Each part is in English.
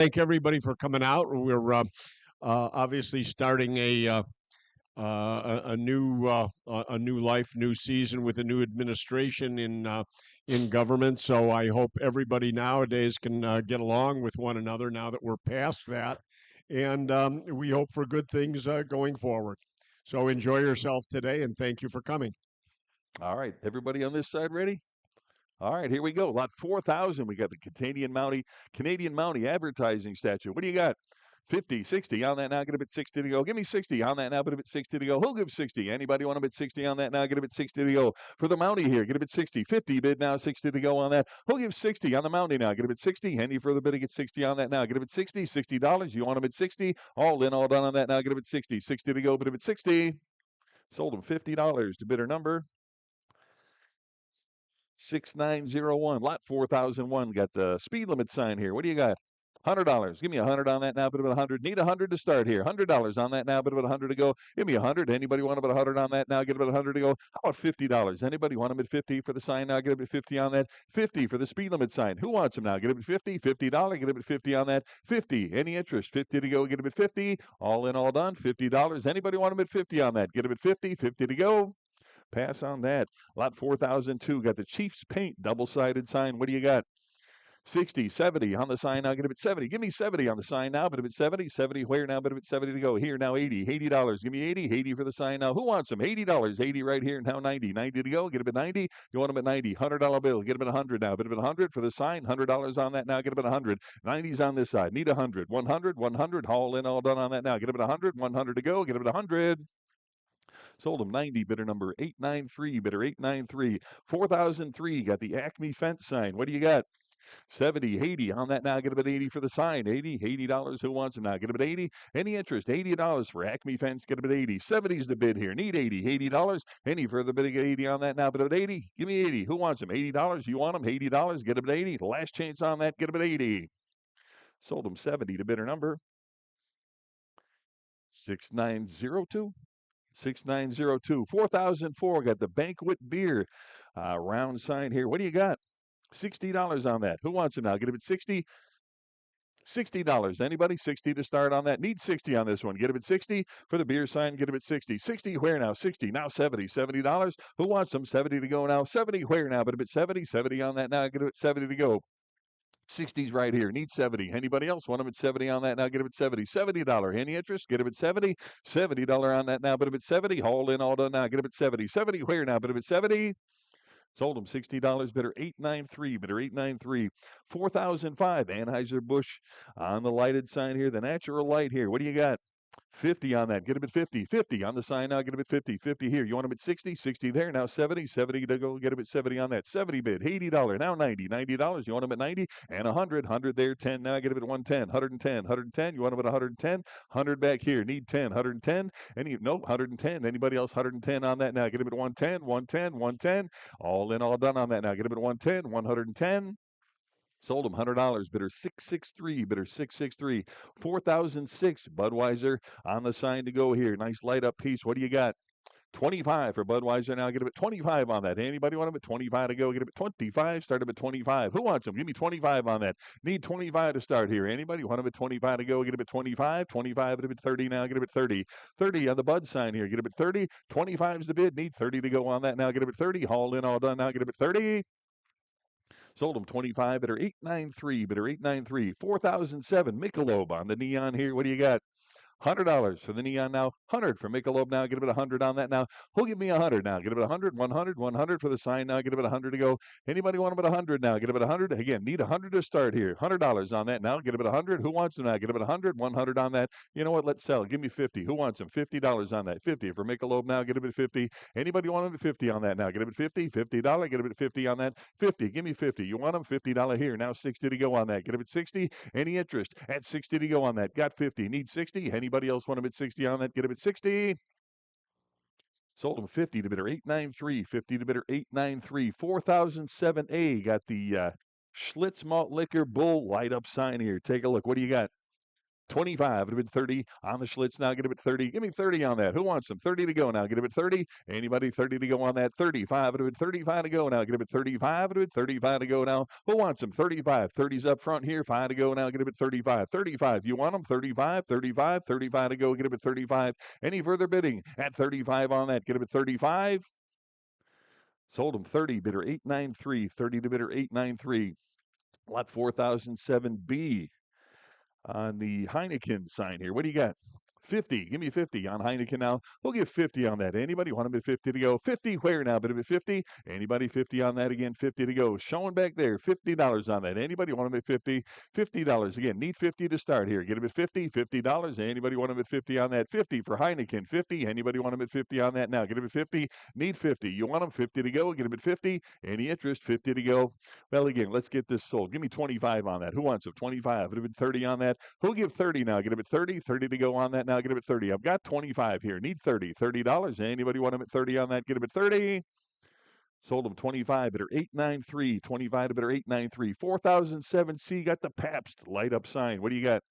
Thank everybody for coming out. We're obviously starting a new life, new season with a new administration in government. So I hope everybody nowadays can get along with one another now that we're past that, and we hope for good things going forward. So enjoy yourself today, and thank you for coming. All right, everybody on this side ready? All right, here we go. Lot 4,000. We got the Canadian Mountie advertising statue. What do you got? 50, 60 on that now. Get a bit 60 to go. Give me 60 on that now. Get a bit 60 to go. Who'll give 60? Anybody want a bit 60 on that now? Get a bit 60 to go. For the Mountie here, get a bit 60. 50 bid now. 60 to go on that. Who'll give 60 on the Mountie now? Get a bit 60. Any further bid to get 60 on that now? Get a bit 60. $60. You want a bit 60? All in, all done on that now. Get a bit 60. 60 to go. Bid a bit 60. Sold him $50 to bidder number 6901. Lot 4001. Got the speed limit sign here. What do you got? $100. Give me 100 on that now. Bit of 100. Need 100 to start here. $100 on that now. Bit of 100 to go. Give me 100. Anybody want about 100 on that now? Get about 100 to go. How about $50? Anybody want them at 50 for the sign now? Get a bit 50 on that. 50 for the speed limit sign. Who wants them now? Get a bit 50. $50. Get a bit 50 on that. 50. Any interest? 50 to go. Get a bit 50. All in, all done. $50. Anybody want them at 50 on that? Get a bit 50. 50 to go. Pass on that. Lot 4002. Got the Chiefs Paint double-sided sign. What do you got? 60, 70 on the sign now. Get a bit 70. Give me 70 on the sign now. But a bit 70. 70 where now? But a bit 70 to go. Here now 80. $80. Give me 80. 80 for the sign now. Who wants them? $80. 80 right here. Now 90. 90 to go. Get a bit 90. You want them at 90. $100 bill. Get a bit 100 now. Bit a bit 100 for the sign. $100 on that now. Get a bit 100. 90's on this side. Need 100. 100. 100. All in, all done on that now. Get a bit 100. 100 to go. Get a bit 100. Sold him 90, bidder number 893, bidder 893. 4003, got the Acme fence sign. What do you got? 70, 80 on that now. Get a bit 80 for the sign. 80, $80. Who wants them now? Get a bit 80. Any interest? $80 for Acme fence. Get a bit 80. 70's the bid here. Need 80. $80. Any further bidding? 80 on that now. But a bit 80. Give me 80. Who wants them? $80. You want them? $80. Get a bit 80. Last chance on that. Get a bit 80. Sold him 70 to bidder number 6902. 6902. 4004. Got the banquet beer round sign here. What do you got? $60 on that. Who wants it now? Get it at 60. $60. Anybody? 60 to start on that. Need 60 on this one. Get it at 60 for the beer sign. Get it at 60. 60 where now? 60. Now 70. $70. Who wants them? 70 to go now. 70 where now? But a bit 70. 70 on that now. Get it at 70 to go. 60's right here. Need 70. Anybody else want them at 70 on that now? Get them at 70. $70. Any interest? Get them at 70. $70 on that now. But them at 70. All in, all done now. Get them at 70. 70 where now? But them at 70. Sold them $60. Bidder 893. Bidder 893. 4005. Anheuser-Busch on the lighted sign here. The natural light here. What do you got? 50 on that. Get him at 50. 50 on the sign now. Get him at 50. 50 here. You want him at 60? 60 there. Now 70. 70 to go. Get him at 70 on that. 70 bid. $80. Now 90. $90. You want him at 90? And 100. 100 there. 10. Now get him at 110. 110. 110. You want him at 110? 100 back here. Need 10. 110. Nope. 110. Anybody else? 110 on that now. Get him at 110. 110. 110. All in, all done on that now. Get him at 110. 110. Sold him $100. Bidder 663. Bidder 663. 4006. Budweiser on the sign to go here. Nice light up piece. What do you got? 25 for Budweiser now. Get him at 25 on that. Anybody want him at 25 to go? Get him at 25. Start him at 25. Who wants him? Give me 25 on that. Need 25 to start here. Anybody want him at 25 to go? Get him at 25. 25 at him at 30 now. Get him at 30. 30 on the Bud sign here. Get him at 30. 25's the bid. Need 30 to go on that now. Get him at 30. Haul in, all done now. Get him at 30. Sold him 25. Bidder 893. Bidder 893. 4007. Michelob on the neon here. What do you got? $100 for the neon now. 100 for Michelob now. Get a bit 100 on that now. Who'll give me 100 now? Get a bit 100, 100, 100 for the sign now. Get a bit 100 to go. Anybody want a bit 100 now? Get a bit 100. Again, need 100 to start here. $100 on that now. Get a bit 100. Who wants them now? Get a bit 100, 100 on that. You know what? Let's sell. Give me 50. Who wants them? $50 on that. 50 for Michelob now. Get a bit 50. Anybody want them at 50 on that now? Get a bit 50. $50. Get a bit 50 on that. 50. Give me 50. You want them? $50 here. Now 60 to go on that. Get a bit 60. Any interest? At 60 to go on that. Got 50. Need 60. Anybody else want them at 60 on that? Get him at 60. Sold him 50 to bidder 893. 50 to bidder 893. 4007A. Got the Schlitz Malt Liquor Bull light up sign here. Take a look. What do you got? 25. It'd have been 30 on the Schlitz. Now get it at 30. Give me 30 on that. Who wants them? 30 to go now. Get it at 30. Anybody 30 to go on that? 35. It'd have been 35 to go now. Get it at 35. It'd have been 35 to go now. Who wants them? 35. 30's up front here. 5 to go now. Get it at 35. 35. You want them? 35. 35. 35 to go. Get it at 35. Any further bidding at 35 on that? Get it at 35. Sold them 30. Bidder 893. 30 to bidder 893. Lot 4007B. On the Heineken sign here. What do you got? 50. Give me 50 on Heineken now. We'll give 50 on that. Anybody want them at 50 to go? 50 where now? Bit of it 50. Anybody 50 on that again? 50 to go. Showing back there. $50 on that. Anybody want them at 50? $50 again. Need 50 to start here. Get them at 50. $50. Anybody want them at 50 on that? 50 for Heineken. 50. Anybody want them at 50 on that now? Get them at 50. Need 50. You want them 50 to go? Get them at 50. Any interest? 50 to go. Well, again, let's get this sold. Give me 25 on that. Who wants them? 25. Would have been 30 on that. Who'll give 30 now? Get them at 30. 30 to go on that now. Get them at 30. I've got 25 here. Need 30. $30. Anybody want them at 30 on that? Get them at 30. Sold them 25. Bidder 893. 25 to bidder 893. 4007C. Got the Pabst light up sign. What do you got?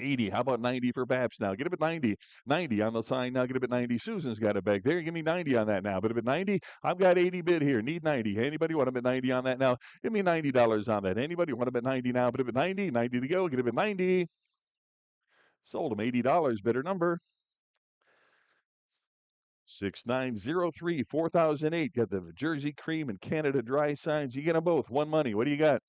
80. How about 90 for Pabst now? Get up at 90. 90 on the sign now. Get up at 90. Susan's got it back there. Give me 90 on that now. But up at 90. I've got 80 bid here. Need 90. Anybody want them at 90 on that now? Give me $90 on that. Anybody want them at 90 now? But up at 90. 90 to go. Get up at 90. Sold them $80. Bidder number 6903. 4008. Got the Jersey Cream and Canada Dry signs. You get them both. One money. What do you got?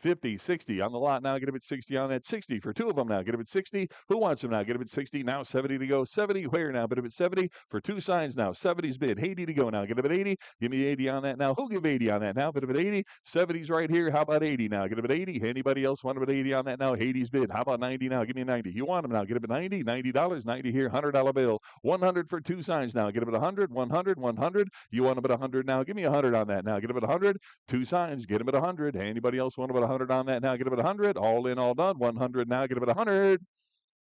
50, 60 on the lot now. Get them at 60 on that. 60 for two of them now. Get them at 60. Who wants them now? Get them at 60. Now 70 to go. 70 where now? Get them at 70 for two signs now. 70's bid. 80 to go now. Get them at 80. Give me 80 on that now. Who'll give 80 on that now? Get them at 80. 70's right here. How about 80 now? Get them at 80. Anybody else want them at 80 on that now? 80's bid. How about 90 now? Give me 90. You want them now? Get them at 90. $90. 90 here. $100 bill. 100 for two signs now. Get them at 100. 100. 100. You want them at 100 now? Give me 100 on that now. Get them at 100. Two signs. Get them at 100. Anybody else want them at 100 on that now? Get them at 100. All in, all done. 100 now. Get them at 100.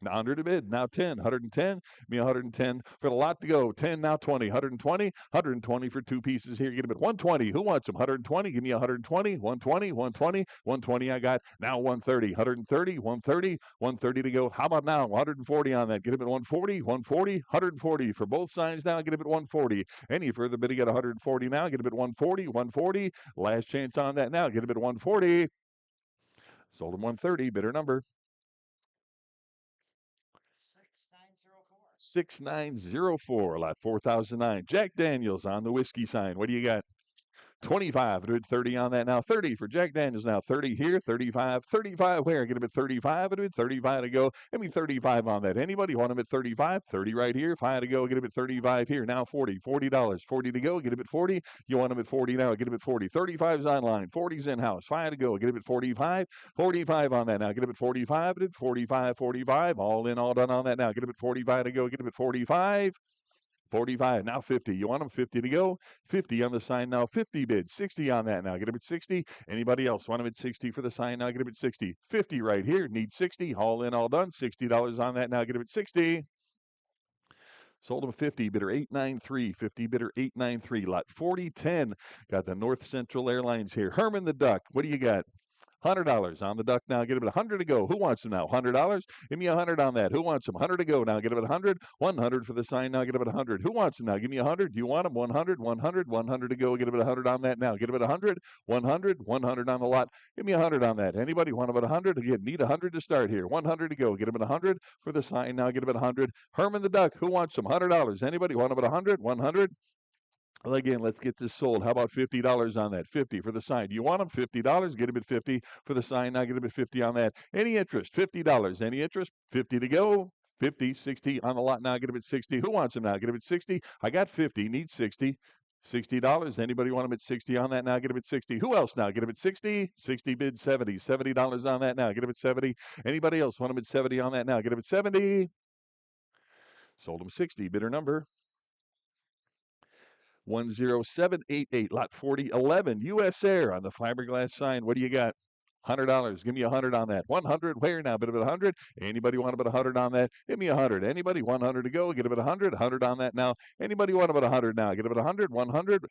100 to bid. Now 10. 110. Me 110 for the lot to go. 10 now 20. 120. 120 for two pieces here. Get them at 120. Who wants them? 120. Give me 120. 120. 120. 120 I got. Now 130. 130. 130. 130 to go. How about now? 140 on that. Get them at 140. 140. 140 for both signs now. Get them at 140. Any further bidding at 140 now. Get them at 140. 140. Last chance on that now. Get them at 140. Sold him 130. Bidder number 6904. Lot 4009. Jack Daniels on the whiskey sign. What do you got? 25. 30 on that now. 30 for Jack Daniels now. 30 here. 35. 35 where? Get him at 35. 35 to go. Give me 35 on that. Anybody want him at 35? 30 right here. 5 to go. Get him at 35 here. Now 40. $40. 40 to go. Get him at 40. You want him at 40 now. Get him at 40. 35's online. 40's in-house. 5 to go. Get him at 45. 45 on that now. Get him at 45. 45. 45. All in, all done on that now. Get him at 45 to go. Get him at 45. 45, now 50. You want them 50 to go? 50 on the sign now. 50 bid. 60 on that now. Get them at 60. Anybody else want them at 60 for the sign now? Get them at 60. 50 right here. Need 60. All in, all done. $60 on that now. Get them at 60. Sold them 50, bidder 893, 50 bidder 893, lot 4010. Got the North Central Airlines here. Herman the Duck, what do you got? $100 on the duck now. Get him at 100 to go. Who wants them now? $100. Give me 100 on that. Who wants them? 100 to go now. Get him at 100. 100 for the sign now. Get him at 100. Who wants them now? Give me 100. Do you want them? 100. 100. 100 to go. Get him at 100 on that now. Get him at 100. 100. 100 on the lot. Give me 100 on that. Anybody want them at 100? Again, need 100 to start here. 100 to go. Get him at 100 for the sign now. Get him at 100. Herman the Duck. Who wants them? $100. Anybody want them at 100? 100. Well, again, let's get this sold. How about $50 on that? 50 for the sign. Do you want them? $50. Get them at 50 for the sign. Now get them at 50 on that. Any interest? $50. Any interest? 50 to go. 50, 60 on the lot now. Get them at 60. Who wants them now? Get them at 60. I got 50. Need 60. $60. Anybody want them at 60 on that now? Get them at 60. Who else now? Get them at 60. 60 bid 70. $70 on that now. Get them at 70. Anybody else want them at 70 on that now? Get them at 70. Sold them 60. Bidder number 10788, lot 4011, U.S. Air on the fiberglass sign. What do you got? $100. Give me 100 on that. 100 where now? Bit of 100. Anybody want about 100 on that? Give me 100. Anybody 100 to go? Get about 100. 100 on that now. Anybody want about 100 now? Get about 100. 100.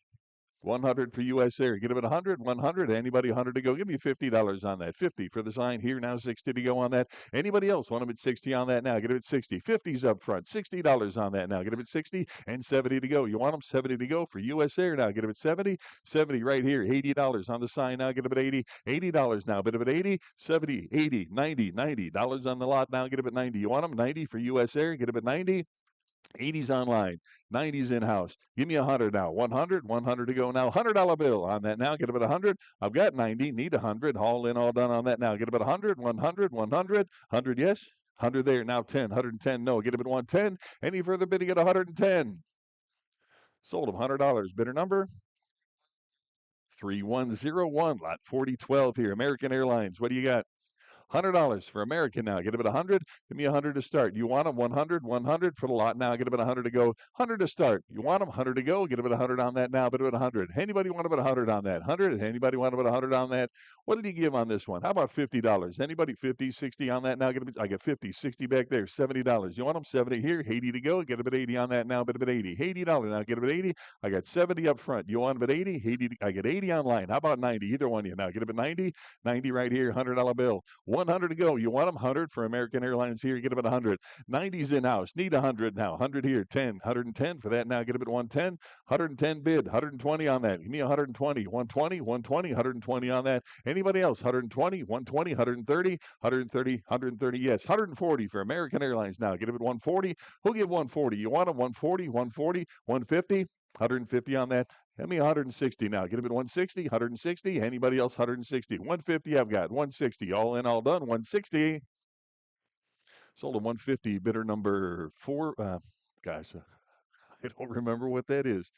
100 for U.S. Air. Get him at 100, 100. Anybody 100 to go? Give me $50 on that. 50 for the sign here. Now 60 to go on that. Anybody else want him at 60 on that now? Get him at 60. 50's up front. $60 on that now. Get him at 60 and 70 to go. You want him 70 to go for U.S. Air now. Get him at 70. 70 right here. $80 on the sign now. Get him at 80. $80 now. Get him at 80. 70, 80, 90, $90 on the lot now. Get him at 90. You want him 90 for U.S. Air? Get him at 90. 80's online, 90's in-house. Give me 100 now. 100, 100 to go now. $100 bill on that now. Get about 100. I've got 90. Need 100. All in, all done on that now. Get about 100, 100, 100. 100, yes. 100 there. Now 10. 110, no. Get him at 110. Any further bidding at 110. Sold him $100. Bidder number 3101. Lot 4012 here. American Airlines. What do you got? $100 for American now. Get him at 100. Give me 100 to start. You want them 100, 100 for the lot now. Get him at 100 to go. 100 to start. You want them 100 to go. Get him at 100 on that now. But at 100. Anybody want about 100 on that? 100. Anybody want about 100 on that? What did he give on this one? How about $50? Anybody 50, 60 on that now? Get him. I got 50, 60 back there. $70. You want them 70 here? 80 to go. Get him at 80 on that now. But at 80. $80 now. Get him at 80. I got 70 up front. You want him at 80? 80. I get 80 online. How about 90? Either one of you now. Get him at 90. 90 right here. $100 bill. 100 to go. You want them 100 for American Airlines here. Get them at 100. 90's in-house. Need 100 now. 100 here. 10. 110 for that now. Get them at 110. 110 bid. 120 on that. Give me 120. 120. 120. 120 on that. Anybody else? 120. 120. 130. 130. 130. Yes. 140 for American Airlines now. Get them at 140. Who'll give 140? You want them 140. 140. 150. 150 on that. Give me 160 now. Get him at 160, 160. Anybody else 160? 150 I've got. 160. All in, all done. 160. Sold a 150. Bidder number 4. Gosh, I don't remember what that is.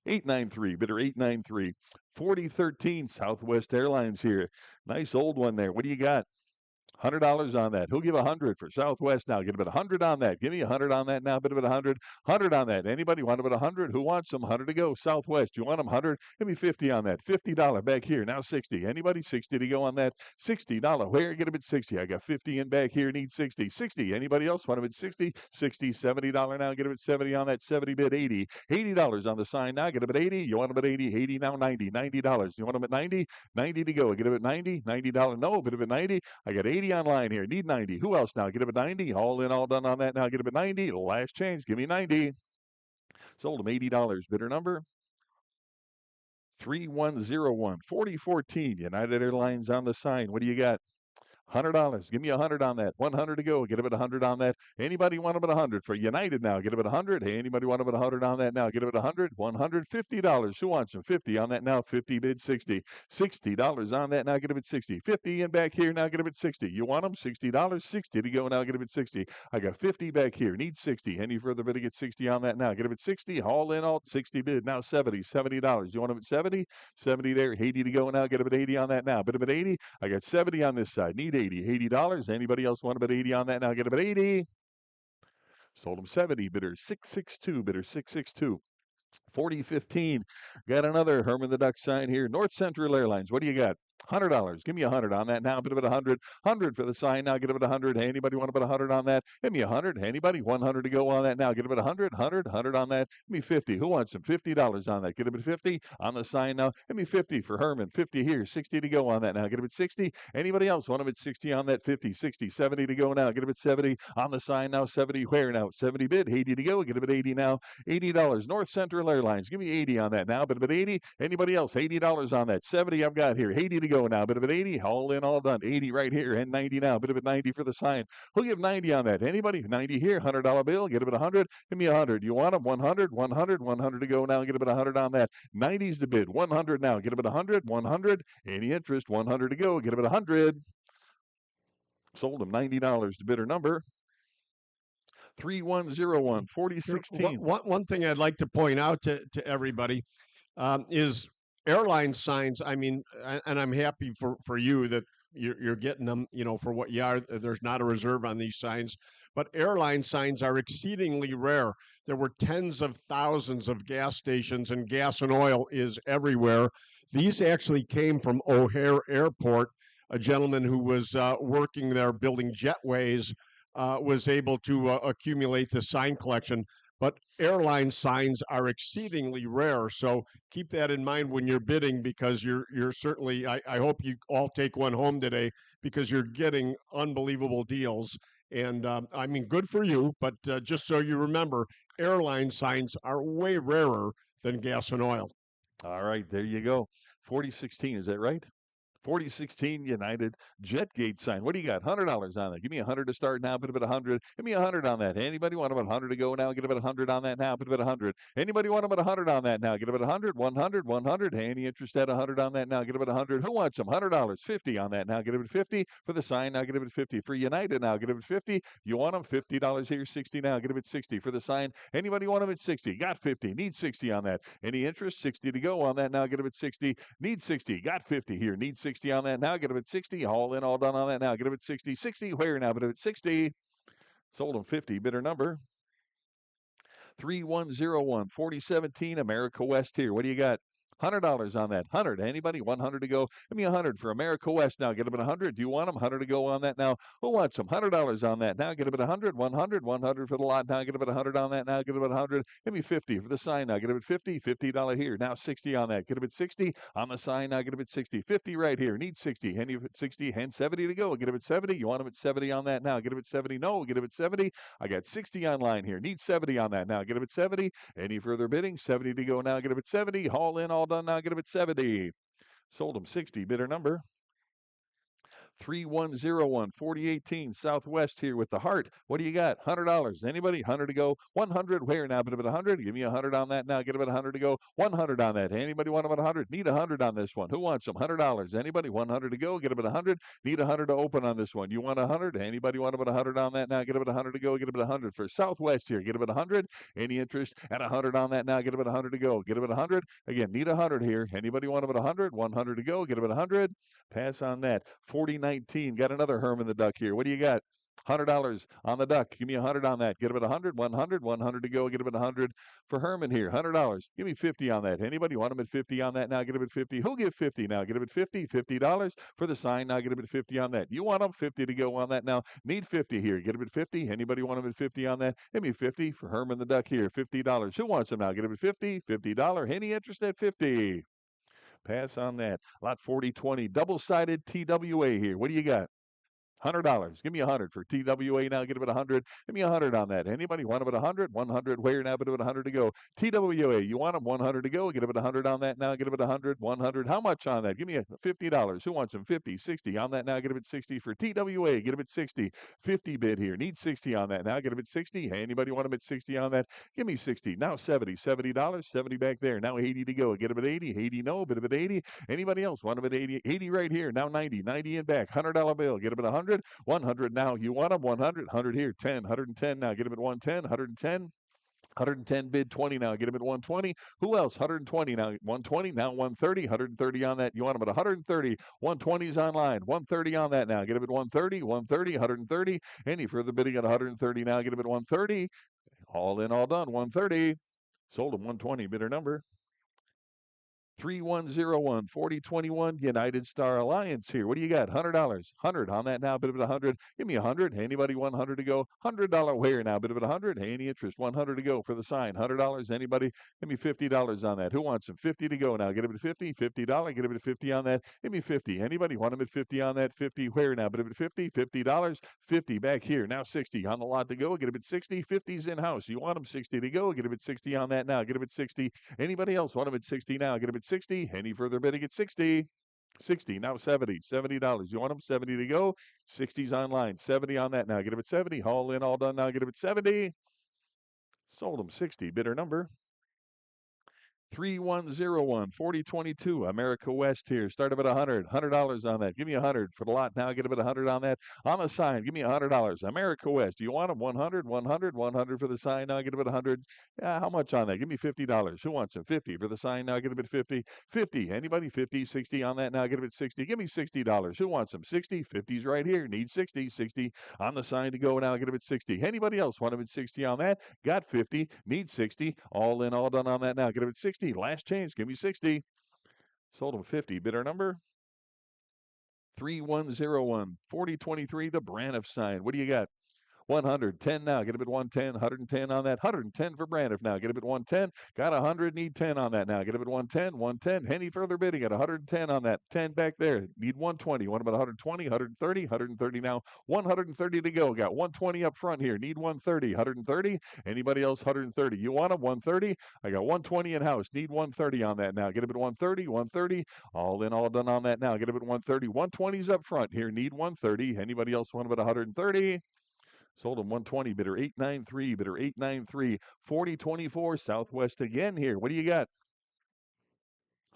893. Bidder 893. 4013 Southwest Airlines here. Nice old one there. What do you got? $100 on that. Who'll give 100 for Southwest now? Get about 100 on that. Give me 100 on that now. Bid about 100. 100 on that. Anybody want about 100? Who wants them? 100 to go. Southwest. You want them 100? Give me 50 on that. $50 back here. Now 60. Anybody? 60 to go on that. $60. Where? Get them at 60. I got 50 in back here. Need 60. 60. Anybody else want them at 60? 60. $70 now. Get them at 70 on that. 70 bid. 80. $80 on the sign now. Get them at 80. You want them at 80? 80 now. 90. $90. You want them at 90? 90 to go. Get them at 90. $90. No. Bid them at 90. I got 80 online here. Need 90. Who else now? Get him at 90. All in, all done on that now. Get him at 90. Last change. Give me 90. Sold him $80. Bidder number 3101. 4014. United Airlines on the sign. What do you got? $100. Give me 100 on that. 100 to go. Get him at 100 on that. Anybody want him at 100 for United now? Get him at 100. Hey, anybody want him at 100 on that now? Get him at 100. $150. Who wants him? 50 on that now. 50 bid. 60. $60 on that now. Get him at 60. 50 in back here now. Get him at 60. You want him? $60. 60 to go now. Get him at 60. I got 50 back here. Need 60. Any further bid to get 60 on that now? Get him at 60. All in, all 60 bid. Now 70. $70. You want him at 70? 70 there. 80 to go now. Get him at 80 on that now. Bid him at 80. I got 70 on this side. Need 80. $80. Anybody else want about 80 on that now? Get about 80. Sold them 70. Bidder 662. Bidder 662. 4015. Got another Herman the Duck sign here. North Central Airlines. What do you got? $100. Give me 100 on that now. Bid about 100. 100 for the sign now. Get about 100. Anybody want about 100 on that? Give me 100. Anybody? 100 to go on that now. Get about 100. 100. 100 on that. Give me 50. Who wants some? $50 on that. Get about 50 on the sign now. Give me 50 for Herman. 50 here. 60 to go on that now. Get about 60. Anybody else want them at 60 on that? 50. 60. 70 to go now. Get about 70 on the sign now. 70 where now? 70 bid. 80 to go. Get about 80 now. $80. North Central Airlines. Give me 80 on that now. But about 80. Anybody else? $80 on that. 70 I've got here. 80 to go now. Bit of an 80. All in, all done. 80 right here and 90 now. Bit of a 90 for the sign. Who'll give 90 on that? Anybody? 90 here. $100 bill. Get him at 100. Give me 100. You want them? 100. 100. 100 to go now. Get him at 100 on that. 90's the bid. 100 now. Get him at 100. 100. Any interest? 100 to go. Get him at 100. Sold him $90. The bidder number 3101. 4016. One thing I'd like to point out to everybody is airline signs. I mean, and I'm happy for you that you're getting them, for what you are. There's not a reserve on these signs, but airline signs are exceedingly rare. There were tens of thousands of gas stations, and gas and oil is everywhere. These actually came from O'Hare Airport. A gentleman who was working there building jetways was able to accumulate the sign collection. but airline signs are exceedingly rare. So keep that in mind when you're bidding, because you're certainly. I hope you all take one home today, because you're getting unbelievable deals. And I mean, good for you. But just so you remember, airline signs are way rarer than gas and oil. All right, there you go. 4016, is that right? 4016 United Jetgate sign. What do you got? $100 on that. Give me 100 to start now. Bid about 100. Give me 100 on that. Anybody want about 100 to go now? Get about 100 on that now. Bid about 100. Anybody want about 100 on that now? Get about 100, 100, 100. Any interest at 100 on that now? Get about 100. Who wants them? $100. 50 on that now. Get about 50 for the sign now. Get about 50 for United now. Get about 50. You want them? $50 here. 60 now. Get about 60 for the sign. Anybody want them at 60? Got 50. Need 60 on that. Any interest? 60 to go on that now. Get about 60. Need 60. Got 50 here. Need 60 on that now. Get them at 60. All in, all done on that now. Get them at 60. 60. Where now? But at 60. Sold them 50. Bidder number 3101. 4017 America West here. What do you got? $100 on that. 100. Anybody? 100 to go. Give me 100 for America West now. Get them at 100. Do you want them? 100 to go on that now. Who wants them? $100 on that now. Get them at 100. 100. 100 for the lot now. Get them at 100 on that now. Get them at 100. Give me 50 for the sign now. Get them at 50. $50 here. Now 60 on that. Get them at 60 on the sign now. Get them at 60. 50 right here. Need 60. Any at 60. And 70 to go. Get them at 70. You want them at 70 on that now. Get them at 70. No. Get them at 70. I got 60 online here. Need 70 on that now. Get them at 70. Any further bidding? 70 to go now. Get them at 70. Haul in, all done now. Get them at 70. Sold them 60. Bidder number 3101. 4018 Southwest here with the heart. What do you got? $100. Anybody? 100 to go. 100. Where now? Bid about 100. Give me 100 on that now. Get about 100 to go. 100 on that. Anybody want about 100? Need 100 on this one. Who wants them? $100. Anybody? 100 to go. Get about 100. Need 100 to open on this one. You want 100? Anybody want about 100 on that now? Get about 100 to go. Get about 100 for Southwest here. Get about 100. Any interest at 100 on that now? Get about 100 to go. Get about 100. Again, need 100 here. Anybody want about 100? 100 to go. Get about 100. Pass on that. 4019. Got another Herman the Duck here. What do you got? $100 on the duck. Give me 100 on that. Get him at 100, 100, 100 to go. Get him at 100 for Herman here. $100. Give me 50 on that. Anybody want him at 50 on that now? Get him at 50. Who'll give 50 now? Get him at 50. $50 for the sign now. Get him at 50 on that. You want him 50 to go on that now? Need 50 here. Get him at 50. Anybody want him at 50 on that? Give me 50 for Herman the Duck here. $50. Who wants him now? Get him at 50. $50. Any interest at 50? Pass on that. Lot 4020. Double-sided TWA here. What do you got? $100. Give me 100 for TWA now. Get it at 100. Give me 100 on that. Anybody want about 100? 100. Where now? But about 100 to go. TWA. You want them 100 to go? Get it at 100 on that now. Get it at 100. 100. How much on that? Give me $50. Who wants them? 50. 60 on that now. Get it at 60 for TWA. Get it at 60. 50 bid here. Need 60 on that now. Get it at 60. Anybody want them at 60 on that? Give me 60. Now 70. $70. 70 back there. Now 80 to go. Get it at 80. 80 no. Bid at 80. Anybody else want them at 80? 80 right here. Now 90. 90 in back. $100 bill. Get it at 100. 100 now. You want them? 100. 100 here. 10. 110 now. Get him at 110. 110. 110 bid 20 now. Get him at 120. Who else? 120 now. 120 now. 130. 130 on that. You want him at 130. 120's online. 130 on that now. Get him at 130. 130. 130. Any further bidding at 130 now? Get him at 130. All in, all done. 130. Sold him 120. Bidder number 3101. 4021 United Star Alliance here. What do you got? $100. 100 on that now. Bid of it 100. Give me 100. Anybody 100 to go? $100 where now? Bid of it 100. Any interest? 100 to go for the sign. $100. Anybody? Give me $50 on that. Who wants them? 50 to go now. Get him at 50. $50. Get him at 50 on that. Give me 50. Anybody want him at 50 on that? 50 where now? Bid of it 50. $50. 50 back here. Now 60 on the lot to go. Get him at 60. 50's in house. You want him 60 to go? Get him at 60 on that now. Get him at 60. Anybody else want him at 60 now? Get him at 60. Any further bidding at 60? 60. Now 70. $70. You want them? 70 to go. 60's online. 70 on that now. Get him at 70. Haul in, all done now. Get him at 70. Sold them 60. Bidder number 3101. 4022 America West here. Start up at 100. $100 on that. Give me 100 for the lot now. Get him at 100 on that. On the sign, give me $100. America West. Do you want them? 100, 100, 100 for the sign now. Get him at 100. How much on that? Give me $50. Who wants them? 50 for the sign now. Get him at 50. 50. Anybody? 50, 60 on that now. Get him at 60. Give me $60. Who wants them? 60. 50's right here. Need 60. 60 on the sign to go now. Get him at 60. Anybody else want him at 60 on that? Got 50. Need 60. All in, all done on that now. Get him at 60. Last chance. Give me 60. Sold him 50. Bidder number 3101. 4023 the Braniff sign. What do you got? 110 now. Get a bid 110. 110 on that. 110 for Braniff now. Get a bid 110. Got 100. Need 10 on that now. Get a bid 110. 110. Any further bidding at 110 on that. 10 back there. Need 120. Want about 120. 130. 130 now. 130 to go. Got 120 up front here. Need 130. 130. Anybody else? 130. You want them? 130. I got 120 in house. Need 130 on that now. Get a bid 130. 130. All in, all done on that now. Get a bid 130. 120's up front here. Need 130. Anybody else want about 130? Sold him 120, bidder 893, bidder 893, 4024 Southwest again here. What do you got?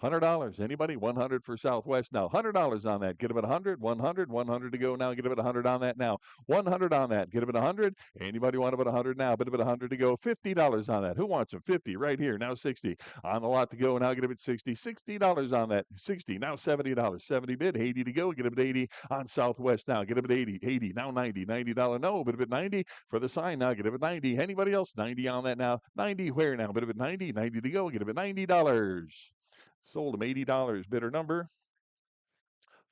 $100. Anybody? 100 for Southwest now. $100 on that. Get about 100, 100, 100 to go now. Get about 100 on that now. 100 on that. Get about 100. Anybody want about 100 now? Bit about 100 to go. $50 on that. Who wants them? 50 right here. Now 60 on the lot to go. Now get a bit 60. $60 on that. 60 now. $70. 70 bid. 80 to go. Get a bit 80 on Southwest now. Get a bit 80. 80 now. 90. $90 no. Bit a bit 90 for the sign now. Get a bit 90. Anybody else? 90 on that now. 90 where now? Bit a bit 90. 90 to go. Get a bit $90. Sold him $80. Bidder number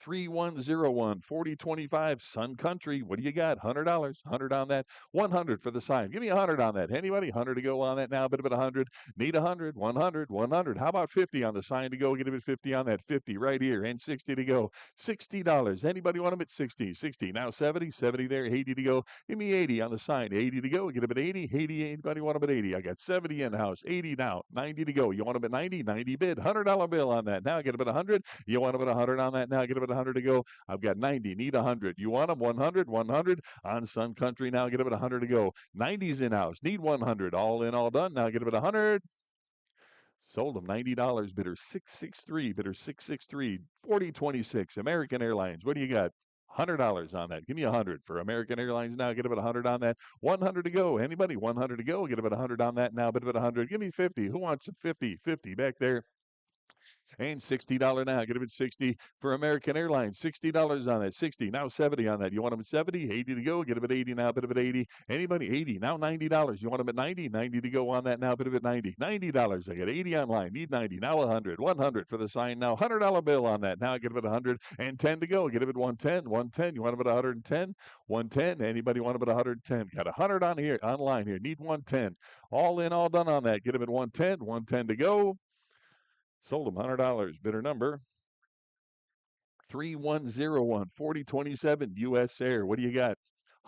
3101 4025 Sun Country. What do you got? $100. 100 on that. 100 for the sign. Give me 100 on that. Anybody? 100 to go on that now. Bit of 100. Need 100. 100. 100. How about 50 on the sign to go? Get a bit 50 on that. 50 right here. And 60 to go. $60. Anybody want them at 60? 60. Now 70. 70 there. 80 to go. Give me 80 on the sign. 80 to go. Get a bit 80. 80. Anybody want them at 80? I got 70 in house. 80 now. 90 to go. You want them at 90? 90 bid. $100 bill on that. Now get a bit 100. You want them at 100 on that now. Get a bit 100 to go. I've got 90. Need 100. You want them? 100. 100 on Sun Country now. Get a bit 100 to go. 90's in house. Need 100. All in, all done. Now get a bit 100. Sold them $90. Bidder 663. Bidder 663. 4026. American Airlines. What do you got? $100 on that. Give me 100 for American Airlines now. Get about 100 on that. 100 to go. Anybody? 100 to go. Get about 100 on that now. Bid about 100. Give me 50. Who wants a 50? 50 back there. And $60 now. Get them at 60 for American Airlines. $60 on that. 60 now. 70 on that. You want them at 70? 80 to go. Get them at 80 now. Bit of at 80. Anybody? 80 now. $90. You want them at 90? 90 to go on that now. Bit of at 90. $90. I got 80 online. Need 90 now. 100. 100 for the sign now. $100 bill on that now. Get them at 100 and 10 to go. Get them at 110. 110. You want them at 110? 110. Anybody want them at 110? Got 100 on here online here. Need 110. All in, all done on that. Get them at 110. 110 to go. Sold them $100. Bidder number 3101 4027 U.S. Air. What do you got?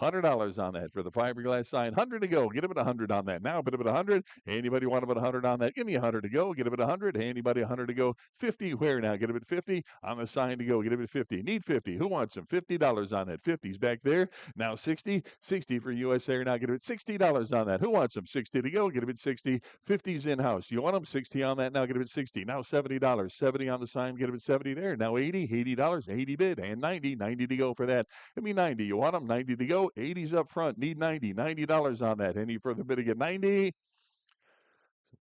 $100 on that for the fiberglass sign. 100 to go. Get him at 100 on that. Now, bid him at 100. Anybody want him at 100 on that? Give me 100 to go. Get him at 100. Anybody 100 to go? 50 where now? Get him at 50 on the sign to go. Get him at 50. Need 50. Who wants him? $50 on that. 50's back there. Now 60. 60 for U.S. Air. Now get him at $60 on that. Who wants him? 60 to go. Get him at 60. 50's in house. You want him? 60 on that. Now get him at 60. Now $70. 70 on the sign. Get him at 70 there. Now 80. $80. 80 bid and 90. 90 to go for that. Give me 90. You want him? 90 to go. 80's up front. Need 90. $90 on that. Any further bidding at 90?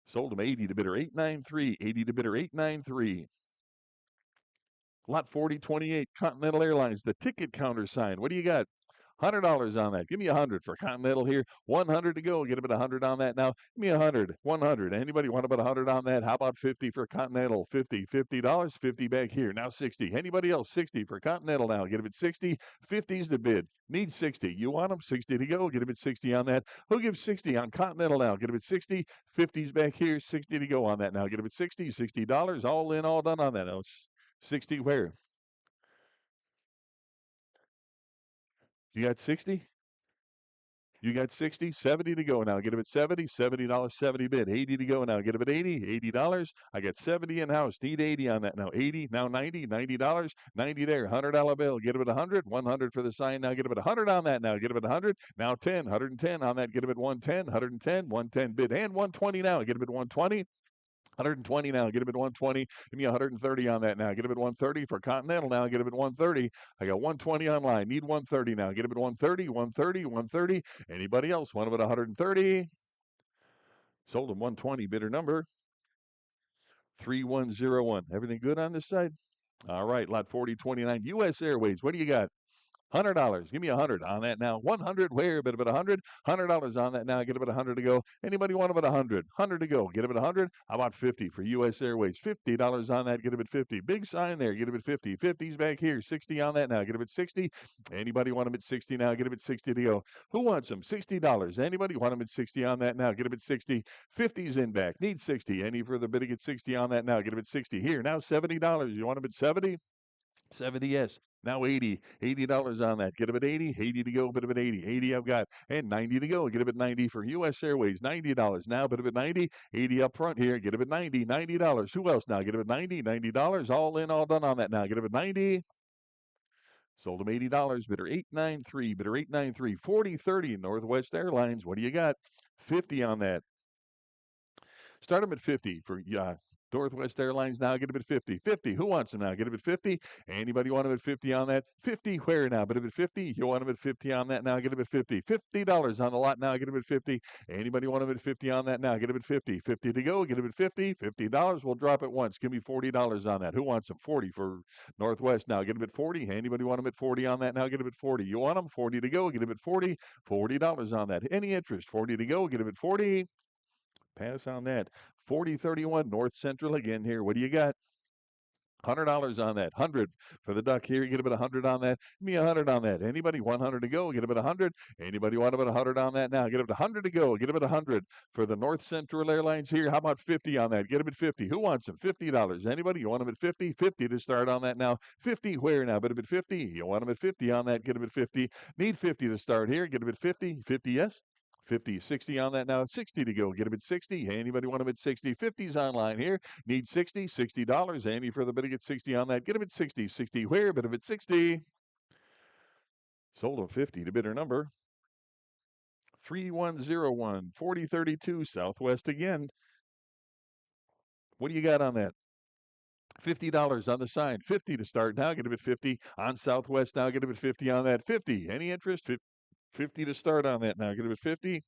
Sold him 80 to bidder 893. 80 to bidder 893. Lot 4028, Continental Airlines, the ticket counter sign. What do you got? $100 on that. Give me 100 for Continental here. 100 to go. Get about 100 on that now. Give me 100. 100. Anybody want about 100 on that? How about 50 for Continental? 50. $50. 50 back here. Now 60. Anybody else? 60 for Continental now. Get him at 60. 50's the bid. Need 60. You want them? 60 to go. Get him at 60 on that. Who gives 60 on Continental now? Get him at 60. 50's back here. 60 to go on that now. Get him at 60. $60. All in, all done on that. Now 60 where? You got 60? You got 60, 70 to go now. Get him at 70, $70, 70 bid. 80 to go now. Get him at 80, $80. I got 70 in house. Need 80 on that now. 80, now 90, $90, 90 there. $100 bill. Get him at 100, 100 for the sign now. Get him at 100 on that now. Get him at 100, now 10, 110 on that. Get him at 110, 110, 110 bid. And 120 now. Get him at 120. 120 now. Get him at 120. Give me 130 on that now. Get him at 130 for Continental now. Get him at 130. I got 120 online. Need 130 now. Get him at 130, 130, 130. Anybody else? Want him at 130? Sold him 120. Bidder number 3101. Everything good on this side? All right. Lot 4029. U.S. Airways. What do you got? $100. Give me 100 on that now. 100 where? Bit about 100. $100 on that now. Get about 100 to go. Anybody want about 100? 100 to go. Get about 100. How about 50 for U.S. Airways? $50 on that. Get about 50. Big sign there. Get about 50. 50's back here. 60 on that now. Get about 60. Anybody want them at 60 now? Get about 60 to go. Who wants them? $60. Anybody want them at 60 on that now? Get them at 60. 50's in back. Need 60. Any further bidding at 60 on that now? Get them at 60. Here, now $70. You want them at 70? 70, yes. Now 80. $80 on that. Get them at 80. 80 to go. Bit of at 80. 80 I've got. And 90 to go. Get them at 90 for U.S. Airways. $90 now. Bit of at 90. 80 up front here. Get them at 90. $90. Who else now? Get them at 90. $90. All in, all done on that now. Get them at 90. Sold them $80. Bidder 893. Bidder 893. 4030 Northwest Airlines. What do you got? 50 on that. Start them at 50 for Northwest Airlines now. Get them at 50. 50. Who wants them now? Get them at 50. Anybody want them at 50 on that? 50 where now? Get them at 50. You want them at 50 on that now? Get them at 50. $50 on the lot now. Get them at 50. Anybody want them at 50 on that now? Get them at 50. 50 to go. Get them at 50. $50. We'll drop it once. Give me $40 on that. Who wants them? 40 for Northwest now. Get them at 40. Anybody want them at 40 on that now? Get them at 40. You want them? 40 to go. Get them at 40. $40 on that. Any interest? 40 to go. Get them at 40. Pass on that. 4031 North Central again here. What do you got? $100 on that. 100 for the duck here. Get about 100 on that. Give me 100 on that. Anybody 100 to go? Get about 100. Anybody want about 100 on that now? Get about 100 to go. Get about 100 for the North Central Airlines here. How about 50 on that? Get about 50. Who wants them? $50. Anybody? You want them at 50? 50 to start on that now. 50 where now? But about 50. You want them at 50 on that? Get them at 50. Need 50 to start here. Get them at 50. 50, yes. 50, 60 on that now. 60 to go. Get them at 60. Anybody want them at 60? 50's online here. Need 60. $60. Any further bidding at 60 on that? Get them at 60. 60 where? Bid them at 60. Sold them 50 to bidder number 3101 4032 Southwest again. What do you got on that? $50 on the sign. 50 to start now. Get them at 50 on Southwest now. Get them at 50 on that. 50. Any interest? 50 to start on that now. Get them at 50.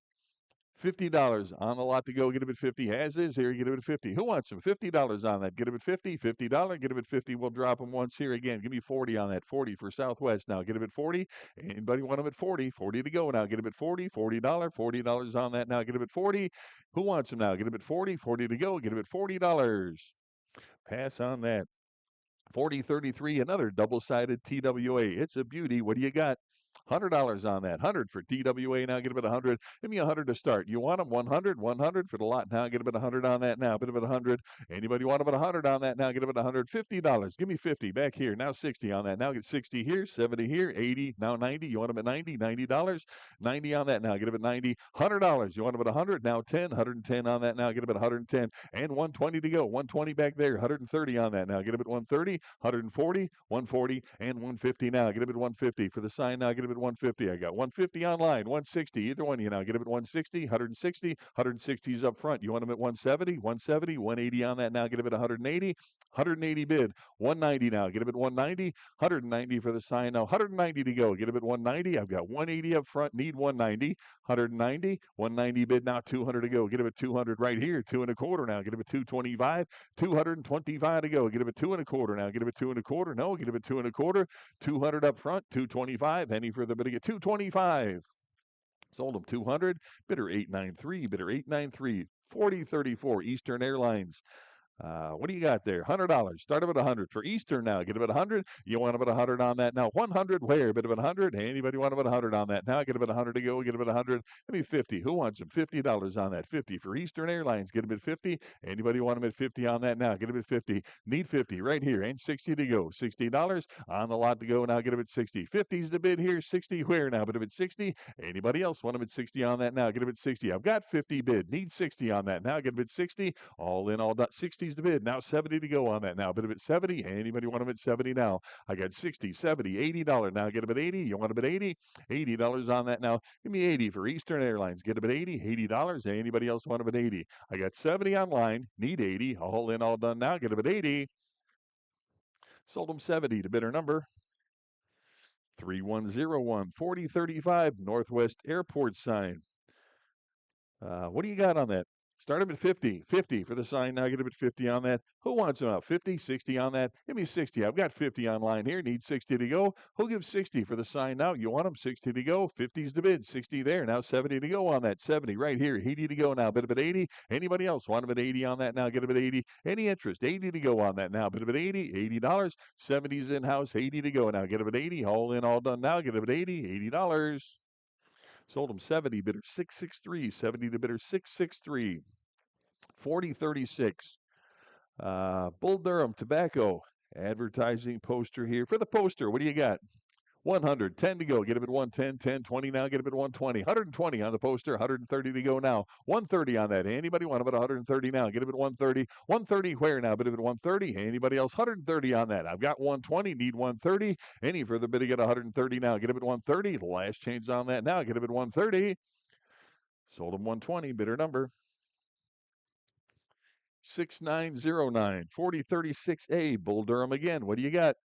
$50 on the lot to go. Get them at 50. As is here. Get them at 50. Who wants them? $50 on that. Get them at 50. $50. Get them at 50. We'll drop them once here again. Give me 40 on that. 40 for Southwest now. Get them at 40. Anybody want them at 40? 40 to go now. Get them at 40. $40. $40 on that now. Get them at 40. Who wants them now? Get them at 40. 40 to go. Get them at $40. Pass on that. 4033, another double-sided TWA. It's a beauty. What do you got? $100 on that. 100 for TWA now. Get about 100. Give me 100 to start. You want them? 100. 100 for the lot now. Get about 100 on that now. Bit about 100. Anybody want about 100 on that now? Get about 100. $50. Give me 50 back here. Now 60 on that. Now get 60 here. 70 here. 80. Now 90. You want them at 90? $90. 90 on that now. Get about 90. $100. You want about 100? Now 10. 110 on that now. Get about 110. And 120 to go. 120 back there. 130 on that now. Get about 130. 140. 140 and 150 now. Get about 150 for the sign now. Get about 150. I got 150 online, 160. Either one, you know, get them at 160, 160, 160s up front. You want them at 170, 170, 180 on that now. Get them at 180, 180 bid, 190 now. Get them at 190, 190 for the sign now. 190 to go. Get them at 190. I've got 180 up front. Need 190, 190, 190 bid now. 200 to go. Get them at 200 right here. 2.25 now. Get them at 225, 225 to go. Get them at 2.25 now. Get them at 2.25. No, get them at 2.25. 200 up front. 225. Any for the bidding at 225. Sold them 200. Bidder 893. Bidder 893. 4034 Eastern Airlines. What do you got there? $100. Start them at 100 for Eastern now. Get them at 100. You want them at 100 on that now. 100 where? Bit of 100. Anybody want them at 100 on that now? Get them at 100 to go. Get them at 100. Give me 50. Who wants them? $50 on that. 50 for Eastern Airlines. Get them at 50. Anybody want them at 50 on that now? Get them at 50. Need 50 right here. And 60 to go. $60 on the lot to go now. Get them at 60. 50's the bid here. 60 where now? Bit them at 60. Anybody else want them at 60 on that now? Get them at 60. I've got 50 bid. Need 60 on that now. Get them at 60. All in, all done. 60's the bid. Now 70 to go on that now. Bit of it 70. Anybody want them at 70 now? I got 60, 70, $80 now. Get them at 80. You want them at 80? $80 on that now. Give me 80 for Eastern Airlines. Get them at 80. $80. Anybody else want them at 80? I got 70 online. Need 80. All in, all done now. Get them at 80. Sold them 70 to bidder number 3101 4035 Northwest Airport sign. What do you got on that? Start them at 50. 50 for the sign now. Get them at 50 on that. Who wants them out? 50, 60 on that. Give me 60. I've got 50 online here. Need 60 to go. Who gives 60 for the sign now? You want them 60 to go. 50's the bid. 60 there. Now 70 to go on that. 70 right here. 80 to go now. Bid of at 80. Anybody else want them at 80 on that now? Get them at 80. Any interest? 80 to go on that now. Bid of at 80. $80. 70's in house. 80 to go now. Get them at 80. All in, all done now. Get them at 80. $80. Sold them 70, bidder 663. 70 to bidder 663. 4036. Bull Durham Tobacco advertising poster here. For the poster, what do you got? 100, 10 to go. Get him at 110, 10, 20 now. Get him at 120. 120 on the poster, 130 to go now. 130 on that. Anybody want him at 130 now? Get him at 130. 130 where now? Bid him at 130. Anybody else? 130 on that. I've got 120, need 130. Any further bidding at 130 now? Get him at 130. Last change on that now. Get him at 130. Sold him 120. Bidder number 6909. 4036A. Bull Durham again. What do you got?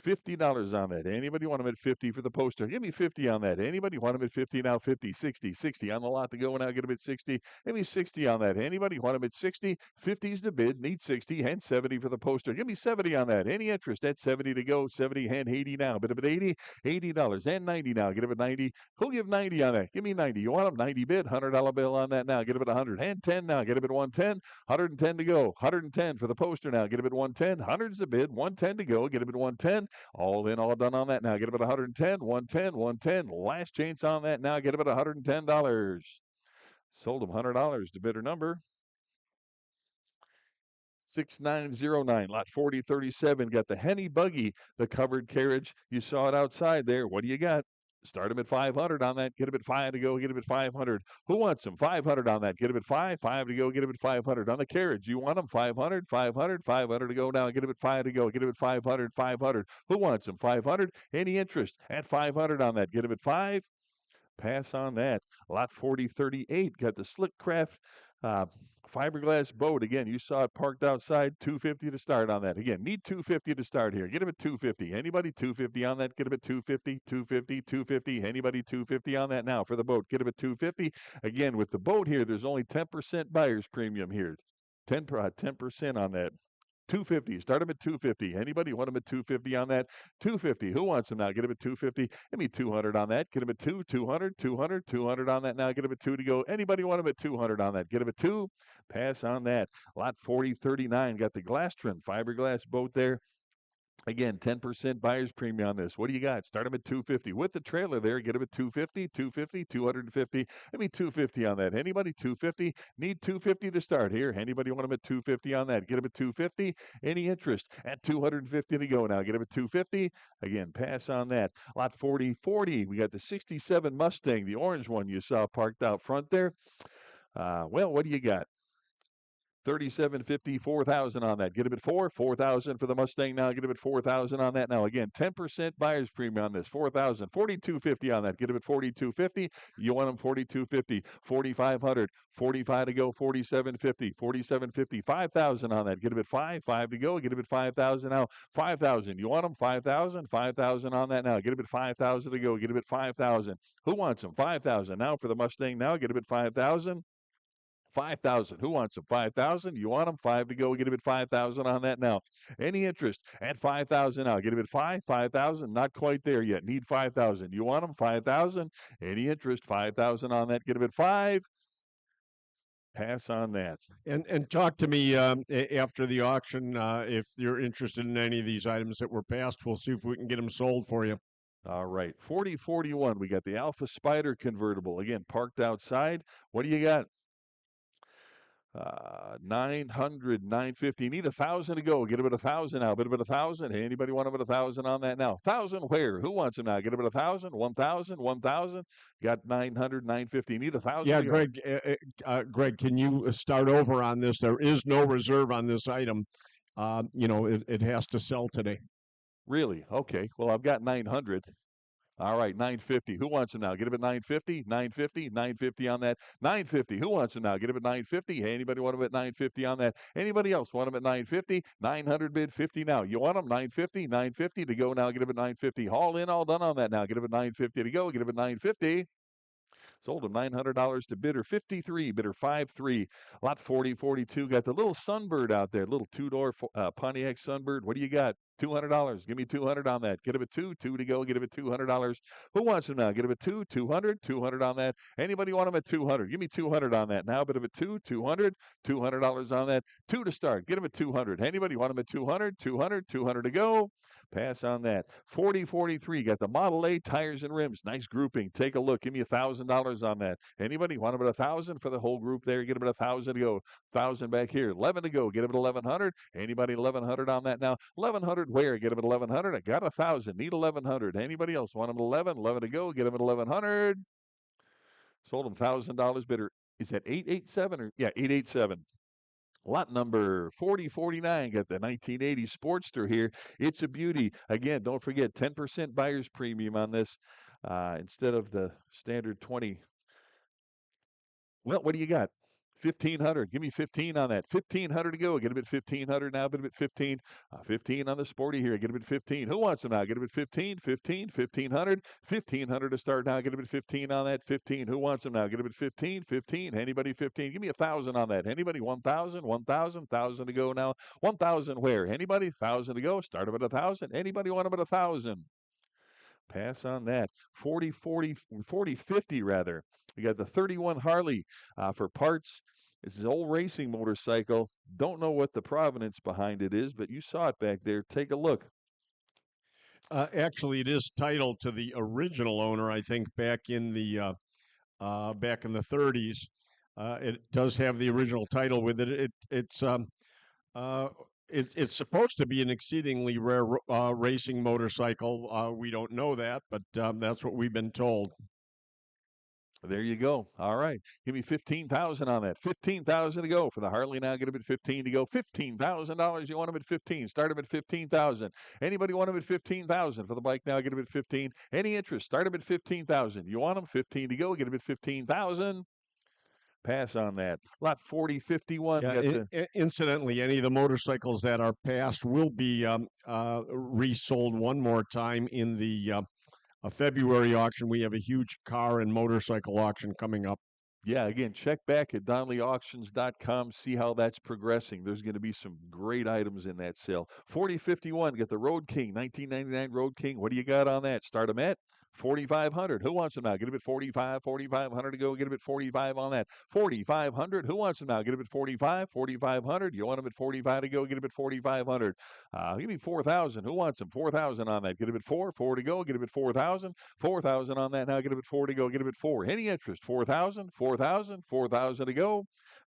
$50 on that. Anybody want them at 50 for the poster? Give me 50 on that. Anybody want them at 50 now? 50, 60, 60 on the lot to go now. Get them at 60. Give me 60 on that. Anybody want them at 60? 50's the bid. Need 60 and 70 for the poster. Give me 70 on that. Any interest at 70 to go? 70 and 80 now. Bid at 80. $80 and 90 now. Get them at 90. Who'll give 90 on that? Give me 90. You want them? 90 bid. $100 bill on that now. Get them at 100 and 10 now. Get them at 110. 110 to go. 110 for the poster now. Get them at 110. 100's the bid. 110 to go. Get them at 110. All in, all done on that now. Get him at 110, 110, 110. Last chance on that now. Get him at $110. Sold him $100 to bidder number 6909. Lot 4037. Got the Henny buggy, the covered carriage. You saw it outside there. What do you got? Start him at 500 on that. Get him at 5 to go. Get him at 500. Who wants him? 500 on that. Get him at 5. 5 to go. Get him at 500 on the carriage. You want him? 500. 500. 500 to go now. Get him at 5 to go. Get him at 500. 500. Who wants him? 500. Any interest at 500 on that? Get him at 5. Pass on that. Lot 4038. Got the Slick Craft fiberglass boat. Again, you saw it parked outside. $250 to start on that. Again, need $250 to start here. Get him at $250. Anybody $250 on that? Get him at $250. $250. $250. Anybody $250 on that now for the boat? Get him at $250. Again, with the boat here, there's only 10% buyer's premium here. 10% on that. $250. Start him at $250. Anybody want him at $250 on that? $250. Who wants him now? Get him at $250. Give me $200 on that. Get him at $200. $200 on that now. Get him at $2 to go. Anybody want him at $200 on that? Get him at $2. Pass on that. Lot 4039. Got the glass trim fiberglass boat there. Again, 10% buyer's premium on this. What do you got? Start them at $250. With the trailer there, get them at $250, $250, $250. I mean, $250 on that. Anybody $250? Need $250 to start here. Anybody want them at $250 on that? Get them at $250. Any interest at $250 to go now? Get them at $250. Again, pass on that. Lot 4040. We got the 67 Mustang, the orange one you saw parked out front there. Well, what do you got? 3750, 4,000 on that. Get him at 4,000 for the Mustang now. Get him at 4,000 on that now. Again, 10% buyer's premium on this. 4,000, 4,250 on that. Get him at 4,250. You want him 4,250, 4,500, 45 to go, 4,750, 4,750, 5,000 on that. Get him at 5 to go. Get him at 5,000 now. 5,000. You want him 5,000, 5,000 on that now. Get him at 5,000 to go. Get him at 5,000. Who wants him? 5,000 now for the Mustang now. Get him at 5,000. 5,000. Who wants them? 5,000. You want them? 5 to go. Get him at 5,000 on that now. Any interest at 5,000 now? Get him at 5,000. Not quite there yet. Need 5,000. You want them? 5,000. Any interest? 5,000 on that. Get him at 5. Pass on that. And talk to me after the auction if you're interested in any of these items that were passed. We'll see if we can get them sold for you. All right. 4041. We got the Alpha Spider convertible. Again, parked outside. What do you got? 900, 950. Need 1,000 to go. Get him at 1,000 now. Bid him at 1,000. Anybody want him at 1,000 on that now? 1,000 where? Who wants him now? Get him at 1,000, 1,000, 1,000. Got 900, 950. Need 1,000. Yeah, Greg, can you start over on this? There is no reserve on this item. It has to sell today. Really? Okay. Well, I've got 900. All right, 950. Who wants him now? Get him at 950, 950, 950 on that. 950. Who wants him now? Get him at 950. Anybody want him at 950 on that? Anybody else want him at 950? 900 bid 50 now. You want him 950, 950 to go now. Get him at 950. All in, all done on that now. Get him at 950 to go. Get him at 950. Sold him $900 to bidder 53, bidder 53. Lot 4042 got the little Sunbird out there, little two-door Pontiac Sunbird. What do you got? $200. Give me 200 on that. Get him a two to go. Get him at $200. Who wants him now? Get him a 200, 200 on that. Anybody want him at 200? Give me 200 on that now. Bit of a 200, $200 on that. Two to start. Get him at 200. Anybody want him at 200, 200 to go? Pass on that. 4043 got the Model A tires and rims. Nice grouping. Take a look. Give me $1,000 on that. Anybody want him at 1,000 for the whole group there? Get him at 1,000 to go. 1,000 back here. 11 to go. Get him at 1,100. Anybody 1,100 on that now? 1,100 where? Get him at 1,100. I got 1,000. Need 1,100. Anybody else want him at 11? 11 to go. Get him at 1,100. Sold him $1,000 bidder. Is that 887 or yeah, 887. Lot number 4049 got the 1980 Sportster here. It's a beauty. Again, don't forget 10% buyer's premium on this instead of the standard 20. Well, what do you got? 1,500. Give me 15 on that. 1,500 to go. Get him at 1,500 now. Get him at 15. 15 on the Sporty here. Get him at 15. Who wants him now? Get him at 15. 15. 1,500. 1,500 to start now. Get him at 15 on that. 15. Who wants him now? Get him at 15. 15. Anybody 15? Give me 1,000 on that. Anybody 1,000? 1,000. 1,000 to go now. 1,000 where? Anybody? 1,000 to go. Start him at 1,000. Anybody want him at 1,000? Pass on that. 4050 rather. We got the 31 Harley for parts. This is an old racing motorcycle. Don't know what the provenance behind it is, but you saw it back there. Take a look. Actually, it is titled to the original owner. I think back in the 30s. It does have the original title with it. It's supposed to be an exceedingly rare racing motorcycle. We don't know that, but that's what we've been told. There you go. All right. Give me 15,000 on that. 15,000 to go for the Harley now. Get him at 15 to go. $15,000. You want him at 15. Start him at 15,000. Anybody want him at 15,000 for the bike now? Get him at 15. Any interest? Start him at 15,000. You want him 15 to go. Get him at 15,000. Pass on that. Lot 4051. Yeah, incidentally, any of the motorcycles that are passed will be resold one more time in the a February auction. We have a huge car and motorcycle auction coming up. Yeah, again, check back at DonleyAuctions.com, see how that's progressing. There's going to be some great items in that sale. 4051, get the Road King, 1999 Road King. What do you got on that? Start them at 4,500. Who wants them now? Get them at 45, 4,500 to go. Get them at 45 on that. 4,500. Who wants them now? Get them at 45, 4,500. You want them at 45 to go. Get them at 4,500. Give me 4,000. Who wants them? 4,000 on that. Get them at 4, 4 to go. Get them at 4,000. 4,000 on that now. Get them at 4 to go. Get them at 4. Any interest? 4,000, 4,000, 4,000 to go.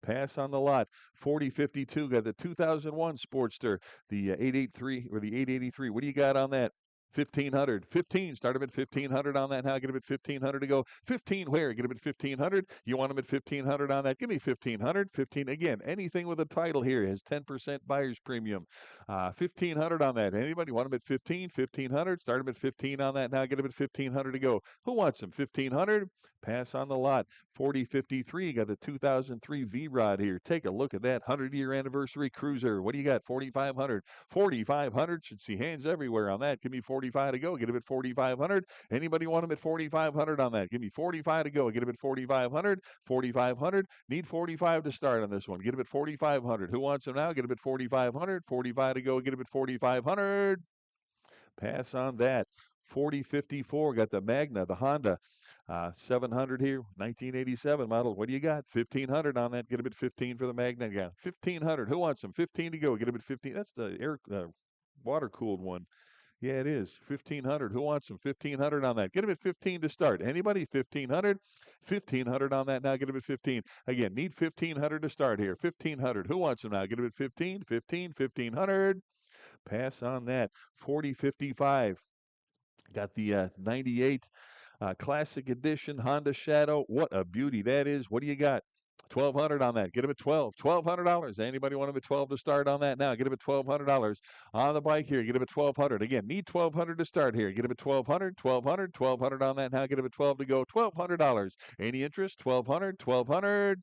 Pass on the lot. 4052 got the 2001 Sportster, the 883 or the 883. What do you got on that? 1,500. 15. Start him at 1,500 on that now. Get him at 1,500 to go. 15 where? Get him at 1,500. You want him at 1,500 on that? Give me 1,500. 15. Again, anything with a title here has 10% buyer's premium. 1,500 on that. Anybody want him at 15? 1,500. Start him at 15 on that now. Get him at 1,500 to go. Who wants him? 1,500. Pass on the lot. 4053 got the 2003 V-Rod here. Take a look at that 100-year anniversary cruiser. What do you got? 4,500. 4,500. Should see hands everywhere on that. Give me 45 to go. Get him at 4,500. Anybody want him at 4,500 on that? Give me 45 to go. Get him at 4,500. 4,500. Need 45 to start on this one. Get him at 4,500. Who wants him now? Get him at 4,500. 45 to go. Get him at 4,500. Pass on that. 4054 got the Magna, the Honda. 700 here, 1987 model. What do you got? 1,500 on that. Get him at 15 for the Magna. Yeah, 1,500. Who wants them? 15 to go. Get him at 15. That's the air water-cooled one. Yeah, it is. 1,500. Who wants them? 1,500 on that. Get him at 15 to start. Anybody? 1,500. 1,500 on that now. Get him at 15. Again, need 1,500 to start here. 1,500. Who wants them now? Get him at 15. 15. 1,500. Pass on that. 4055. Got the 98 Classic Edition Honda Shadow. What a beauty that is. What do you got? 1,200 on that. Get him at 12. $1,200. Anybody want him at 12 to start on that now? Get him at $1,200 on the bike here. Get him at 1,200. Again, need 1,200 to start here. Get him at 1,200. 1,200. 1,200 on that now. Get him at 12 to go. $1,200. Any interest? 1,200. 1,200.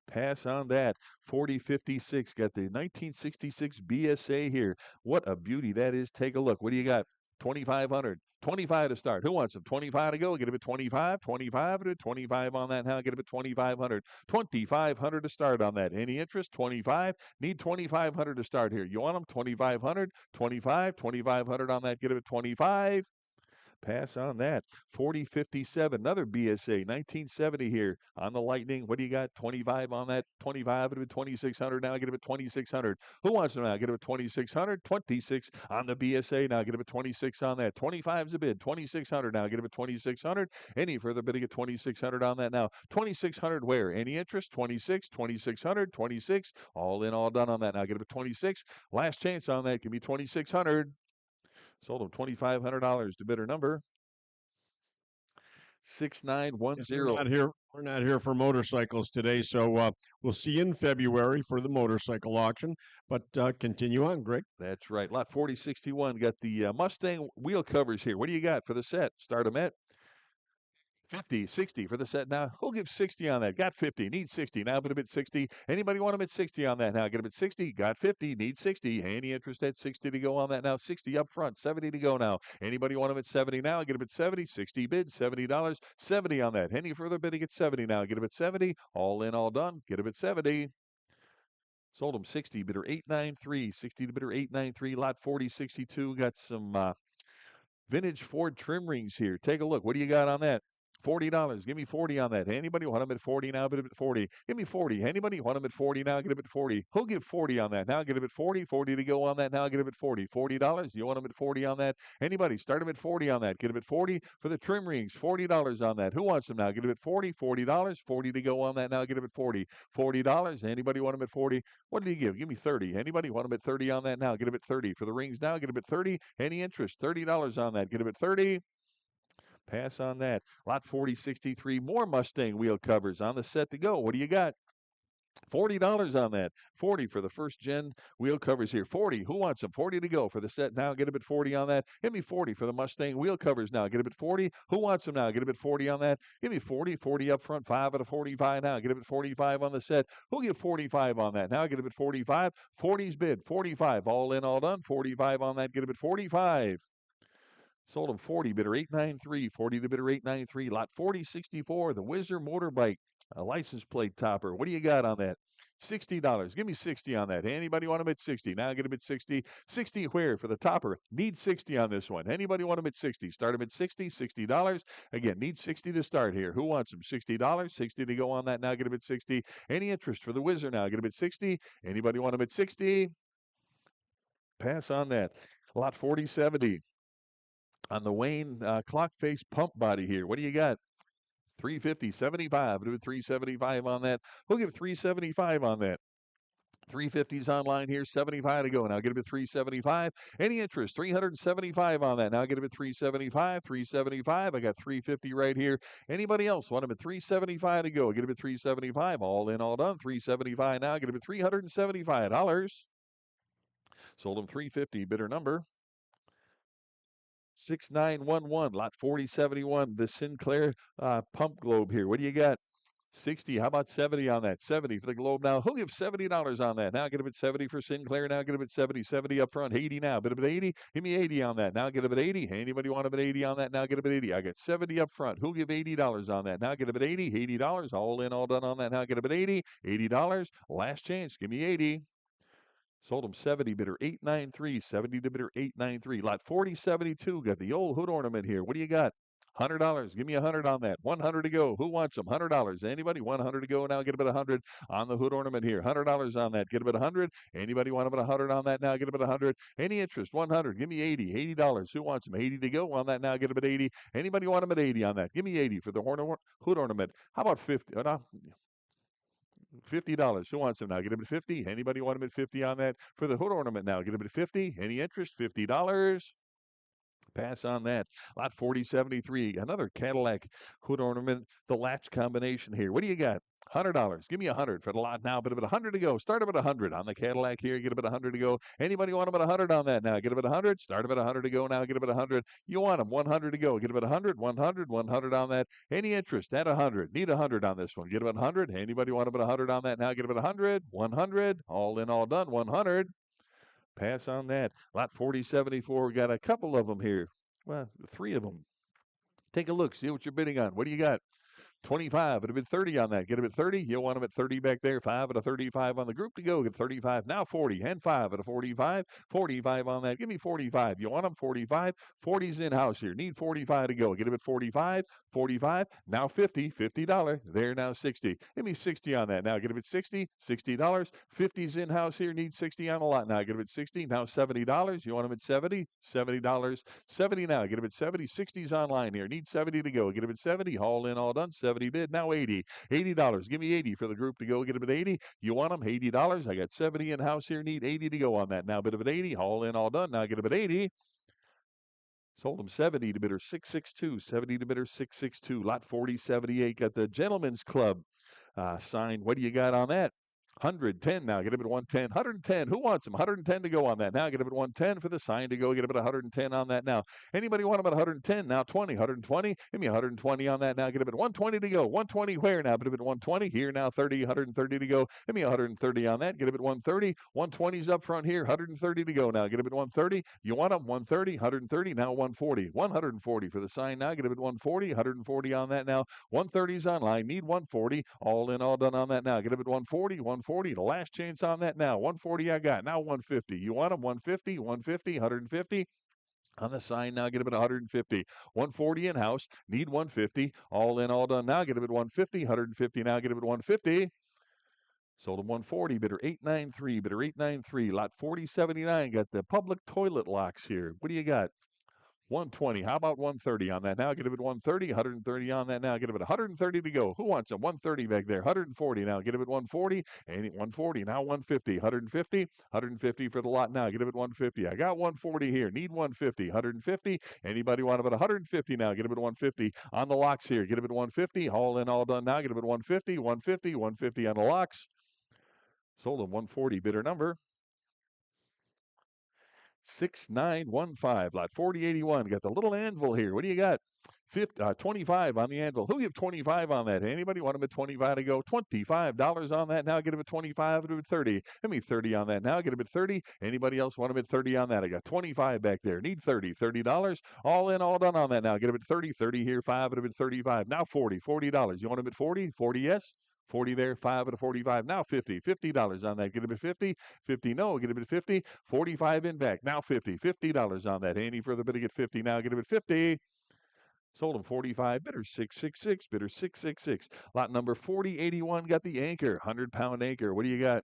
Pass on that. 4056 got the 1966 BSA here. What a beauty that is. Take a look. What do you got? 2,500. 25 to start. Who wants them? 25 to go. Get a bit 25. 25 to 25 on that now. Get a bit 2,500. 2,500 to start on that. Any interest? 25. Need 2,500 to start here. You want them? 2,500. 25. 2,500 on that. Get a bit 25. Pass on that. 4057, another BSA, 1970 here on the Lightning. What do you got? 25 on that. 25 at 2,600. Now get it at 2,600. Who wants them now? Get it at 2,600. 26 on the BSA. Now get it at 26 on that. 25's a bid. 2,600 now. Get it at 2,600. Any further bidding at 2,600 on that now. 2,600 where? Any interest? 26, 2,600, 26. All in, all done on that. Now get it at 26. Last chance on that. Give me 2,600. Sold them $2,500 to bidder number Yes, 6910. We're not here for motorcycles today, so we'll see you in February for the motorcycle auction. But continue on, Greg. That's right. Lot 4061 got the Mustang wheel covers here. What do you got for the set? Start them at 50, 60 for the set now. Who'll give 60 on that? Got 50, need 60. Now bid a bit 60. Anybody want them at 60 on that now? Get a bit 60, got 50, need 60. Any interest at 60 to go on that now? 60 up front, 70 to go now. Anybody want them at 70 now? Get a bit 70, 60 bid, $70, 70 on that. Any further bidding at 70 now? Get a bit 70, all in, all done. Get a bit 70. Sold them 60, bidder 893, 60 to bidder 893, lot 4062. Got some vintage Ford trim rings here. Take a look. What do you got on that? $40. Give me 40 on that. Anybody want them at 40 now? Bid a bit 40. Give me 40. Anybody want them at 40 now? Get a bit 40. Who'll give 40 on that now? Get a bit 40. 40 to go on that now. Get a bit 40. $40. You want them at 40 on that? Anybody? Start them at 40 on that. Get a bit 40 for the trim rings. $40 on that. Who wants them now? Get a bit 40. $40. 40 to go on that now. Get a bit 40. $40. Anybody want them at 40? What did he give? Give me 30. Anybody want them at 30 on that now? Get a bit 30 for the rings now. Get a bit 30. Any interest? $30 on that. Get a bit 30. Pass on that. Lot 4063, more Mustang wheel covers on the set to go. What do you got? $40 on that. 40 for the first gen wheel covers here. 40. Who wants them? 40 to go for the set now. Get a bit 40 on that. Give me 40 for the Mustang wheel covers now. Get a bit 40. Who wants them now? Get a bit 40 on that. Give me 40. 40 up front. 5 out of 45 now. Get a bit 45 on the set. Who'll give 45 on that? Now get a bit 45. 40's bid. 45. All in, all done. 45 on that. Get a bit 45. Sold them 40, bidder 893, 40 to bidder 893, lot 4064, the Whizzer motorbike, a license plate topper. What do you got on that? $60. Give me 60 on that. Anybody want them at 60? Now get them at 60. 60 where for the topper? Need 60 on this one. Anybody want them at 60? Start them at 60. $60. Again, need 60 to start here. Who wants them? $60. 60 to go on that. Now get them at 60. Any interest for the Whizzer now? Get them at 60. Anybody want them at 60? Pass on that. Lot 4070. On the Wayne clock face pump body here. What do you got? 350, 75. Do 375 on that. We'll give 375 on that. 350s online here, 75 to go. Now get a bit 375. Any interest? 375 on that. Now get a bit 375, 375. I got 350 right here. Anybody else want them at 375 to go? Get a bit 375. All in, all done. 375 now. Get a bit $375. Sold them 350. Bidder number 6911, lot 4071, the Sinclair pump globe here. What do you got? 60. How about 70 on that? 70 for the globe now. Who'll give $70 on that? Now get a bit 70 for Sinclair. Now get a bit 70. 70 up front. 80 now. Bit of 80. Give me 80 on that. Now get a bit 80. Anybody want a bit 80 on that? Now get a bit 80. I got 70 up front. Who'll give $80 on that? Now get a bit 80. $80. All in, all done on that. Now get a bit 80. $80. Last chance. Give me 80. Sold them 70, bidder 893, 70 to bidder 893. Lot 4072, got the old hood ornament here. What do you got? $100. Give me 100 on that. 100 to go. Who wants them? $100. Anybody? 100 to go. Now get a bit 100 on the hood ornament here. $100 on that. Get a bit 100. Anybody want a bit 100 on that? Now get a bit 100. Any interest? 100. Give me 80. $80. Who wants them? 80 to go on that. Now get a bit 80. Anybody want them at 80 on that? Give me 80 for the hood ornament. How about 50? No. $50. Who wants them now? Get them at 50. Anybody want them at 50 on that? For the hood ornament now, get them at 50. Any interest? $50. Pass on that. Lot 4073, another Cadillac hood ornament, the latch combination here. What do you got? $100. Give me 100 for the lot now, but about 100 to go. Start about 100 on the Cadillac here. Get about 100 to go. Anybody want about 100 on that now? Get about 100. Start about 100 to go now. Get about 100. You want them 100 to go. Get about 100, 100, 100 on that. Any interest at 100? Need 100 on this one. Get about 100. Anybody want about 100 on that now? Get about 100, 100. All in, all done. 100. Pass on that. Lot 4074. We got a couple of them here. Well, 3 of them. Take a look. See what you're bidding on. What do you got? 25. It'd have been 30 on that. Get him at 30. You'll want him at 30 back there. 5 at a 35 on the group to go. Get 35. Now 40. And 5 at a 45. 45 on that. Give me 45. You want him? 45. 40's in house here. Need 45 to go. Get him at 45. 45. Now 50. $50. There now 60. Give me 60 on that. Now get him at 60. $60. 50's in house here. Need 60 on the lot. Now get him at 60. Now $70. You want him at 70. $70. 70 now. Get him at 70. 60's online here. Need 70 to go. Get him at 70. All in, all done. 70 bid. Now 80. $80. Give me 80 for the group to go. Get him at 80. You want them? $80. I got 70 in house here. Need 80 to go on that. Now bid him at 80. All in, all done. Now get him at 80. Sold him 70 to bidder 662. 70 to bidder 662. Lot 4078. Got the Gentlemen's Club sign. What do you got on that? 110 now. Get him at 110. 110. Who wants him? 110 to go on that. Now get him at 110 for the sign to go. Get him at 110 on that now. Anybody want him at 110? Now 20. 120. Give me 120 on that now. Get him at 120 to go. 120 where now? Get him at 120. Here now 30. 130 to go. Give me 130 on that. Get him at 130. 120's up front here. 130 to go now. Get him at 130. You want him? 130. 130. Now 140. 140 for the sign now. Get him at 140. 140 on that now. 130's online. Need 140. All in, all done on that now. Get him at 140. 140. The last chance on that now. 140 I got. Now 150. You want him? 150. 150. 150. On the sign now, get him at 150. 140 in house. Need 150. All in, all done now. Get him at 150. 150 now. Get him at 150. Sold him 140. Bidder 893. Bidder 893. Lot 4079. Got the public toilet locks here. What do you got? 120. How about 130 on that now? Get him at 130. 130 on that now. Get him at 130 to go. Who wants him? 130 back there. 140 now. Get him at 140. And 140. Now 150. 150. 150 for the lot now. Get him at 150. I got 140 here. Need 150. 150. Anybody want him at 150 now? Get him at 150 on the locks here. Get him at 150. All in, all done now. Get him at 150. 150. 150 on the locks. Sold him 140. Bidder number 6915. Lot 4081. Got the little anvil here. What do you got? 25 on the anvil. Who give 25 on that? Anybody want him at 25 to go? $25 on that now. Get him at 25 to 30. Give me 30 on that now. Get him at 30. Anybody else want him at 30 on that? I got 25 back there. Need 30. $30. All in, all done on that now. Get him at 30. 30 here. 5 at him at 35. Now 40. $40. You want him at 40? 40 yes. 40 there, 5 at a 45. Now 50. $50 on that. Get him at 50. 50 no. Get him at 50. 45 in back. Now 50. $50 on that. Any further bid to get 50 now. Get him at 50. Sold him 45. Bidder 666. Bidder 666. Lot number 4081. Got the anchor. 100-pound anchor. What do you got?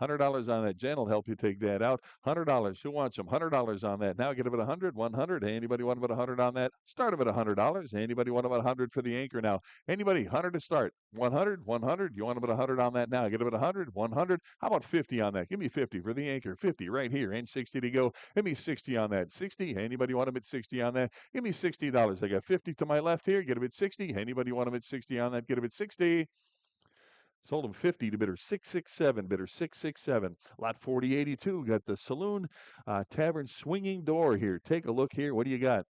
$100 on that. Jen will help you take that out. $100. Who wants them? $100 on that. Now get them at 100. 100. Anybody want them at 100 on that? Start them at $100. Anybody want them at 100 for the anchor now? Anybody? 100 to start. 100. 100. You want them at 100 on that now? Get them at 100. 100. How about 50 on that? Give me 50 for the anchor. 50 right here. And 60 to go. Give me 60 on that. 60. Anybody want them at 60 on that? Give me $60. I got 50 to my left here. Get them at 60. Anybody want them at 60 on that? Get them at 60. Sold him 50 to bidder 667. Bidder 667. Lot 4082. Got the saloon tavern swinging door here. Take a look here. What do you got?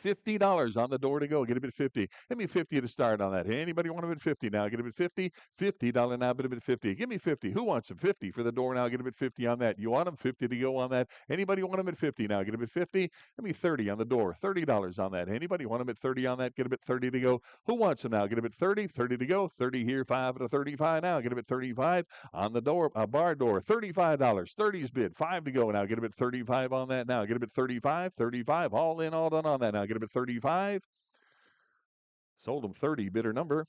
$50 on the door to go. Get him at 50. Give me 50 to start on that. Hey, anybody want him at 50 now? Get him at 50. $50 now, bid him at 50. Give me 50. Who wants him? 50 for the door now. Get him at 50 on that. You want him? 50 to go on that. Anybody want him at 50 now? Get him at 50. Give me 30 on the door. $30 on that. Anybody want him at 30 on that? Get him at 30 to go. Who wants him now? Get him at 30. 30 to go. 30 here. 5 at a 35 now. Get him at 35 on the door. Bar door. $35. 30's bid. 5 to go now. Get him at 35 on that now. Get him at 35. 35. All in, all done on that now. Get him at 35. Sold him 30. Bidder number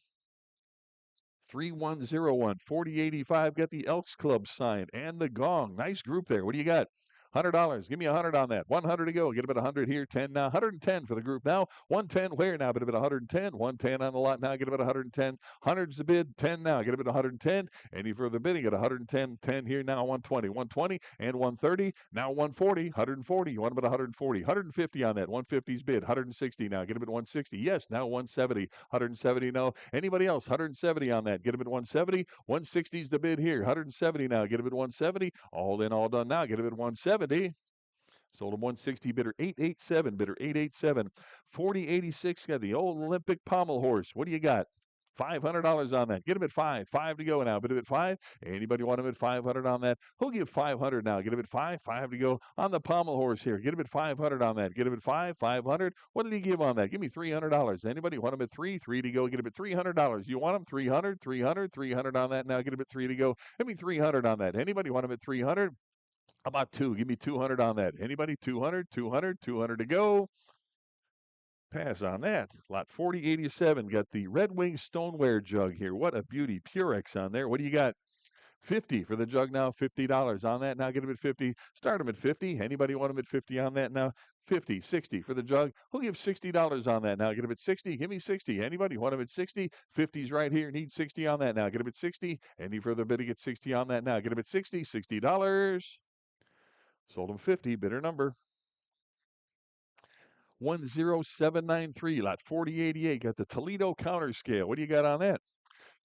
3101. 4085. Got the Elks Club sign and the gong. Nice group there. What do you got? $100. Give me 100 on that. 100 to go. Get him at 100 here. 10 now. 110 for the group now. 110 where now? Get him at 110. 110 on the lot now. Get him at 110. 100's the bid. 10 now. Get him at 110. Any further bidding at 110. 10 here now. 120. 120 and 130. Now 140. 140. You want him at 140. 150 on that. 150's bid. 160 now. Get him at 160. Yes. Now 170. 170 no. Anybody else? 170 on that. Get him at 170. 160's the bid here. 170 now. Get him at 170. All in, all done now. Get him at 170. Sold him 160. Bidder 887. Bidder 887. 4086. Got the old Olympic pommel horse. What do you got? $500 on that. Get him at five. Five to go now. Bid him at five. Anybody want him at 500 on that? Who'll give 500 now? Get him at five. Five to go on the pommel horse here. Get him at 500 on that. Get him at five. 500. What did he give on that? Give me $300. Anybody want him at three? Three to go. Get him at $300. You want him? 300. 300. 300 on that now. Get him at three to go. Give me 300 on that. Anybody want him at 300? How about two? Give me 200 on that. Anybody? 200. 200. 200 to go. Pass on that. Lot 4087 got the Red Wing stoneware jug here. What a beauty. Purex on there. What do you got? 50 for the jug now. $50 on that. Now get him at 50. Start him at 50. Anybody want him at 50 on that now? 50, 60 for the jug. Who'll give $60 on that now? Get him at 60. Give me 60. Anybody want him at 60? 50's right here. Need 60 on that now. Get him at 60. Any further bidding at 60 on that now? Get him at 60. $60. Sold him 50. Bidder number 10793, lot 4088. Got the Toledo counter scale. What do you got on that?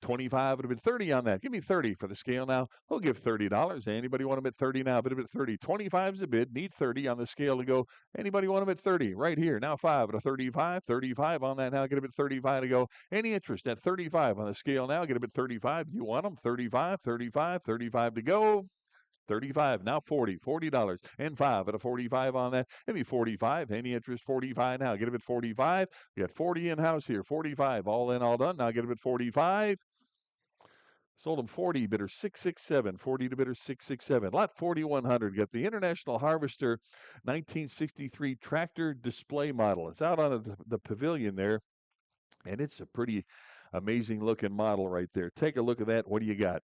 25 would have been 30 on that. Give me 30 for the scale now. We'll give $30. Anybody want them at 30 now? Bid at 30. 25's a bid. Need 30 on the scale to go. Anybody want them at 30? Right here. Now 5 at a 35. 35 on that now. Get them at 35 to go. Any interest at 35 on the scale now? Get them at 35. You want them? 35, 35, 35 to go. 35, now 40, $40, and 5 at a 45 on that. Maybe 45, any interest, 45 now. Get him at 45. We got 40 in-house here, 45, all in, all done. Now get him at 45. Sold him 40, bidder 667, 40 to bidder 667. Lot 4100, got the International Harvester 1963 tractor display model. It's out on the pavilion there, and it's a pretty amazing looking model right there. Take a look at that. What do you got?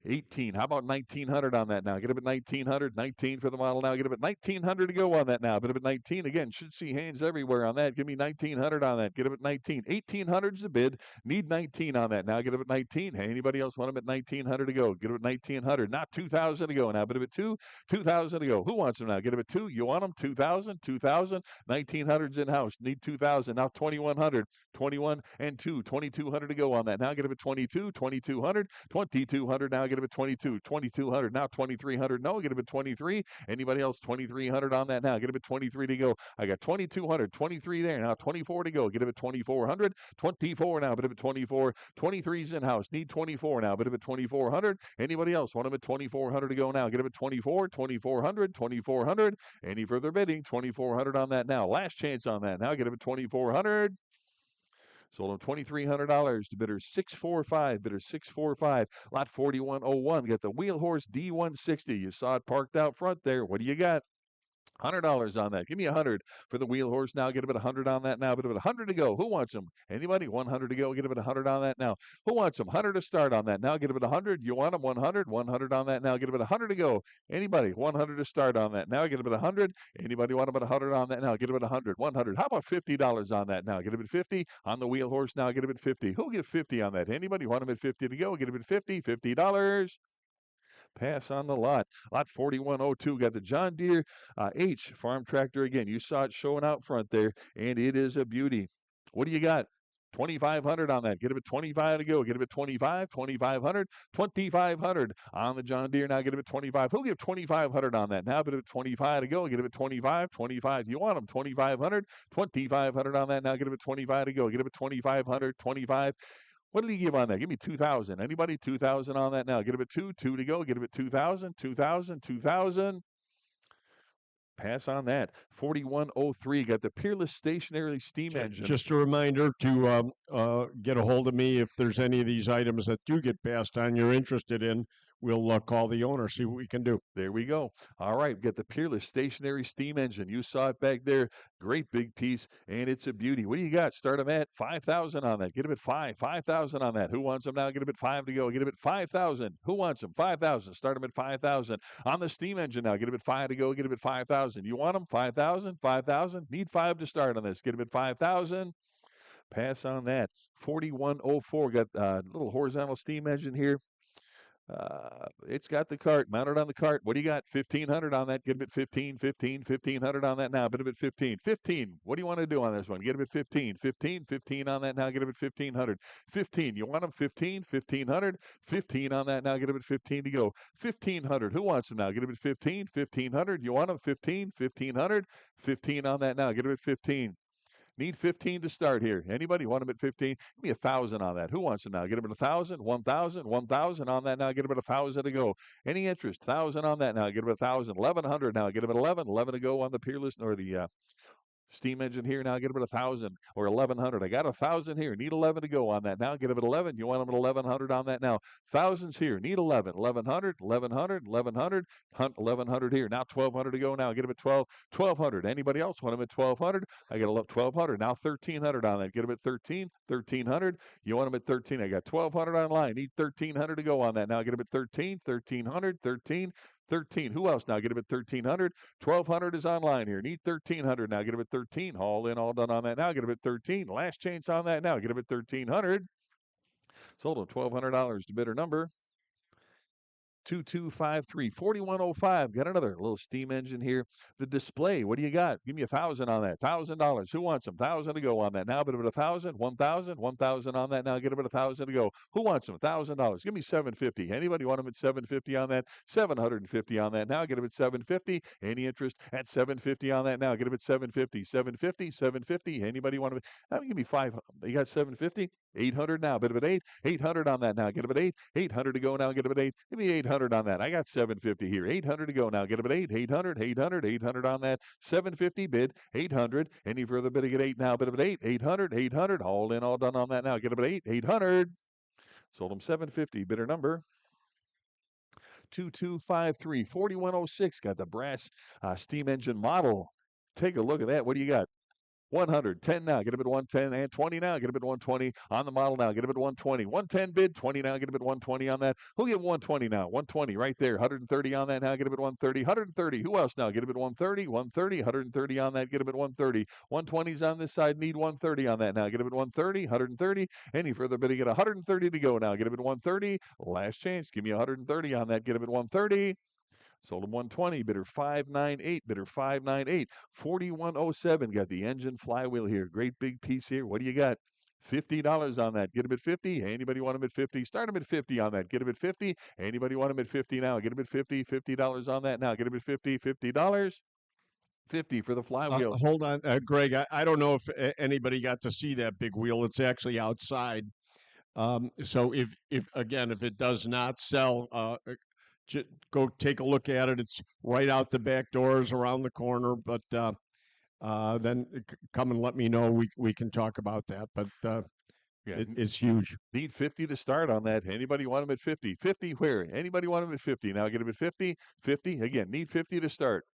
18. How about 1900 on that now? Get up at 1900. 19 for the model now. Get up at 1900 to go on that now. Get up at 19 again. Should see hands everywhere on that. Give me 1900 on that. Get up at 19. 1800's the bid. Need 19 on that now. Get up at 19. Hey, anybody else want them at 1900 to go? Get up at 1900. Not 2000 to go now. Get up at 2. 2000 to go. Who wants them now? Get up at 2. You want them? 2000. 2000. 1900's in house. Need 2000. Now 2100. 21 and 2. 2200 to go on that. Now get up at 22. 2200. 2200 now. Get up at 22, 2200, now 2300. No, get up at 23. Anybody else? 2300 on that now. Get up at 23 to go. I got 2200, 23 there. Now 24 to go. Get up at 2400, 24 now. Get up at 24. 23's in house. Need 24 now. Get up at 2400. Anybody else want them at 2400 to go now? Get up at 24, 2400, 2400. Any further bidding? 2400 on that now. Last chance on that. Now get up at 2400. Sold him $2,300 to bidder 645. Bidder 645. Lot 4101. Got the Wheel Horse D160. You saw it parked out front there. What do you got? $100 on that. Give me 100 for the Wheel Horse now. Get a bit 100 on that now. Bit of 100 to go. Who wants them? Anybody? 100 to go. Get a bit 100 on that now. Who wants them? 100 to start on that now. Get a bit 100. You want them? 100. 100 on that now. Get a bit 100 to go. Anybody? 100 to start on that now. Get a bit 100. Anybody want them at 100 on that now? Get a bit 100. 100. How about $50 on that now? Get a bit 50 on the Wheel Horse now. Get a bit 50. Who'll give 50 on that? Anybody want them at 50 to go? Get a bit 50. $50. Pass on the lot. Lot 4102 got the John Deere H farm tractor again. You saw it showing out front there, and it is a beauty. What do you got? 2500 on that. Get it at 25 to go. Get it at 25, 2500, 2500 on the John Deere. Now get it at 25. Who'll give 2500 on that? Now get it at 25 to go. Get it at 25, 25. You want them? 2500, 2500 on that. Now get it at 25 to go. Get it at 2500, 25. What did he give on that? Give me 2,000. Anybody? 2,000 on that now. Get him at 2. 2 to go. Get him at 2,000. 2,000. 2,000. Pass on that. 4103. Got the Peerless stationary steam engine. Just a reminder to get a hold of me if there's any of these items that do get passed on you're interested in. We'll call the owner, see what we can do. There we go. All right, get the Peerless stationary steam engine. You saw it back there. Great big piece, and it's a beauty. What do you got? Start them at 5,000 on that. Get them at 5. 5,000 on that. Who wants them now? Get them at 5 to go. Get them at 5,000. Who wants them? 5,000. Start them at 5,000. On the steam engine now. Get them at 5 to go. Get them at 5,000. You want them? 5,000. 5,000. Need 5 to start on this. Get them at 5,000. Pass on that. 4104. Got a little horizontal steam engine here. It's got the cart mounted on the cart. What do you got? 1,500 on that. Get him at 15, 15, 1,500 on that now. Bit of it 15, 15. What do you want to do on this one? Get him at 15, 15, 15 on that now. Get him at 1,500, 15. You want him 15, 1,500, 15 on that now. Get him at 15 to go. 1,500. Who wants him now? Get him at 15, 1,500. You want him 15, 1,500, 15 on that now. Get him at 15. Need 15 to start here. Anybody want them at 15? Give me 1,000 on that. Who wants them now? Get them at 1,000, 1,000, 1,000 on that now. Get them at 1,000 to go. Any interest? 1,000 on that now. Get them at 1,000, 1,100 now. Get them at 11, 11 to go on the Peerless or the steam engine here now. Get them at 1,000 or 1,100. I got 1,000 here. Need 11 to go on that now. Get them at 11. You want them at 1,100 on that now. Thousands here. Need 11. 1,100, 1,100, 1,100, 1,100 here. Now 1,200 to go now. Get them at 12. 1,200. Anybody else want them at 1,200? I got 1,200. Now 1,300 on that. Get them at 13. 1,300. You want them at 13. I got 1,200 online. Need 1,300 to go on that now. Get them at 13. 1,300. 13. 13. Who else now? Get him at 1,300. 1,200 is online here. Need 1,300 now. Get him at 13. All in, all done on that now. Get him at 13. Last chance on that now. Get him at 1,300. Sold him $1,200 to bidder number 2253 4105. Got another little steam engine here. The display. What do you got? Give me 1,000 on that. $1,000. Who wants them? 1,000 to go on that now. But at 1,000, 1,000, 1,000 on that now. Get them at 1,000 to go. Who wants them? $1,000. Give me 750. Anybody want them at 750 on that? 750 on that now. Get them at 750. Any interest at 750 on that now? Get them at 750. 750. 750. Anybody want them? Give me 5. You got 750. 800 now. Bit of an 8. 800 on that now. Get them at 8. 800 to go now. Get them at 8. Give me 800 on that. I got 750 here. 800 to go now. Get them at 8. 800. 800. 800 on that. 750 bid. 800. Any further bidding at 8 now. Bit of an 8. 800. 800. All in, all done on that now. Get them at 8. 800. Sold them 750. Bidder number 2253 4106. Got the brass steam engine model. Take a look at that. What do you got? 100, 10 now, get him at 110, and 20 now, get him at 120 on the model now, get him at 120, 110 bid, 20 now, get him at 120 on that. Who'll get 120 now? 120 right there, 130 on that now, get him at 130, 130. Who else now? Get him at 130, 130, 130 on that, get him at 130. 120's on this side, need 130 on that now, get him at 130, 130. Any further bidding at 130 to go now, get him at 130. Last chance, give me 130 on that, get him at 130. Sold him 120, bidder 598, bidder 598, 4107. Got the engine flywheel here. Great big piece here. What do you got? $50 on that. Get him at 50. Anybody want him at 50? Start him at 50 on that. Get him at 50. Anybody want him at 50 now? Get him at 50. $50 on that now. Get him at 50. $50. 50 for the flywheel. Hold on, Greg. I don't know if anybody got to see that big wheel. It's actually outside. So if it does not sell, go take a look at it. It's right out the back doors around the corner. But then come and let me know. We can talk about that. But it's huge. Need 50 to start on that. Anybody want them at 50? 50 where? Anybody want them at 50? Now get them at 50. 50 again. Need 50 to start.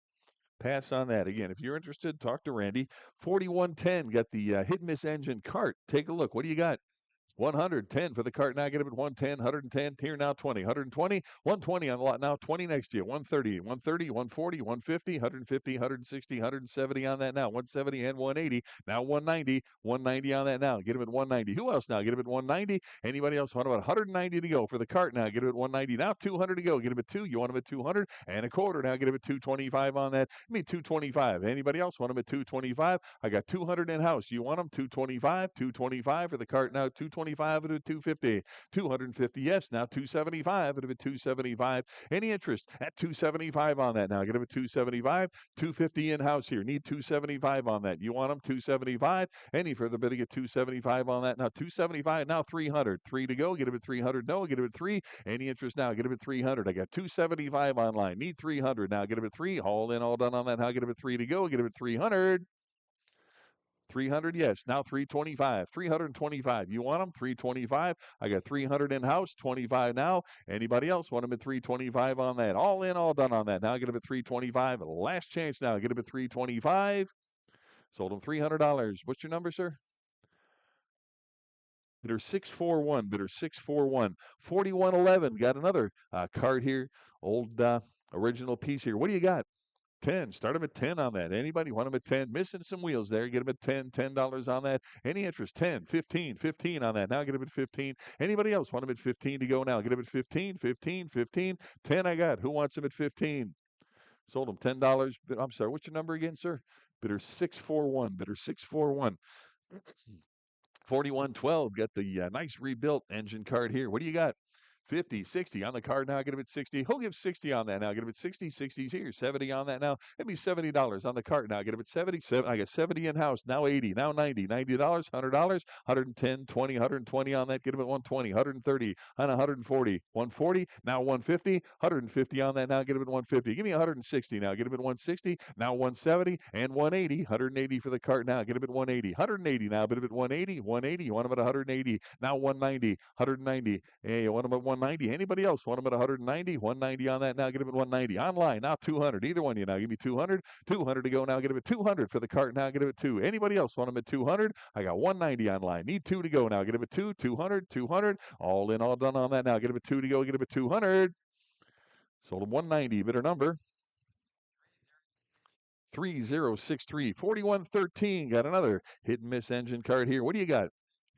Pass on that. Again, if you're interested, talk to Randy. 4110 got the hit and miss engine cart. Take a look. What do you got? 110 for the cart now. Get him at 110, 110. Here now 20, 120, 120 on the lot now. 20 next year. 130, 130, 140, 150, 150, 160, 170 on that now. 170 and 180. Now 190, 190 on that now. Get him at 190. Who else now? Get him at 190. Anybody else want about 190 to go for the cart now? Get him at 190. Now 200 to go. Get him at 2. You want him at 200 and a quarter now. Get him at 225 on that. Give me 225. Anybody else want him at 225? I got 200 in house. You want them 225, 225 for the cart now. 225 at 250, 250. Yes, now 275 at 275. Any interest at 275 on that now? Get him at 275, 250 in house here. Need 275 on that. You want them 275? Any further bidding at 275 on that now? 275 now 300. 3 to go. Get him at 300. No, get him at 3. Any interest now? Get him at 300. I got 275 online. Need 300 now. Get him at 3. All in, all done on that. Now get him at 3 to go. Get him at 300. 300, yes. Now 325. 325. You want them? 325. I got 300 in house. 25 now. Anybody else want them at 325 on that? All in, all done on that. Now get them at 325. Last chance now. Get them at 325. Sold them $300. What's your number, sir? Bidder 641. Bidder 641. 4111. Got another card here. Old original piece here. What do you got? 10. Start them at 10 on that. Anybody want them at 10? Missing some wheels there. Get them at 10. $10 on that. Any interest? 10, 15, 15 on that. Now get them at 15. Anybody else want them at 15 to go now? Get them at 15, 15, 15. 10 I got. Who wants them at 15? Sold them $10. I'm sorry. What's your number again, sir? Bidder 641. Bidder 641. 4112. Got the nice rebuilt engine card here. What do you got? 50, 60 on the card now. Get him at 60. Who'll give 60 on that now? Get him at 60. 60's here. 70 on that now. Give me $70 on the card now. Get him at 70. I got 70 in house. Now 80. Now 90. $90. $100. 110. 20. 120 on that. Get him at 120. 130. On 140. 140. Now 150. 150 on that now. Get him at 150. Give me 160 now. Get him at 160. Now 170 and 180. 180 for the cart now. Get him at 180. 180 now. Get him at 180. 180. You want him at 180. Now 190. 190. Hey, you want him at 190? Anybody else want him at 190? 190 on that now. Get him at 190. Online now 200. Either one you now. Give me 200. 200 to go now. Get him at 200 for the cart now. Get him at 2. Anybody else want him at 200? I got 190 online. Need 2 to go now. Get him at 2. 200. 200. All in, all done on that now. Get him at 2 to go. Get him at 200. Sold him 190. Bidder number 3063. 4113. Got another hit and miss engine card here. What do you got?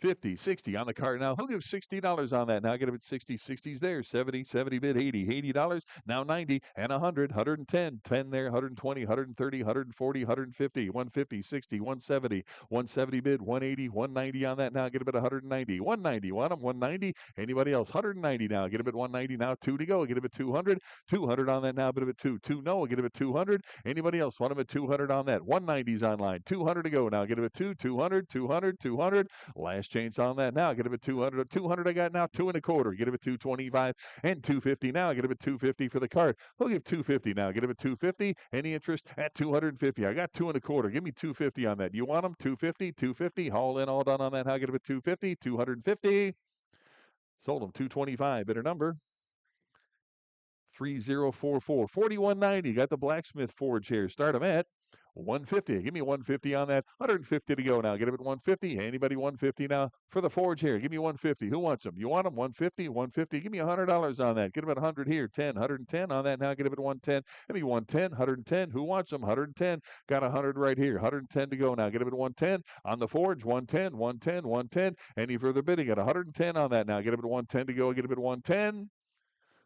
50, 60 on the card now. He'll give $60 on that. Now get him at 60. 60's there. 70, 70 bid, 80. $80. Now 90 and 100, 110. 10 there, 120, 130, 140, 150, 150, 60, 170. 170 bid, 180, 190 on that. Now get him at 190. 190. Want him? 190. Anybody else? 190 now. Get him at 190. Now 2 to go. Get him at 200. 200 on that now. Bid him at 2. 2 no. Get him at 200. Anybody else? Want him at 200 on that. 190's online. 200 to go now. Get him at 2. 200. 200. 200. Last chance on that now. Get him at 200. 200 I got now. 2 1/4. Get him at 225 and 250 now. Get him at 250 for the card. He'll give 250 now. Get him at 250. Any interest at 250? I got 2 1/4. Give me 250 on that. You want him? 250. 250. All in, all done on that. Now get him at 250. 250. Sold him 225. Bidder number 3044. 4190. Got the blacksmith forge here. Start him at 150. Give me 150 on that. 150 to go now. Get him at 150. Anybody 150 now for the forge here? Give me 150. Who wants them? You want them? 150. 150. Give me $100 on that. Get him at 100 here. 10. 110 on that now. Get him at 110. Give me 110. 110. Who wants them? 110. Got 100 right here. 110 to go now. Get him at 110 on the forge. 110. 110. 110. Any further bidding at 110 on that now. Get him at 110 to go. Get him at 110.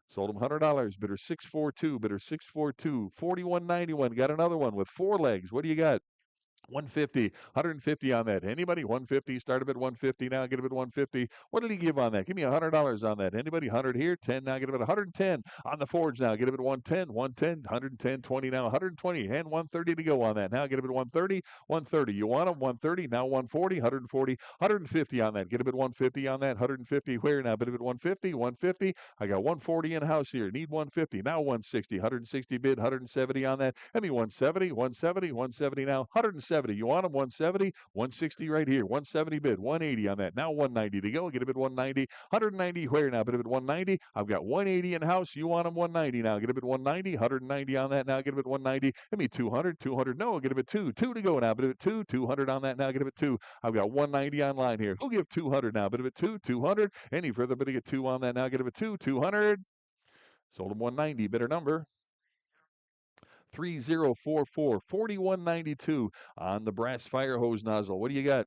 Sold him $100. Bidder 642. Bidder 642. 4191. Got another one with 4 legs. What do you got? 150. 150 on that. Anybody? 150. Start him at 150 now. Get him at 150. What did he give on that? Give me $100 on that. Anybody? 100 here. 10 now. Get him at 110 on the forge now. Get him at 110. 110. 110. 20 now. 120 and 130 to go on that. Now get him at 130. 130. You want him? 130. Now 140. 140. 150 on that. Get him at 150 on that. 150. Where now? Bid him at 150. 150. I got 140 in house here. Need 150. Now 160. 160 bid. 170 on that. Give me 170. 170. 170 now. 170. You want them? 170, 160 right here. 170 bid, 180 on that. Now 190 to go. Get him at 190. 190 where now? Bid him at 190. I've got 180 in house. You want them? 190 now. Get him at 190. 190 on that now. Get him at 190. Give me 200. 200. No, get him at 2. 2 to go now. Bid him at 2. 200 on that now. Get him at 2. I've got 190 online here. Who'll give 200 now? Bid him at 2. 200. Any further bidding at 2 on that now? Get him at 2. 200. Sold him 190. Bidder number 3044. 4192 on the brass fire hose nozzle. What do you got?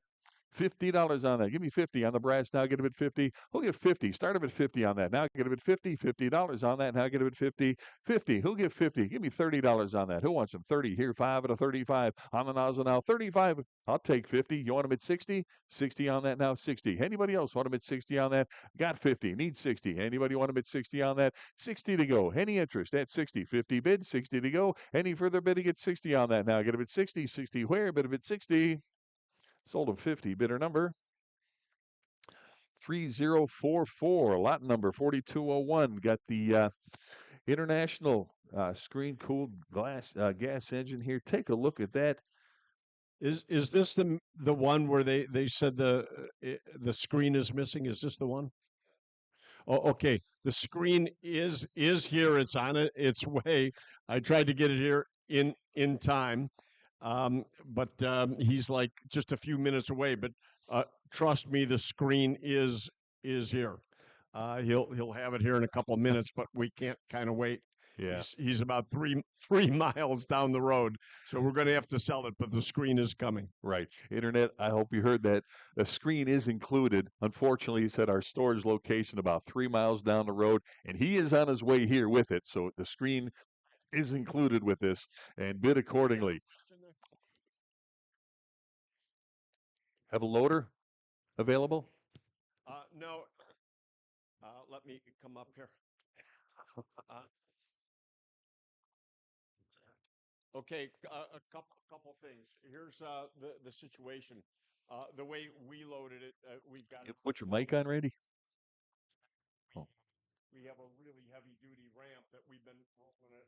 $50 on that. Give me 50 on the brass. Now get him at 50. Who'll give 50? Start him at 50 on that. Now get him at 50. $50 on that. Now get him at 50. 50. Who'll give 50? Give me $30 on that. Who wants him? 30. Here, 5 at a 35 on the nozzle now. 35. I'll take 50. You want him at 60? 60 on that now. 60. Anybody else want him at 60 on that? Got 50. Need 60. Anybody want him at 60 on that? 60 to go. Any interest at 60? 50 bid. 60 to go. Any further bidding at 60 on that now? Get him at 60. 60 where? Bid him at 60. Sold him 50. Bidder number 3044. Lot number 4201. Got the international screen-cooled gas engine here. Take a look at that. Is this the one where they said the screen is missing? Is this the one? Oh, okay. The screen is here. It's on its way. I tried to get it here in time. But he's like just a few minutes away. But trust me, the screen is here. He'll have it here in a couple of minutes, but we can't kind of wait. Yeah. He's about 3 miles down the road, so we're going to have to sell it. But the screen is coming. Right. Internet, I hope you heard that. The screen is included. Unfortunately, he said our storage location about 3 miles down the road, and he is on his way here with it. So the screen is included with this, and bid accordingly. Have a loader available? No. let me come up here. Uh, okay, a couple things. Here's the situation. The way we loaded it, we've got You put your mic on, Randy? Oh. we have a really heavy duty ramp that we've been rolling it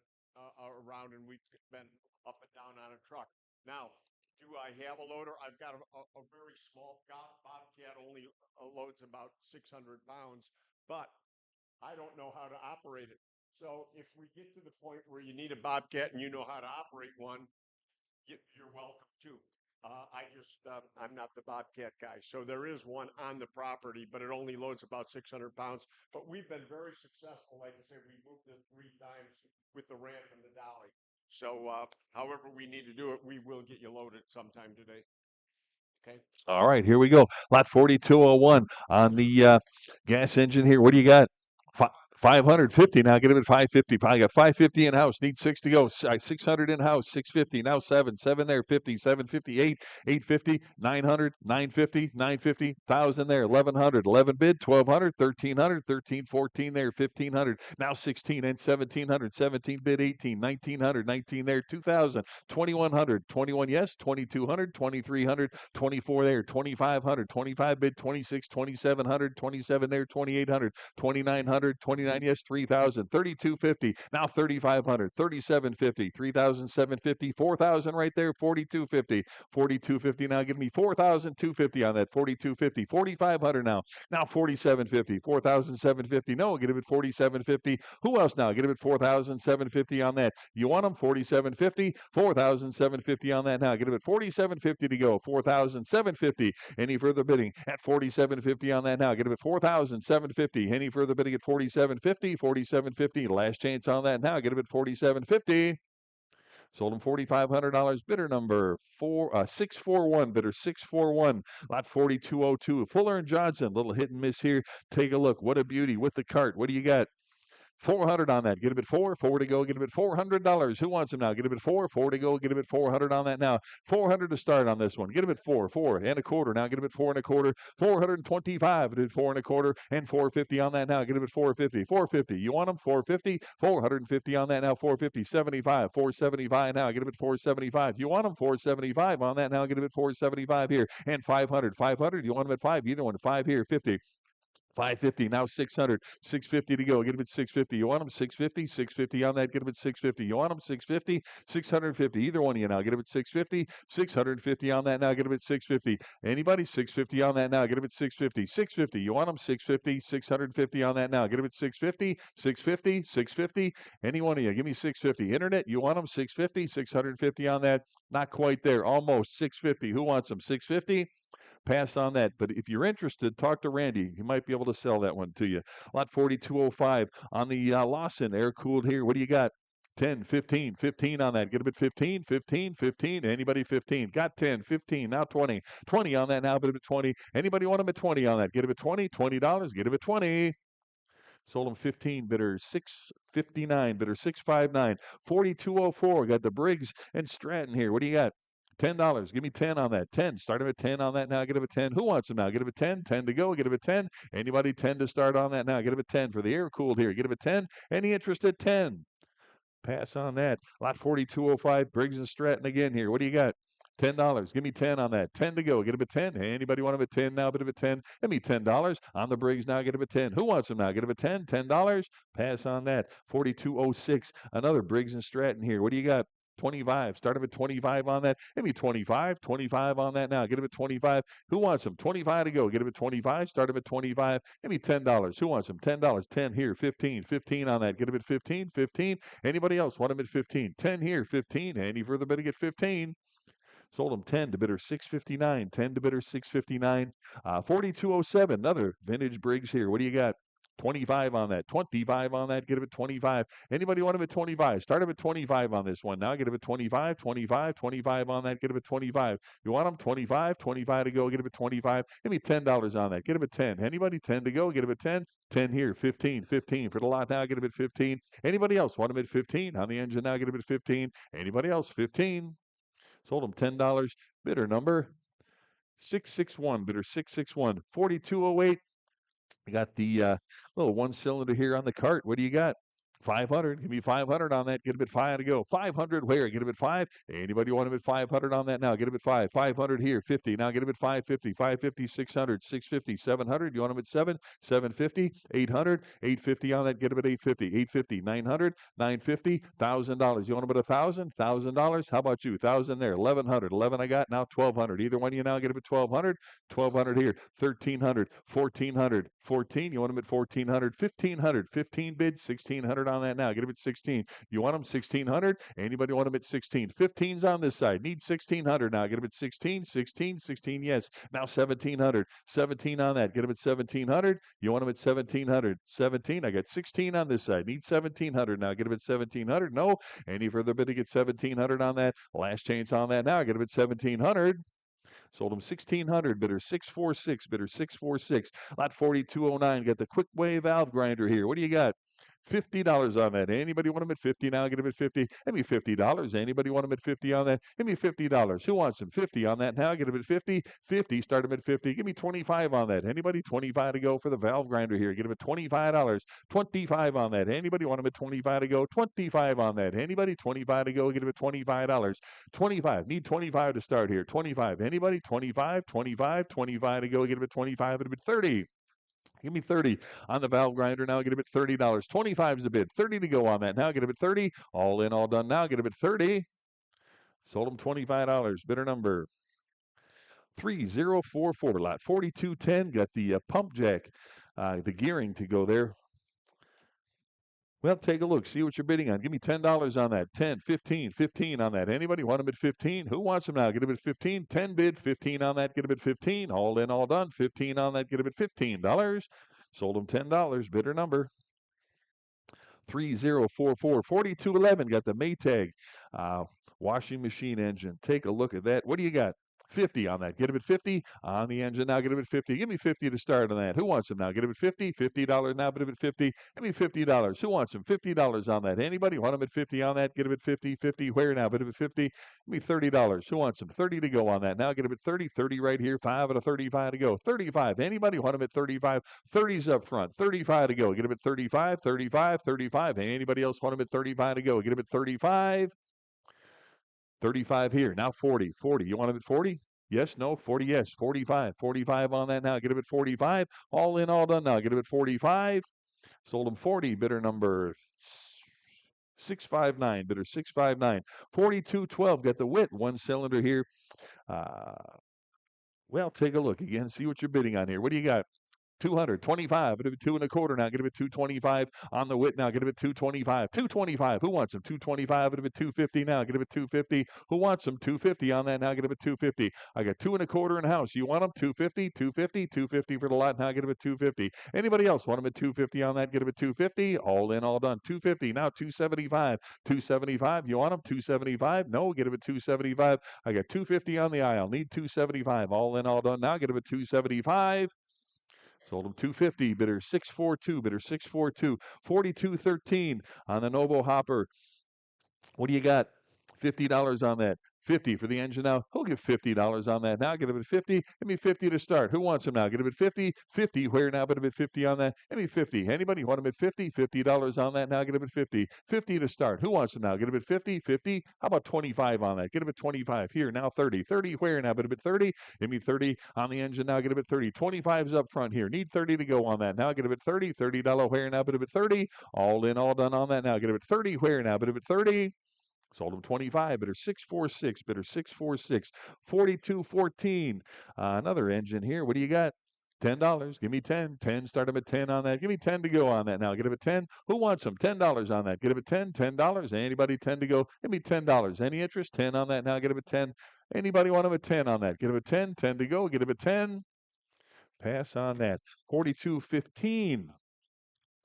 around, and we've been up and down on a truck. Now, do I have a loader? I've got a very small Bobcat, only loads about 600 pounds, but I don't know how to operate it. So if we get to the point where you need a Bobcat and you know how to operate one, you're welcome too. I'm not the Bobcat guy. So there is one on the property, but it only loads about 600 pounds. But we've been very successful. Like I say, we moved it 3 times with the ramp and the dolly. So however we need to do it, we will get you loaded sometime today. Okay. All right, here we go. Lot 4201 on the gas engine here. What do you got? 550 now. Get him at 550. Probably got 550 in house. Need 6 to go. 600 in house. 650 now. 7 there. 50. 758. 850. 900. 950. 950. 1,000 there. 1,100. 11 bid. 1,200. 1,300. 1314 there. 1,500 now. 16 and 1,700. 17 bid. 18. 1,900. 19 there. 2,000. 2,100. 21 yes. 2,200. 2,300. 24 there. 2,500. 25 bid. 26. 2,700. 27 there. 2,800. 2,900, 29 yes, 3,000, 3,250, now 3,500, 3,750, 3,750, 4,000 right there, 4,250, 4,250 now, give me 4,250 on that, 4,250, 4,500 now 4,750, 4,750, no, get him at 4,750, who else now, get him at 4,750 on that, you want them, 4,750, 4,750 on that now, get him at 4,750 to go, 4,750, any further bidding at 4,750 on that now, get him at 4,750, any further bidding at 4,750, 4,750. Last chance on that now. Get him at 4,750. Sold him $4,500. Bidder number 641. Bidder 641. Lot 4202. Fuller and Johnson. Little hit and miss here. Take a look. What a beauty with the cart. What do you got? 400 on that. Get him at 4 to go. Get him at $400. Who wants him now? Get him at 4 to go. Get him at 400 on that now. 400 to start on this one. Get him at 4 and a quarter. Now get him at 4 and a quarter. 425. Did 4 and a quarter and 450 on that now. Get him at 450. 450. You want him? 450. 450 on that now. 450. 75. 475 now. Get him at 475. You want him? 475 on that now. Get him at 475 here. And 500. 500. You want him at 5? Either one. 5 here. 50. 550 now 600 650 to go. Get him at 650. You want him 650 650 on that. Get him at 650. You want him 650 650. Either one of you now. Get him at 650 650 on that now. Get him at 650. Anybody 650 on that now. Get him at 650 650. You want him 650 650 on that now. Get him at 650 650 650. Any one of you. Give me 650. Internet. You want him 650 650 on that. Not quite there. Almost 650. Who wants him 650? Pass on that. But if you're interested, talk to Randy. He might be able to sell that one to you. Lot 4205 on the Lauson, air-cooled here. What do you got? 10, 15, 15 on that. Get him at 15, 15, 15. Anybody 15? Got 10, 15, now 20. 20 on that now, but at 20. Anybody want him at 20 on that? Get him at 20, $20. Get him at 20. Sold him 15, bidder 659, bidder 659, 4204. Got the Briggs and Stratton here. What do you got? $10. Give me 10 on that. 10. Start him at 10 on that now. Get him at 10. Who wants him now? Get him at 10. 10 to go. Get him at 10. Anybody 10 to start on that now? Get him at 10 for the air cooled here. Get him at 10. Any interest at 10? Pass on that. Lot 4205. Briggs and Stratton again here. What do you got? $10. Give me 10 on that. 10 to go. Get him at 10. Anybody want him at 10 now? Get him at 10. Give me $10 on the Briggs now. Get him at 10. Who wants him now? Get him at 10. $10. Pass on that. 4206. Another Briggs and Stratton here. What do you got? 25. Start him at 25 on that. Give me 25. 25 on that now. Get him at 25. Who wants him? 25 to go. Get him at 25. Start him at 25. Give me $10. Who wants him? $10. 10 here. 15. 15 on that. Get him at 15. 15. Anybody else want him at 15? 10 here. 15. Any further bidding at 15? Sold him 10 to bidder 659. 10 to bidder 659. 4207. Another vintage Briggs here. What do you got? 25 on that. 25 on that. Get him at 25. Anybody want him at 25? Start him at 25 on this one. Now get him at 25, 25, 25 on that. Get him at 25. You want him 25, 25 to go. Get him at 25. Give me $10 on that. Get him at 10. Anybody 10 to go? Get him at 10. 10 here. 15, 15 for the lot now. Get him at 15. Anybody else want him at 15? On the engine now. Get him at 15. Anybody else? 15. Sold him $10. Bidder number 661. Bidder 661. 4208. You got the little one cylinder here on the cart. What do you got? 500. Give me 500 on that. Get him at 5 to go. 500 where? Get him at 5. Anybody want him at 500 on that now? Get him at 5. 500 here. 50. Now get him at 550. 550, 600, 650, 700. You want him at 7? 750, 800, 850 on that. Get him at 850. 850, 900, 950, $1,000. You want him at 1,000? $1,000. How about you? 1,000 there. 1,100. 11 I got. Now 1,200. Either one of you now get him at 1,200. 1,200 here. 1,300. 1,400. 14. You want him at 1,400. 1,500. 15 bid. 1,600 on that now. Get him at 16. You want him 1,600? Anybody want him at 16? 15's on this side. Need 1,600 now. Get him at 16. 16. 16. Yes. Now 1,700. 17 on that. Get him at 1,700. You want him at 1,700. 17. I got 16 on this side. Need 1,700 now. Get him at 1,700. No. Any further bidding at 1,700 on that? Last chance on that now. Get him at 1,700. Sold him 1,600. Bidder 646. Bidder 646. Lot 4209. Got the quick way valve grinder here. What do you got? $50 on that. Anybody want them at 50 now? Get them at 50. Give me $50. Anybody want them at 50 on that? Give me $50. Who wants them? 50 on that now? Get them at 50. 50. Start them at 50. Give me 25 on that. Anybody? 25 to go for the valve grinder here. Get them at $25. 25 on that. Anybody want them at 25 to go? 25 on that. Anybody? 25 to go. Get them at $25. 25. Need 25 to start here. 25. Anybody? 25. 25. 25 to go. Get them at 25. Get them at 30. Give me 30 on the valve grinder now. Get him at $30. 25 is the bid. 30 to go on that now. Get him at 30. All in, all done now. Get him at 30. Sold him $25. Bidder number 3044. Lot 4210. Got the pump jack, the gearing to go there. Well, take a look. See what you're bidding on. Give me $10 on that. 10, 15, 15 on that. Anybody want them at 15? Who wants them now? Get them at 15. 10 bid, 15 on that. Get them at 15. All in, all done. 15 on that. Get them at $15. Sold them $10. Bidder number 3044. 4211. Got the Maytag washing machine engine. Take a look at that. What do you got? 50 on that. Get him at 50 on the engine now. Get him at 50. Give me 50 to start on that. Who wants him now? Get him at 50. $50 now. Put him at 50. Give me $50. Who wants him? $50 on that. Anybody want him at 50 on that? Get him at 50. 50 where now? Put him at 50. Give me $30. Who wants him? 30 to go on that. Now get him at 30. 30 right here. 5 out of 35 to go. 35. Anybody want him at 35? 30's up front. 35 to go. Get him at 35. 35. 35. Anybody else want him at 35 to go? Get him at 35. 35 here. Now 40. 40. You want him at 40? Yes, no, 40, yes. 45. 45 on that now. Get him at 45. All in, all done now. Get him at 45. Sold him 40. Bidder number 659. Bidder 659. 4212. Got the wit. One cylinder here. Well, take a look again. See what you're bidding on here. What do you got? 225. Get him at 2.25 now. Get him at 225 on the wit now. Get him at 225. 225. Who wants him? 225. Get him at 250 now. Get him at 250. Who wants him? 250 on that now. Get him at 250. I got 2.25 in house. You want him? 250. 250. 250 for the lot now. Get him at 250. Anybody else want him at 250 on that? Get him at 250. All in, all done. 250. Now 275. 275. You want him? 275. No. Get him at 275. I got 250 on the aisle. Need 275. All in, all done. Now get him at 275. Sold him 250. Bidder 642. Bidder 642. 4213 on the Novo Hopper. What do you got? $50 on that. 50 for the engine now. Who'll give $50 on that now? Get him at 50. Give me 50 to start. Who wants him now? Get him at 50. 50. Where now? Get him at 50 on that. Give me 50. Anybody want him at 50? $50 on that now. Get him at 50. 50 to start. Who wants him now? Get him at 50. 50. How about 25 on that? Get him at 25. Here now 30. 30 where now? Get him at 30. Give me 30 on the engine now. Get him at 30. 25's up front here. Need 30 to go on that now. Get him at 30. $30 where now? Get him at 30. All in, all done on that now. Get him at 30. Where now? Get him at 30. Sold him 25. Bidder 646. Bidder 646. 4214. Another engine here. What do you got? $10. Give me 10. 10. Start him at 10 on that. Give me 10 to go on that now. Get him at 10. Who wants him? $10 on that. Get him at 10. $10. Anybody 10 to go? Give me $10. Any interest? 10 on that now. Get him at 10. Anybody want him at 10 on that? Get him at 10. 10 to go. Get him at 10. Pass on that. 4215.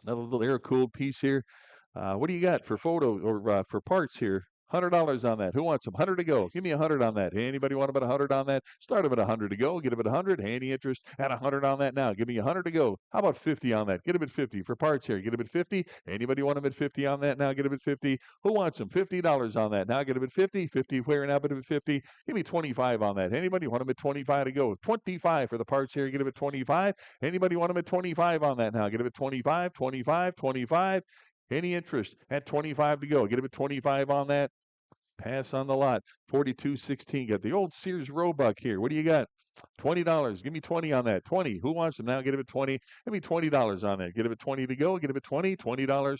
Another little air-cooled piece here. What do you got for photo or for parts here? $100 on that. Who wants them? 100 to go. Give me 100 on that. Anybody want about 100 on that? Start them at 100 to go. Get them at 100. Any interest at 100 on that now? Give me 100 to go. How about 50 on that? Get them at 50 for parts here. Get them at 50. Anybody want them at 50 on that now? Get them at 50. Who wants them? $50 on that now? Get them at 50. 50 where now? Get them at 50. Give me 25 on that. Anybody want them at 25 to go? 25 for the parts here. Get them at 25. Anybody want them at 25 on that now? Get them at 25. 25. 25. Any interest at 25 to go? Get them at 25 on that. Pass on the lot. 42.16. Got the old Sears Roebuck here. What do you got? $20. Give me 20 on that. 20. Who wants them now? Get them at 20. Give me $20 on that. Get them at 20 to go. Get them at 20. $20.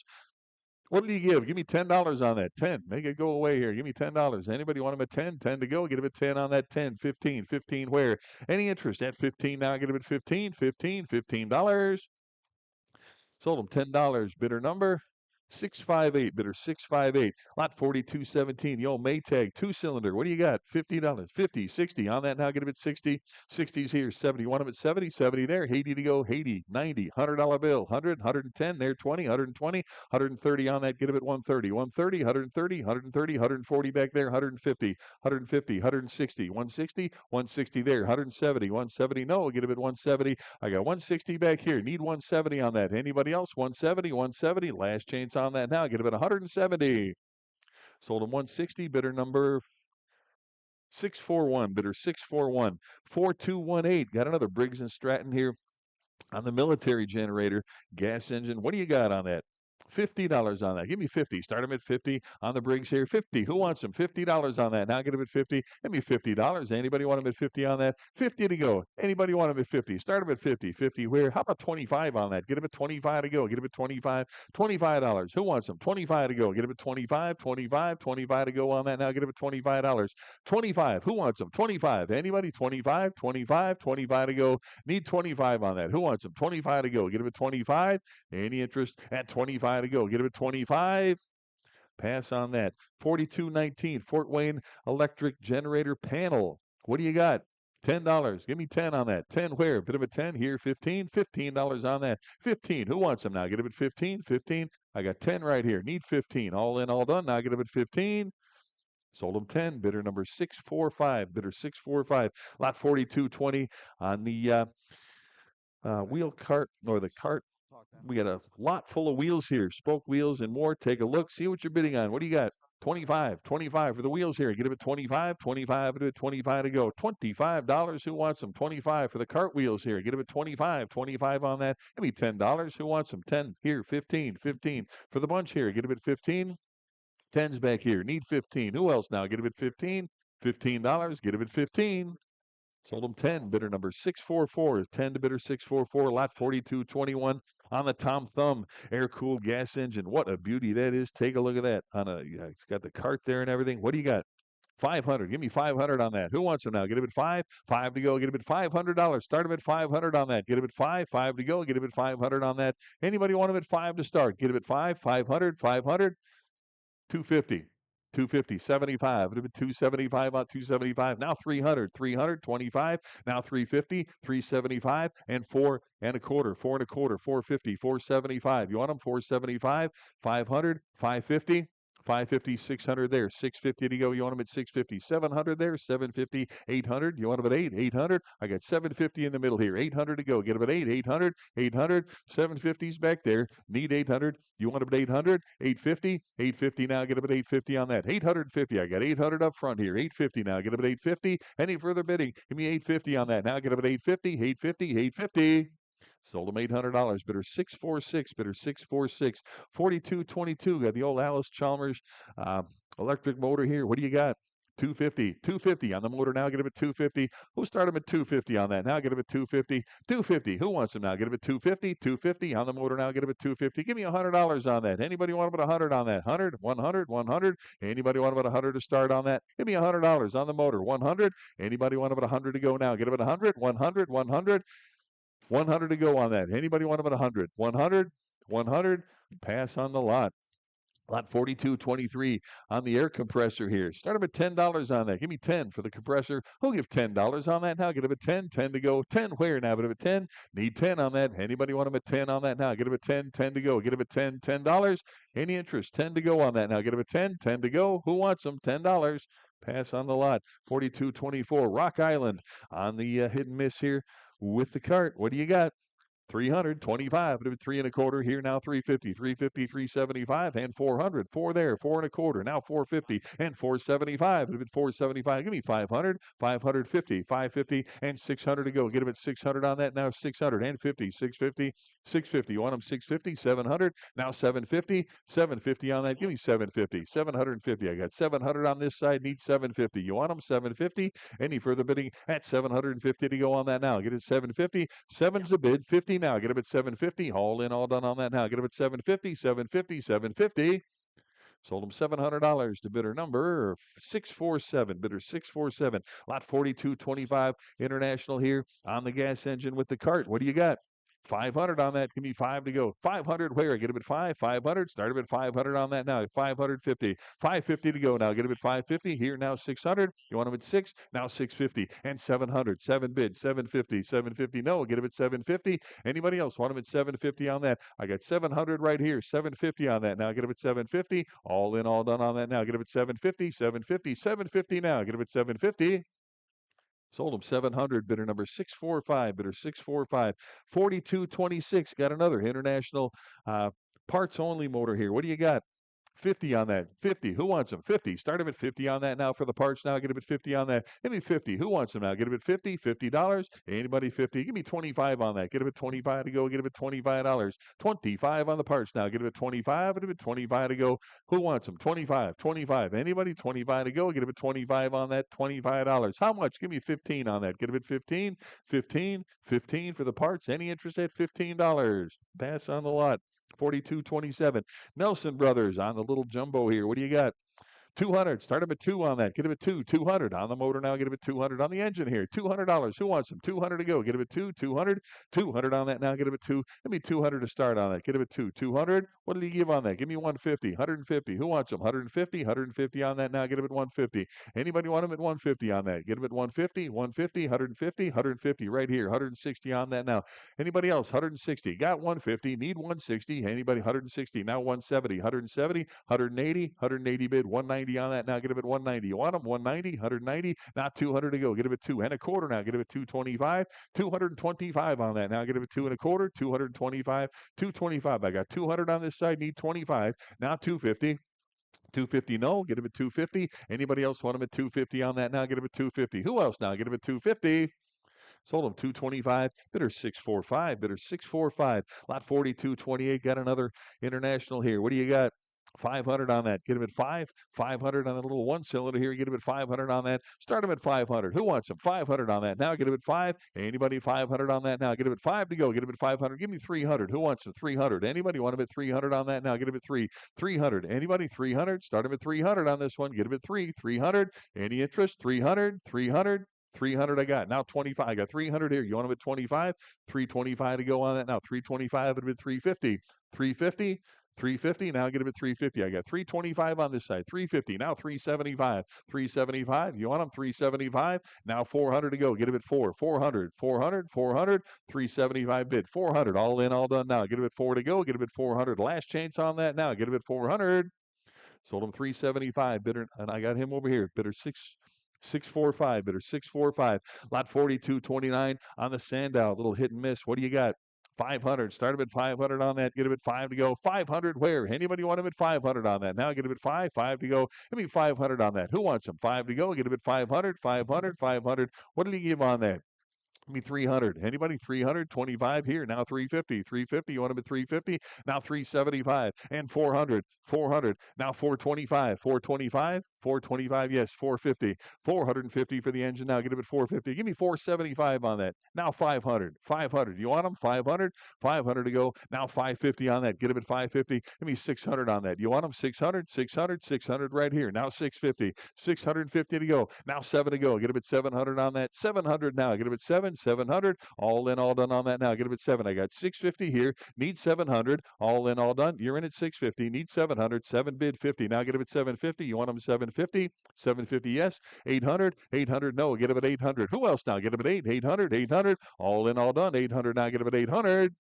What did he give? Give me $10 on that. 10. Make it go away here. Give me $10. Anybody want them at 10? 10 to go. Get them at 10 on that. 10. 15. 15 where? Any interest at 15 now? Get them at 15. 15. $15. Sold them $10. Bidder number 658. Bidder 658. Lot 4217. The old Maytag 2-cylinder. What do you got? $50. 50. 60 on that now. Get them at 60. 60's here. 70. Want them at 70. 70 there. 80 to go. 80. 90. $100 bill. 100. 110 there. 20. 120. 130 on that. Get them at 130. 130. 130. 130. 140 back there. 150. 150. 160. 160. 160 there. 170. 170. No. Get them at 170. I got 160 back here. Need 170 on that. Anybody else? 170. 170. Last chance on that now. Get him at 170. Sold him 160. Bidder number 641. Bidder 641. 4218. Got another Briggs Stratton here on the military generator gas engine. What do you got on that? $50 on that. Give me 50. Start them at 50 on the Briggs here. 50. Who wants them? $50 on that. Now get them at 50. Give me $50. Anybody want them at 50 on that? 50 to go. Anybody want them at 50? Start them at 50. 50 where? How about 25 on that? Get them at 25 to go. Get them at 25. $25. Who wants them? 25 to go. Get them at 25. 25. 25 to go on that. Now get them at $25. 25. Who wants them? 25. Anybody? 25. 25. 25 to go. Need 25 on that. Who wants them? 25 to go. Get them at 25. Any interest at 25 to go? Get him at 25. Pass on that. 4219. Fort Wayne electric generator panel. What do you got? $10. Give me 10 on that. 10 where? Put him at 10 here. 15. $15 on that. 15. Who wants them now? Get him at 15. 15. I got 10 right here. Need 15. All in, all done. Now get him at 15. Sold him 10. Bidder number 645. Bidder 645. Lot 4220 on the wheel cart or the cart. We got a lot full of wheels here, spoke wheels and more. Take a look, see what you're bidding on. What do you got? 25. 25 for the wheels here. Get them at 25. 25 to 25 to go. $25. Who wants them? 25 for the cart wheels here. Get them at 25. 25 on that. Give me $10. Who wants them? 10 here. 15. 15 for the bunch here. Get them at 15. 10's back here. Need 15. Who else now? Get them at 15. $15. Get them at 15. Sold them 10. Bidder number 644. 10 to bidder 644. Lot 4221 on the Tom Thumb air-cooled gas engine. What a beauty that is. Take a look at that. It's got the cart there and everything. What do you got? 500. Give me 500 on that. Who wants them now? Get him at 5. 5 to go. Get him at $500. Start him at 500 on that. Get him at 5. 5 to go. Get him at 500 on that. Anybody want him at 5 to start? Get him at 5. 500. 500. 250. 250, 75, 275 on 275, now 300, 300, 25, now 350, 375, and 4 and a quarter, 4 and a quarter, 450, 475. You want them? 475, 500, 550. 550, 600 there, 650 to go. You want them at 650, 700 there, 750, 800. You want them at 8, 800. I got 750 in the middle here, 800 to go. Get them at 8, 800, 800. 750's back there. Need 800. You want them at 800, 850, 850 now. Get them at 850 on that. 850. I got 800 up front here. 850 now. Get them at 850. Any further bidding? Give me 850 on that. Now get them at 850, 850, 850. Sold them $800. Bidder 646. Bidder 646. 4222. Got the old Alice Chalmers electric motor here. What do you got? 250. 250 on the motor now. Get him at 250. Who started him at 250 on that? Now get him at 250. 250. Who wants him now? Get him at 250. 250 on the motor now. Get him at 250. Give me $100 on that. Anybody want him at 100 on that? 100, 100, 100. Anybody want him at 100 to start on that? Give me $100 on the motor. 100. Anybody want him at 100 to go now? Get him at 100, 100, 100. 100 to go on that. Anybody want them at 100? 100, 100. Pass on the lot. Lot 42.23 on the air compressor here. Start him at $10 on that. Give me 10 for the compressor. Who'll give $10 on that now? Get him at 10. 10 to go. 10 where now? Get him at 10. Need 10 on that. Anybody want him at 10 on that now? Get him at 10. 10 to go. Get him at 10. $10. Any interest? 10 to go on that now. Get him at 10. 10 to go. Who wants them? $10. Pass on the lot. 42.24. Rock Island on the hit and miss here with the cart. What do you got? 325, 3.25 here now. 350, 350, 375, and 400. 4 there, 4.25. Now 450 and 475. 475. Give me 500, 550, 550, and 600 to go. Get him at 600 on that. Now 600 and 50, 650, 650. You want him 650, 700. Now 750, 750 on that. Give me 750, 750. I got 700 on this side. Need 750. You want him 750? Any further bidding at 750 to go on that now? Get it 750. 7's a bid. 50 now. Get him at 750. All in, all done on that now. Get him at 750, 750, 750. Sold him $700 to bidder number 647. Bidder 647. Lot 42.25 International here on the gas engine with the cart. What do you got? 500 on that. Give me 5 to go. 500 where? Get him at 5. 500. Start him at 500 on that now. 550. 550 to go now. Get him at 550. Here now 600. You want him at 6? Now 650 and 700. 7 bid. 750. 750. No. Get him at 750. Anybody else want him at 750 on that? I got 700 right here. 750 on that now. Get him at 750. All in, all done on that now. Get him at 750. 750. 750 now. Get him at 750. Sold him 700, bidder number 645, bidder 645. 42.26, got another international parts only motor here. What do you got? 50 on that. 50. Who wants them? 50. Start him at 50 on that now for the parts now. Get him at 50 on that. Give me 50. Who wants them now? Get him at 50. $50. Anybody 50? Give me 25 on that. Get him at 25 to go. Get him at $25. 25 on the parts now. Get him at 25. Get him at 25 to go. Who wants them? 25. 25. Anybody? 25 to go. Get him at 25 on that. $25. How much? Give me 15 on that. Get him at 15. 15. 15 for the parts. Any interest at $15? Pass on the lot. 42.27. Nelson Brothers on the little jumbo here. What do you got? 200. Start him at 2 on that. Get him at 2. 200 on the motor now. Get him at 200 on the engine here. $200. Who wants them? 200 to go. Get him at 2. 200. 200 on that now. Get him at 2. Give me 200 to start on that. Get him at 2. 200. What did he give on that? Give me 150. 150. Who wants them? 150. 150 on that now. Get him at 150. Anybody want him at 150 on that? Get him at 150. 150. 150. 150 right here. 160 on that now. Anybody else? 160. Got 150. Need 160. Anybody? 160. Now 170. 170. 180. 180 bid. 190 on that now. Get him at 190. You want him? 190, 190, not 200 to go. Get him at 2.25 now. Get him at 225, 225 on that now. Get him at 2.25, 225, 225. I got 200 on this side. Need 25. Now 250. 250, no. Get him at 250. Anybody else want him at 250 on that now? Get him at 250. Who else now? Get him at 250. Sold him 225. Bidder 645. Bidder 645. Lot 42.28. Got another international here. What do you got? 500 on that. Get him at 5. 500 on the little one cylinder here. Get him at 500 on that. Start him at 500. Who wants him? 500 on that. Now get him at 5. Anybody 500 on that now? Get him at 5 to go. Get him at 500. Give me 300. Who wants him? 300. Anybody want him at 300 on that now? Get him at 3. 300. Anybody 300? Start him at 300 on this one. Get him at 3. 300. Any interest? 300. 300. 300 I got. Now 25. I got 300 here. You want him at 25? 325 to go on that now. 325 would have been 350. 350. 350. Now get him at 350. I got 325 on this side. 350. Now 375. 375. You want him? 375. Now 400 to go. Get him at 4. 400. 400. 400. 375 bid. 400. All in, all done now. Get him at 4 to go. Get him at 400. Last chance on that now. Get him at 400. Sold him 375. Bidder, and I got him over here. Bidder 645. Bidder 645. Lot 42.29 on the Sandow. Little hit and miss. What do you got? 500. Start him at 500 on that. Get him at 5 to go. 500 where? Anybody want him at 500 on that? Now get him at 5. 5 to go. Give me 500 on that. Who wants him? 5 to go. Get him at 500. 500. 500. What did he give on that? Give me 300. Anybody? 300. 25 here. Now 350. 350. You want him at 350? Now 375. And 400. 400. Now 425. 425. 425. Yes. 450. 450 for the engine. Now get him at 450. Give me 475 on that. Now 500. 500. You want him? 500. 500 to go. Now 550 on that. Get him at 550. Give me 600 on that. You want him? 600. 600. 600 right here. Now 650. 650 to go. Now 7 to go. Get him at 700 on that. 700 now. Get him at 7. 700. All in, all done on that now. Get him at 7. I got 650 here. Need 700. All in, all done. You're in at 650. Need 700. 7 bid 50. Now get him at 750. You want him 750? 750, yes. 800. 800, no. Get him at 800. Who else now? Get him at 800. 800. All in, all done. 800. Now get him at 800.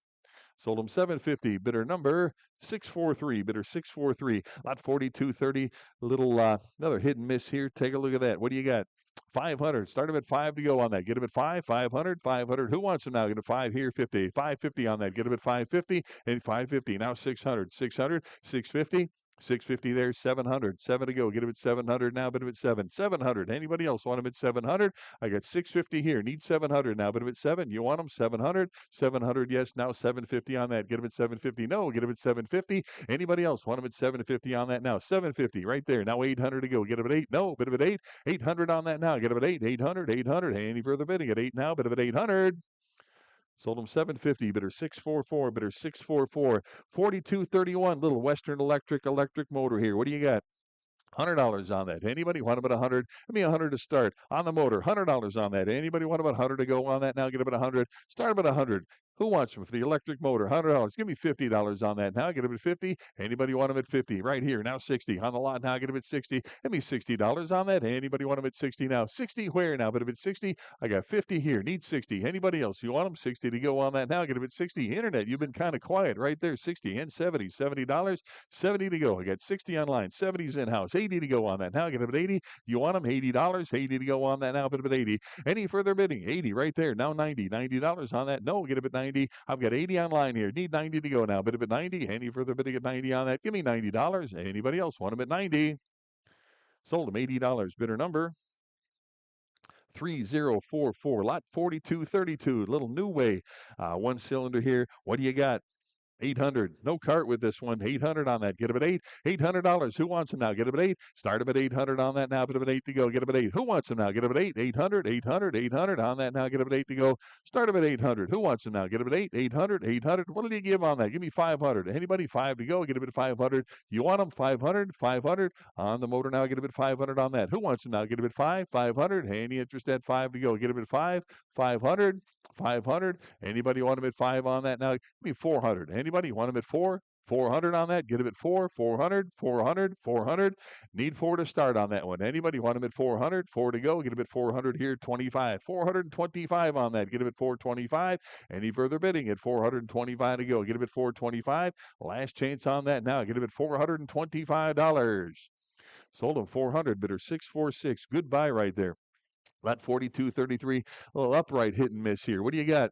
Sold him 750. Bidder number 643. Bidder 643. Lot 4230. Little another hit and miss here. Take a look at that. What do you got? 500. Start him at 5 to go on that. Get him at 5. 500. 500. Who wants him now? Get a 5 here. 50. 550 on that. Get him at 550 and 550. Now 600. 600. 650. 650 there, 700. 7 to go. Get him at 700 now, bid him at 7. 700. Anybody else want him at 700? I got 650 here. Need 700 now, bid him at 7. You want him? 700? 700, yes. Now 750 on that. Get him at 750. No, get him at 750. Anybody else want him at 750 on that now? 750 right there. Now 800 to go. Get him at 8. No, bid him at 8. 800 on that now. Get him at 8. 800. 800. Any further bidding at 8 now? Bid him at 800. Sold him 750. Bidder 644. Bidder 644. 4231. Little Western electric motor here. What do you got? $100 on that. Anybody want about 100? Give me 100 to start on the motor. $100 on that. Anybody want about 100 to go on that now? Get about 100. Start about 100. Who wants them for the electric motor? $100. Give me $50 on that now. Get them at 50. Anybody want them at 50? Right here. Now 60. On the lot now. Get them at 60. Give me $60 on that. Anybody want them at 60 now? 60 where now? But if it's 60, I got 50 here. Need 60. Anybody else? You want them? 60 to go on that now. Get them at 60. Internet, you've been kind of quiet right there. 60 and 70. $70. 70 to go. I got 60 online. 70's in-house. 80 to go on that now. Get them at 80. You want them? $80. 80 to go on that now. But at 80. Any further bidding? 80 right there. Now 90. $90 on that. No, get them at 90. I've got 80 online here. Need 90 to go now. Bid at 90. Any further bidding at 90 on that? Give me $90. Anybody else want them at 90? Sold them $80. Bidder number 3044. Lot 4232. Little new way. One cylinder here. What do you got? 800. No cart with this one. 800 on that. Get him at 8. $800. Who wants him now? Get him at 8. Start him at 800 on that now. Put him at 8 to go. Get him at 8. Who wants him now? Get him at 8. 800. 800. 800 on that now. Get him at 8 to go. Start him at 800. Who wants him now? Get him at 8. 800. 800. What did he give on that? Give me 500. Anybody? 5 to go. Get him at 500. You want him? 500. 500 on the motor now. Get him at 500 on that. Who wants him now? Get him at 5. 500. Any interest at 5 to go. Get him at 5. 500. 500. Anybody want him at 5 on that now? Give me 400. Anybody want him at 4? 400 on that. Get him at 4. 400. 400. 400. Need 4 to start on that one. Anybody want him at 400? 4 to go. Get him at 400 here. 25. 425 on that. Get him at 425. Any further bidding at 425 to go. Get him at 425. Last chance on that now. Get him at $425. Sold him 400. Bidder 646. Goodbye right there. Lot 4233, a little upright hit and miss here. What do you got?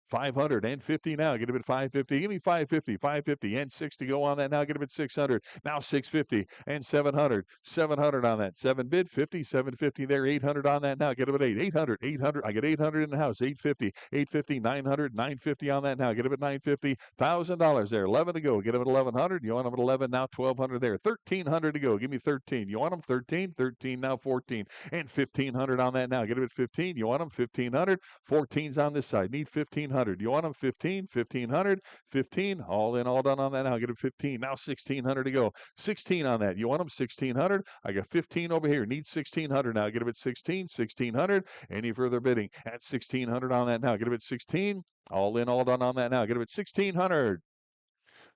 550 now. Get him at 550. Give me 550. 550 and 6 to go on that now. Get him at 600. Now 650 and 700. 700 on that. 7 bid 50. 750 there. 800 on that now. Get him at 8. 800. 800. I got 800 in the house. 850. 850. 900. 950 on that now. Get him at 950. $1,000 there. 11 to go. Get him at 1100. You want him at 11 now. 1200 there. 1300 to go. Give me 13. You want him 13. 13 now. 14 and 1500 on that now. Get him at 15. You want him 1500. 14's on this side. Need 1500. You want them 15, 1500, 15, all in, all done on that now. Get them 15. Now 1600 to go. 16 on that. You want them 1600? I got 15 over here. Need 1600 now. Get them at 16, 1600. Any further bidding at 1600 on that now. Get them at 16. All in, all done on that now. Get them at 1600.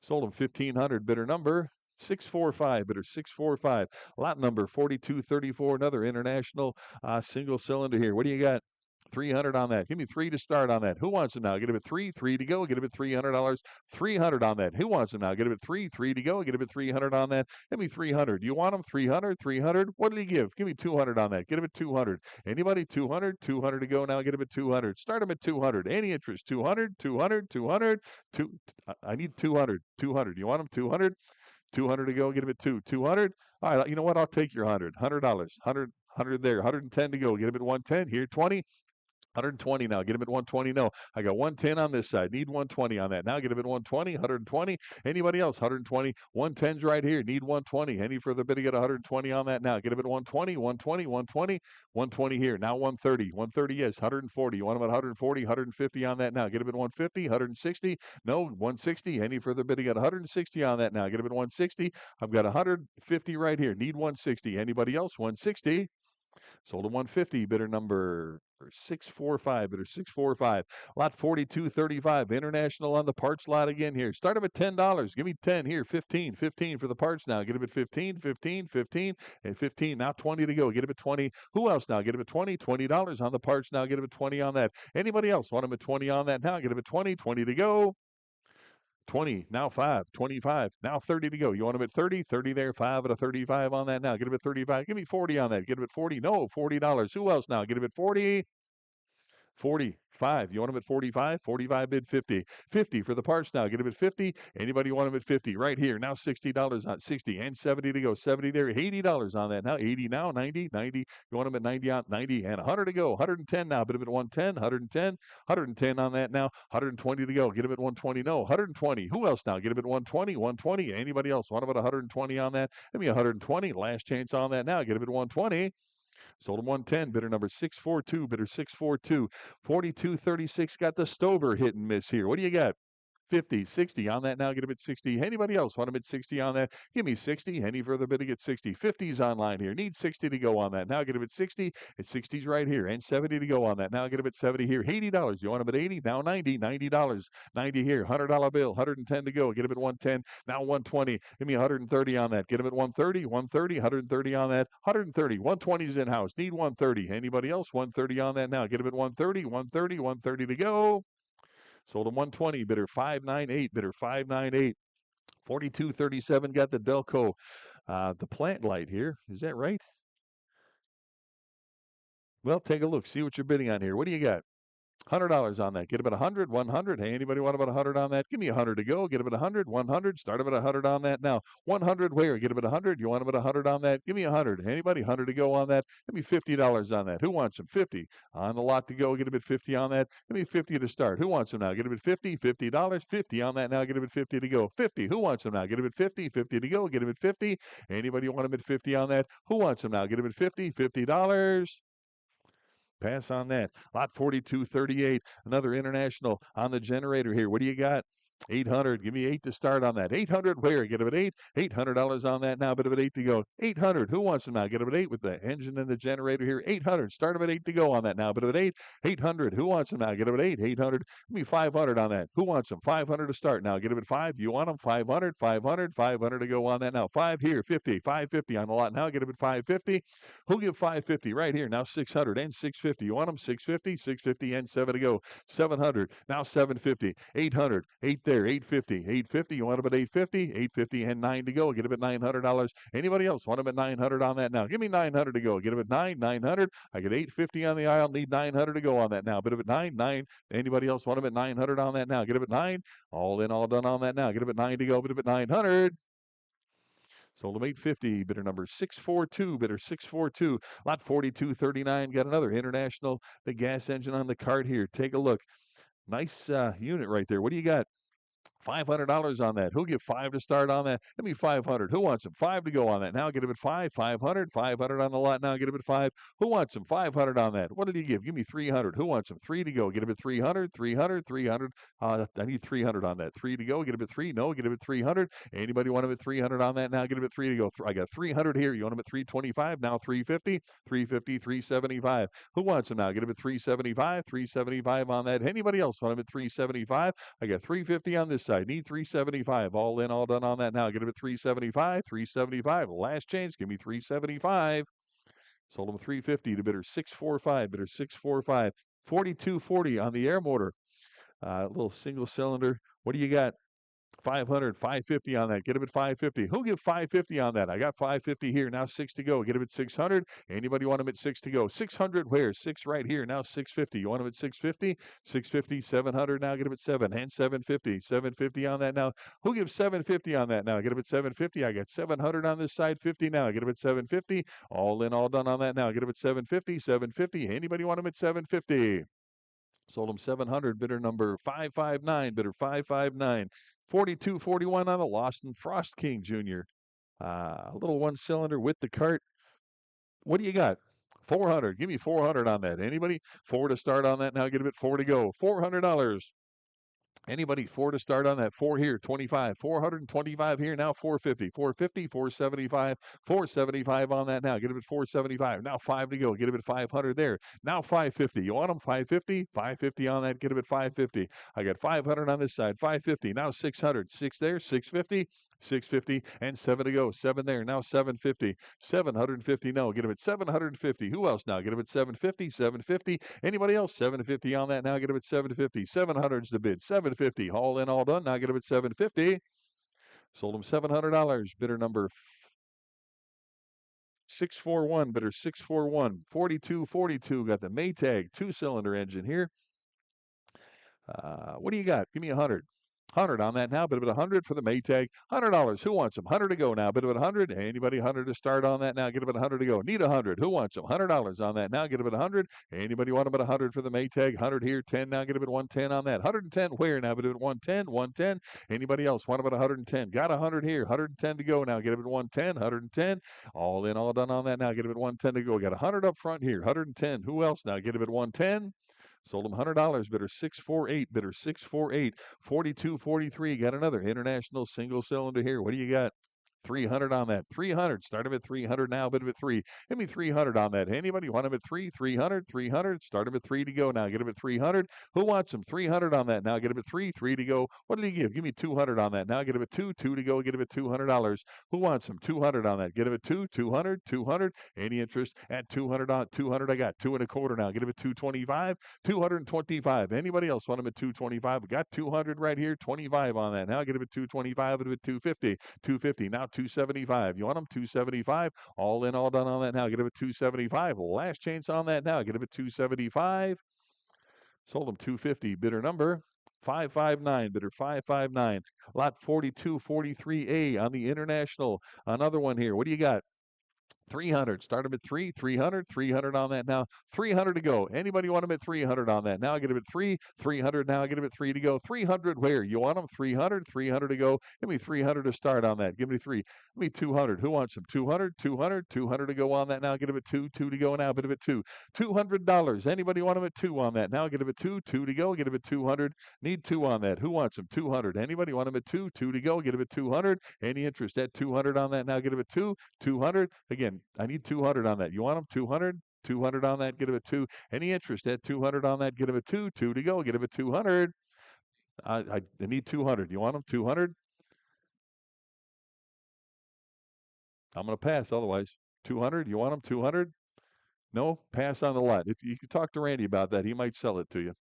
Sold them 1500. Bidder number 645. Bidder 645. Lot number 4234. Another international single cylinder here. What do you got? 300 on that. Give me 3 to start on that. Who wants them now? Get him at 3. 3 to go. Get him at $300. 300 on that. Who wants them now? Get him at 3. 3 to go. Get him at 300 on that. Give me 300. You want them? 300. 300. What did he give? Give me 200 on that. Get him at 200. Anybody? 200. 200 to go now. Get him at 200. Start him at 200. Any interest? 200. 200. 200. I need 200. 200. You want them? 200. 200 to go. Get him at 2. 200. All right. You know what? I'll take your $100. $100. 100 there. 110 to go. Get him at 110 here. 20. 120 now. Get him at 120. No, I got 110 on this side. Need 120 on that. Now get him at 120. 120. Anybody else? 120. 110's right here. Need 120. Any further bidding at 120 on that now. Get him at 120. 120. 120. 120 here. Now 130. 130. Yes. 140. You want him at 140. 150 on that now. Get him at 150. 160. No. 160. Any further bidding at 160 on that now. Get him at 160. I've got 150 right here. Need 160. Anybody else? 160. Sold him 150. Bidder number 645, bidder 645. Lot 4235, International on the parts lot again here. Start them at $10. Give me 10 here, 15, 15 for the parts now. Get them at 15, 15, 15, and 15. Now 20 to go. Get them at 20. Who else now? Get them at 20, $20 on the parts now. Get them at 20 on that. Anybody else want them at 20 on that now? Get them at 20, 20 to go. 20, now 5, 25, now 30 to go. You want them at 30, 30 there, 5 at a 35 on that now. Get them at 35. Give me 40 on that. Get them at 40. No, $40. Who else now? Get them at 40. 45. You want them at 45? 45 bid 50. 50 for the parts now. Get them at 50. Anybody want them at 50? Right here. Now $60 on 60 and 70 to go. 70 there. $80 on that now. 80 now. 90. 90. You want them at 90 on 90 and 100 to go. 110 now. Bid them at 110. 110. 110 on that now. 120 to go. Get them at 120. No. 120. Who else now? Get them at 120. 120. Anybody else want them at 120 on that? Give me 120. Last chance on that now. Get them at 120. Sold him 110, bidder number 642, bidder 642. 4236 got the Stover hit and miss here. What do you got? 50, 60 on that now. Get him at 60. Anybody else want him at 60 on that? Give me 60. Any further bid to get 60. 50's online here. Need 60 to go on that. Now get him at 60. At 60's right here. And 70 to go on that. Now get him at 70 here. $80. You want him at 80? Now 90. $90. 90 here. $100 bill. 110 to go. Get him at 110. Now 120. Give me 130 on that. Get him at 130. 130. 130 on that. 130. 120's in house. Need 130. Anybody else? 130 on that now. Get him at 130. 130. 130 to go. Sold him 120, bidder 598, bidder 598. 4237 got the Delco, the plant light here. Is that right? Well, take a look. See what you're bidding on here. What do you got? $100 on that. Get about 100, 100. Hey, anybody want about 100 on that? Give me 100 to go. Get about 100, 100. Start about 100 on that now. 100 where? Get about 100. You want about 100 on that? Give me 100. Anybody? 100 to go on that. Give me $50 on that. Who wants them? 50 on the lot to go. Get a bit 50 on that. Give me 50 to start. Who wants them now? Get a bit 50. $50. 50 on that now. Get a bit 50 to go. 50. Who wants them now? Get a bit 50. 50 to go. Get a bit 50. Anybody want them at 50 on that? Who wants them now? Get a bit 50. $50. Pass on that. Lot 4238. Another International on the generator here. What do you got? 800. Give me 8 to start on that. 800 where? Get them at 8. $800 on that now. Bit of an 8 to go. 800. Who wants them now? Get them at 8 with the engine and the generator here. 800. Start them at 8 to go on that now. Bit of an 8. 800. Who wants them now? Get them at 8. 800. Give me 500 on that. Who wants them? 500 to start now. Get them at 5. You want them? 500. 500. 500 to go on that now. 5 here. 50. 550 on the lot now. Get them at 550. Who'll give 550 right here? Now 600 and 650. You want them? 650. 650 and 7 to go. 700. Now 750. 800. 8 there. 850. 850. You want them at 850? 850 and 9 to go. Get them at $900. Anybody else want them at 900 on that now? Give me 900 to go. Get them at 900. I get 850 on the aisle. Need 900 to go on that now. Bit of at 9. Anybody else want them at 900 on that now? Get them at 9. All in, all done on that now. Get them at 9 to go. Bit of at 900. Sold them 850, bidder number 642, bidder 642. Lot 4239, got another International, the gas engine on the cart here. Take a look. Nice unit right there. What do you got? $500 on that. Who'll give 5 to start on that? Give me 500. Who wants them? 5 to go on that. Now get him at 5. 500. 500 on the lot. Now get him at 5. Who wants them? 500 on that. What did he give? Give me 300. Who wants them? 3 to go. Get him at 300. 300. 300. I need 300 on that. 3 to go. Get him at 3. No. Get him at 300. Anybody want him at 300 on that? Now get him at 3 to go. I got 300 here. You want him at 325? Now 350. 350. 375. Who wants them now? Get him at 375. 375 on that. Anybody else want him at 375? I got 350 on this side. Need 375. All in, all done on that now. Get him at 375. 375. Last chance. Give me 375. Sold him 350 to bidder 645. Bidder 645. 4240 on the air motor. Little single cylinder. What do you got? 500, 550 on that. Get him at 550. Who'll give 550 on that? I got 550 here. Now 6 to go. Get him at 600. Anybody want him at 6 to go? 600 where? 6 right here. Now 650. You want him at 650? 650, 700. Now get him at 7 and 750. 750 on that now. Who gives 750 on that now? Get him at 750. I got 700 on this side. 50 now. Get him at 750. All in, all done on that now. Get him at 750. 750. Anybody want him at 750? Sold him 700, bidder number 559, bidder 559. 4241 on the Lauson Frost King Jr. A little one cylinder with the cart. What do you got? 400. Give me 400 on that. Anybody? 4 to start on that now. Get him at 4 to go. $400. Anybody, 4 to start on that. 4 here, 25. 425 here, now 450. 450, 475, 475 on that now. Get him at 475. Now 5 to go. Get him at 500 there. Now 550. You want them? 550? 550 on that. Get him at 550. I got 500 on this side. 550. Now 600. 6 there. 650. 650 and 7 to go. 7 there. Now 750. 750. No, get him at 750. Who else now? Get him at 750. 750. Anybody else? 750 on that. Now get him at 750. 700's the bid. 750. All in, all done. Now get him at 750. Sold him $700. Bidder number 641. Bidder 641. 4242. Got the Maytag 2-cylinder engine here. What do you got? Give me 100. 100 on that now. Bit of it 100 for the Maytag. $100. Who wants them? 100 to go now. Bit of it 100. Anybody 100 to start on that now? Get about 100 to go. Need 100. Who wants them? $100 on that now. Get about 100. Anybody want about 100 for the Maytag? 100 here. 10 now. Get about 110 on that. 110 where now? Bit of it 110. 110. Anybody else want about 110? Got 100 here. 110 to go now. Get about 110. 110. All in, all done on that now. Get about 110 to go. Got 100 up front here. 110. Who else now? Get about 110. Sold him $100. Bidder 648. Bidder 648. 4243. Got another international single cylinder here. What do you got? 300 on that. 300. Start him at 300 now. Bid him at 3. Give me 300 on that. Anybody want him at 3? 300. 300. Start him at 3 to go now. Get him at 300. Who wants him? 300 on that now. Get him at 3. 3 to go. What did he give? Give me 200 on that now. Get him at 2. 2 to go. Get him at $200. Who wants him? 200 on that. Get him at 2. 200. 200. Any interest at 200 on 200? I got 2 and a quarter now. Get him at 225. 225. Anybody else want him at 225? We got 200 right here. 25 on that now. Get him at 225. Get him at 250. 250. Now 275. You want them? 275. All in, all done on that now. Get him at 275. Last chance on that now. Get him at 275. Sold him 250. Bidder number 559. Bidder 559. Lot 4243A on the international. Another one here. What do you got? 300. Start him at 3. 300. 300 on that now. 300 to go. Anybody want him at 300 on that? Now get him at 3. 300 now. Get him at 3 to go. 300 where? You want him? 300. 300 to go. Give me 300 to start on that. Give me 3. Give me 200. Who wants him? 200. 200. 200 to go on that now. Get him at 2. 2 to go now. Get him at 2. $200. Anybody want him at 2 on that? Now get him at 2. 2 to go. Get him at 200. Need 2 on that. Who wants him? 200. Anybody want him at 2? 2 to go. Get him at 200. Any interest at 200 on that? Now get him at 2. 200. Again, I need 200 on that. You want them? 200? 200 on that. Get him at 2. Any interest at 200 on that? Get him at 2. 2 to go. Get him at 200. I need 200. You want them? 200? I'm going to pass otherwise. 200? You want them? 200? No? Pass on the lot. If you can talk to Randy about that, he might sell it to you.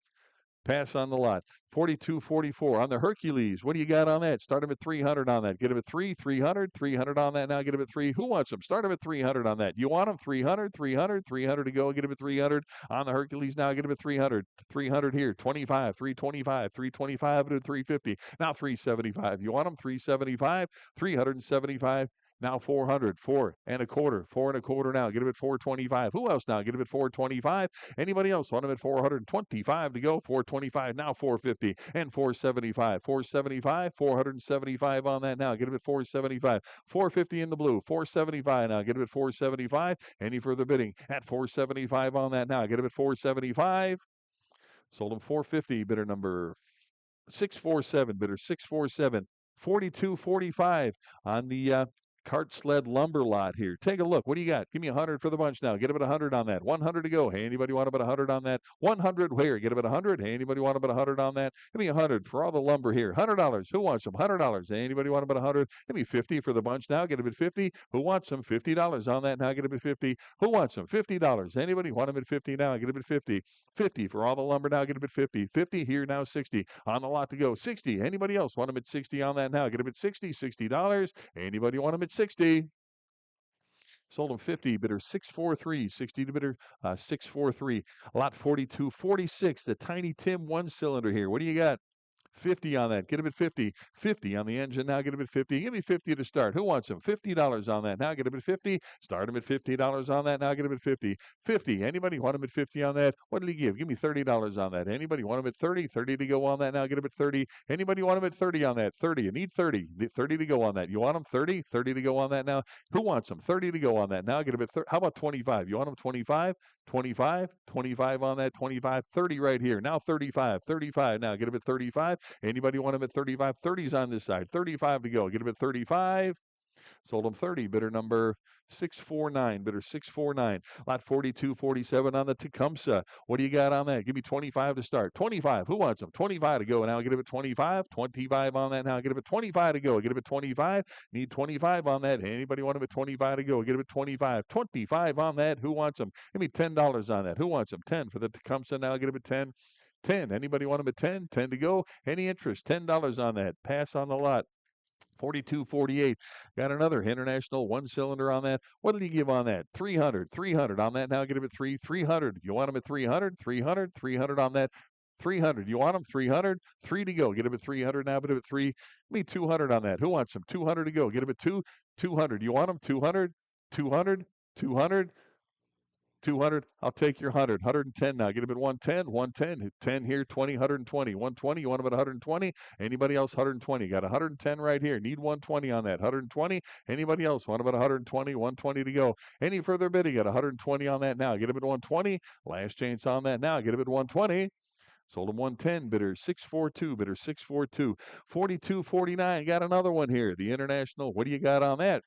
Pass on the lot. 4244 on the Hercules. What do you got on that? Start him at 300 on that. Get him at 3. 300. 300 on that now. Get him at 3. Who wants him? Start him at 300 on that. You want him? 300. 300. 300 to go. Get him at 300 on the Hercules now. Get him at 300. 300 here. 25. 325. 325 to 350. Now 375. You want him? 375. 375. Now 400, 4 and a quarter, 4 and a quarter now. Get him at 425. Who else now? Get him at 425. Anybody else want him at 425 to go? 425 now, 450 and 475. 475, 475 on that now. Get him at 475. 450 in the blue, 475 now. Get him at 475. Any further bidding at 475 on that now? Get him at 475. Sold him 450. Bidder number 647. Bidder 647. 4245 on the cart sled lumber lot here. Take a look. What do you got? Give me 100 for the bunch now. Get him at 100 on that. 100 to go. Hey, anybody want about 100 on that? 100 where? Get him at 100. Hey, anybody want about 100 on that? Give me 100 for all the lumber here. $100. Who wants them? $100. Hey, anybody want about 100? Give me 50 for the bunch now. Get him at 50. Who wants them? $50 on that now. Get him at 50. Who wants them? $50. Anybody want him at 50 now? Get him at 50. 50 for all the lumber now. Get him at 50. 50 here now. 60 on the lot to go. 60. Anybody else want him at 60 on that now? Get him at 60. $60. Anybody want him at 60? Sold him 50. Bidder 643. 60 to bidder 643. Lot 4246. The Tiny Tim 1-cylinder here. What do you got? 50 on that. Get him at 50. 50 on the engine now. Get him at 50. Give me 50 to start. Who wants him? $50 on that. Now get him at 50. Start him at $50 on that. Now get him at 50. 50. Anybody want him at 50 on that? What did he give? Give me $30 on that. Anybody want him at 30? 30 to go on that. Now get him at 30. Anybody want him at 30 on that? 30. You need 30. 30 to go on that. You want him 30? 30 to go on that now. Who wants him? 30 to go on that. Now get him at 30. How about 25? You want him 25? 25, 25 on that, 25, 30 right here. Now 35, 35 now. Get him at 35. Anybody want them at 35? 30's on this side. 35 to go. Get them at 35. Sold them 30. Bidder number 649. Bidder 649. Lot 4247 on the Tecumseh. What do you got on that? Give me 25 to start. 25. Who wants them? 25 to go. Now get them at 25. 25 on that. Now get them at 25 to go. Get them at 25. Need 25 on that. Anybody want them at 25 to go? Get them at 25. 25 on that. Who wants them? Give me $10 on that. Who wants them? 10 for the Tecumseh. Now get them at 10. 10. Anybody want them at 10? 10 to go. Any interest? $10 on that. Pass on the lot. 4248. Got another international one cylinder on that. What did he give on that? 300. 300 on that. Now get him at 300. You want him at 300? 300. 300 on that. 300. You want him? 300. 3 to go. Get him at 300 now. Get him at 3. Give me 200 on that. Who wants him? 200 to go. Get him at 2. 200. You want him? 200. 200. 200. 200. I'll take your 100. 110 now. Get him at 110. 110. 10 here. 20. 120. 120. You want him at 120? Anybody else? 120. Got 110 right here. Need 120 on that. 120. Anybody else? Want him at 120? 120 to go. Any further bidding? Got 120 on that now. Get him at 120. Last chance on that now. Get him at 120. Sold him 110. Bidder 642. Bidder 642. 4249. Got another one here. The international. What do you got on that?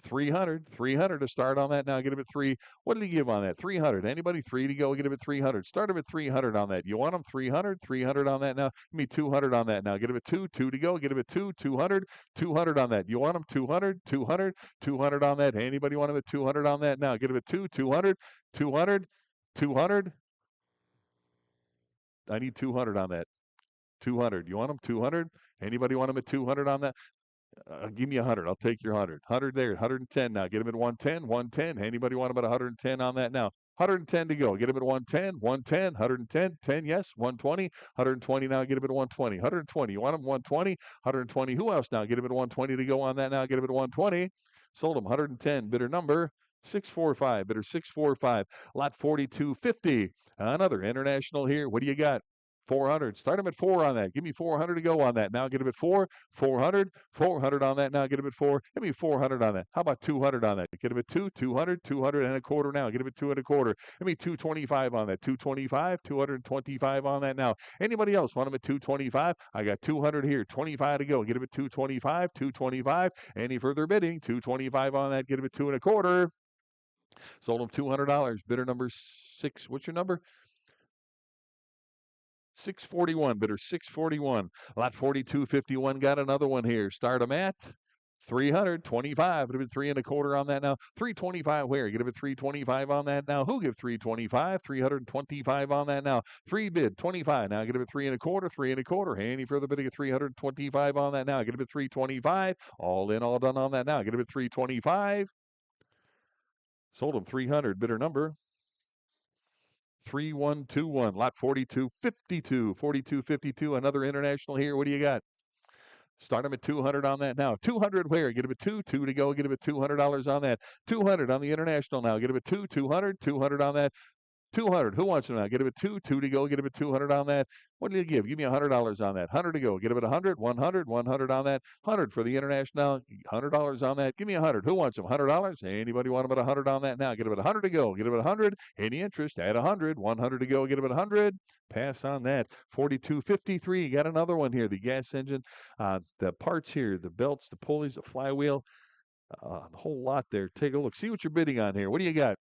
300. 300 to start on that now. Get him at 3. What did he give on that? 300. Anybody? 3 to go. Get him at 300. Start him at 300 on that. You want him? 300. 300 on that now. Give me 200 on that now. Get him at 2. 2 to go. Get him at 2. 200. 200 on that. You want him? 200. 200. 200 on that. Anybody want him at 200 on that now? Get him at 2. 200. 200. 200. I need 200 on that. 200. You want him? 200. Anybody want him at 200 on that? Give me 100. I'll take your 100. 100 there. 110 now. Get him at 110. 110. Anybody want him at 110 on that now? 110 to go. Get him at 110. 110. 110. 10. Yes. 120. 120 now. Get him at 120. 120. You want him? 120. 120. Who else now? Get him at 120 to go on that now. Get him at 120. Sold him 110. Bidder number 645. Bidder 645. Lot 4250. Another international here. What do you got? 400. Start him at 4 on that. Give me 400 to go on that. Now get him at 4. 400. 400 on that. Now get him at 4. Give me 400 on that. How about 200 on that? Get him at 2. 200. 200 and a quarter now. Get him at 2 and a quarter. Give me 225 on that. 225. 225 on that now. Anybody else want him at 225? I got 200 here. 25 to go. Get him at 225. 225. Any further bidding? 225 on that. Get him at 2 and a quarter. Sold him $200. Bidder number 6. What's your number? 641. Bidder 641. Lot 4251. Got another one here. Start them at 325. It'd have been 3 and a quarter on that now. 325 where? Get him at 325 on that now. Who give 325? 325 on that now. 3 bid 25. Now get him at 3 and a quarter. 3 and a quarter. Any further bidding at 325 on that now. Get him at 325. All in, all done on that now. Get him at 325. Sold him 300. Bidder number 3121. Lot 4252. 4252. Another international here. What do you got? Start him at 200 on that now. 200 where? Get him at 2. 2 to go. Get him at $200 on that. 200 on the international now. Get him at 2. 200. 200 on that. 200. Who wants him now? Get him at 2. 2 to go. Get him at 200 on that. What did he give? Give me $100 on that. 100 to go. Get him at 100. 100. 100 on that. 100 for the international. $100 on that. Give me 100. Who wants him? $100. Anybody want him at 100 on that now? Get him at 100 to go. Get him at 100. Any interest? At 100. 100 to go. Get him at 100. Pass on that. 4253. Got another one here. The gas engine. The parts here. The belts, the pulleys, the flywheel. The whole lot there. Take a look. See what you're bidding on here. What do you got?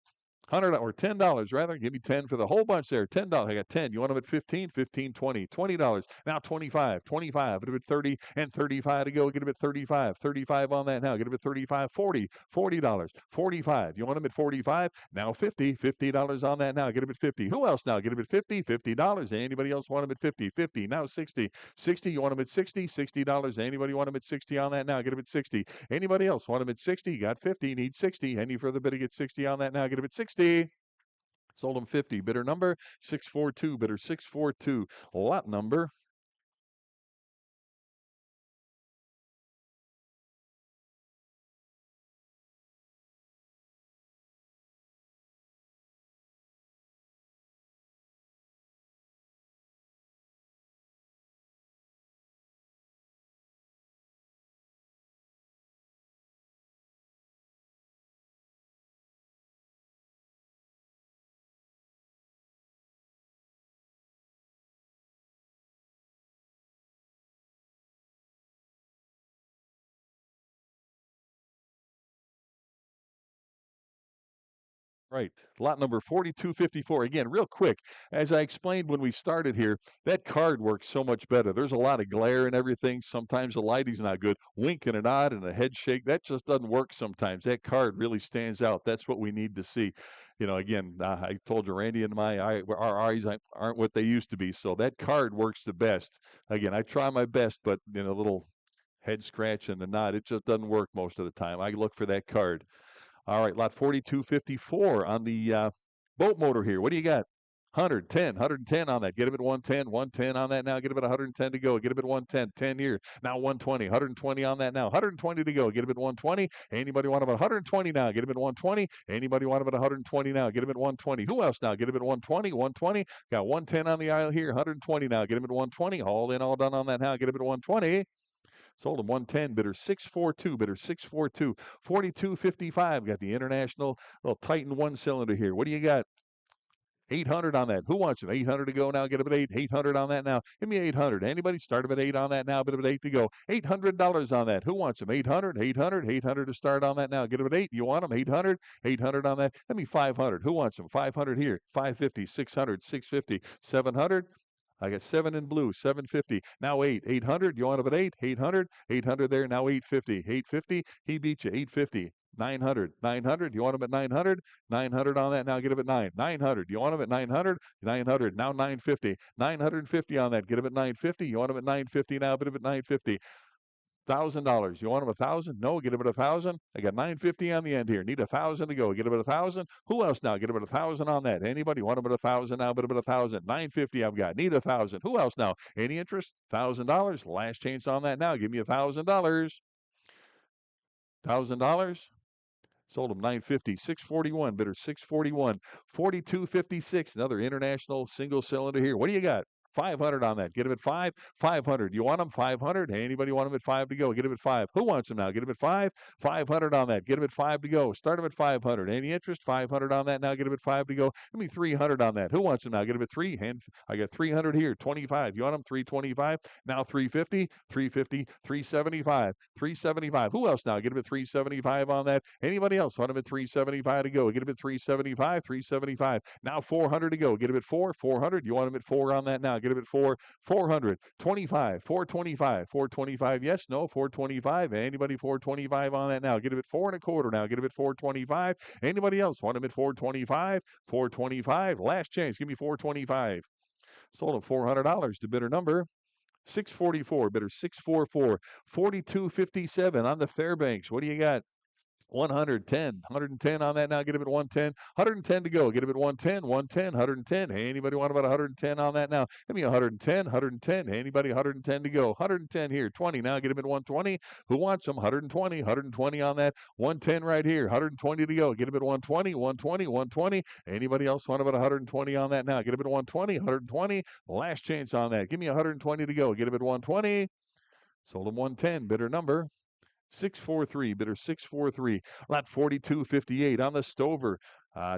$100 or $10 rather. Give me 10 for the whole bunch there. $10. I got 10. You want them at 15, 15, 20, $20. Now 25, 25. Get them at 30 and 35 to go. Get them at 35, 35 on that now. Get them at 35, 40, $40, 45. You want them at 45? Now 50, $50 on that now. Get them at 50. Who else now? Get them at 50, $50. Anybody else want them at 50, 50. Now 60, 60. You want them at 60, $60. Anybody want them at 60 on that now? Get them at 60. Anybody else want them at 60? Got 50, need 60. Any further bidding at 60 on that now? Get them at 60. Sold them 50. Bidder number 642. Bidder 642. Lot number Right. Lot number 4254. Again, real quick, as I explained when we started here, that card works so much better. There's a lot of glare and everything. Sometimes the lighting's not good. Wink and a nod and a head shake, that just doesn't work sometimes. That card really stands out. That's what we need to see. Again, I told you, Randy and our eyes aren't what they used to be. So that card works the best. Again, I try my best, but a little head scratch and the nod, it just doesn't work most of the time. I look for that card. All right, lot 4254 on the boat motor here. What do you got? 110 on that. Get him at 110 on that now. Get him at 110 to go. Get him at 110, 10 here. Now 120 on that now. 120 to go. Get him at 120. Anybody want him at 120 now? Get him at 120. Anybody want him at 120 now? Get him at 120. Who else now? Get him at 120. Got 110 on the aisle here. 120 now. Get him at 120. All in, all done on that now. Get him at 120. Sold him 110, bidder 642, bidder 642, 4255. Got the international little Titan one cylinder here. What do you got? 800 on that. Who wants him? 800 to go now. Get him at 8. 800 on that now. Give me 800. Anybody? Start him at 8 on that now. Bid him at 8 to go. $800 on that. Who wants him? 800. 800 to start on that now. Get him at 8. You want him? 800. 800 on that. Give me 500. Who wants him? 500 here. 550. 600. 650. 700. I got 7 in blue, 750. Now 8, 800. You want him at 8? 800, 800 there. Now 850, 850. He beat you, 850. 900, 900. You want him at 900? 900 on that. Now get him at 9. 900. You want him at 900? 900. Now 950. 950 on that. Get him at 950. You want him at 950 now? Get him at 950. $1,000. You want him 1,000? No, get him at 1,000. I got 950 on the end here. Need 1,000 to go. Get him at 1,000. Who else now? Get him at 1,000 on that. Anybody want him at 1,000 now? Get him at 1,000. 950 I've got. Need 1,000. Who else now? Any interest? $1,000. Last chance on that now. Give me $1,000. $1,000. Sold him 950, 641, bidder 641, 4256. Another international single cylinder here. What do you got? 500 on that. Get him at 5. 500. You want him? 500. Anybody want him at 5 to go? Get him at 5. Who wants him now? Get him at 5. 500 on that. Get him at 5 to go. Start him at 500. Any interest? 500 on that now. Get him at 5 to go. Give me 300 on that. Who wants him now? Get him at 3. And I got 300 here. 25. You want him? 325. Now 350. 350. 375. 375. Who else now? Get him at 375 on that. Anybody else want him at 375 to go? Get him at 375. 375. Now 400 to go. Get him at 4. 400. You want him at 4 on that now? Get him at 4. 400. 25. 425. 425. Yes, no, 425. Anybody 425 on that now? Get him at 4 and a quarter now. Get him at 425. Anybody else want him at 425? 425. Last chance. Give me 425. Sold him $400 to bidder number 644. Bidder 644. 4257 on the Fairbanks. What do you got? 110 on that now. Get him at 110. 110 to go. Get him at 110. 110. 110. Hey, anybody want about 110 on that now? Give me 110. 110. Anybody 110 to go? 110 here. 20 now. Get him at 120. Who wants him? 120. 120 on that. 110 right here. 120 to go. Get him at 120. 120. 120. Anybody else want about 120 on that now? Get him at 120. 120. Last chance on that. Give me 120 to go. Get him at 120. Sold him 110. Bidder number 643, bidder 643. Lot 4258 on the Stover.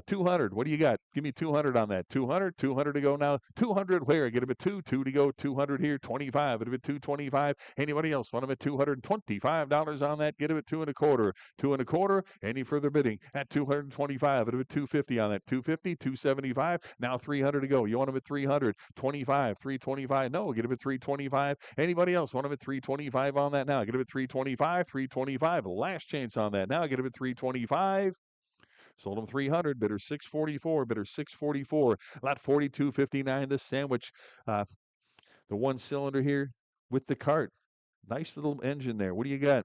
200. What do you got? Give me 200 on that. 200. 200 to go now. 200 where? Get him at 2. 2 to go. 200 here. 25. Get him at 225. Anybody else want him at $225 on that? Get him at 2 and a quarter. 2 and a quarter. Any further bidding at 225. Get him at 250 on that. 250. 275. Now 300 to go. You want him at 300. 25. 325. No. Get him at 325. Anybody else want him at 325 on that now? Get him at 325. 325. Last chance on that. Now get him at 325. Sold him 300. Bidder 644. Bidder 644. Lot 4259. The sandwich. The one cylinder here with the cart. Nice little engine there. What do you got?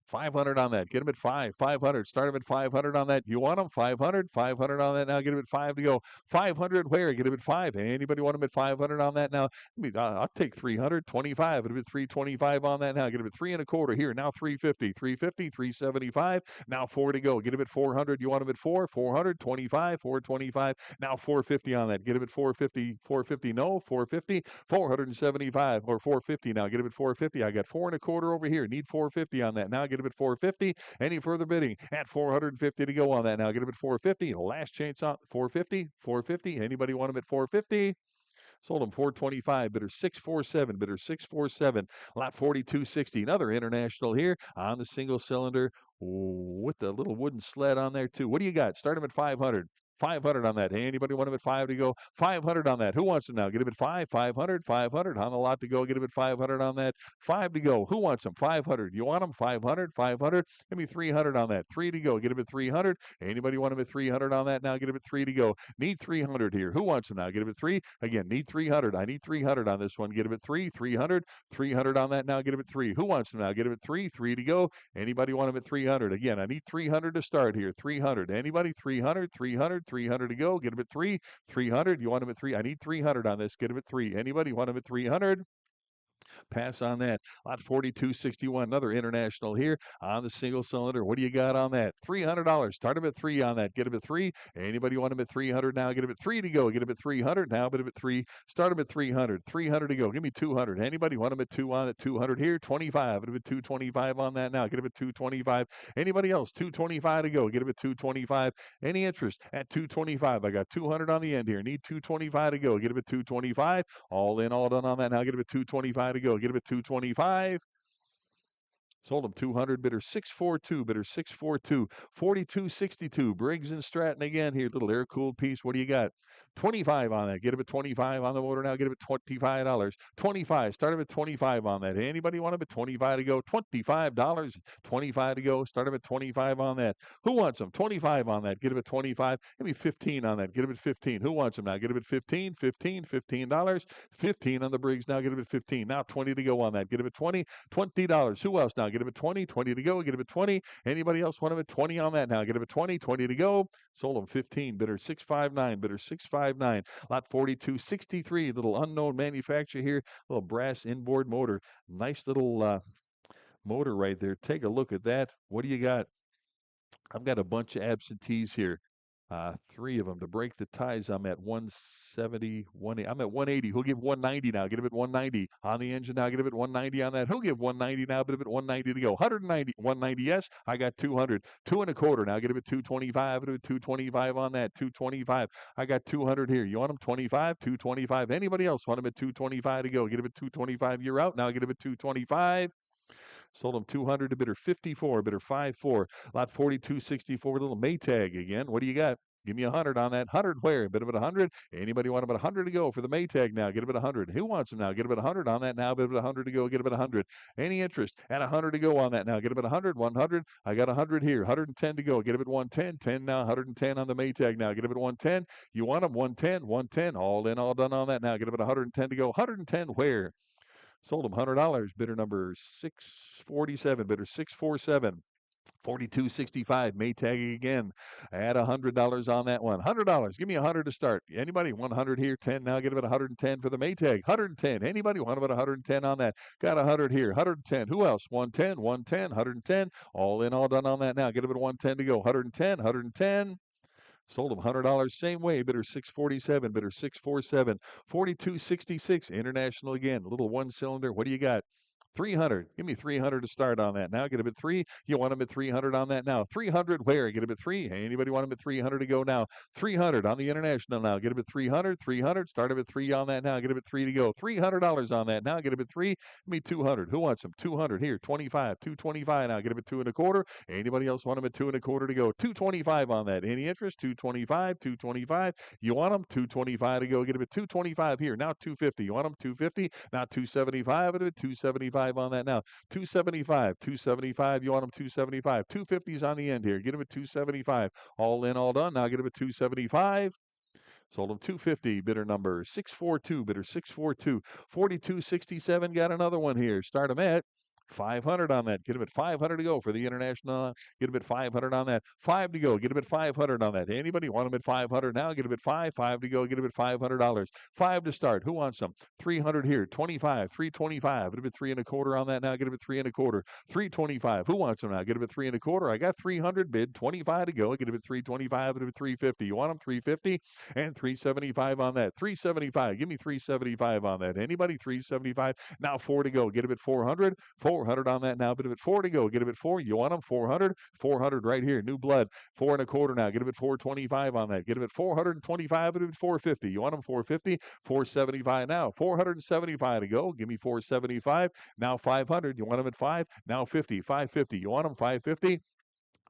500 on that. Get him at 5. 500. Start him at 500 on that. You want him? 500. 500 on that now. Get him at 5 to go. 500 where? Get him at 5. Anybody want him at 500 on that now? I'll take 300. 25. Get him at 325 on that now. Get him at 3 and a quarter here. Now 350. 350. 375. Now 4 to go. Get him at 400. You want him at 4. 400. 25. 425. Now 450 on that. Get him at 450. 450. No. 450. 475 or 450 now. Get him at 450. I got 4 and a quarter over here. Need 450 on that. Now get him at 450. Any further bidding at 450 to go on that now? Get him at 450. Last chance on 450. 450. Anybody want him at 450? Sold them 425, bidder 647, bidder 647, lot 4260. Another international here on the single cylinder with the little wooden sled on there too. What do you got? Start them at 500. 500 on that. Hey, anybody want them at 5 to go? 500 on that. Who wants them now? Get them at 5, 500, 500 on the lot to go. Get them at 500 on that. 5 to go. Who wants them? 500. You want them? 500, 500. Give me 300 on that. 3 to go. Get them at 300. Anybody want them at 300 on that now? Get them at 3 to go. Need 300 here. Who wants them now? Get them at 3. Again, need 300. I need 300 on this one. Get them at 3, 300, 300 on that now. Get them at 3. Who wants them now? Get them at 3, 3 to go. Anybody want them at 300? Again, I need 300 to start here. 300. Anybody? 300, 300, 300 to go. Get them at 3, 300. You want them at 3? I need 300 on this. Get them at 3. Anybody want them at 300? Pass on that. Lot 4261, another international here on the single cylinder. What do you got on that? $300. Start them at 3 on that. Get them at 3. Anybody want them at 300 now? Get them at 3 to go. Get them at 300 now. Get them at 3. Start them at 300. 300 to go. Give me 200. Anybody want them at 2 on that? 200 here. 25. Get them at 225 on that now. Get them at 225. Anybody else? 225 to go. Get them at 225. Any interest at 225? I got 200 on the end here. Need 225 to go. Get them at 225. All in, all done on that now. Get them at 225 to go. Get them at 225. Sold them 200, bidder 642, bidder 642, 4262. Briggs and Stratton again here, little air-cooled piece. What do you got? 25 on that. Get them at 25 on the motor now. Get them at $25. 25. Start them at 25 on that. Anybody want them at 25 to go? $25. 25 to go. Start them at 25 on that. Who wants them? 25 on that. Get them at 25. Give me 15 on that. Get them at 15. Who wants them now? Get them at 15, 15, $15. 15 on the Briggs now. Get them at 15. Now 20 to go on that. Get them at 20, $20. Who else now? Get them at 20, 20 to go. Get them at 20. Anybody else want them at 20 on that now? Get them at 20, 20 to go. Sold them 15. Bidder 659, bidder 659. Lot 4263, little unknown manufacturer here. Little brass inboard motor. Nice little motor right there. Take a look at that. What do you got? I've got a bunch of absentees here. 3 of them to break the ties. I'm at 170, 180. I'm at 180. Who'll give 190 now? Get him at 190 on the engine now. Get him at 190 on that. Who'll give 190 now? Get him at 190 to go. 190, 190. Yes, I got 200. 2.25 now. Get him at 225. Get him at 225 on that. 225. I got 200 here. You want him 25? 225. Anybody else want him at 225 to go? Get him at 225. You're out now. Get him at 225. Sold them 200 to bidder 54, bidder 54. Lot 4264, little Maytag again. What do you got? Give me 100 on that. 100 where? Bid them at 100. Anybody want about 100 to go for the Maytag now? Get them at 100. Who wants them now? Get them at 100 on that now. Bid them at 100 to go. Get them at 100. Any interest at 100 to go on that now? Get them at 100. 100. I got 100 here. 110 to go. Get them at 110. 10 now. 110 on the Maytag now. Get them at 110. You want them 110. 110. All in, all done on that now. Get them at 110 to go. 110 where? Sold them $100. Bidder number 647. Bidder 647. 4265. Maytag again. Add $100 on that one. $100. Give me 100 to start. Anybody? 100 here. 10 now. Get about 110 for the Maytag. 110. Anybody want about 110 on that? Got 100 here. 110. Who else? 110. 110. 110. All in, all done on that now. Get about 110 to go. 110. 110. Sold them $100 same way. Bidder 647. Bidder 647. 4266. International again. Little one cylinder. What do you got? 300. Give me 300 to start on that. Now get them at 3. You want them at 300 on that now. 300 where? Get them at 3. Anybody want them at 300 to go now? 300 on the international now. Get them at 300. 300. Start them at 3 on that now. Get them at 3 to go. $300 on that now. Get them at 3. Give me 200. Who wants them? 200 here. 25. 225 now. Get them at 2.25. Anybody else want them at 2.25 to go? 225 on that. Any interest? 225. 225. You want them? 225 to go. Get them at 225 here. Now 250. You want them? 250. Now 275. Get them at 275 on that now. 275. 275. You want them 275. 250's on the end here. Get them at 275. All in, all done. Now get them at 275. Sold them 250. Bidder number 642. Bidder 642. 4267. Got another one here. Start them at 500 on that. Get them at 500 to go for the international. Get them at 500 on that. 5 to go. Get them at 500 on that. Anybody want them at 500 now? Get them at 5. 5 to go. Get them at $500. 5 to start. Who wants them? 300 here. 25. 325. Get them at 3.25 on that now. Get them at 3.25. 325. Who wants them now? Get them at 3.25. I got 300 bid. 25 to go. Get them at 325. Get them at 350. You want them? 350 and 375 on that. 375. Give me 375 on that. Anybody? 375. Now 4 to go. Get them at 400. 4 400 on that now. Bid him at 4 to go. Get him at 4. You want him? 400. 400 right here. New blood. 4.25 now. Get him at 425 on that. Get him at 425. Bid him at 450. You want him? 450. 475 now. 475 to go. Give me 475. Now 500. You want him at 5? Now 50. 550. You want him? 550.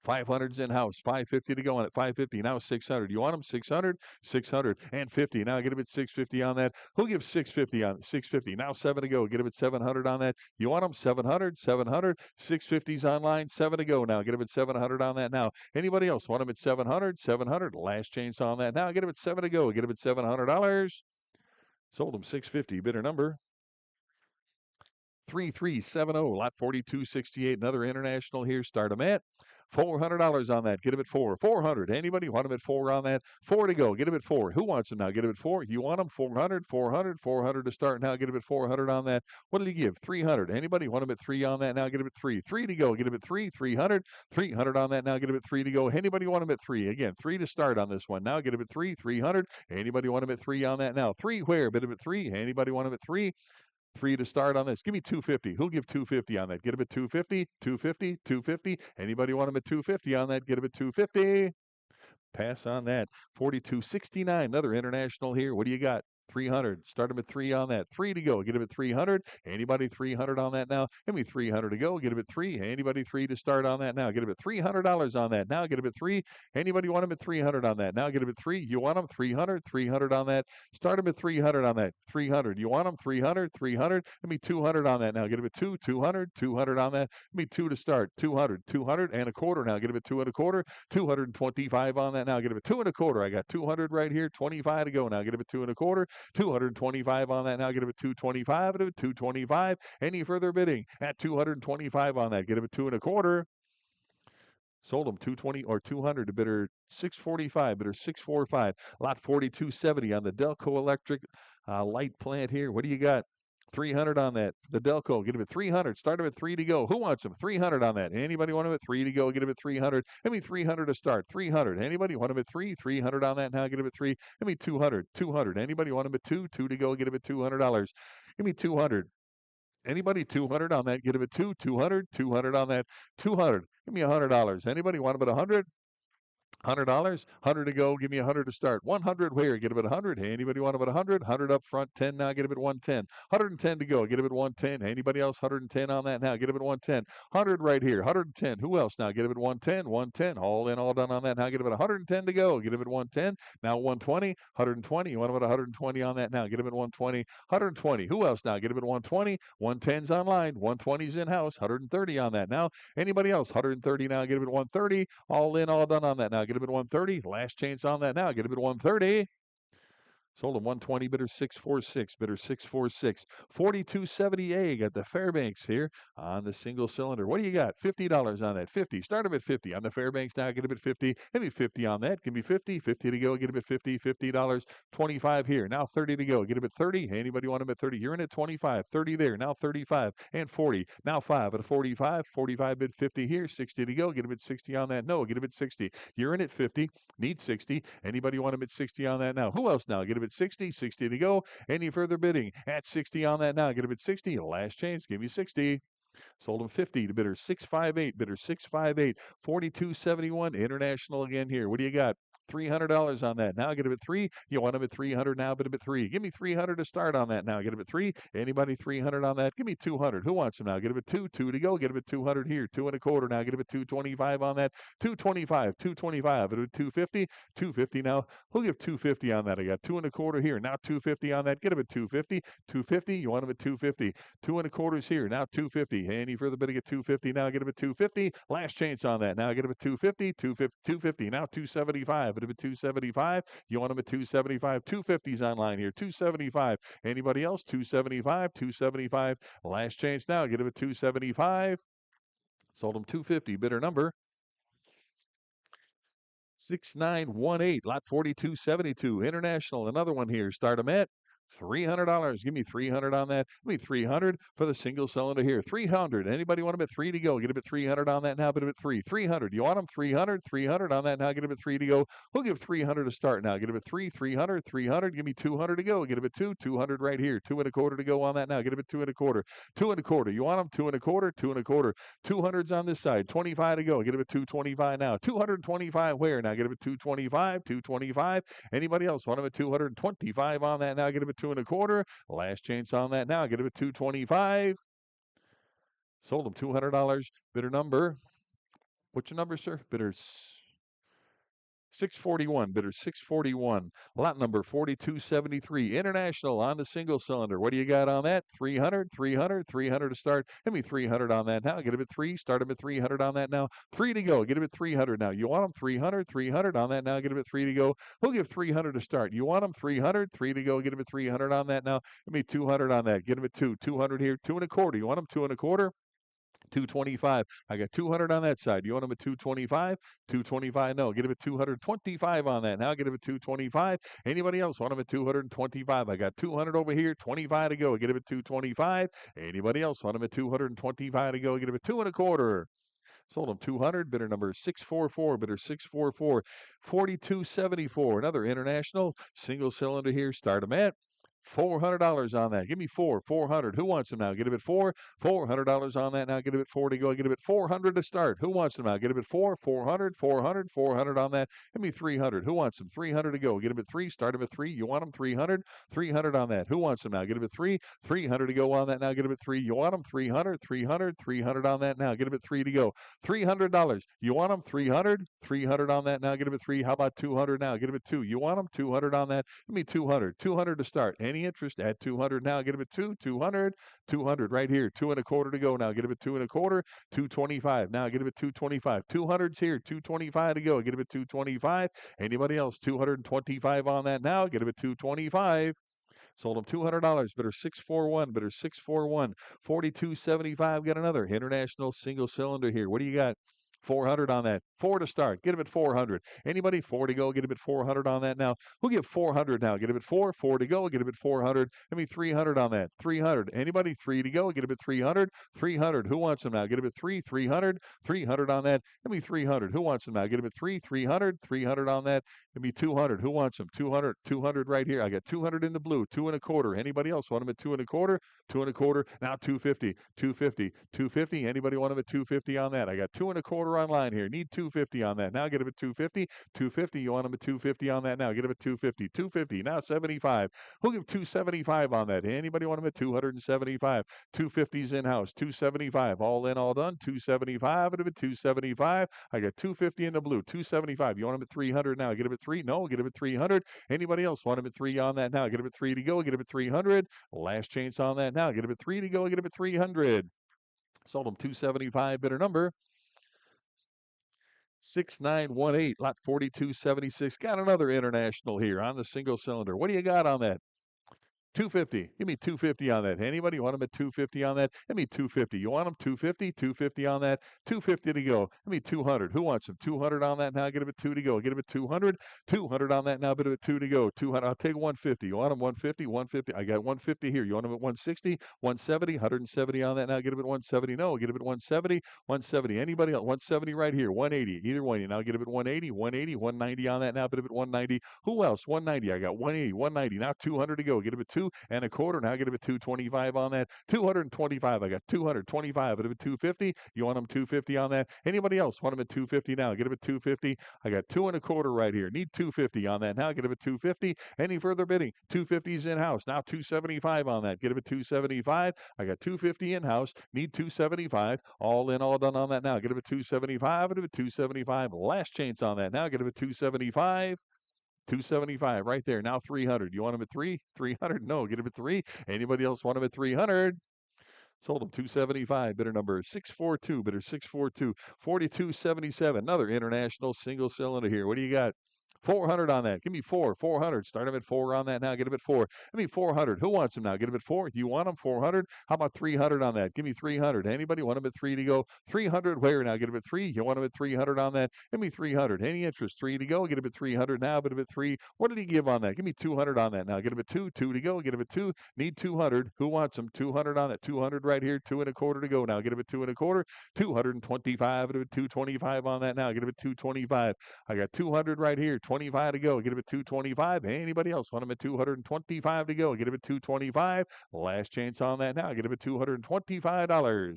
500's in house. 550 to go on it. 550. Now 600. You want them? 600. 650. Now get him at 650 on that. Who gives 650 on 650? Now 7 to go. Get him at 700 on that. You want them? 700. 700. 650's online. 7 to go now. Get him at 700 on that now. Anybody else want him at 700? 700. Last chance on that now. Get him at 7 to go. Get him at $700. Sold him 650. Bidder number 3370, lot 4268. Another international here. Start them at $400 on that. Get him at 4. 400. Anybody want him at 4 on that? 4 to go. Get him at 4. Who wants him now? Get him at 4. You want him? 400. 400. 400 to start now. Get him at 400 on that. What did he give? 300. Anybody want him at 3 on that now? Get him at 3. 3 to go. Get him at 3. 300. 300 on that now. Get him at 3 to go. Anybody want him at 3? Again, 3 to start on this one. Now get him at 3. 300. Anybody want him at 3 on that now? 3 where? Bid him at 3. Anybody want him at 3? 3 to start on this. Give me 250. Who'll give 250 on that? Get him at 250, 250, 250. Anybody want him at 250 on that? Get him at 250. Pass on that. 4269. Another international here. What do you got? 300. Start him at 3 on that. 3 to go. Get him at 300. Anybody 300 on that now? Give me 300 to go. Get him at 3. Anybody 3 to start on that now? Get him at $300 on that. Now get him at 3. Anybody want him at 300 on that? Now get him at 3. You want him? 300. 300 on that. Start him at 300 on that. 300. You want him? 300. 300. Give me 200 on that now. Get him at 2. 200. 200 on that. Give me 2 to start. 200. 200 and a quarter now. Get him at 2 and a quarter. 225 on that now. Get him at 2 and a quarter. I got 200 right here. 25 to go now. Get him at 2 and a quarter. 225 on that now. Get him at 225. At 225. Any further bidding at 225 on that? Get him at 2 and a quarter. Sold him 220 or 200 to bidder 645. Bidder 645. Lot 4270 on the Delco Electric light plant here. What do you got? 300 on that. The Delco, get him at 300. Start him at 3 to go. Who wants him? 300 on that. Anybody want him at 3 to go? Get him at 300. Give me 300 to start. 300. Anybody want him at 3? 300 on that now. Get him at 3. Give me 200. 200. Anybody want him at 2? 2 to go. Get him at $200. Give me 200. Anybody 200 on that? Get him at 2. 200. 200 on that. 200. Give me $100. Anybody want him at 100? $100, 100 to go. Give me 100 to start. 100 where? Get him at 100. Hey, anybody want him at 100? 100 up front. 10 now. Get him at 110. 110 to go. Get him at 110. Anybody else? 110 on that now. Get him at 110. 100 right here. 110. Who else now? Get him at 110. 110. All in, all done on that. Now get him at 110 to go. Get him at 110. Now 120. 120. You want him at 120 on that now. Get him at 120. 120. Who else now? Get him at 120. 110's online. 120's in house. 130 on that now. Anybody else? 130 now. Get him at 130. All in, all done on that now. Get him at 130. Last chance on that now. Get him at 130. Sold him 120, bidder 646, bidder 646. 4270A, got the Fairbanks here on the single cylinder. What do you got? $50 on that. 50. Start him at 50. On the Fairbanks now, get him at 50. Give me 50 on that. Give me 50. 50 to go. Get him at 50. $50. 25 here. Now 30 to go. Get him at 30. Anybody want him at 30? You're in at 25. 30 there. Now 35 and 40. Now 5 at a 45. 45 bid 50 here. 60 to go. Get him at 60 on that. No, get him at 60. You're in at 50. Need 60. Anybody want him at 60 on that now? Who else now? Get him at 60. 60 to go. Any further bidding at 60 on that now? Get him at 60. Last chance. Give me 60. Sold him 50 to bidder 658. Bidder 658. 4271. International again here. What do you got? $300 on that. Now get him at 3. You want him at 300 now, bid him at 3. Give me 300 to start on that now. Get him at 3. Anybody 300 on that? Give me 200. Who wants him now? Get him at 2. 2 to go. Get him at 200 here. 2 and a quarter now. Get him at 225 on that. 225. 225. At 250. 250 now. Who'll give 250 on that? I got 2 and a quarter here. Now 250 on that. Get him at 250. 250. You want him at 250. 2 and a quarters here. Now 250. Any further bidding at 250 now? Get him at 250. Last chance on that. Now get him at 250. 250. 250. Now 275. At 275. You want him at 275. 250's online here. 275. Anybody else? 275. 275. Last chance now. Get him at 275. Sold him 250. Bidder number 6918. Lot 4272. International. Another one here. Start him at $300. Give me 300 on that. Give me 300 for the single cylinder here. 300. Anybody want them at 3 to go? Get them at 300 on that now. Bid them at 3. 300. You want them? 300. 300 on that now. Get them at 3 to go. We'll give 300 to start now. Get them at 3. 300. 300. Give me 200 to go. Get them at 2. 200 right here. 2 and a quarter to go on that now. Get them at 2 and a quarter. 2 and a quarter. You want them? 2 and a quarter. 2 and a quarter. 200's on this side. 25 to go. Get them at 225 now. 225 where? Now get them at 225. 225. Anybody else want them at 225 on that now? Get them at 2 and a quarter. Last chance on that now. Get them at 225. Sold them $200. Bidder number. What's your number, sir? Bidders 641. Bidder 641. Lot number 4273. International on the single cylinder. What do you got on that? 300, 300, 300 to start. Give me 300 on that now. Get him at 3. Start him at 300 on that now. 3 to go. Get him at 300 now. You want him? 300, 300 on that now. Get him at 3 to go. We'll give 300 to start. You want him? 300, 3 to go. Get him at 300 on that now. Give me 200 on that. Get him at 2. 200 here. 2 and a quarter. You want him? 2 and a quarter? 225. I got 200 on that side. You want them at 225? 225. No, get them at 225 on that. Now get them at 225. Anybody else want them at 225? I got 200 over here. 25 to go. Get them at 225. Anybody else want them at 225 to go? Get them at 2 and a quarter. Sold them 200. Bidder number 644. Bidder 644. 4274. Another international single cylinder here. Start them at $400 on that. Give me 4. 400. Who wants them now? Get him at 4. $400 on that now. Get him at 4 to go. Get him at 400 to start. Who wants them now? Get him at 4. 400. 400. 400 on that. Give me 300. Who wants them? 300 to go. Get him at 3. Start him at 3. You want them? 300. 300 on that. Who wants them now? Get him at 3. 300 to go on that now. Get him at 3. You want them? 300. 300. 300 on that now. Get him at 3 to go. $300. You want them? 300. 300 on that now. Get him at 3. How about 200 now? Get him at 2. You want them? 200 on that. Give me 200. 200 to start. Any interest at 200 now? Get him at 2. 200. 200 right here. 2 and a quarter to go now. Get him at 2 and a quarter. 225 now. Get him at 225. 200's here. 225 to go. Get him at 225. Anybody else? 225 on that now. Get him at 225. Sold him $200. Bidder 641. Bidder 641. 4275. Got another international single cylinder here. What do you got? 400 on that. 4 to start. Get him at 400. Anybody? 4 to go. Get him at 400 on that now. We'll give 400 now. Get him at 4. 4 to go. Get him at 400. Give me 300 on that. 300. Anybody? 3 to go. Get him at 300. 300. Who wants him now? Get him at 3. 300. 300 on that. Give me 300. Who wants him now? Get him at 3. 300. 300 on that. Give me 200. Who wants him? 200. 200 right here. I got 200 in the blue. 2 and a quarter. Anybody else want him at 2 and a quarter? 2 and a quarter. Now 250. 250. 250. Anybody want him at 250 on that? I got 2 and a quarter online here. Need 250 on that. Now get him at 250. 250. You want him at 250 on that now. Get him at 250. 250. Now 75. We'll give 275 on that. Anybody want him at 275? 250's in-house. 275. All in, all done. 275. Get him at 275. I got 250 in the blue. 275. You want him at 300 now. Get him at 3. No, get him at 300. Anybody else want him at 3 on that now? Get him at 3 to go. Get him at 300. Last chance on that now. Get him at 3 to go. Get him at 300. Sold him 275. Bidder number 6918. Lot 4276. Got another international here on the single cylinder. What do you got on that? 250. Give me 250 on that. Anybody want them at 250 on that? Give me 250. You want them? 250? 250 on that. 250 to go. Give me 200. Who wants them? 200 on that now. Get them at 2 to go. Get them at 200. 200 on that now. Get them at 2 to go. 200. I'll take 150. You want them? 150? 150. I got 150 here. You want them at 160? 170? 170 on that now. Get them at 170. No. Get them at 170. 170. Anybody else? 170 right here. 180. Either one. You now get them at 180. 180. 190 on that now. Get them at 190. Who else? 190. I got 180. 190. Now 200 to go. Get them at 2 and a quarter. Now get him at 225 on that. 225. I got 225. Get him at 250. You want him 250 on that? Anybody else want him at 250 now? Get him at 250. I got 2 and a quarter right here. Need 250 on that now. Get him at 250. Any further bidding? 250's in-house. Now 275 on that. Get him at 275. I got 250 in-house. Need 275. All in, all done on that now. Get him at 275. Get him at 275. Last chance on that now. Get him at 275. 275 right there. Now 300. You want him at 3? 300? No, get him at 3. Anybody else want him at 300? Sold him 275. Bidder number 642. Bidder 642. 4277. Another international single cylinder here. What do you got? 400 on that. Give me 400. Start him at 4 on that now. Get him at 4. Give me 400. Who wants him now? Get him at 4. You want him 400? How about 300 on that? Give me 300. Anybody want him at 3 to go? 300 where now? Get him at 3. You want him at 300 on that? Give me 300. Any interest? 3 to go. Get him at 300 now. Get him at 3. What did he give on that? Give me 200 on that now. Get him at 2. 2 to go. Get him at 2. Need 200. Who wants him? 200 on that. 200 right here. 2 and a quarter to go now. Get him at 2 and a quarter. 225. Get him at 225 on that now. Get him at 225. I got 200 right here. 25 to go. Get him at 225. Anybody else want him at 225 to go? Get him at 225. Last chance on that now. Get him at $225.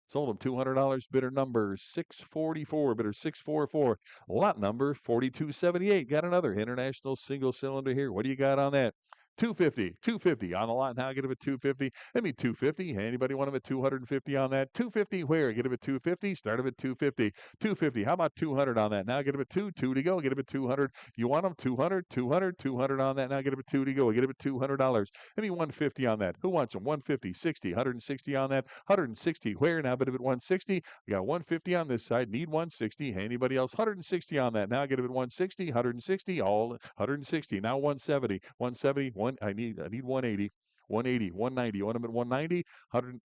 Sold him $200. Bidder number 644. Bidder 644. Lot number 4278. Got another international single cylinder here. What do you got on that? 250 on the lot now. Get him at 250. Give me 250. Anybody want him at 250 on that? 250 where? Get him at 250. Start him at 250. 250. How about 200 on that? Now get him at 2. 2 to go. Get him at 200. You want him 200, 200, 200 on that. Now get him at 2 to go. Get him at $200. Give me 150 on that. Who wants him? 150, 60, 160 on that. 160 where? Now bid him at 160. We got 150 on this side. Need 160. Anybody else? 160 on that. Now get him at 160, 160, all 160. Now 170, 170. I need 180, 180, 190. You want him at 190, 100.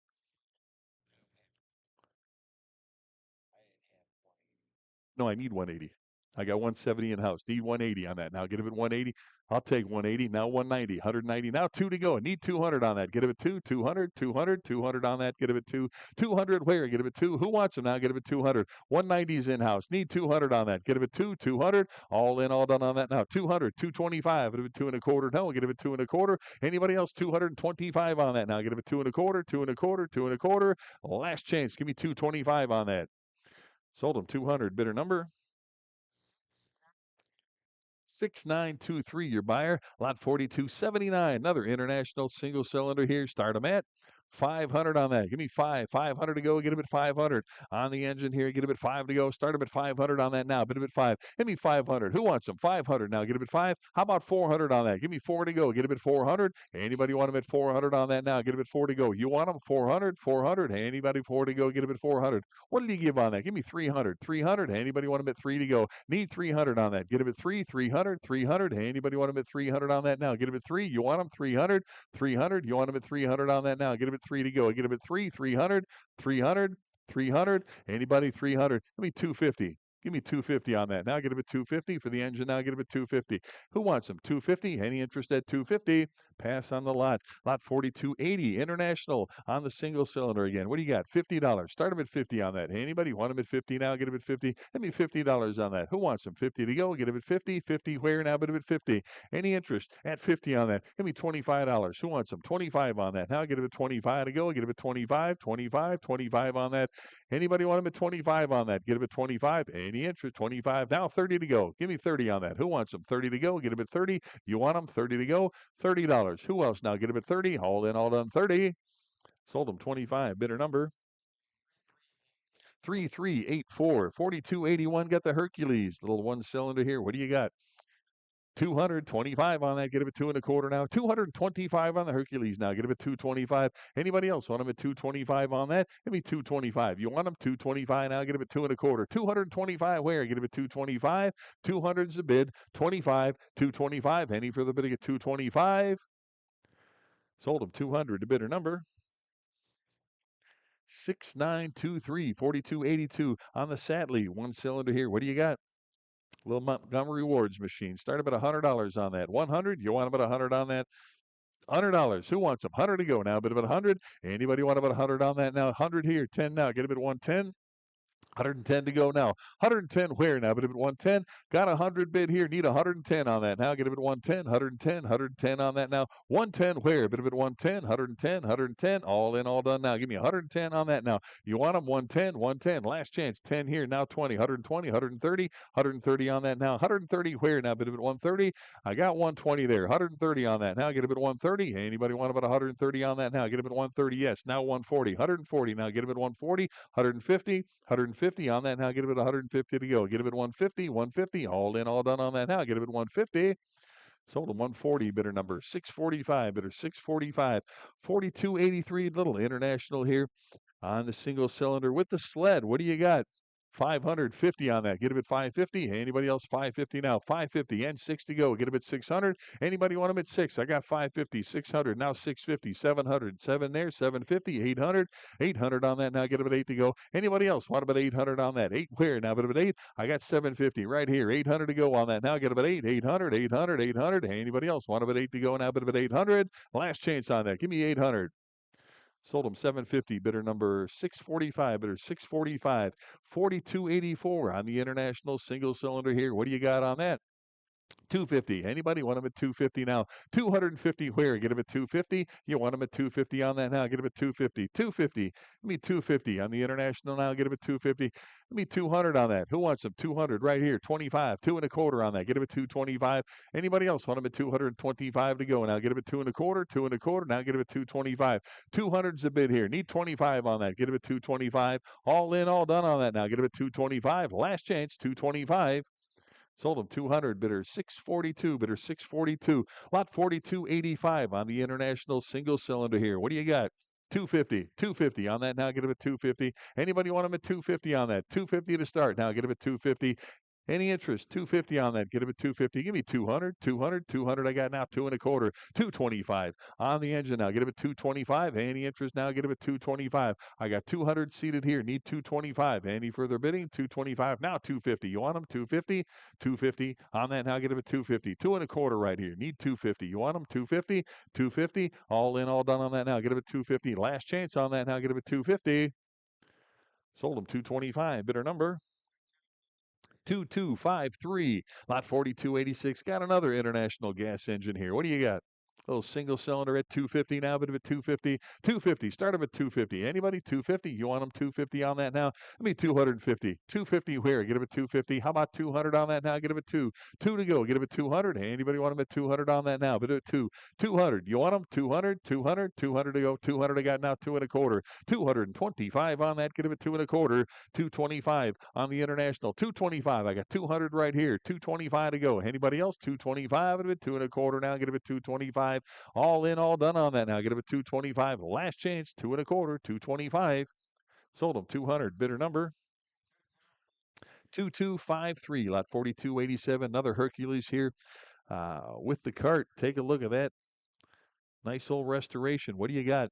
No, I need 180. I got 170 in house. Need 180 on that. Now get him at 180. I'll take 180. Now 190, 190. Now 2 to go. I need 200 on that. Get him at 2, 200, 200, 200 on that. Get him at 2, 200 where? Get him at 2. Who wants him now? Get him at 200. 190 is in house. Need 200 on that. Get him at 2, 200. All in, all done on that now. 200, 225. Get him at 2 and a quarter. No, get him at 2 and a quarter. Anybody else? 225 on that now. Get him at 2 and a quarter, 2 and a quarter, 2 and a quarter. Last chance. Give me 225 on that. Sold him 200. Bidder number 6923, your buyer. Lot 4279. Another international single cylinder here. Start them at 500 on that. Give me 500 to go. Get him at 500 on the engine here. Get him at 5 to go. Start him at 500 on that now. Bid him at 5. Give me 500. Who wants him? 500 now. Get him at 5. How about 400 on that? Give me 4 to go. Get him at 400. Anybody want him at 400 on that now? Get him at 4 to go. You want him? 400, 400. Anybody 4 to go? Get him at 400. What did he give on that? Give me 300, 300. Anybody want him at 3 to go? Need 300 on that. Get him at 3, 300, 300. Anybody want him at 300 on that now? Get him at 3. You want him? 300, 300. You want him at 300 on that now? Get him at 3 to go. Get him at 3, 300, 300, 300. Anybody 300? Give me 250. Give me 250 on that. Now get him at 250 for the engine. Now get him at 250. Who wants him? 250. Any interest at 250? Pass on the lot. Lot 4280 international on the single cylinder again. What do you got? $50. Start him at 50 on that. Anybody want him at 50 now? Get him at 50. Give me $50 on that. Who wants him? 50 to go. Get him at 50. 50 where? Now get him at 50. Any interest at 50 on that? Give me $25. Who wants him? 25 on that. Now get him at 25 to go. Get him at 25, 25, 25 on that. Anybody want him at 25 on that? Get him at 25. Any interest? 25. Now 30 to go. Give me 30 on that. Who wants him? 30 to go. Get him at 30. You want him? 30 to go. $30. Who else now? Get him at 30. All in, all done. 30. Sold him 25. Bidder number 3384. 4281. Got the Hercules. Little one cylinder here. What do you got? 225 on that. Get him at 2 and a quarter now. 225 on the Hercules now. Get him at 225. Anybody else want him at 225 on that? Give me 225. You want him 225 now? Get him at 2 and a quarter. 225 where? Get him at 225. 200's the bid. 25. 225. Any further bidding at 225? Sold him 200. The bidder number 6923. 4282 on the Satley. One cylinder here. What do you got? Little Montgomery Ward's machine. Start about $100 on that. 100. You want about 100 on that? $100. Who wants them? 100 to go now. Bid about 100. Anybody want about 100 on that now? 100 here. 10 now. Get a bit 110. 110 to go now. 110 where now? But if at 110, got 100 bid here. Need 110 on that now. Get a bit 110, 110, 110 on that now. 110 where? Bit of it 110, 110, 110. All in, all done now. Give me 110 on that now. You want them 110, 110. Last chance. 10 here. Now 20, 120, 130, 130 on that now. 130 where now? Bit of it 130. I got 120 there. 130 on that now. Get a bit 130. Anybody want about 130 on that now? Get a bit 130. Yes. Now 140, 140 now. Get a bit 140, 150, 150 on that now. Get a bit 150 to go. Get a bit 150, 150. All in, all done on that now. Get a bit 150. Sold them 140. Bidder number 645. Bidder 645. 4283. Little international here on the single cylinder with the sled. What do you got? 550 on that. Get him at 550. Anybody else? 550 now. 550 and 6 to go. Get him at 600. Anybody want him at 6? I got 550, 600, now 650, 700, 7 there, 750, 800, 800 on that. Now get him at 8 to go. Anybody else want him at 800 on that? 8 where? Now get him at 8. I got 750 right here. 800 to go on that. Now get him at 8, 800, 800, 800. Anybody else want him at 8 to go? Now get him at 800. Last chance on that. Give me 800. Sold him 750, bidder number 645, bidder 645, 4284 on the international single cylinder here. What do you got on that? 250. Anybody want them at 250 now? 250 where? Get them at 250. You want them at 250 on that now? Get them at 250. 250. Give me 250 on the international now. Get them at 250. Give me 200 on that. Who wants them? 200 right here. 25. 2.25 on that. Get them at 225. Anybody else want them at 225 to go? Now get them at 2.25. 2.25. Now get them at 225. 200's a bid here. Need 25 on that. Get them at 225. All in, all done on that now. Get them at 225. Last chance. 225. Sold him 200, bidder 642, bidder 642. Lot 4285 on the international single cylinder here. What do you got? 250, 250 on that now. Get him at 250. Anybody want him at 250 on that? 250 to start. Now get him at 250. Any interest? 250 on that. Get him at 250. Give me 200, 200, 200. I got now 2.25, 225 on the engine now. Get him at 225. Any interest now? Get him at 225. I got 200 seated here. Need 225. Any further bidding? 225. Now 250. You want him? 250, 250 on that now. Get him at 250. 2.25 right here. Need 250. You want him? 250, 250. All in, all done on that now. Get him at 250. Last chance on that now. Get him at 250. Sold him 225. Bidder number 2253. Lot 4286. Got another international gas engine here. What do you got? Little single cylinder at 250 now, bit of a 250. 250. Start them at 250. Anybody? 250? You want them 250 on that now? Let me 250. 250 where? Get them at 250. How about 200 on that now? Get them at 2. 2 to go. Get them at 200. Anybody want them at 200 on that now? Bit of 2. 200. You want them? 200, 200, 200 to go. 200 I got now. 2.25. 225 on that. Get them at 2.25. 225 on the international. 225. I got 200 right here. 225 to go. Anybody else? 225 at 2.25 now. Get them at 225. All in, all done on that now. Get him at 225. Last chance, 2.25, 225. Sold him 200. Bidder number 2253. Lot 4287. Another Hercules here with the cart. Take a look at that. Nice old restoration. What do you got?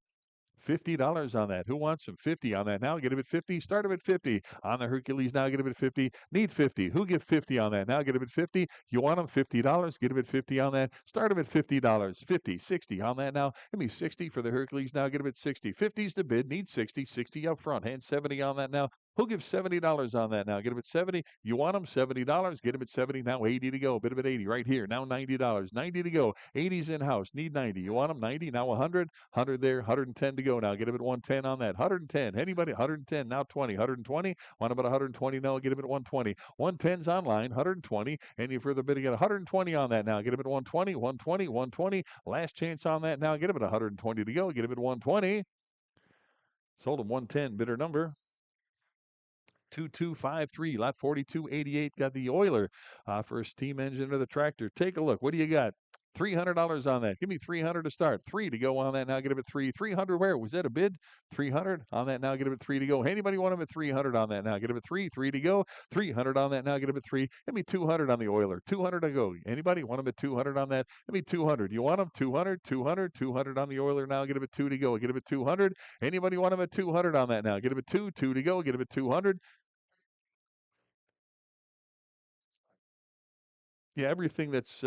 $50 on that. Who wants some 50 on that now? Get him at 50. Start him at 50 on the Hercules now. Get him at 50. Need 50. Who give 50 on that now? Get him at 50. You want him $50? Get him at 50 on that. Start him at $50. 50, 60 on that now. Give me 60 for the Hercules now. Get him at 60. 50's the bid. Need 60. 60 up front. Hand 70 on that now. Who gives $70 on that now? Get him at 70. You want him $70? Get him at 70. Now 80 to go. Bid him at 80 right here. Now $90. 90 to go. 80's in house. Need 90. You want him 90? Now 100. 100 there. 110 to go now. Get him at 110 on that. 110. Anybody? 110. Now 20. 120. Want him at 120? No. Get him at 120. 110's online. 120. Any further bidding at 120 on that now? Get him at 120. 120. 120. Last chance on that now. Get him at 120 to go. Get him at 120. Sold him 110. Bidder number 2253. Lot 4288. Got the Oiler for a steam engine or the tractor. Take a look. What do you got? $300 on that. Give me 300 to start. 3 to go on that now. Get him at 3. 300 where? Was that a bid? 300 on that now. Get him at 3 to go. Anybody want him at 300 on that now? Get him at 3. 3 to go. 300 on that now. Get him at 3. Give me 200 on the Oiler. 200 to go. Anybody want him at 200 on that? Give me 200. You want him? 200, 200, 200 on the Oiler now. Get him at 2 to go. Get him at 200. Anybody want him at 200 on that now? Get him at 2. 2 to go. Get him at 200. Yeah, everything that's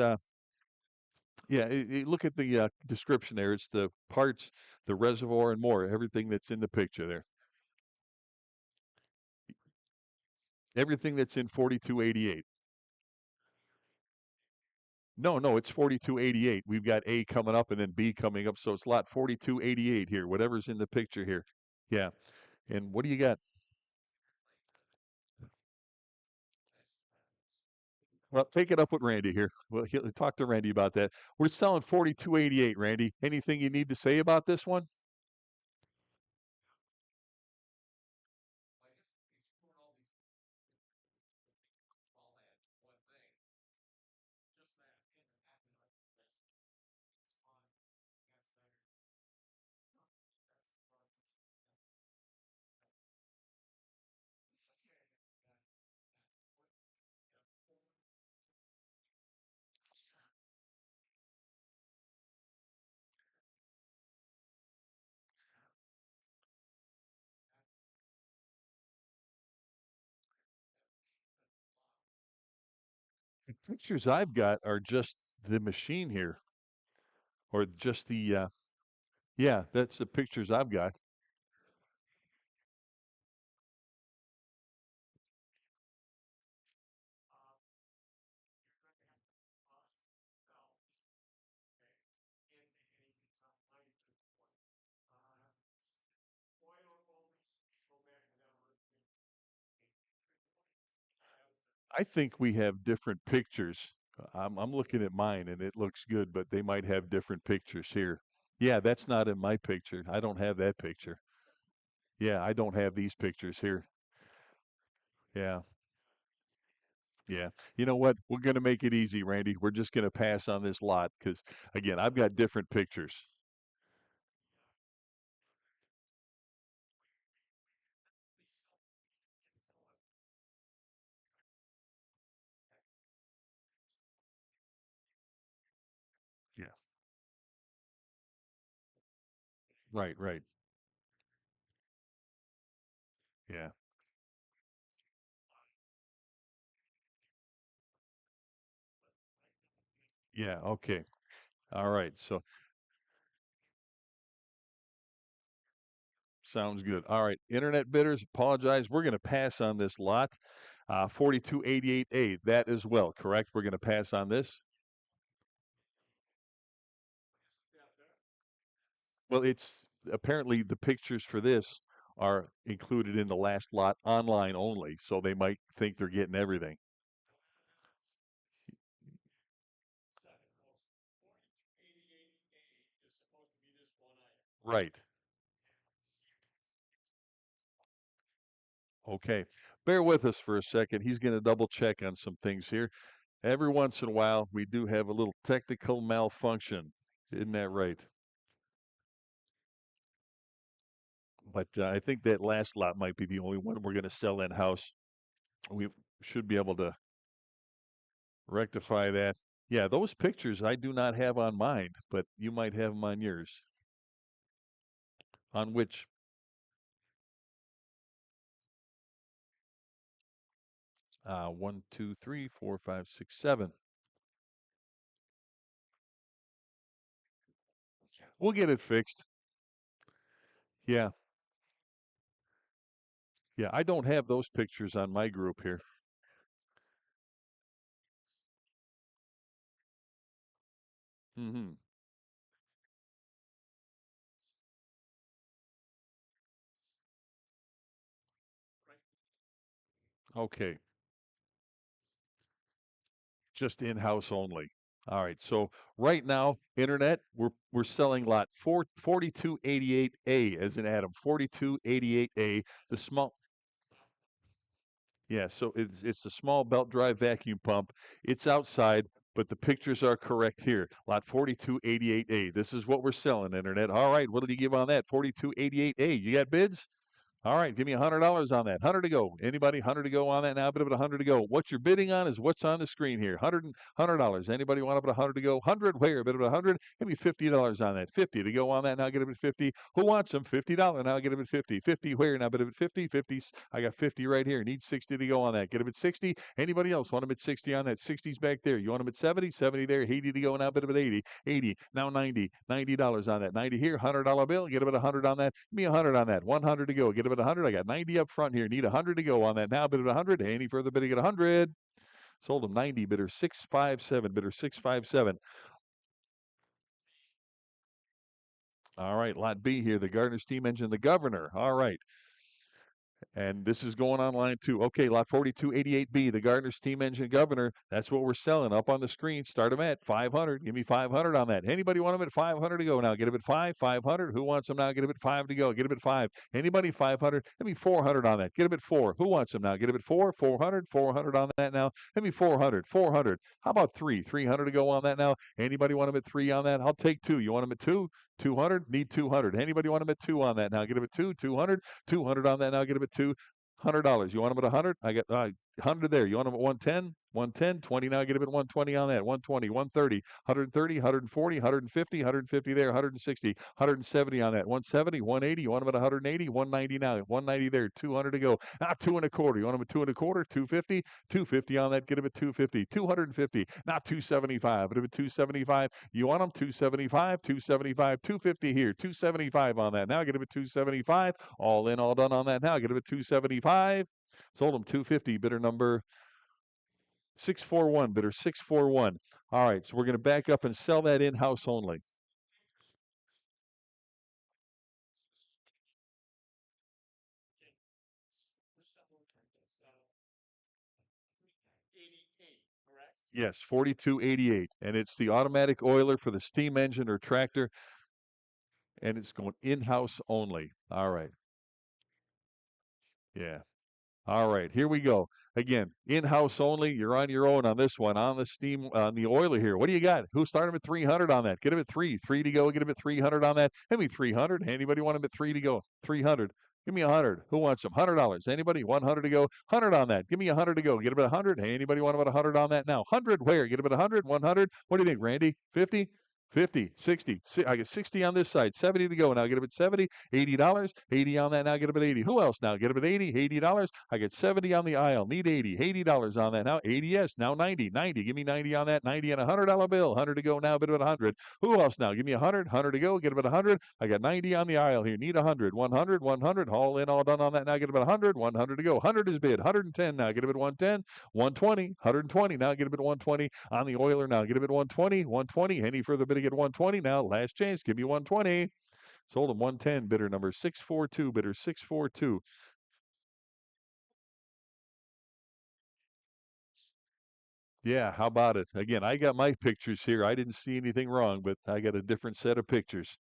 look at the description there. It's the parts, the reservoir, and more. Everything that's in the picture there. Everything that's in 4288. No, it's 4288. We've got A coming up and then B coming up. So it's lot 4288 here, whatever's in the picture here. Yeah. And what do you got? Well, take it up with Randy here. Well, he'll talk to Randy about that. We're selling 4288, Randy. Anything you need to say about this one? The pictures I've got are just the machine here, or just the, yeah, that's the pictures I've got. I think we have different pictures. I'm looking at mine and it looks good, but they might have different pictures here. Yeah, that's not in my picture. I don't have that picture. Yeah, I don't have these pictures here. Yeah, yeah. You know what? We're going to make it easy, Randy. We're just going to pass on this lot because, again, I've got different pictures. Yeah, right, right. Yeah, yeah. Okay. All right. So sounds good. All right. Internet bidders, apologize. We're going to pass on this lot. 4288A, that as well, correct? We're going to pass on this. Well, it's apparently the pictures for this are included in the last lot online only, so they might think they're getting everything. Right. Okay. Bear with us for a second. He's going to double check on some things here. Every once in a while, we do have a little technical malfunction. Isn't that right? But I think that last lot might be the only one we're going to sell in house. We should be able to rectify that. Yeah, those pictures I do not have on mine, but you might have them on yours. On which, 1, 2, 3, 4, 5, 6, 7. We'll get it fixed. Yeah, yeah. I don't have those pictures on my group here. Hmm. Okay, just in-house only. All right. So right now, internet, we're selling lot 4288A as in Adam, 4288A, the small. Yeah, so it's the small belt drive vacuum pump. It's outside, but the pictures are correct here. Lot 4288A. This is what we're selling, internet. All right, what did you give on that? 4288A. You got bids? All right, give me $100 on that. 100 to go. Anybody? 100 to go on that now. Bit of it 100 to go. What you're bidding on is what's on the screen here. $100. Anybody want about 100 to go? 100 where? A bit of 100. Give me $50 on that. 50 to go on that now. Get a bit 50. Who wants them? $50 now. Get a bit 50. 50 where? Now bit of it 50. 50. I got 50 right here. Need 60 to go on that. Get a bit 60. Anybody else want them at 60 on that? 60's back there. You want them at 70? 70 there. 80 to go now. Bit of it 80. 80 now. 90. $90 on that. 90 here. $100 bill. Get a bit 100 on that. Give me 100 on that. 100 to go. Get a bit 100. I got 90 up front here. Need 100 to go on that now. Bid at 100. Any further bidding at 100? Sold him 90. Bidder 657. Bidder 657. All right, lot B here. The Gardner steam engine, the Governor. All right. And this is going online too. Okay, lot 4288B, the Gardner steam engine Governor. That's what we're selling up on the screen. Start them at 500. Give me 500 on that. Anybody want them at 500 to go now? Get them at 5, 500. Who wants them now? Get them at 5 to go. Get them at 5. Anybody 500? Give me 400 on that. Get them at 4. Who wants them now? Get them at 4, 400. 400 on that now. Give me 400, 400. How about 3? 300 to go on that now. Anybody want them at 3 on that? I'll take 2. You want them at 2? 200? Need 200. Anybody want them at 2 on that now? Get them at 2, 200. 200 on that now. Get them at $200. You want them at 100? I got 100 there. You want them at 110? 110, 20 now, get a bit 120 on that. 120, 130, 130, 140, 150, 150 there, 160, 170 on that. 170, 180, you want them at 180, 190 now, 190 there, 200 to go. Now 2 1/4, you want them at 2 1/4, 250, 250 on that, get them at 250, 250, now 275, get them at 275, you want them 275, 275, 250 here, 275 on that. Now get them at 275, all in, all done on that now, get them at 275. Sold them 250, bidder number 641, bidder 641. All right, so we're going to back up and sell that in-house only. Yes, 4288, and it's the automatic oiler for the steam engine or tractor, and it's going in-house only. All right. Yeah. All right, here we go. Again, in-house only. You're on your own on this one, on the steam, on the oiler here. What do you got? Who started at 300 on that? Get him at 3. 3 to go. Get him at 300 on that. Give me 300. Anybody want him at 3 to go? 300. Give me 100. Who wants them? $100. Anybody? 100 to go. 100 on that. Give me 100 to go. Get him at 100. Anybody want him at 100 on that now? 100 where? Get him at 100. 100. What do you think, Randy? 50? 50, 60. I get 60 on this side, 70 to go. Now get him at 70, $80, 80 on that. Now get him at 80. Who else now? Get him at 80, $80. I get 70 on the aisle. Need 80, $80 on that now. 80, yes. Now 90, 90. Give me 90 on that. 90 and a $100 bill. 100 to go now. Bid at 100. Who else now? Give me 100, 100 to go. Get him at 100. I got 90 on the aisle here. Need 100, 100, 100. All in, all done on that. Now get him at 100, 100 to go. 100 is bid. 110 now. Get him at 110, 120, 120. Now get him at 120 on the oiler now. Get him at 120, 120. Any further bidding at 120 now? Last chance. Give me 120. Sold him 110. Bidder number 642. Bidder 642. Yeah, how about it? Again, I got my pictures here. I didn't see anything wrong, but I got a different set of pictures.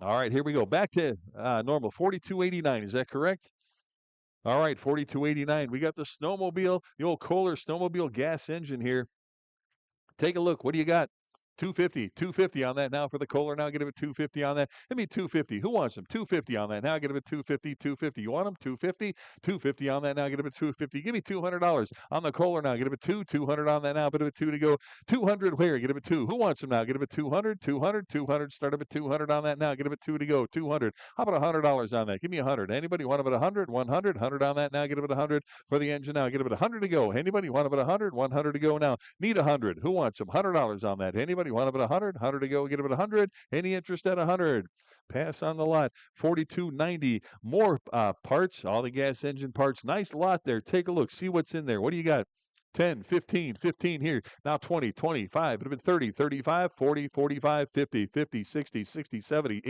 All right, here we go. Back to normal. 4289. Is that correct? All right, 4289. We got the snowmobile, the old Kohler snowmobile gas engine here. Take a look. What do you got? 250 on that now for the Kohler. Now get him at 250 on that. Give me 250. Who wants them? 250 on that. Now get him at 250. You want them? 250 on that. Now get him at 250. Give me $200 on the Kohler now. Get him at 200 on that now. Bid him at 2 to go. 200 where? Get him at 2. Who wants them now? Get him at 200. Start him at 200 on that now. Get him at 2 to go. 200. How about $100 on that? Give me 100. Anybody want them at 100? 100 on that now. Get him at 100 for the engine now. Get him at 100 to go. Anybody want them at 100? 100 to go now. Need 100. Who wants them? $100 on that. Anybody want them at 100? 100 to go. Get them at 100. Any interest at 100? Pass on the lot. 4290. More parts. All the gas engine parts. Nice lot there. Take a look. See what's in there. What do you got? 10, 15 here. Now 20, 25, it would have been 30, 35, 40, 45, 50, 50, 60, 60, 70,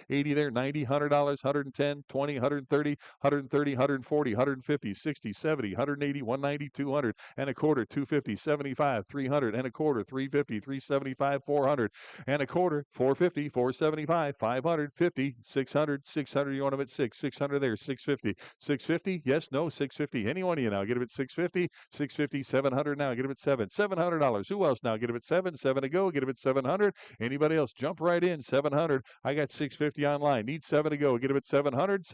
80 there, 90, $100, 110, 20, 130, 130, 140, 150, 60, 70, 180, 190, 200 and a quarter, 250, 75, 300 and a quarter, 350, 375, 400 and a quarter, 450, 475, 500, 50, 600, you want them at 600 there, 650, yes, no, 650. Anyone of you now, get them at 650, 700 now, get him at $700. Who else now? Get him at 7 to go, get him at 700. Anybody else? Jump right in, 700. I got 650 online. Need 7 to go. Get him at 700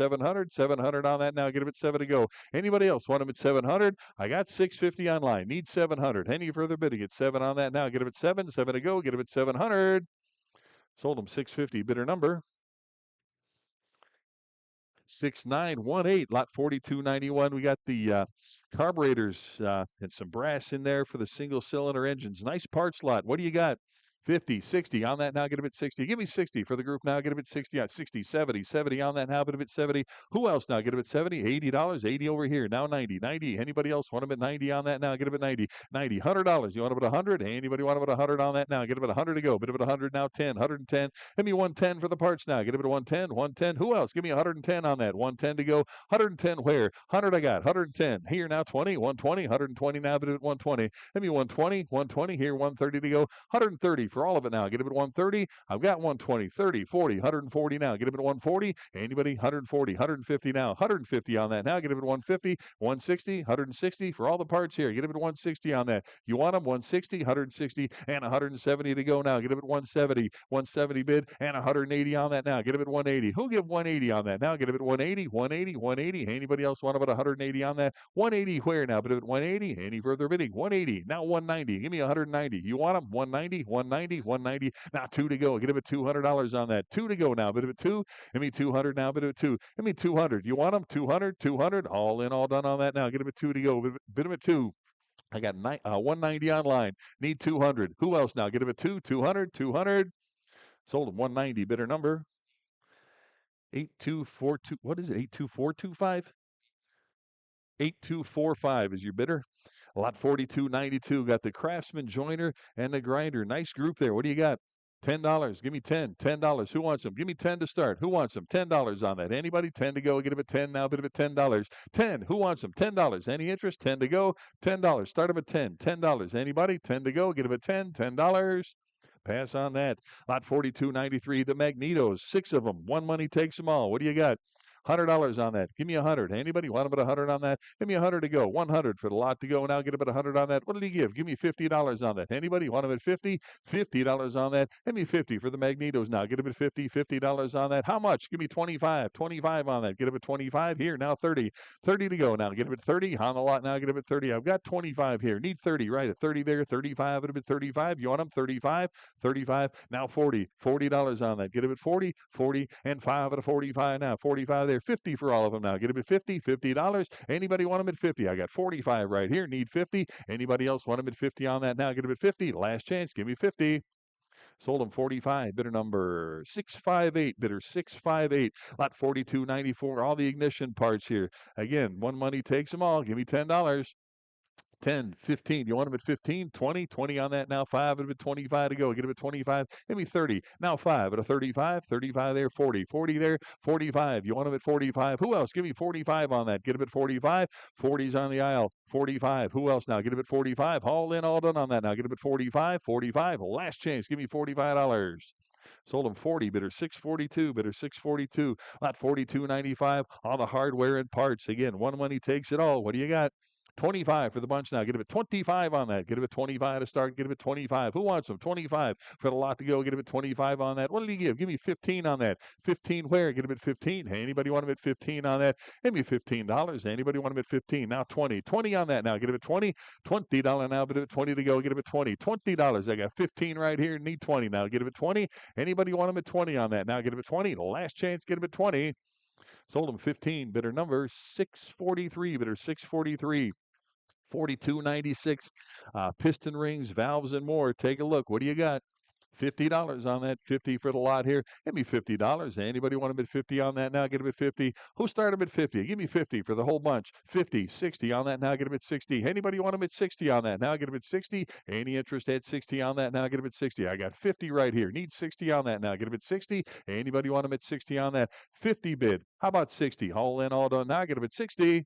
on that now. Get him at 7 to go. Anybody else want him at 700? I got 650 online. Need 700. Any further bidding at 7 on that now. Get him at 7 to go. Get him at 700. Sold him 650. Bidder number 6918, lot 4291. We got the carburetors and some brass in there for the single cylinder engines. Nice parts lot. What do you got? 50, 60 on that now. Get him at 60. Give me 60 for the group now. Get him at 60. 60, 70 on that now. Get him at 70. Who else now? Get him at 70. $80. 80 over here. Now 90. Anybody else want him at 90 on that now? Get him at 90. $100. You want him at 100? Anybody want him at 100 on that now? Get him at 100 to go. Bid him at 100 now. 110. Give me 110 for the parts now. Get him at 110. Who else? Give me 110 on that. 110 to go. 110 where? 100 I got. 110. Here now 20. 120. 120 now. Bid him at 120. Give me 120 here. 130 to go. 130 for all of it now. Get it at 130. I've got 120, 30, 40, 140 now. Get it at 140. Anybody? 140, 150 now. 150 on that now. Get it at 150, 160, 160 for all the parts here. Get it at 160 on that. You want them? 160, 160, and 170 to go now. Get it at 170. 170 bid and 180 on that now. Get it at 180. Who'll give 180 on that now? Get it at 180, 180, 180. Anybody else want about 180 on that? 180 where now? Bid at 180. Any further bidding? 180. Now 190. Give me 190. You want them? 190, 190, 190. Now 2 to go. Get it at $200 on that. 2 to go now. Bid at 2. Give me 200 now. Bid at 2. Give me 200. You want them? 200, 200. All in, all done on that now. Get it at 2 to go. Bid them at 2. I got 190 online. Need 200. Who else now? Get him at 200, 200. Sold him 190. Bidder number 8242. What is it? 82425? 8245 is your bidder. Lot 4292. Got the Craftsman joiner and the grinder. Nice group there. What do you got? $10. Give me 10. $10. Who wants them? Give me 10 to start. Who wants them? $10 on that. Anybody? 10 to go. Get them at 10 now. Bid them at $10. 10. Who wants them? $10. Any interest? 10 to go. $10. Start them at 10. $10. Anybody? 10 to go. Get them at 10. $10. Pass on that. Lot 4293. The magnetos. 6 of them. One money takes them all. What do you got? $100 on that. Give me 100. Anybody want about 100 on that? Give me 100 to go. 100 for the lot to go. Now get about 100 on that. What did he give? Give me $50 on that. Anybody want him at 50? $50 on that. Give me 50 for the magnetos now. Get him at 50. $50 on that. How much? Give me 25. 25 on that. Get him at 25 here. Now 30. 30 to go now. Get him at 30 on the lot now. Get him at 30. I've got 25 here. Need 30. Right at 30 there. 35. It'll be 35. You want him? 35. 35. Now 40. $40 on that. Get him at 40. 40 and 5 at a 45 now. 45 there. 50 for all of them now. Get them at 50. $50. Anybody want them at 50? I got 45 right here. Need 50. Anybody else want them at 50 on that now? Get them at 50. Last chance. Give me 50. Sold them 45. Bidder number 658. Bidder 658. Lot 4294. All the ignition parts here. Again, one money takes them all. Give me $10. 10, 15. You want them at 15, 20, 20 on that now. 5 at 25 to go. Get them at 25. Give me 30. Now 5 at a 35. 35 there. 40. 40 there. 45. You want them at 45. Who else? Give me 45 on that. Get them at 45. 40's on the aisle. 45. Who else now? Get them at 45. All in, all done on that now. Get them at 45. 45. Last chance. Give me $45. Sold them 40. Bidder 642. Bidder 642. Lot 4295. All the hardware and parts. Again, one money takes it all. What do you got? 25 for the bunch now. Get him at 25 on that. Get him at 25 to start. Get him at 25. Who wants them? 25 for the lot to go. Get him at 25 on that. What did he give? Give me 15 on that. 15 where? Get him at 15. Hey, anybody want him at 15 on that? Give me $15. Anybody want him at 15? Now 20. 20 on that now. Get him at 20. $20 now. But at 20 to go. Get him at 20. $20. I got 15 right here. Need 20 now. Get him at 20. Anybody want him at 20 on that? Now get him at 20. Last chance. Get him at 20. Sold him 15. Bidder number 643. Bidder 643. 4296. Piston rings, valves, and more. Take a look. What do you got? $50 on that. 50 for the lot here. Give me $50. Anybody want them at 50 on that now? Get them at 50. Who started them at 50? Give me 50 for the whole bunch. 50, 60 on that now. Get them at 60. Anybody want them at 60 on that now? Get them at 60. Any interest at 60 on that now? Get them at 60. I got 50 right here. Need 60 on that now. Get them at 60. Anybody want them at 60 on that? 50 bid. How about 60? All in, all done now. Get them at 60.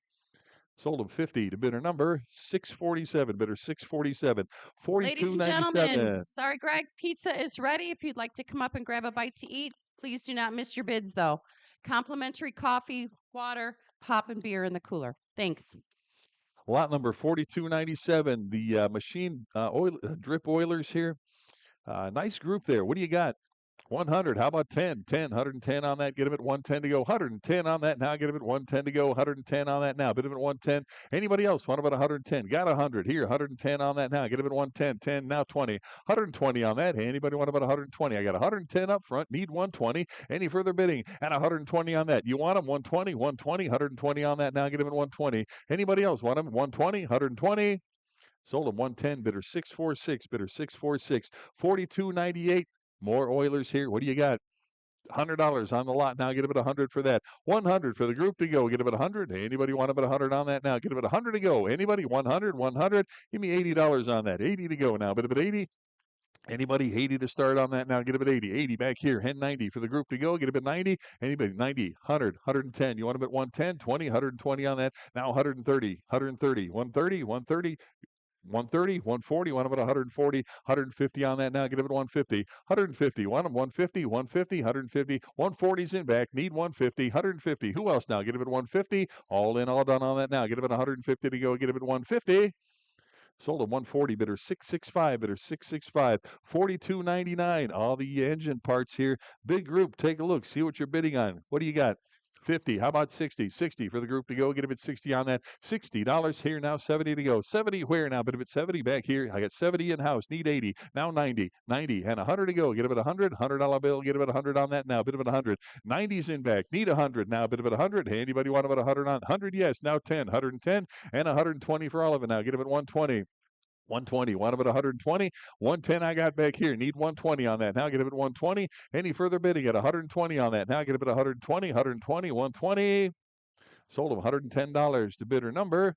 Sold them 50 to bidder number 647. Bidder 647. Ladies and gentlemen, sorry, Greg, pizza is ready. If you'd like to come up and grab a bite to eat, please do not miss your bids, though. Complimentary coffee, water, pop, and beer in the cooler. Thanks. Lot number 4297. The machine drip oilers here. Nice group there. What do you got? 100. How about 10? 10. 110 on that. Get him at 110 to go. 110 on that. Now get him at 110 to go. 110 on that now. Bid him at 110. Anybody else want about 110? Got 100 here. 110 on that now. Get him at 110. 10 now 20. 120 on that. Anybody want about 120? I got 110 up front. Need 120. Any further bidding? And 120 on that. You want him? 120. 120. 120 on that now. Get him at 120. Anybody else want him? 120. 120. Sold him 110. Bidder 646. Bidder 646. 4298. More Oilers here. What do you got? $100 on the lot now. Get him at 100 for that. 100 for the group to go. Get him at 100. Anybody want him at 100 on that now? Get him at 100 to go. Anybody? 100. 100. Give me $80 on that. 80 to go now. Bid him at 80. Anybody? 80 to start on that now. Get him at 80. 80 back here. 90 for the group to go. Get him at 90. Anybody? 90, 100, 110. You want him at 110? 20, 120 on that. Now 130, 130, 130, 130. 130, 140, want them at 140, 150 on that now. Get them at 150, 150, want them 150, 150, 150, 140's in back, need 150, 150. Who else now? Get them at 150, all in, all done on that now. Get them at 150 to go, get them at 150. Sold at 140, bidder 665, bidder 665, 42.99. All the engine parts here. Big group, take a look, see what you're bidding on. What do you got? 50. How about 60? 60 for the group to go. Get a bit 60 on that. $60 here now. 70 to go. 70 where now? Bit of it 70 back here. I got 70 in house. Need 80. Now 90. 90 and 100 to go. Get a bit 100. $100 bill. Get a bit 100 on that now. Bit of it 100. 90's in back. Need 100 now. Bit of it 100. Hey, anybody want about 100 on 100? Yes. Now 10. 110 and 120 for all of it now. Get a bit 120. 120. Want them at 120. 110 I got back here. Need 120 on that. Now get it at 120. Any further bidding at 120 on that. Now get it at 120, 120, 120. Sold them $110 to bidder number.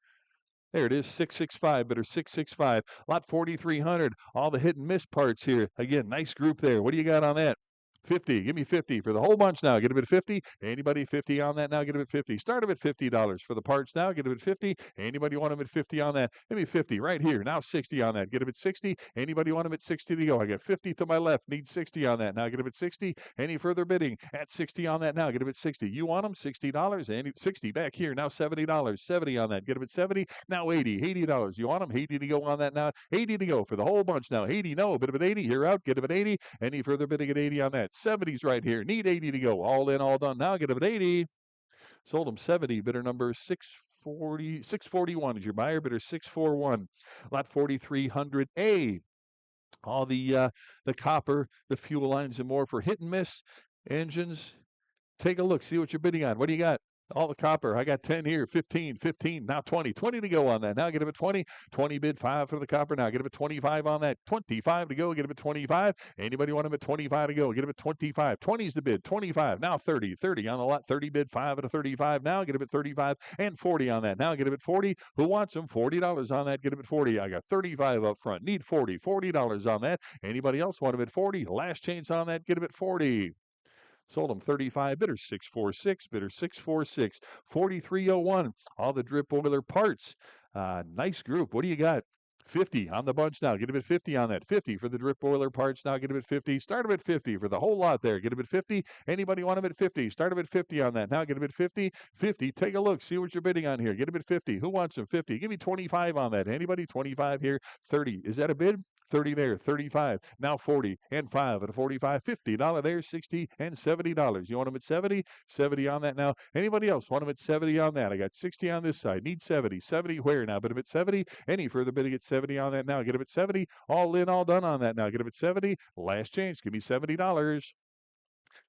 There it is, 665, bidder 665. Lot 4,300. All the hit and miss parts here. Again, nice group there. What do you got on that? 50. Give me 50 for the whole bunch now. Get a bit 50. Anybody 50 on that now? Get a bit 50. Start them at $50 for the parts now. Get a bit 50. Anybody want them at 50 on that? Give me 50 right here. Now 60 on that. Get a bit 60. Anybody want them at 60 to go? I got 50 to my left. Need 60 on that. Now get a bit 60. Any further bidding at 60 on that now? Get a bit 60. You want them? $60. Any 60 back here. Now $70. 70 on that. Get a bit 70. Now 80. $80. You want them? 80 to go on that now. 80 to go for the whole bunch now. 80. No. A bit of an 80. You're out. Get a bit 80. Any further bidding at 80 on that? 70's right here. Need 80 to go. All in, all done. Now get them at 80. Sold them 70. Bidder number 641 is your buyer. Bidder 641. Lot 4,300A. All the copper, the fuel lines, and more for hit and miss engines. Take a look. See what you're bidding on. What do you got? All the copper. I got 10 here, 15, 15, now 20. 20 to go on that. Now get him at 20. 20 bid 5 for the copper. Now get him at 25 on that. 25 to go. Get him at 25. Anybody want him at 25 to go? Get him at 25. 20's the bid. 25. Now 30. 30 on the lot. 30 bid 5 at a 35. Now get him at 35 and 40 on that. Now get him at 40. Who wants him? $40 on that. Get him at 40. I got 35 up front. Need 40. $40 on that. Anybody else want him at 40? Last chance on that. Get him at 40. Sold them 35, bidder 646, bidder 646, 4301. All the drip boiler parts. Nice group. What do you got? 50 on the bunch now. Get him at 50 on that. 50 for the drip boiler parts now. Get him at 50. Start him at 50 for the whole lot there. Get him at 50. Anybody want him at 50? Start him at 50 on that. Now get him at 50. 50. Take a look. See what you're bidding on here. Get him at 50. Who wants him? 50. Give me 25 on that. Anybody? 25 here. 30. Is that a bid? 30 there, 35, now 40 and 5 at a 45, $50 there, 60 and $70. You want them at 70? 70 on that now. Anybody else want them at 70 on that? I got 60 on this side. Need 70. 70 where now? Bid them at 70. Any further bidding at 70 on that now? Get them at 70. All in, all done on that now. Get them at 70. Last chance. Give me $70.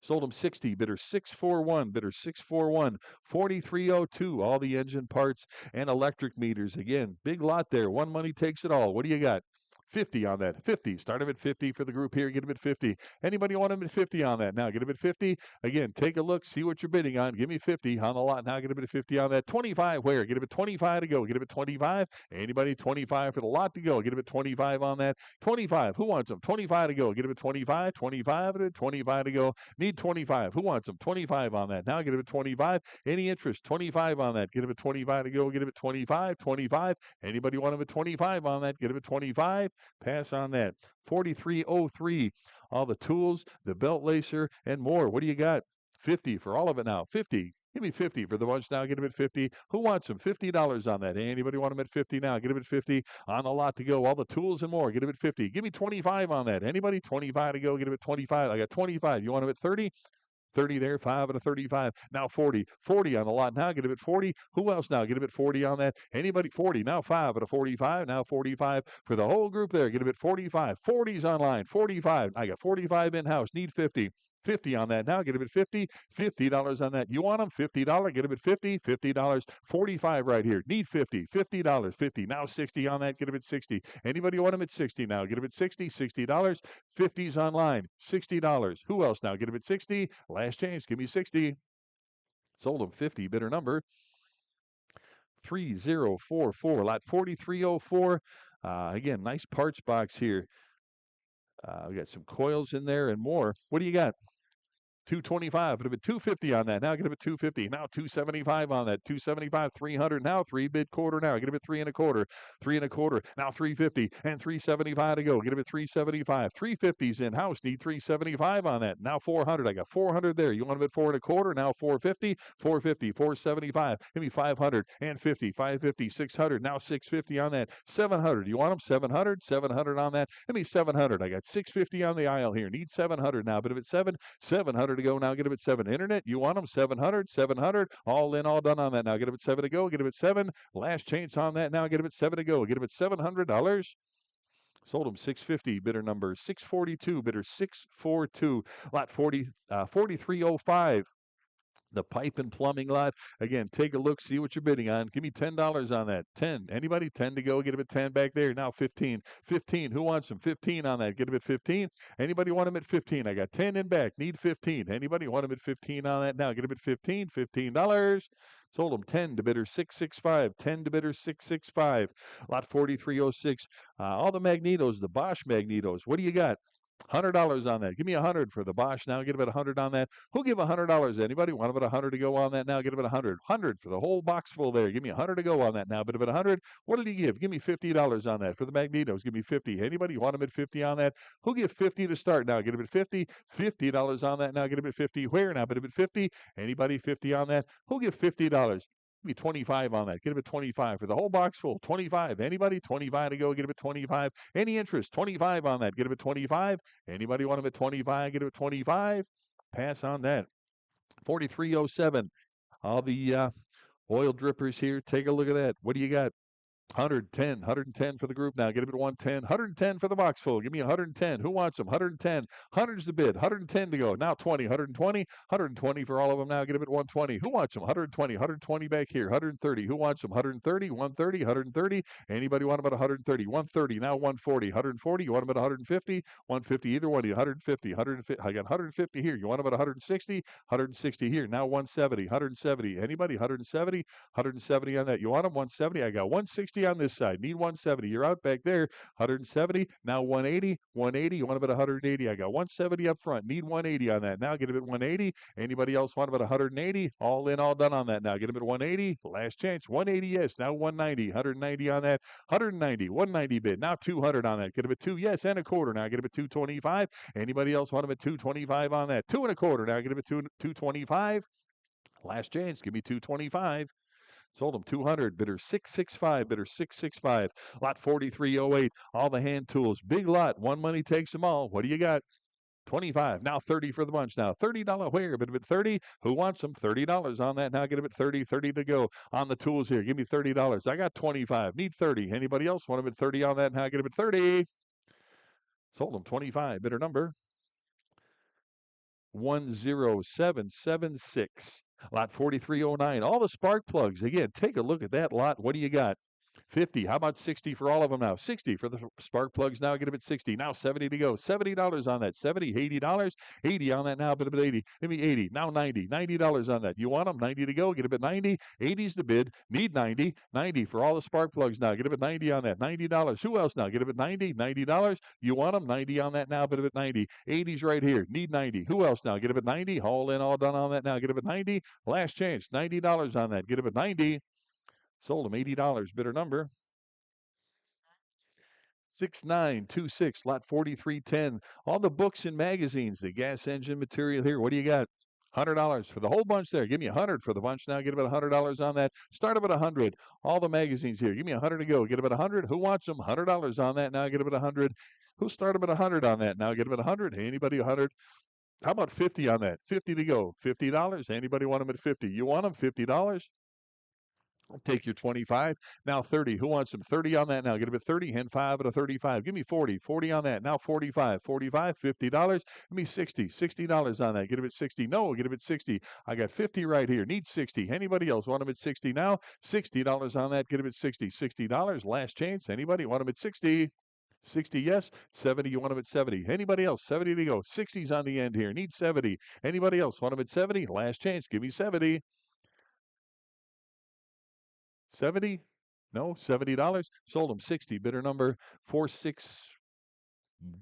Sold them 60, bidder 641, bidder 641, 4302. All the engine parts and electric meters. Again, big lot there. One money takes it all. What do you got? 50 on that. 50. Start them at 50 for the group here. Get them at 50. Anybody want them at 50 on that? Now get them at 50. Again, take a look. See what you're bidding on. Give me 50 on the lot. Now get them at 50 on that. 25 where? Get them at 25 to go. Get them at 25. Anybody 25 for the lot to go. Get them at 25 on that. 25. Who wants them? 25 to go. Get them at 25. 25 at 25 to go. Need 25. Who wants them? 25 on that. Now get them at 25. Any interest? 25 on that. Get them at 25 to go. Get them at 25. 25. Anybody want them at 25 on that? Get them at 25. Pass on that. 4303. All the tools, the belt lacer, and more. What do you got? 50 for all of it now. 50. Give me 50 for the bunch now. Get them at 50. Who wants them? $50 on that. Anybody want them at 50 now? Get them at 50. On the lot to go. All the tools and more. Get them at 50. Give me 25 on that. Anybody? 25 to go. Get them at 25. I got 25. You want them at 30? 30 there, 5 at a 35. Now 40. 40 on the lot. Now get him at 40. Who else now? Get him at 40 on that. Anybody? 40. Now 5 at a 45. Now 45 for the whole group there. Get him at 45. 40's online. 45. I got 45 in-house. Need 50. 50 on that now. Get him at 50. $50 on that. You want them? $50. Get him at 50. $50. 45 right here. Need 50. $50. 50. Now 60 on that. Get him at 60. Anybody want him at 60 now? Get him at 60. $60. 50's online. $60. Who else now? Get him at 60. Last chance. Give me 60. Sold him 50. Bidder number 3044. Lot 4304. Again, nice parts box here. We got some coils in there and more. What do you got? 225. It'll be 250 on that. Now get it at 250. Now 275 on that. 275, 300. Now 3-bid quarter. Now get it at 3 1/4. 3 1/4. Now 350 and 375 to go. Get it at 375. 350's in house. Need 375 on that. Now 400. I got 400 there. You want them at 4 1/4. Now 450. 450. 475. Give me 500 and 50. 550. 600. Now 650 on that. 700. You want them 700. 700 on that. Give me 700. I got 650 on the aisle here. Need 700 now. But if it's 700 to go now. Get them at 7. Internet, you want them 700. 700. All in, all done on that now. Get them at 7 to go. Get them at 7. Last chance on that now. Get them at 7 to go. Get them at $700. Sold them 650. Bidder number 642. Bidder 642. Lot 4305. The pipe and plumbing lot. Again, take a look, see what you're bidding on. Give me $10 on that. 10. Anybody? 10 to go. Get him at 10 back there. Now 15. 15. Who wants them? 15 on that. Get him at 15. Anybody want him at 15? I got 10 in back. Need 15. Anybody want him at 15 on that now? Get him at 15. $15. Sold them 10 to bidder 665. 10 to bidder 665. Lot 4306. All the magnetos, the Bosch magnetos. What do you got? $100 on that. Give me 100 for the Bosch now. Get about 100 on that. Who'll give $100? Anybody? Want about 100 to go on that now? Get about 100. 100 for the whole box full there. Give me 100 to go on that now. But about 100. What did he give? Give me $50 on that for the magnetos. Give me 50. Anybody want him at 50 on that? Who'll give 50 to start now? Get him at 50. $50 on that now. Get him at 50. Where now? But him at 50. Anybody 50 on that? Who'll give $50? Give me 25 on that. Get him at 25 for the whole box full. 25. Anybody? 25 to go. Get him at 25. Any interest? 25 on that. Get him at 25. Anybody want him at 25? Get him at 25. Pass on that. 4307. All the oil drippers here. Take a look at that. What do you got? 110 for the group now. Get him at 110. 110 for the box full. Give me 110. Who wants them? 110. 100's the bid. 110 to go. Now 20. 120 for all of them now. Get him at 120. Who wants them? 120. 120 back here. 130. Who wants them? 130. 130. 130. Anybody want them at 130? 130. Now 140. 140. You want them at 150? 150. Either one. 150. 150. I got 150 here. You want them at 160? 160 here. Now 170. 170. Anybody? 170. 170 on that. You want them? 170. I got 160 on this side. Need 170. You're out back there. 170. Now 180. 180. You want them at 180. I got 170 up front. Need 180 on that. Now get them at 180. Anybody else want them at 180? All in, all done on that. Now get them at 180. Last chance. 180. Yes. Now 190. 190 on that. 190. 190 bid. Now 200 on that. Get them at 2. Yes. And a quarter. Now get them at 225. Anybody else want them at 225 on that? 2 1/4. Now get them at 225. Last chance. Give me 225. Sold them 200. Bidder 665. Bidder 665. Lot 4308. All the hand tools. Big lot. One money takes them all. What do you got? 25. Now 30 for the bunch now. $30 where? But at 30. Who wants them? $30 on that. Now get them at 30. 30 to go on the tools here. Give me $30. I got 25. Need 30. Anybody else want them at 30 on that? Now get them at 30. Sold them 25. Bidder number 10776. Lot 4309. All the spark plugs. Again, take a look at that lot. What do you got? 50. How about 60 for all of them now? 60 for the spark plugs now. Get them at 60. Now 70 to go. $70 on that. 70. $80. 80 on that now. But at 80. Give me 80. Now 90. $90 on that. You want them? 90 to go. Get them at 90. 80's the bid. Need 90. 90 for all the spark plugs now. Get them at 90 on that. $90. Who else now? Get them at 90. $90. You want them? 90 on that now. But at 90. 80's right here. Need 90. Who else now? Get them at 90. All in, all done on that now. Get them at 90. Last chance. $90 on that. Get them at 90. Sold them $80. Bidder number 6926. Lot 4310. All the books and magazines, the gas engine material here. What do you got? $100 for the whole bunch there. Give me 100 for the bunch now. Get about $100 on that. Start about 100. All the magazines here. Give me 100 to go. Get about 100. Who wants them? $100 on that now. Get about 100. Who start about 100 on that now? Get about 100. Anybody 100? How about 50 on that? 50 to go. $50. Anybody want them at 50? You want them? $50? I'll take your 25. Now 30. Who wants them? 30 on that now. Get them at 30. Hand 5 at a 35. Give me 40. 40 on that. Now 45. 45. $50. Give me 60. $60 on that. Get them at 60. No, get them at 60. I got 50 right here. Need 60. Anybody else want them at 60 now? $60 on that. Get them at 60. $60. Last chance. Anybody want them at 60? 60, yes. 70, you want them at 70. Anybody else? 70 to go. 60's on the end here. Need 70. Anybody else want them at 70? Last chance. Give me 70. 70? No, $70. Sold them 60. Bidder number 46.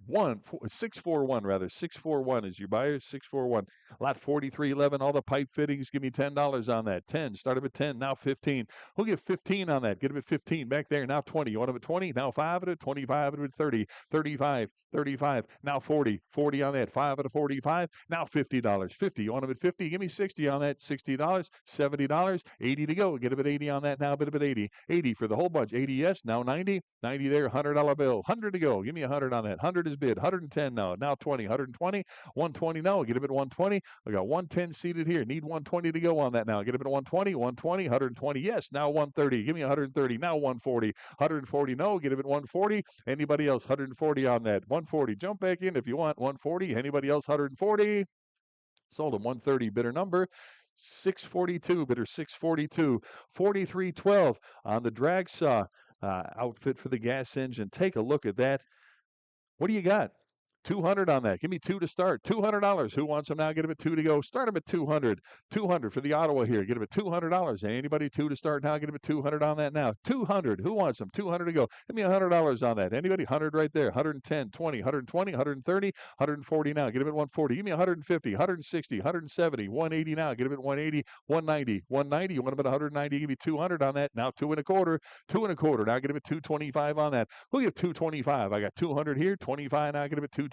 641 rather. 641 is your buyer. 641. Lot 4311. All the pipe fittings. Give me $10 on that. 10. Started at 10. Now 15. We'll give 15 on that. Get him at 15 back there. Now 20. You want him at 20? Now 5 at it. 25 at it. 30. 35. 35. Now 40. 40 on that. 5 at a 45. Now $50. 50. You want him at 50? Give me 60 on that. $60. $70. 80 to go. Get him at 80 on that. Now bid him at 80. 80 for the whole bunch. 80 yes. Now 90. 90 there. $100 bill. 100 to go. Give me 100 on that. 100 is bid. 110 now. Now 20. 120. 120 no. Get him at 120. I got 110 seated here. Need 120 to go on that now. Get him at 120. 120. 120 yes. Now 130. Give me 130. Now 140. 140 no. Get him at 140. Anybody else? 140 on that. 140. Jump back in if you want. 140. Anybody else? 140. Sold him 130. Bidder number 642. Bidder 642. 4312 on the drag saw outfit for the gas engine. Take a look at that. What do you got? 200 on that. Give me 2 to start. $200. Who wants them now? Get him at 2 to go. Start him at 200. 200 for the Ottawa here. Get him at $200. Anybody 2 to start now? Get him at 200 on that now. 200. Who wants them? 200 to go. Give me $100 on that. Anybody? 100 right there. 110, 20, 120, 130, 140 now. Get him at 140. Give me 150, 160, 170, 180 now. Get him at 180, 190, 190. You want him at 190? Give me 200 on that. Now 2 1/4, 2 1/4. Now get him at 225 on that. We'll give 225. I got 200 here. 25 now. Get him at 225.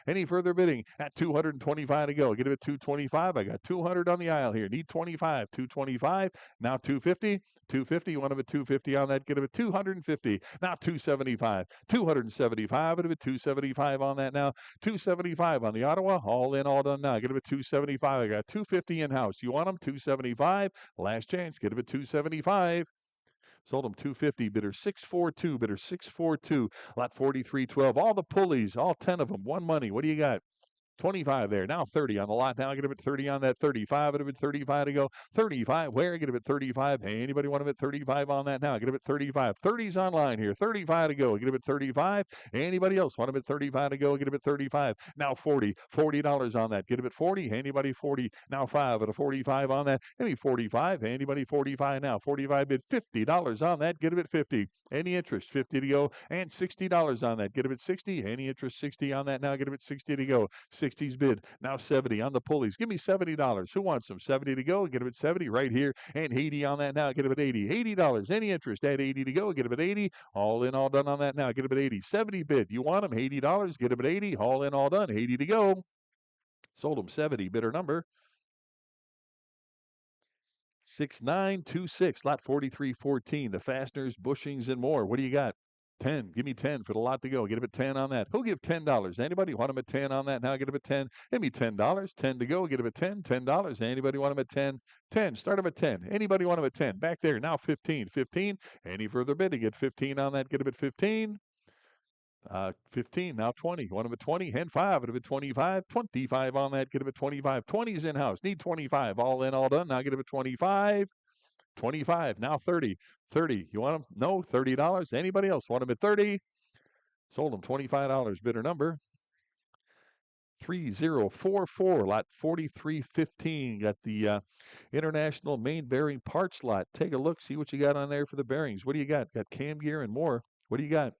Any further bidding at 225 to go. Get him at 225. I got 200 on the aisle here. Need 25. 225. Now 250. 250. You want him at 250 on that. Get him at 250. Now 275. 275. Get him at 275 on that now. 275 on the Ottawa. All in, all done now. Get him at 275. I got 250 in house. You want him? 275. Last chance. Get him at 275. Sold them 250. Bidder 642. Bidder 642. Lot 4312. All the pulleys, all 10 of them. One money. What do you got? 25 there. Now 30 on the lot. Now get him at 30 on that. 35. Get him at 35 to go. 35. Where? Get him at 35. Hey, anybody want him at 35 on that now? Get him at 35. 30's online here. 35 to go. Get him at 35. Anybody else want him at 35 to go? Get him at 35. Now 40. $40 on that. Get him at 40. Anybody 40. Now 5 at a 45 on that. Maybe 45. Anybody 45 now. 45 bid. $50 on that. Get him at 50. Any interest? 50 to go. And $60 on that. Get him at 60. Any interest? 60 on that now. Get him at 60 to go. 60's bid. Now 70 on the pulleys. Give me $70. Who wants them? 70 to go. Get him at 70 right here. And 80 on that now. Get him at 80. $80. Any interest? At 80 to go. Get him at 80. All in, all done on that now. Get him at 80. 70 bid. You want them? $80. Get him at 80. All in, all done. 80 to go. Sold them 70. Bidder number 6926. Lot 4314. The fasteners, bushings, and more. What do you got? 10. Give me 10 for the lot to go. Get him at 10 on that. Who'll give $10? Anybody want him at 10 on that? Now get him at 10. Give me $10. 10 to go. Get him at 10. $10. Anybody want him at 10? 10. Start him at 10. Anybody want him at 10? Back there. Now 15. 15. Any further bidding? Get 15 on that. Get him at 15. 15. Now 20. You want him at 20? Hand 5. Get him at 25. 25 on that. Get him at 25. 20's in house. Need 25. All in, all done. Now get him at 25. 25. Now 30. 30. You want them? No. $30. Anybody else want them at 30? Sold them $25. Bidder number 3044. Lot 4315. Got the international main bearing parts lot. Take a look. See what you got on there for the bearings. What do you got? Got cam gear and more. What do you got?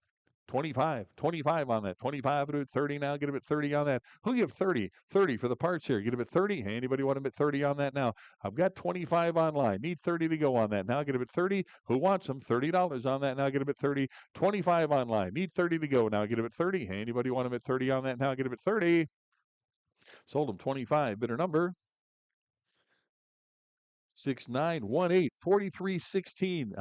25. 25 on that. 25 at 30 now. Get him at 30 on that. Who'll give 30? 30 for the parts here. Get him at 30. Anybody want him at 30 on that now? I've got 25 online. Need 30 to go on that. Now get him at 30. Who wants them? $30 on that. Now get him at 30. 25 online. Need 30 to go. Now get him at 30. Anybody want him at 30 on that? Now get him at 30. Sold him 25. Bidder number 6918. 4316.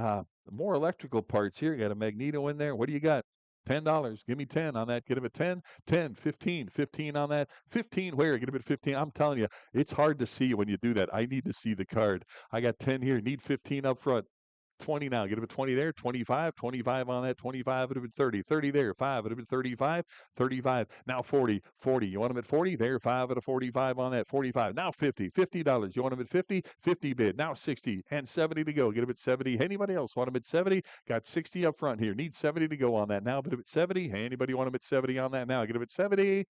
More electrical parts here. Got a magneto in there. What do you got? $10. Give me 10 on that. Get him at 10. 10. 15. 15 on that. 15 where? Get him at 15. I'm telling you, it's hard to see when you do that. I need to see the card. I got 10 here. Need 15 up front. 20 now. Get him at 20 there. 25. 25 on that. 25. It would have been 30. 30 there. 5. It would have been 35. 35. Now 40. 40. You want him at 40? There. 5 at a 45 on that. 45. Now 50. $50. You want him at 50? 50 bid. Now 60 and 70 to go. Get him at 70. Anybody else want him at 70? Got 60 up front here. Need 70 to go on that now. Bid him at 70. Anybody want him at 70 on that now? Get him at 70.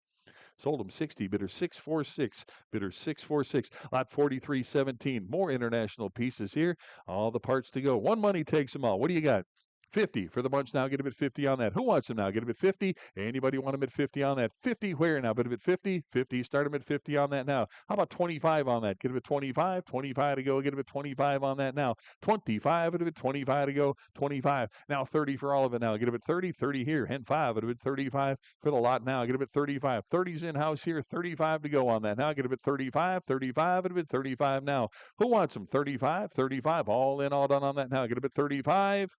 Sold him 60. Bidder 646. Bidder 646. Lot 4317. More international pieces here. All the parts to go. One money takes them all. What do you got? 50 for the bunch now. Get him at 50 on that. Who wants him now? Get him at 50. Anybody want him at 50 on that? 50 where now? Put him at 50. 50. Start him at 50 on that now. How about 25 on that? Get him at 25. 25 to go. Get him at 25 on that now. 25. Put him at 25 to go. 25. Now 30 for all of it now. Get him at 30. 30 here. And 5. Put him at 35 for the lot now. Get him at 35. 30's in house here. 35 to go on that now. Get him at 35. 35. Put him at 35 now. Who wants him? 35. 35. All in, all done on that now. Get him at 35.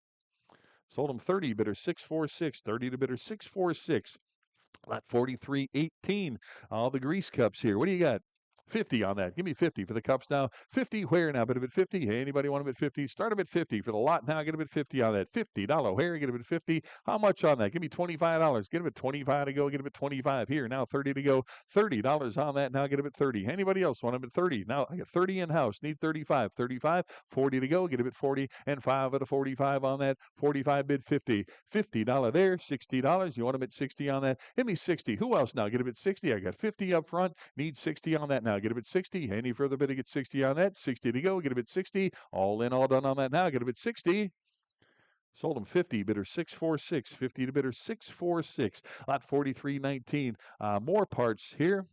Sold him 30, bidder 646. 30 to bidder 646. Lot 43.18. All the grease cups here. What do you got? 50 on that. Give me 50 for the cups now. 50 where now? Bid him at 50. Anybody want him at 50? Start him at 50 for the lot now. Get him at 50 on that. $50 where? Get him at 50. How much on that? Give me $25. Get him at 25 to go. Get him at 25 here. Now 30 to go. $30 on that. Now get him at 30. Anybody else want him at 30? Now I got 30 in house. Need 35. 35. 40 to go. Get him at 40 and 5 at a 45 on that. 45 bid 50. $50 there. $60. You want him at 60 on that? Give me 60. Who else now? Get him at 60. I got 50 up front. Need 60 on that now. Get him at 60. Any further bidding at 60 on that? 60 to go. Get him at 60. All in, all done on that now. Get him at 60. Sold him 50, bidder 646. 50 to bidder 646. Lot 43.19. More parts here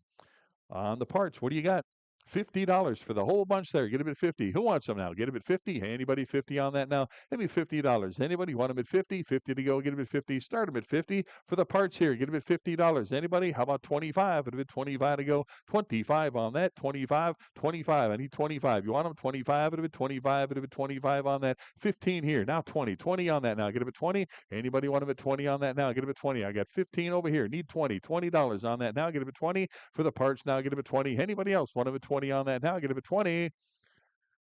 on the parts. What do you got? $50 for the whole bunch there. Get him at 50. Who wants them now? Get him at 50. Anybody 50 on that now? Give me $50. Anybody want him at 50? 50 to go. Get him at 50. Start him at 50 for the parts here. Get him at $50. Anybody? How about 25? Get him at 25 to go. 25 on that. 25. 25. I need 25. You want him? 25. Get him at 25. Get him at 25 on that. 15 here. Now 20. 20 on that now. Get him at 20. Anybody want him at 20 on that now? Get him at 20. I got 15 over here. Need 20. $20 on that now. Get him at 20 for the parts now. Get him at 20. Anybody else want him at 20 on that now? Get him at 20.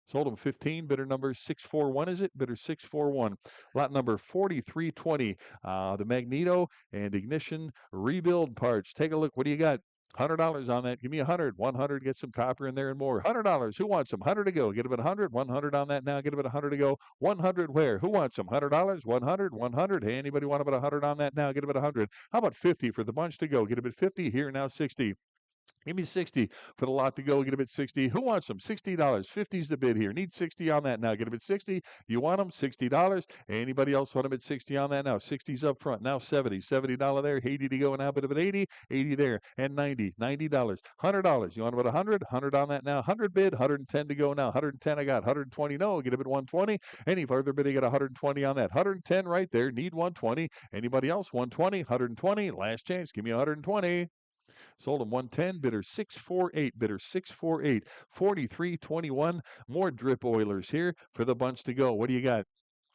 Sold him 15. Bidder number 641, is it? Bidder 641. Lot number 4320. The magneto and ignition rebuild parts. Take a look. What do you got? $100 on that. Give me 100. 100. Get some copper in there and more. $100. Who wants them? 100 to go. Get him at 100. 100 on that now. Get him at 100 to go. 100 where? Who wants them? $100. 100. 100. Hey, anybody want him at 100 on that now? Get him at 100. How about 50 for the bunch to go? Get him at 50. Here now 60. Give me 60 for the lot to go. Get him at 60. Who wants them? $60. 50's the bid here. Need 60 on that now. Get him at 60. You want them? $60. Anybody else want him at 60 on that now? 60's up front. Now 70. $70 there. 80 to go now. Bid him at 80. 80 there. And 90. $90. $100. You want him at 100? 100 on that now. 100 bid. 110 to go now. 110 I got. 120 no. Get him at 120. Any further bidding at 120 on that. 110 right there. Need 120. Anybody else? 120. 120. Last chance. Give me 120. Sold him 110, bidder 648, bidder 648, 4321. More drip oilers here for the bunch to go. What do you got?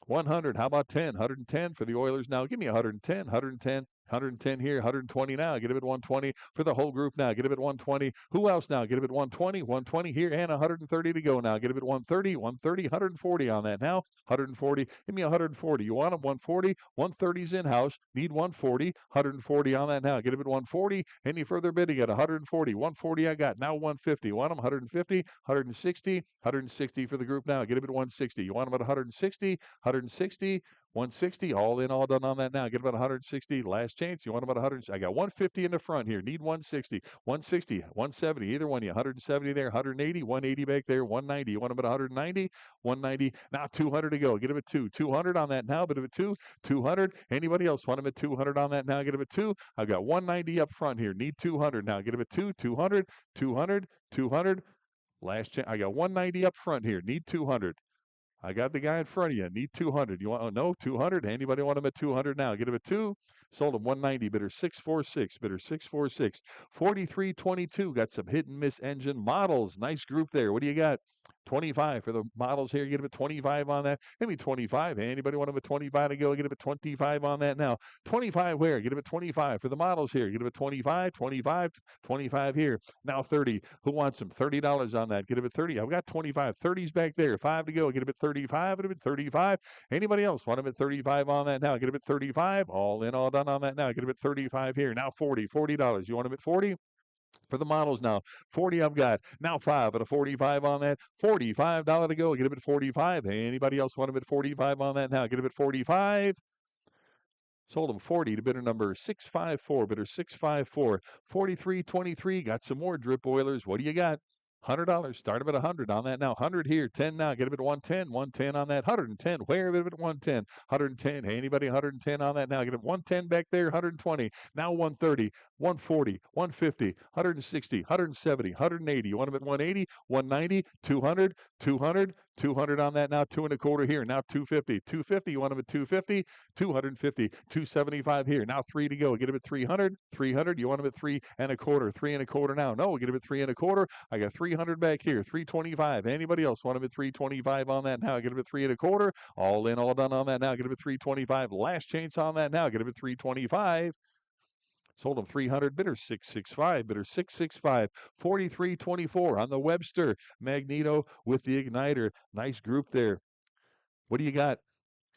100. How about 10? 110 for the Oilers now. Give me 110, 110. 110 here, 120 now. Get him at 120 for the whole group now. Get him at 120. Who else now? Get him at 120. 120 here and 130 to go now. Get him at 130. 130. 140 on that now. 140. Give me 140. You want him? 140. 130's in house. Need 140. 140 on that now. Get him at 140. Any further bidding at 140. 140 I got. Now 150. Want him? 150. 160. 160 for the group now. Get him at 160. You want him at 160. 160. 160, all in, all done on that now. Get about 160. Last chance. You want about 100. I got 150 in the front here. Need 160. 160, 170. Either one. You 170 there. 180. 180 back there. 190. You want about 190. 190. Now 200 to go. Get him at 2. 200 on that now. Bit of a 2. 200. Anybody else want him at 200 on that now? Get him at 2. I've got 190 up front here. Need 200 now. Get him at 2. 200. 200. 200. Last chance. I got 190 up front here. Need 200. I got the guy in front of you. Need 200. You want? Oh, no, 200. Anybody want him at 200 now? Get him at 2. Sold him 190. Bidder 646. Bidder 646. 4322. Got some hit and miss engine models. Nice group there. What do you got? 25 for the models here. Get him at 25 on that. Give me 25. Anybody want him at 25 to go? Get him at 25 on that now. 25 where? Get him at 25 for the models here. Get him at 25, 25, 25 here. Now 30. Who wants him? $30 on that. Get him at 30. I've got 25. 30's back there. 5 to go. Get him at 35. Get him at 35. Anybody else want him at 35 on that now? Get him at 35. All in, all done on that now. Get him at 35 here. Now 40. $40. You want him at 40? For the models now. 40 I've got. Now 5 at a 45 on that. $45 to go. Get him at 45. Anybody else want him at 45 on that now? Get him at 45. Sold him 40 to bidder number 654. Bidder 654. 4323. Got some more drip oilers. What do you got? $100. Start him at 100 on that now. 100 here. 10 now. Get him at 110. 110 on that. 110. Where? Get him at 110. 110. Anybody 110 on that now? Get him 110 back there. 120. Now 130. 140. 150. 160. 170. 180. You want him at 180. 190. 200. 200. 200 on that now. 2.25 here. Now 250. 250. You want him at 250. 250. 275 here. Now 3 to go. Get him at 300. 300. You want him at 3.25. 3.25 now. No, get him at 3.25. I got 300 back here. 325. Anybody else want him at 325 on that now? Get him at 3.25. All in, all done on that now. Get him at 325. Last chance on that now. Get him at 325. Sold him 300. Bidder 665. Bidder 665. 43.24 on the Webster Magneto with the igniter. Nice group there. What do you got?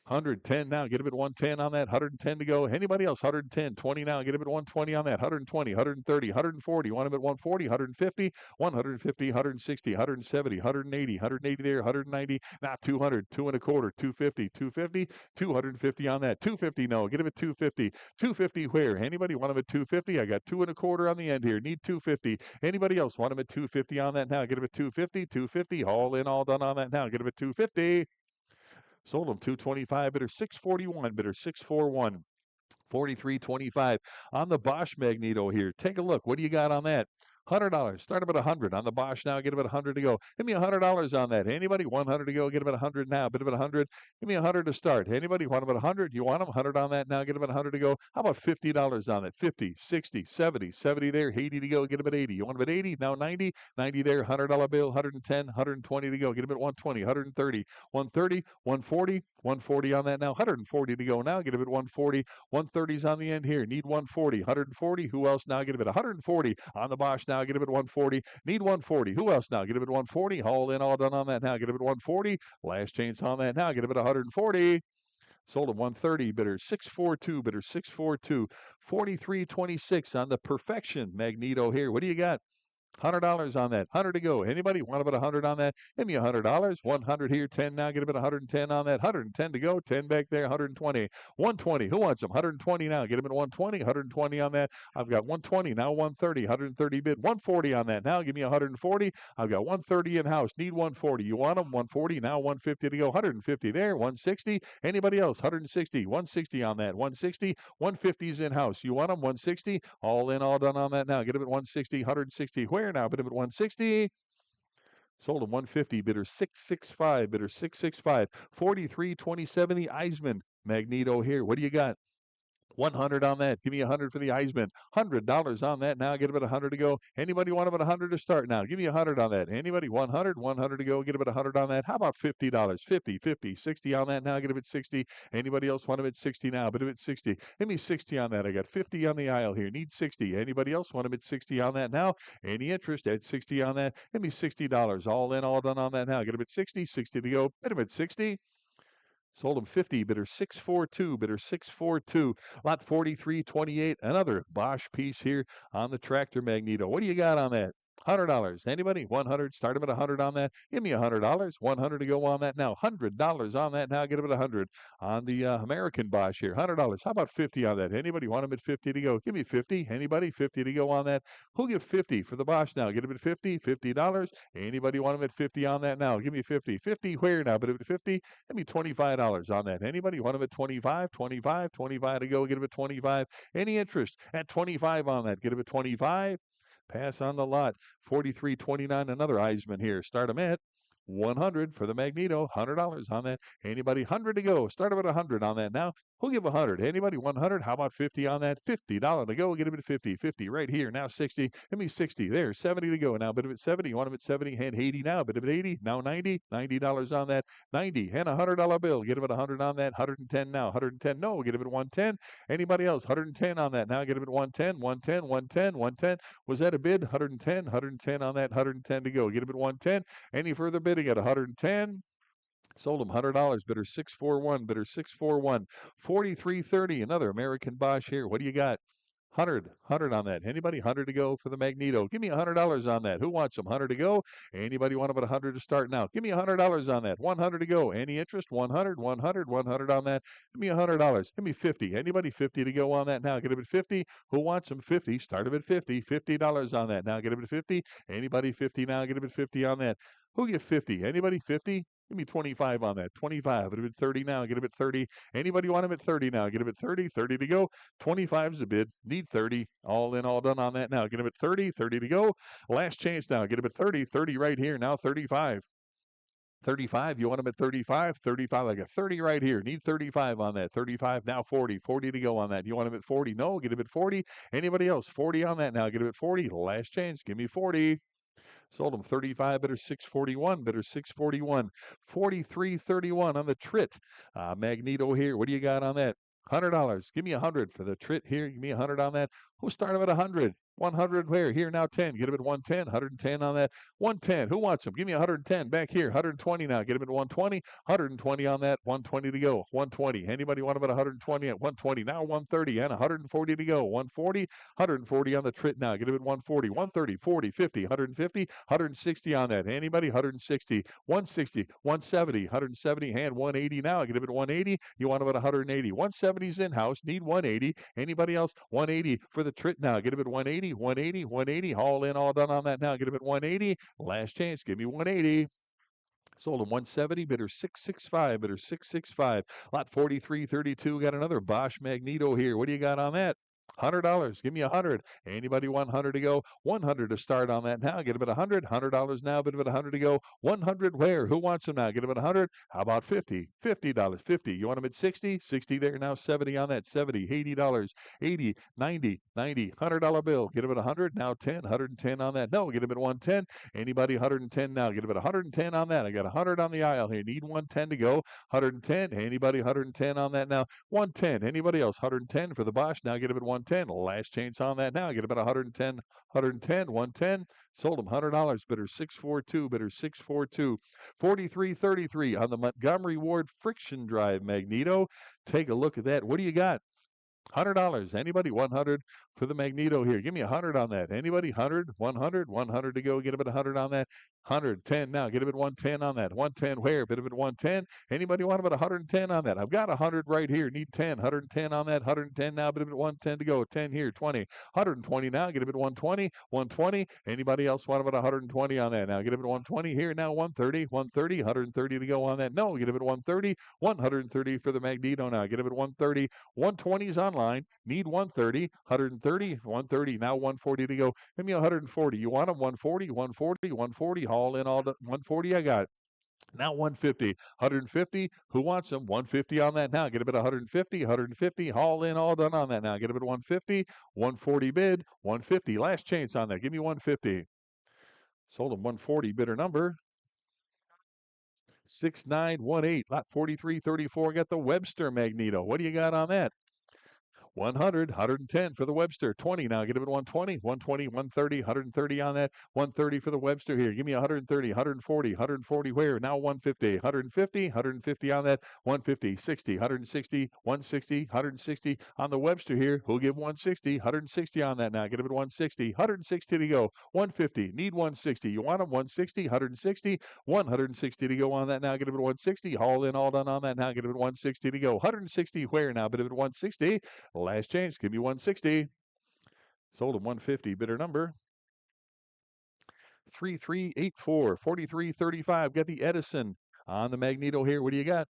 110 now. Get him at 110 on that. 110 to go. Anybody else? 110. 20 now. Get him at 120 on that. 120, 130, 140. You want him at 140, 150, 150, 160, 170, 180, 180 there, 190. Now 200, 2.25, 250, 250, 250 on that. 250 no. Get him at 250. 250 where? Anybody want him at 250? I got 2.25 on the end here. Need 250. Anybody else want him at 250 on that now? Get him at 250. 250. All in, all done on that now. Get him at 250. Sold them 225. Bidder 641. Bidder 641. 43.25 on the Bosch Magneto here. Take a look. What do you got on that? $100. Start him at 100 on the Bosch now. Get him at 100 to go. Give me $100 on that. Anybody? 100 to go. Get him at 100 now. Bid him at 100. Give me 100 to start. Anybody want him at 100? You want him? 100 on that now. Get him at 100 to go. How about $50 on it? 50, 60, 70, 70 there. 80 to go. Get him at 80. You want him at 80? Now 90, 90 there. $100 bill. 110, 120 to go. Get him at 120, 130, 130, 140, 140 on that now. 140 to go now. Get him at 140. 130's on the end here. Need 140. 140. Who else now? Get him at 140 on the Bosch now. Get him at 140. Need 140. Who else now? Get him at 140. All in, all done on that now. Get him at 140. Last chance on that now. Get him at 140. Sold him 130. Bidder 642. Bidder 642. 43.26 on the Perfection Magneto here. What do you got? $100 on that. 100 to go. Anybody want about 100 on that? Give me $100. 100 here. 10 now. Get about 110 on that. 110 to go. 10 back there. 120. 120. Who wants them? 120 now. Get them at 120. 120 on that. I've got 120 now. 130. 130 bid. 140 on that. Now give me 140. I've got 130 in house. Need 140. You want them? 140 now. 150 to go. 150 there. 160. Anybody else? 160. 160 on that. 160. 150's in house. You want them? 160. All in, all done on that now. Get them at 160. 160. Where now? Bid him at 160. Sold him 150. Bidder 665. Bidder 665. 43.27. The Eisman Magneto here. What do you got? 100 on that. Give me 100 for the Eisman. $100 on that. Now get him at 100 to go. Anybody want him at 100 to start now? Give me 100 on that. Anybody? 100. 100 to go. Get him at 100 on that. How about $50? 50, 50, 60 on that now. Get him at 60. Anybody else want him at 60 now? But him at 60. Give me 60 on that. I got 50 on the aisle here. Need 60. Anybody else want him at 60 on that now? Any interest at 60 on that? Give me $60. All in, all done on that now. Get him at 60. 60 to go. Get him at 60. Sold him 50. Bidder 642. Bidder 642. Lot 43.28. Another Bosch piece here on the tractor Magneto. What do you got on that? $100. Anybody? 100. Start him at 100 on that. Give me $100. 100 to go on that now. $100 on that now. Get him at 100 on the American Bosch here. $100. How about 50 on that? Anybody want him at 50 to go? Give me 50. Anybody? 50 to go on that. Who'll give 50 for the Bosch now? Get him at 50. $50. Anybody want him at 50 on that now? Give me 50. 50 where now? But at 50. Give me $25 on that. Anybody want him at 25? 25. 25 to go. Get him at 25. Any interest at 25 on that? Get him at 25. Pass on the lot. 43.29. Another Eisman here. Start him at 100 for the Magneto. $100 on that. Anybody? 100 to go. Start him at 100 on that now. Who'll give 100? Anybody? 100? How about 50 on that? $50 to go. Get him at 50. 50 right here. Now 60. Give me 60. There. 70 to go. Now bid him at 70. You want him at 70? And 80 now. Bid him at 80. Now 90. $90 on that. 90. And a $100 bill. Get him at 100 on that. 110 now. 110. No. Get him at 110. Anybody else? 110 on that. Now get him at 110. 110. 110. 110. Was that a bid? 110. 110 on that. 110 to go. Get him at 110. Any further bidding at 110? Sold him $100. Bidder 641. Bidder 641. 43.30. Another American Bosch here. What do you got? 100 on that. Anybody? 100 to go for the magneto. Give me $100 on that. Who wants them? 100 to go. Anybody want about 100 to start now? Give me $100 on that. 100 to go. Any interest? 100, 100, 100 on that. Give me $100. Give me 50. Anybody? 50 to go on that now. Get it at 50. Who wants them? 50. Start them at 50. $50 on that. Now get it at 50. Anybody? 50 now. Get it at 50 on that. Who get 50? Anybody? 50? Give me 25 on that. 25. Get it at 30 now. Get it at 30. Anybody want him at 30 now? Get him at 30. 30 to go. 25's a bid. Need 30. All in, all done on that now. Get him at 30. 30 to go. Last chance now. Get him at 30. 30 right here. Now 35. 35. You want him at 35? 35. I got 30 right here. Need 35 on that. 35. Now 40. 40 to go on that. You want him at 40? No. Get him at 40. Anybody else? 40 on that now. Get him at 40. Last chance. Give me 40. Sold them 35, bidder 641, bidder 641, 43.31 on the Trit. Magneto here. What do you got on that? $100. Give me 100 for the Trit here. Give me 100 on that. We'll start them at 100. 100 where? Here now 10. Get him at 110. 110 on that. 110. Who wants them? Give me 110 back here. 120 now. Get him at 120. 120 on that. 120 to go. 120. Anybody want about 120 at 120? Now 130 and 140 to go. 140. 140 on the Trit now. Get him at 140. 130. 40. 50. 150. 160 on that. Anybody? 160. 160. 170. 170. Hand 180 now. Get him at 180. You want about 180. 170's in-house. Need 180. Anybody else? 180 for the Trit now. Get him at 180. 180, 180, all in, all done on that now. Get him at 180. Last chance, give me 180. Sold him 170, bidder 665, bidder 665. Lot 4332, got another Bosch Magneto here. What do you got on that? $100. Give me 100. Anybody want 100 to go? 100 to start on that now. Get him at 100. $100 now. Bit of it 100 to go. 100 where? Who wants them now? Get him at 100. How about 50? $50. 50. You want him at 60? 60 there now. 70 on that. 70. $80. 80. 90. 90. $100 bill. Get him at 100. Now 10. 110 on that. No. Get him at 110. Anybody 110 now? Get him at 110 on that. I got 100 on the aisle here. Need 110 to go. 110. Anybody 110 on that now? 110. Anybody else? 110 for the Bosch. Now get him at 110. Last chance on that now. Get about 110, 110, 110. Sold him $100. Bidder 642, bidder 642. 43.33 on the Montgomery Ward Friction Drive Magneto. Take a look at that. What do you got? $100. Anybody? 100 for the Magneto here. Give me 100 on that. Anybody? 100, 100, 100 to go. Get him at 100 on that. 110 now. Get him at 110 on that. 110 where? Bit of it 110. Anybody want about 110 on that? I've got 100 right here. Need 10. 110 on that. 110 now. Bit of it 110 to go. 10 here. 20. 120 now. Get him at 120. 120. Anybody else want about 120 on that? Now get him at 120 here. Now 130. 130. 130 to go on that. No. Get him at 130. 130 for the Magneto now. Get him at 130. 120's online. Need 130. 130. 130. Now 140 to go. Give me 140. You want them? 140. 140. 140. All in, all 140 I got. Now 150. 150. Who wants them? 150 on that now. Get him at 150. 150. All in, all done on that now. Get him at 150. 140 bid. 150. Last chance on that. Give me 150. Sold him 140. Bidder number 6918. Lot 4334. Got the Webster Magneto. What do you got on that? 100, 110 for the Webster. 20 now. Get him at 120, 120, 130, 130 on that. 130 for the Webster here. Give me 130, 140, 140 where? Now 150, 150, 150 on that. 150, 60, 160, 160, 160 on the Webster here. Who'll give 160, 160 on that now. Get him at 160, 160 to go. 150, need 160. You want him? 160, 160, 160 to go on that now. Get him at 160. All in, all done on that now. Get him at 160 to go. 160 where now? Bit of it 160. Last chance, give me 160. Sold him 150. Bidder number 3384. 4335. Got the Edison on the Magneto here. What do you got?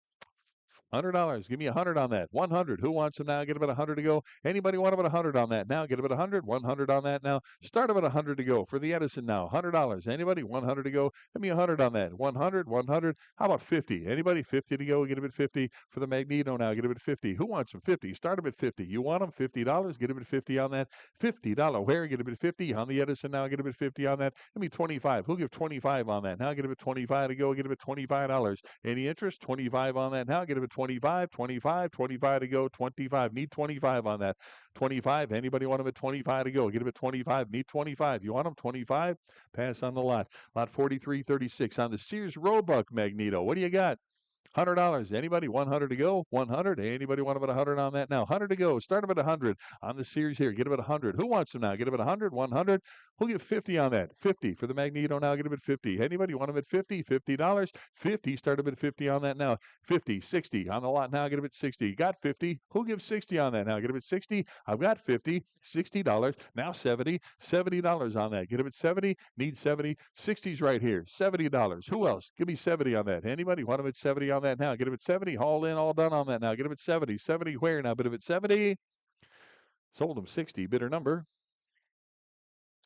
$100. Give me 100 on that. 100. Who wants them now? Get about 100 to go. Anybody want about 100 on that now? Get about 100. 100 on that now. Start about 100 to go for the Edison now. $100. Anybody? 100 to go. Give me 100 on that. 100. 100. How about 50? Anybody? 50 to go. Get him at 50 for the Magneto now. Get him at 50. Who wants them? 50. Start him at 50. You want them? $50. Get him at 50 on that. $50. Where? Get him at 50 on the Edison now. Get him at 50 on that. Give me 25. Who'll give 25 on that? Now get him at 25 to go. Get him at $25. Any interest? 25 on that now. Get him at 25, 25, 25 to go, 25. Need 25 on that. 25. Anybody want him at 25 to go? Get him at 25. Need 25. You want him? 25. Pass on the lot. Lot 4336 on the Sears Roebuck Magneto. What do you got? $100. Anybody? 100 to go. 100. Anybody want about 100 on that now? 100 to go. Start them at 100 on the series here. Get them at 100. Who wants them now? Get them at 100. 100. Who'll give 50 on that? 50 for the magneto now. Get them at 50. Anybody want them at 50? $50. 50. Start them at 50 on that now. 50. 60 on the lot now. Get them at 60. Got 50. Who gives 60 on that now? Get them at 60. I've got 50. $60. Now 70. $70 on that. Get them at 70. Need 70. 60's right here. $70. Who else? Give me 70 on that. Anybody want them at 70 on that now? Get them at 70. All in, all done on that now. Get them at 70. 70 where now? Bid them at 70. Sold them 60. Bidder number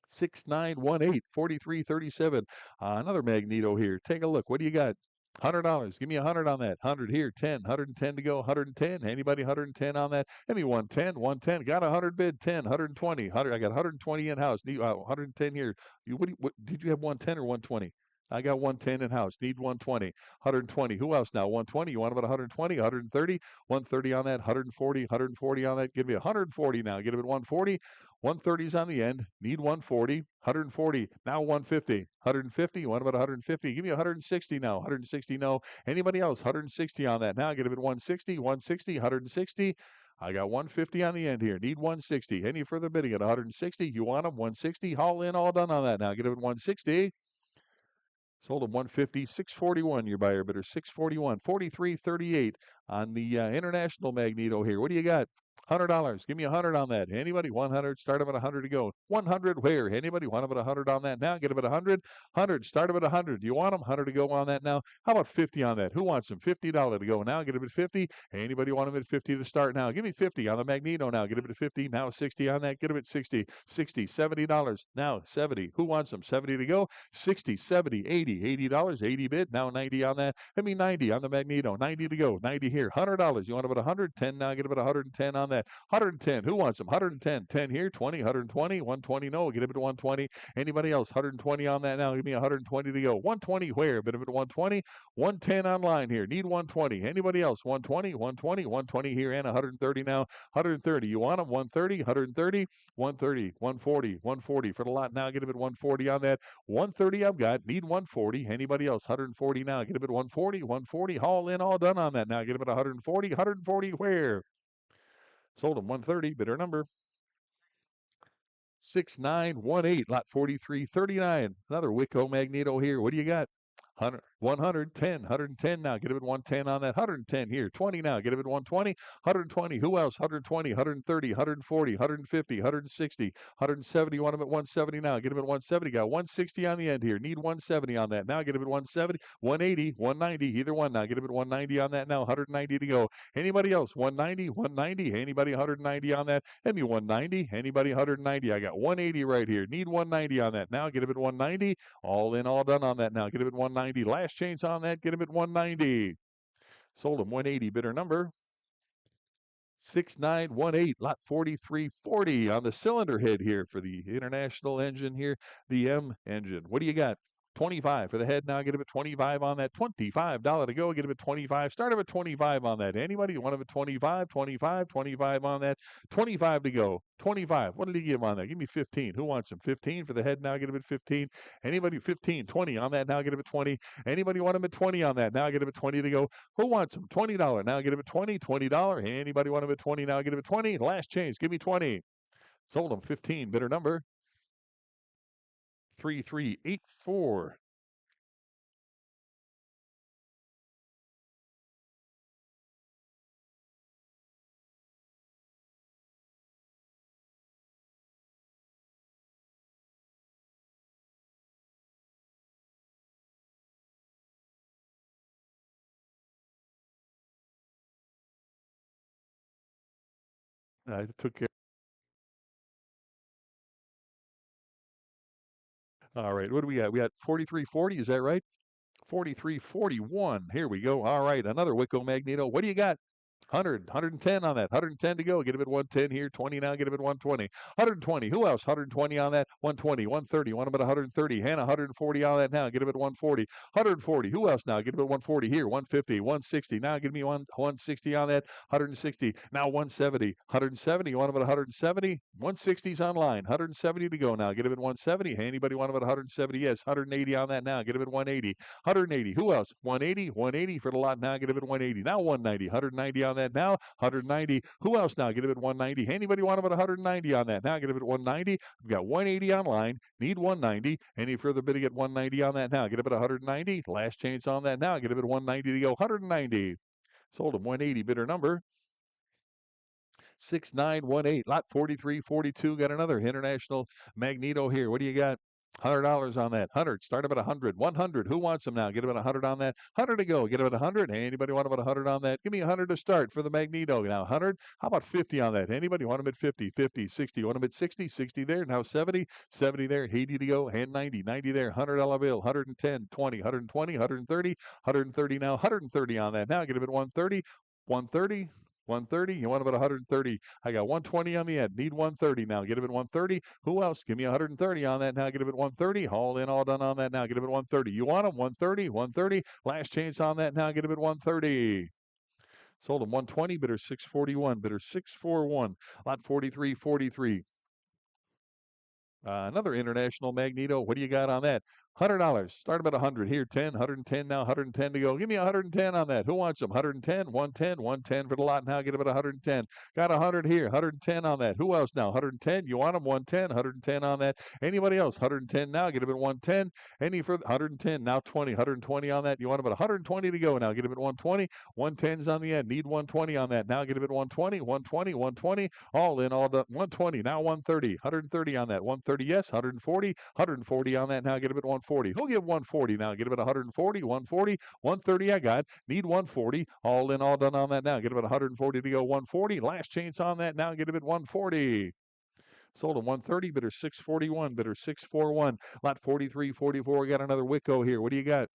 6918, 4337. Another magneto here. Take a look. What do you got? $100. Give me 100 on that. 100 here. 10. 110 to go. 110. Anybody 110 on that? Give me 110. 110. Got 100 bid. 10. 120. 100. I got 120 in house. Need 110 here. What did you have 110 or 120? I got 110 in house. Need 120. 120. Who else now? 120. You want about 120? 130. 130 on that. 140. 140 on that. Give me 140 now. Get him at 140. 130's on the end. Need 140. 140. Now 150. 150. You want about 150? Give me 160 now. 160. No. Anybody else? 160 on that. Now get him at 160. 160. 160. I got 150 on the end here. Need 160. Any further bidding at 160? You want them? 160. All in, all done on that. Now get him at 160. Sold him 150, 641. Your buyer bidder 641, 4338 on the international magneto here. What do you got? $100. Give me 100 on that. Anybody? 100. Start them at 100 to go. 100 where? Anybody want them at 100 on that now? Get them at 100. 100. Start them at 100. Do you want them? 100 to go on that now. How about 50 on that? Who wants them? $50 to go now. Get them at 50. Anybody want them at 50 to start now? Give me 50 on the magneto now. Get them at 50. Now 60 on that. Get them at 60. 60. $70. Now 70. Who wants them? 70 to go. 60, 70, 80. $80. 80 bid. Now 90 on that. Give me 90 on the magneto. 90 to go. 90 here. $100. You want about 110 now? Get about 110 on that. 110. Who wants them? 110. 10 here. 20. 120. 120. No. Get him at 120. Anybody else? 120 on that now. Give me 120 to go. 120 where? Bid him at 120. 110 online here. Need 120. Anybody else? 120. 120. 120 here and 130 now. 130. You want them? 130. 130. 130. 140. 140 for the lot now. Get him at 140 on that. 130 I've got. Need 140. Anybody else? 140 now. Get him at 140. 140. All in, all done on that now. Get him at 140. 140 where? Sold him 130. Bidder number 6918, lot 4339. Another Wico magneto here. What do you got? 110 now. Get him at 110 on that. 110 here. 20 now. Get him at 120. 120. Who else? 120, 130, 140, 150, 160, 170. You want him at 170 now. Get him at 170. Got 160 on the end here. Need 170 on that. Now get him at 170, 180, 190. Either one now. Get him at 190 on that now. 190 to go. Anybody else? 190, 190. Anybody 190 on that? Give me 190. Anybody 190? I got 180 right here. Need 190 on that. Now get him at 190. All in, all done on that now. Get him at 190. Last chance on that. Get him at 190. Sold him 180. Bidder number 6918, lot 4340 on the cylinder head here for the international engine here, the M engine. What do you got? 25 for the head now. Get him at 25 on that. $25 to go. Get him at 25. Start him at 25 on that. Anybody want him at 25? 25, 25 on that. 25 to go. 25. What did he give on that? Give me 15. Who wants him? 15 for the head now. Get him at 15. Anybody? 15, 20 on that now. Get him at 20. Anybody want him at 20 on that? Now get him at 20 to go. Who wants him? $20. Now get him at 20. $20. Anybody want him at 20? Now get him at 20. Last chance. Give me 20. Sold him 15. Bidder number 3384. I took care. All right. What do we got? We got 4340. Is that right? 4341. Here we go. All right. Another Wico magneto. What do you got? 100, 110 on that. 110 to go. Get him at 110 here. 20 now. Get him at 120. 120. Who else? 120 on that. 120. 130. Want him at 130. Hannah, 140 on that now. Get him at 140. 140. Who else now? Get him at 140 here. 150. 160. Now give me 160 on that. 160. Now 170. 170. You want him at 170? 160's online. 170 to go now. Get him at 170. Anybody want him at 170? Yes. 180 on that now. Get him at 180. 180. Who else? 180. 180 for the lot now. Get him at 180. Now 190. 190 on that now. 190. Who else now? Get him at 190. Anybody want him at 190 on that now? Get him at 190. We've got 180 online. Need 190. Any further bidding at 190 on that now? Get him at 190. Last chance on that now. Get him at 190 to go. 190. Sold him 180. Bidder number 6918. Lot 4342. Got another international magneto here. What do you got? $100 on that. 100. Start him at 100. 100. Who wants them now? Get him at 100 on that. 100 to go. Get him at 100. Anybody want him at 100 on that? Give me 100 to start for the magneto. Now 100. How about 50 on that? Anybody want him at 50? 50. 60. Want him at 60? 60 there. Now 70. 70 there. 80 to go. And 90. 90 there. $100 bill. 110. 20. 120. 130. 130 now. 130 on that. Now get him at 130. 130. 130. You want him at 130. I got 120 on the end. Need 130 now. Get him at 130. Who else? Give me 130 on that now. Get him at 130. All in, all done on that now. Get him at 130. You want him? 130. 130. Last chance on that now. Get him at 130. Sold him 120. Bidder 641. Bidder 641. Lot 4343. Another international magneto. What do you got on that? $100. Start about 100 here. 10, 110 now. 110 to go. Give me 110 on that. Who wants them? 110, 110, 110 for the lot now. Get them at 110. Got 100 here. 110 on that. Who else now? 110. You want them? 110, 110 on that. Anybody else? 110 now. Get them at 110. Any further? 110 now. 20, 120 on that. You want them at 120 to go now. Get them at 120. 110's on the end. Need 120 on that. Now get them at 120, 120, 120. All in, all the 120. Now 130. 130 on that. 130. Yes. 140. 140 on that. Now get them at 140. Who'll give 140 now? Get him at 140, 140, 130 I got. Need 140. All in, all done on that now. Get him at 140 to go. 140. Last chance on that now. Get him at 140. Sold him 130. Bidder 641. Bidder 641. Lot 4344. Got another Wicco here. What do you got?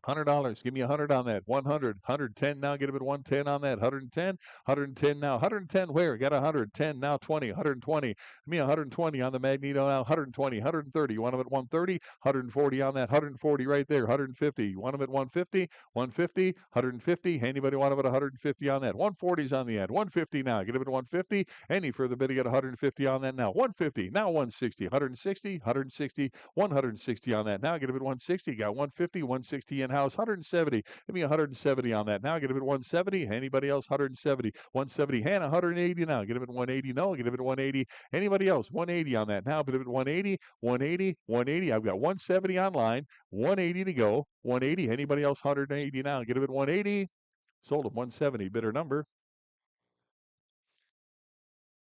$100. Give me 100 on that. 100. 110 now. Get him at 110 on that. 110. 110 now. 110 where? Got 110 now. 20. 120. Give me 120 on the magneto now. 120. 130. You want him at 130. 140 on that. 140 right there. 150. You want him at 150. 150. 150. Anybody want him at 150 on that? 140's on the end. 150 now. Get him at 150. Any further bidding at 150 on that now. 150. Now 160. 160. 160. 160 on that. Now get him at 160. Got 150. 160 in house. 170. Give me 170 on that. Now get him at 170. Anybody else? 170. 170. Hannah, 180 now. Get him at 180. No, get him at 180. Anybody else? 180 on that. Now get him at 180. 180. 180. I've got 170 online. 180 to go. 180. Anybody else? 180 now. Get him at 180. Sold him 170. Bidder number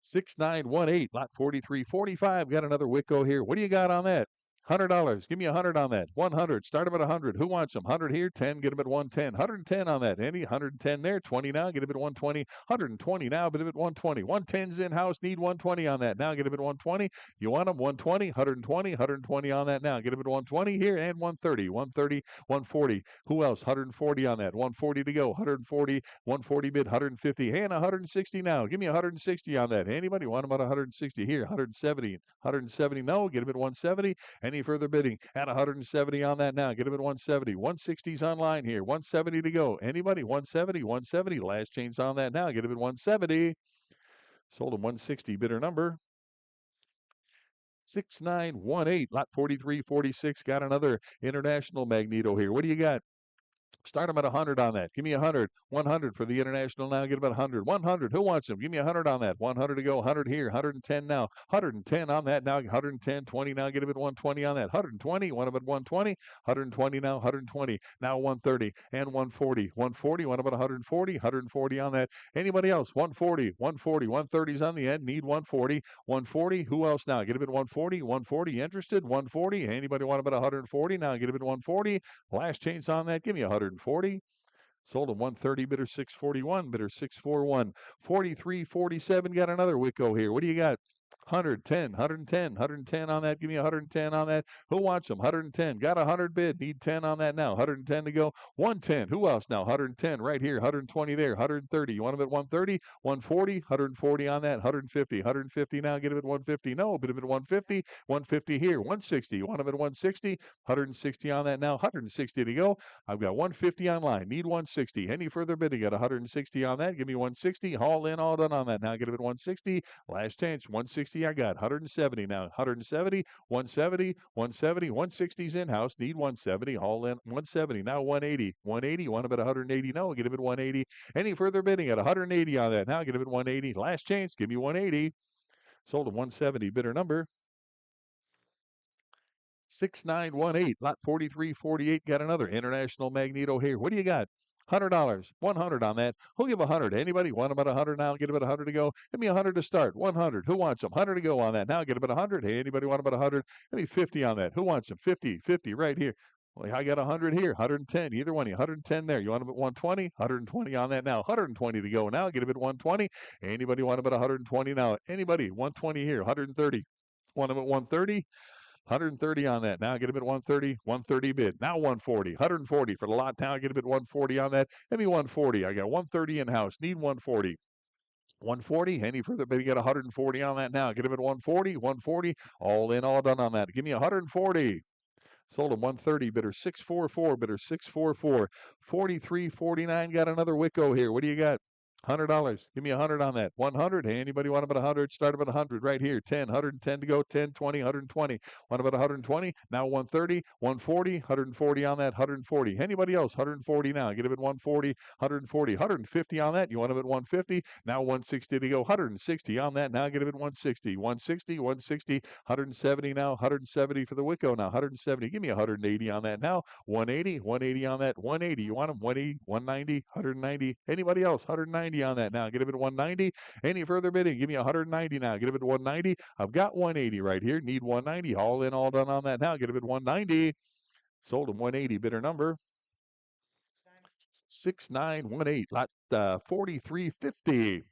6918. Lot 4345. Got another Wicco here. What do you got on that? $100. Give me 100 on that. 100. Start him at 100. Who wants them? 100 here. 10. Get him at 110. 110 on that. Any 110 there. 20 now. Get him at 120. 120 now. Get him at 120. 110's in house. Need 120 on that. Now get him at 120. You want him? 120. 120. 120 on that now. Get him at 120 here and 130. 130. 140. Who else? 140 on that. 140 to go. 140. 140 bid. 150. Hannah, 160 now. Give me 160 on that. Anybody want him at 160 here? 170. 170. No. Get him at 170. Any further bidding at 170 on that now? Get him at 170. 160's online here. 170 to go. Anybody? 170. 170. Last chance on that now. Get him at 170. Sold him 160. Bidder number 6918. Lot 4346. Got another international magneto here. What do you got? Start them at 100 on that. Give me 100. 100 for the international now. Get about 100. 100. Who wants them? Give me 100 on that. 100 to go. 100 here. 110 now. 110 on that now. 110. 20 now. Get them at 120 on that. 120. Want them at 120. 120 now. 120. Now 130 and 140. 140. Want them at 140. 140 on that. Anybody else? 140. 140. 130's on the end. Need 140. 140. Who else now? Get them at 140. 140. Interested? 140. Anybody want them at 140 now? Get them at 140. Last chance on that. Give me 140. Sold him 130. Bidder 641. Bidder 641. 4347. Got another Wicco here. What do you got? 110, 110, 110 on that. Give me 110 on that. Who wants them? 110. Got 100 bid. Need 10 on that now. 110 to go. 110. Who else now? 110 right here. 120 there. 130. You want them at 130? 140. 140 on that. 150. 150 now. Get them at 150. No, bid them at 150. 150 here. 160. You want them at 160? 160 on that now. 160 to go. I've got 150 online. Need 160. Any further bidding at 160 on that? Give me 160. Haul in, all done on that. Now get them at 160. Last chance. 160 I got. 170 now. 170. 170. 170. 160's in-house. Need 170. Haul in 170. Now 180. 180. Want them at 180? No. Get them at 180. Any further bidding at 180 on that? Now get them at 180. Last chance. Give me 180. Sold at 170. Bidder number 6918. Lot 4348. Got another international magneto here. What do you got? $100, 100 on that. Who'll give 100? Anybody want about 100 now? Get about 100 to go. Give me 100 to start. 100. Who wants them? 100 to go on that. Now get about 100. Hey, anybody want about 100? Give me 50 on that. Who wants them? 50, 50 right here. Well, I got 100 here, 110. Either one of you, 110 there. You want them at 120? 120 on that now. 120 to go now. Get them at 120. Anybody want about 120 now? Anybody? 120 here, 130. Want them at 130? 130 on that. Now get him at 130. 130 bid. Now 140. 140 for the lot. Now get him at 140 on that. Give me 140. I got 130 in house. Need 140. 140. Any further bidding? Get 140 on that now. Get him at 140. 140. All in, all done on that. Give me 140. Sold him 130. Bidder 644. Bidder 644. 4349. Got another Wicco here. What do you got? $100. Give me 100 on that. 100. Hey, anybody want about 100? Start about 100 right here. 10, 110 to go. 10, 20, 120. Want about 120? Now 130, 140, 140 on that. 140. Anybody else? 140 now. Get him at 140, 140, 150 on that. You want him at 150? Now 160 to go. 160 on that. Now get him at 160, 160, 160, 170 now. 170 for the Wicco now. 170. Give me 180 on that now. 180, 180 on that. 180. You want him? 180, 190, 190. Anybody else? 190 on that now. Get him at 190. Any further bidding? Give me 190 now. Get him at 190. I've got 180 right here. Need 190. All in, all done on that now. Get him at 190. Sold him 180. Bidder number 6918. Lot 4350.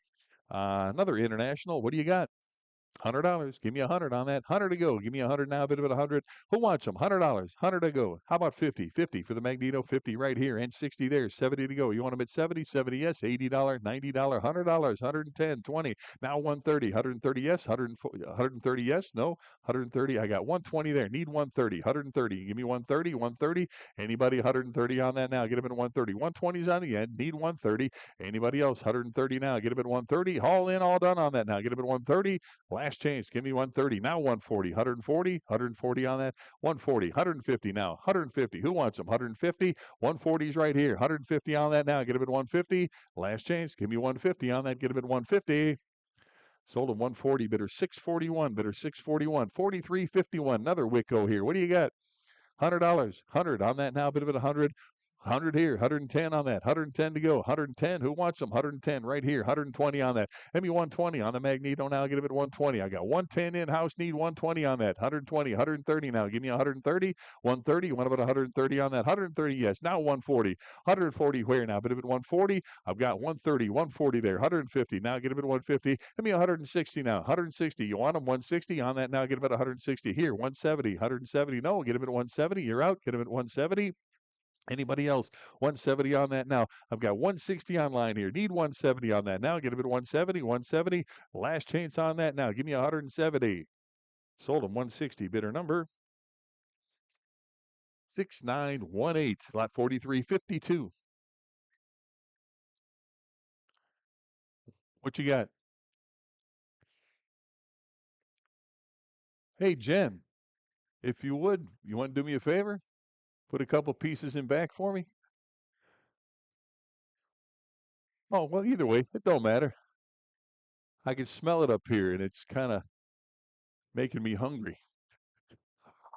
Another international. What do you got? $100. Give me 100 on that. 100 to go. Give me 100 now. A bit of it 100. Who wants them? $100. 100 to go. How about 50? 50 for the magneto. 50 right here and 60 there. 70 to go. You want them at 70? 70 yes. $80, $90, $100, 110, 20. Now 130. 130 yes. 130 yes. No. 130. I got 120 there. Need 130. 130. Give me 130. 130. Anybody 130 on that now? Get them at 130. 120's on the end. Need 130. Anybody else? 130 now. Get them at 130. Haul in, all done on that now. Get them at 130. Last chance. Give me 130. Now 140. 140. 140 on that. 140. 150 now. 150. Who wants them? 150. 140's right here. 150 on that now. Get him at 150. Last chance. Give me 150 on that. Get him at 150. Sold him 140. Bidder 641. Bidder 641. 4351. Another Wicco here. What do you got? $100. 100 on that now. Bit of it 100. 100 here, 110 on that, 110 to go, 110. Who wants them? 110 right here, 120 on that. Give me 120 on the magneto now. Get him at 120. I got 110 in house. Need 120 on that. 120, 130 now. Give me 130, 130. What about 130 on that? 130 yes. Now 140, 140 where now? Bit of it 140. I've got 130, 140 there, 150. Now get him at 150. Give me 160 now. 160. You want him? 160 on that now. Get him at 160 here. 170, 170. No, get him at 170. You're out. Get him at 170. Anybody else? 170 on that now. I've got 160 online here. Need 170 on that now. Get him at 170, 170. Last chance on that now. Give me 170. Sold him 160. Bidder number 6918. Lot 4352. What you got? Hey, Jen, if you would, you want to do me a favor? Put a couple pieces in back for me? Oh, well, either way, it don't matter. I can smell it up here, and it's kind of making me hungry.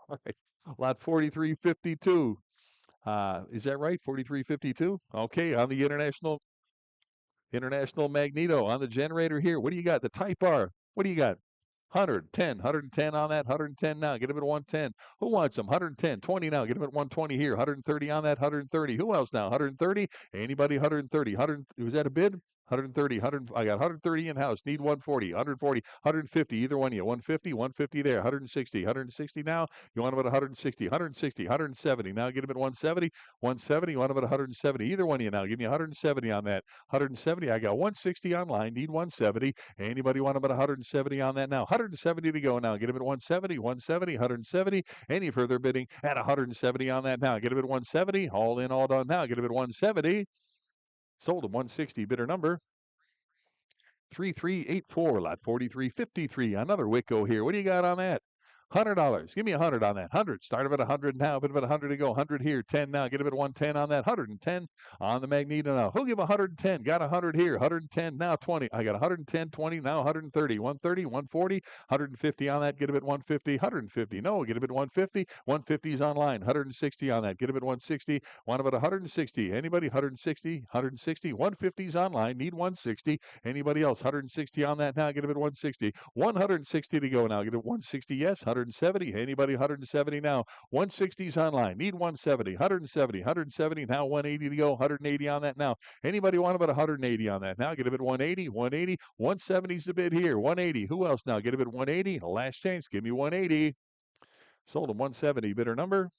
All right. Lot 4352. Is that right? 4352? Okay, on the international magneto on the generator here. What do you got? The Type R. What do you got? 110, 110 on that, 110 now. Get him at 110. Who wants them? 110, 20 now. Get him at 120 here. 130 on that, 130. Who else now? 130. Anybody 130? 100. Was that a bid? 130, I got 130 in-house. Need 140, 140, 150. Either one of you. 150, 150 there. 160, 160 now. You want about 160, 160, 170. Now get him at 170, 170. You want about 170. Either one of you now. Give me 170 on that. 170. I got 160 online. Need 170. Anybody want about 170 on that now? 170 to go now. Get him at 170, 170, 170. Any further bidding at 170 on that now? Get him at 170. All in, all done now. Get him at 170. Sold him 160. Bidder number 3384, lot 4353. Another Wicco here. What do you got on that? $100. Give me 100 on that. 100. Start him at 100 now. Bit of 100 to go. 100 here. 10 now. Get him at 110 on that. 110 on the magneto now. Who'll give 110? Got 100 here. 110 now. 20. I got 110, 20 now. 130. 130, 140, 150 on that. Get him at 150. 150. No, get him at 150. 150 is online. 160 on that. Get him at 160. Want about 160. Anybody? 160. 160. 150 is online. Need 160. Anybody else? 160 on that now. Get him at 160. 160 to go now. Get it 160. Yes. 170. Anybody? 170 now. 160's online. Need 170. 170. 170 now. 180 to go. 180 on that now. Anybody want about 180 on that now? Get him at 180. 180. 170's the bid here. 180. Who else now? Get him at 180. Last chance. Give me 180. Sold him 170. Bidder number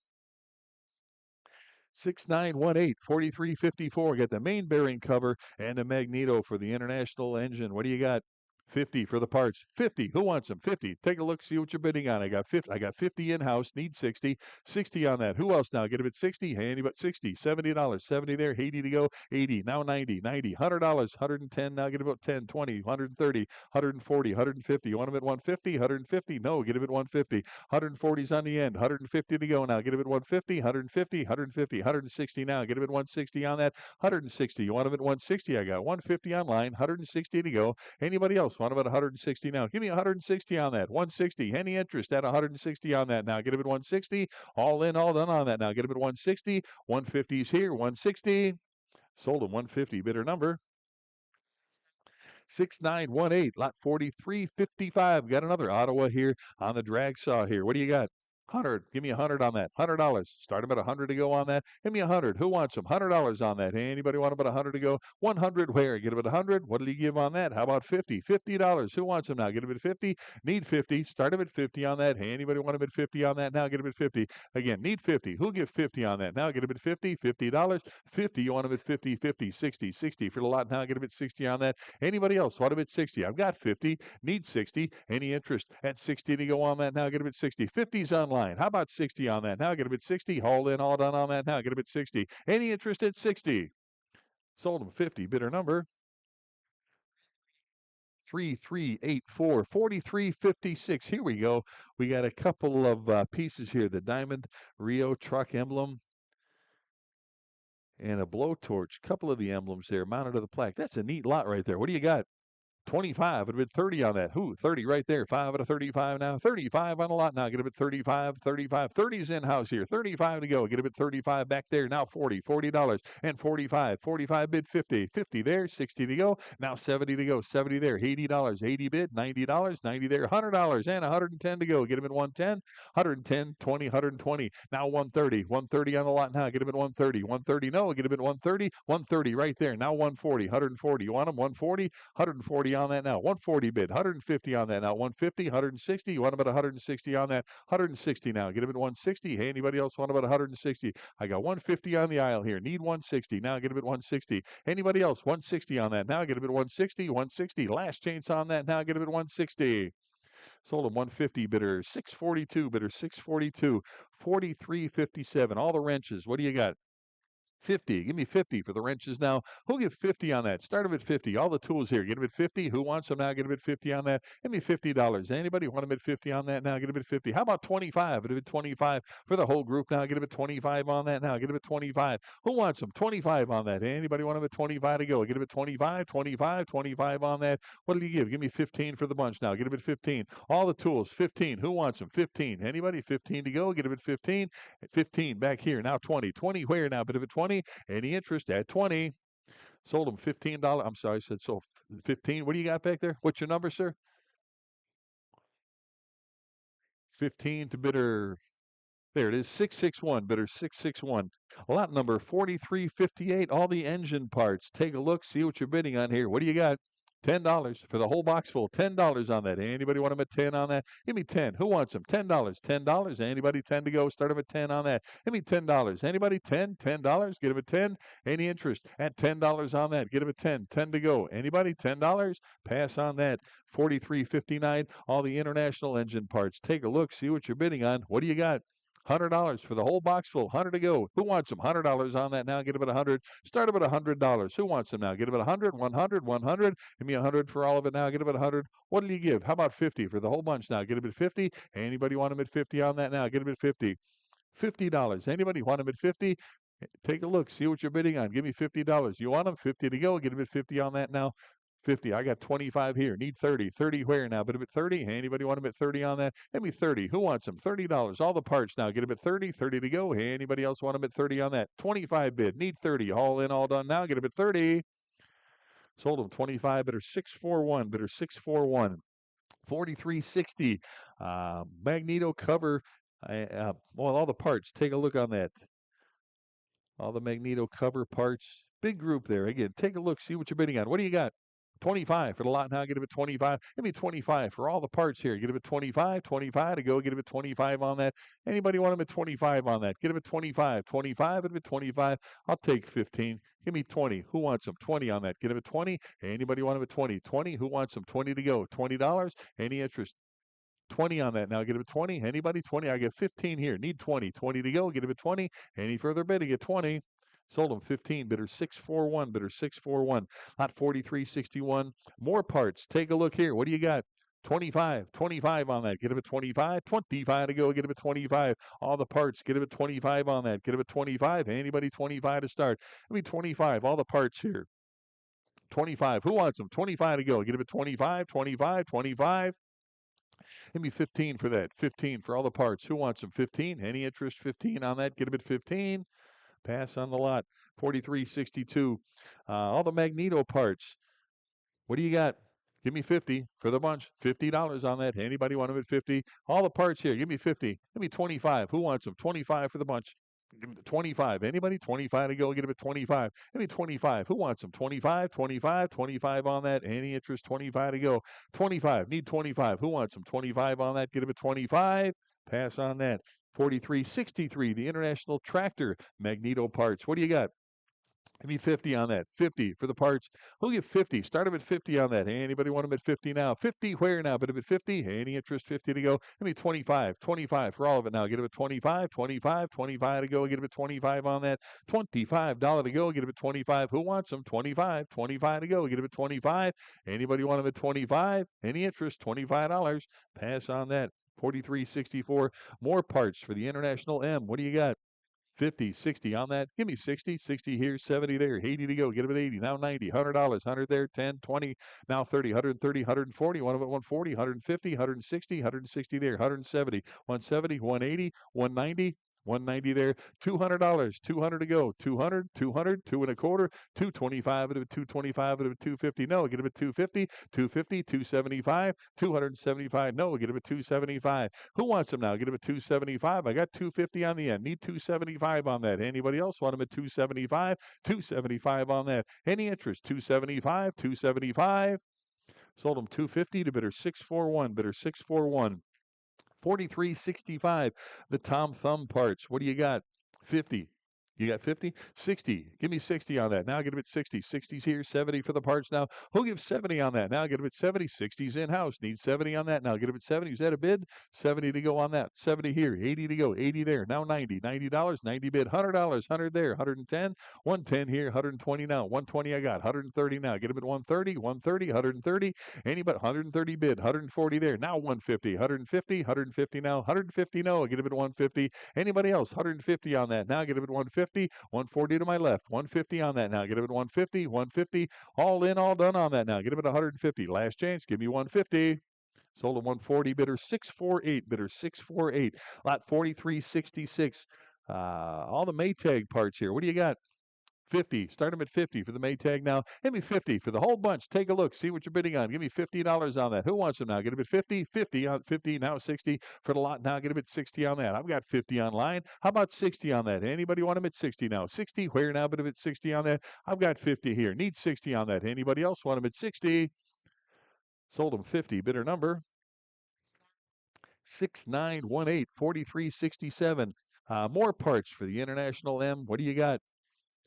6918, 4354. Got the main bearing cover and the magneto for the international engine. What do you got? 50 for the parts. 50. Who wants them? 50. Take a look, see what you're bidding on. I got 50. I got 50 in-house. Need 60. 60 on that. Who else now? Get him at 60. Handy but 60. $70. 70 there. 80 to go. 80. Now 90. 90. $100. 110. Now get him about 10. 20. 130. 140. 150. You want him at 150? 150. No. Get him at 150. 140's on the end. 150 to go now. Get him at 150. 150. 150. 160 now. Get him at 160 on that. 160. You want him at 160? I got 150 online. 160 to go. Anybody else? Want about 160 now? Give me 160 on that. 160. Any interest at 160 on that now? Get him at 160. All in, all done on that now. Get him at 160. 150's here. 160. Sold him 150. Bidder number 6918, lot 4355. Got another Ottawa here on the drag saw here. What do you got? 100. Give me 100 on that. $100. Start them at 100 to go on that. Give me 100. Who wants them? $100 on that. Anybody want about 100 to go? 100 where? Get them at 100. What did he give on that? How about 50? $50. Who wants them now? Get them at 50. Need 50. Start them at 50 on that. Anybody want them at 50 on that now? Get them at 50. Again, need 50. Who'll give 50 on that now? Get them at 50. $50. 50. You want them at 50. 50. 60. 60 for the lot now. Get them at 60 on that. Anybody else? Want them at 60? I've got 50. Need 60. Any interest at 60 to go on that now? Get them at 60. 50's online. How about 60 on that now? Get a bit 60. Haul in, all done on that now. Get a bit 60. Any interest at 60? Sold them 50. Bidder number 3384, 4356. Here we go. We got a couple of pieces here. The Diamond Rio truck emblem and a blowtorch. Couple of the emblems there mounted to the plaque. That's a neat lot right there. What do you got? 25. It'd been 30 on that. 30 right there. 5 out of 35 now. 35 on the lot now. Get a bit 35, 35. 30's in-house here. 35 to go. Get a bit 35 back there. Now 40. $40 and 45. 45 bid 50. 50 there. 60 to go. Now 70 to go. 70 there. $80. 80 bid. $90. 90 there. $100 and 110 to go. Get him at 110. 110. 20. 120. Now 130. 130 on the lot now. Get him at 130. 130. No. Get him at 130. 130 right there. Now 140. 140. You want him? 140. 140 on that now. 140 bid. 150 on that now. 150. 160. You want about 160 on that. 160 now. Get him at 160. Hey, anybody else want about 160? I got 150 on the aisle here. Need 160. Now get him at 160. Anybody else? 160 on that. Now get him at 160. 160. Last chance on that. Now get him at 160. Sold him 150. Bidder 642. Bidder 642. 4357. All the wrenches. What do you got? 50. Give me 50 for the wrenches now. Who'll give 50 on that? Start them at 50. All the tools here. Get them at 50. Who wants them now? Get them at 50 on that. Give me $50. Anybody want them at 50 on that now? Get them at 50. How about 25? Get them at 25 for the whole group now. Get them at 25 on that now. Get them at 25. Who wants them? 25 on that. Anybody want them at 25 to go? Get them at 25, 25, 25 on that. What do you give? Give me 15 for the bunch now. Get them at 15. All the tools, 15. Who wants them? 15. Anybody? 15 to go? Get them at 15. 15 back here. Now 20. 20 where now? Bit of at 20. Any interest at 20. Sold them $15. I'm sorry, I said so 15. What do you got back there? What's your number, sir? 15 to bidder There it is, 661, bidder 661. Lot number 4358, all the engine parts. Take a look, see what you're bidding on here. What do you got? $10 for the whole box full. $10 on that. Anybody want them at 10 on that? Give me 10. Who wants them? $10. $10. Anybody 10 to go? Start them at 10 on that. Give me $10. Anybody 10? $10. Get them at 10. Any interest at $10 on that? Get them at 10. 10 to go. Anybody $10? Pass on that. 4359, all the international engine parts. Take a look, see what you're bidding on. What do you got? $100 for the whole box full. 100 to go. Who wants them? $100 on that now. Get them at 100. Start them at $100. Who wants them now? Get them at 100, 100, 100. Give me 100 for all of it now. Get them at 100. What do you give? How about 50 for the whole bunch now? Get them at 50. Anybody want them at 50 on that now? Get them at 50. $50. Anybody want them at 50? Take a look. See what you're bidding on. Give me $50. You want them? 50 to go. Get them at 50 on that now. 50. I got 25 here. Need 30. 30 where now? But at 30. Anybody want them at 30 on that? Give me 30. Who wants them? $30. All the parts now. Get them at 30. 30 to go. Anybody else want them at 30 on that? 25 bid. Need 30. All in, all done now. Get them at 30. Sold them 25. Bidder 641. Bidder 641. 4360. Magneto cover. Well, all the parts. Take a look on that. All the magneto cover parts. Big group there. Again, take a look. See what you're bidding on. What do you got? 25 for the lot now. Get it at 25. Give me 25 for all the parts here. Get it at 25. 25 to go. Get it at 25 on that. Anybody want them at 25 on that? Get them at 25. 25 at 25. I'll take 15. Give me 20. Who wants them? 20 on that. Get them at 20. Anybody want them at 20? 20. Who wants them? 20 to go. $20. Any interest? 20 on that now. Get them at 20. Anybody? 20. I get 15 here. Need 20. 20 to go. Get them at 20. Any further bidding at 20. Sold them 15. Bidder 641. Bidder 641. Lot 4361. More parts. Take a look here. What do you got? 25. 25 on that. Get them at 25. 25 to go. Get them at 25. All the parts. Get them at 25 on that. Get them at 25. Anybody 25 to start? I mean 25. All the parts here. 25. Who wants them? 25 to go. Get them at 25. 25. 25. Give me 15 for that. 15 for all the parts. Who wants them? 15. Any interest? 15 on that. Get them at 15. Pass on the lot. 4362. All the magneto parts. What do you got? Give me 50 for the bunch. $50 on that. Anybody want them at 50? All the parts here. Give me 50. Give me 25. Who wants them? 25 for the bunch. Give me 25. Anybody? 25 to go. Get them at 25. Give me 25. Who wants them? 25, 25, 25 on that. Any interest? 25 to go. 25. Need 25. Who wants them? 25 on that. Get them at 25. Pass on that. 4363, the International Tractor Magneto parts. What do you got? Give me 50 on that. 50 for the parts. Who'll get 50? Start them at 50 on that. Anybody want them at 50 now? 50 where now? But at 50. Any interest? 50 to go. Give me 25. 25 for all of it now. Get them at 25. 25. 25 to go. Get them at 25 on that. $25 to go. Get them at 25. Who wants them? 25. 25 to go. Get them at 25. Anybody want them at 25? Any interest? $25. Pass on that. 4364. More parts for the International M. What do you got? 50, 60 on that. Give me 60, 60 here, 70 there, 80 to go. Get them at 80. Now 90, $100, 100 there, 10, 20, now 30, 130, 140, one of it 140, 150, 160, 160 there, 170, 170, 180, 190. 190 there, $200, 200 to go, 200, 200, 2 and a quarter, 225 at a 225 at a 250. No, get them at 250, 250, 275, 275. No, get them at 275. Who wants them now? Get them at 275. I got 250 on the end. Need 275 on that. Anybody else want them at 275? 275 on that. Any interest? 275, 275. Sold them 250 to bidder 641. Bidder 641. 4365, the Tom Thumb parts. What do you got? 50. You got 50? 60. Give me 60 on that. Now get them at 60. 60's here. 70 for the parts now. Who'll give 70 on that? Now get them at 70. 60's in-house. Need 70 on that. Now get them at 70. Is that a bid? 70 to go on that. 70 here. 80 to go. 80 there. Now 90. $90. 90 bid. $100. 100 there. 110. 110 here. 120 now. 120 I got. 130 now. Get them at 130. 130. 130. Anybody? 130 bid. 140 there. Now 150. 150. 150 now. 150 no. Get them at 150. Anybody else? 150 on that. Now get them at 150. 140 to my left, 150 on that now. Get him at 150, 150, all in, all done on that now. Get him at 150. Last chance, give me 150. Sold at 140, bidder 648, bidder 648. Lot 4366. All the Maytag parts here. What do you got? 50. Start them at 50 for the Maytag now. Give me 50 for the whole bunch. Take a look. See what you're bidding on. Give me $50 on that. Who wants them now? Get them at 50. 50 on 50. Now 60 for the lot. Now get them at 60 on that. I've got 50 online. How about 60 on that? Anybody want them at 60 now? 60. Where now? Bid them at 60 on that. I've got 50 here. Need 60 on that. Anybody else want them at 60? Sold them 50. Bidder number 6918 4367. More parts for the International M. What do you got?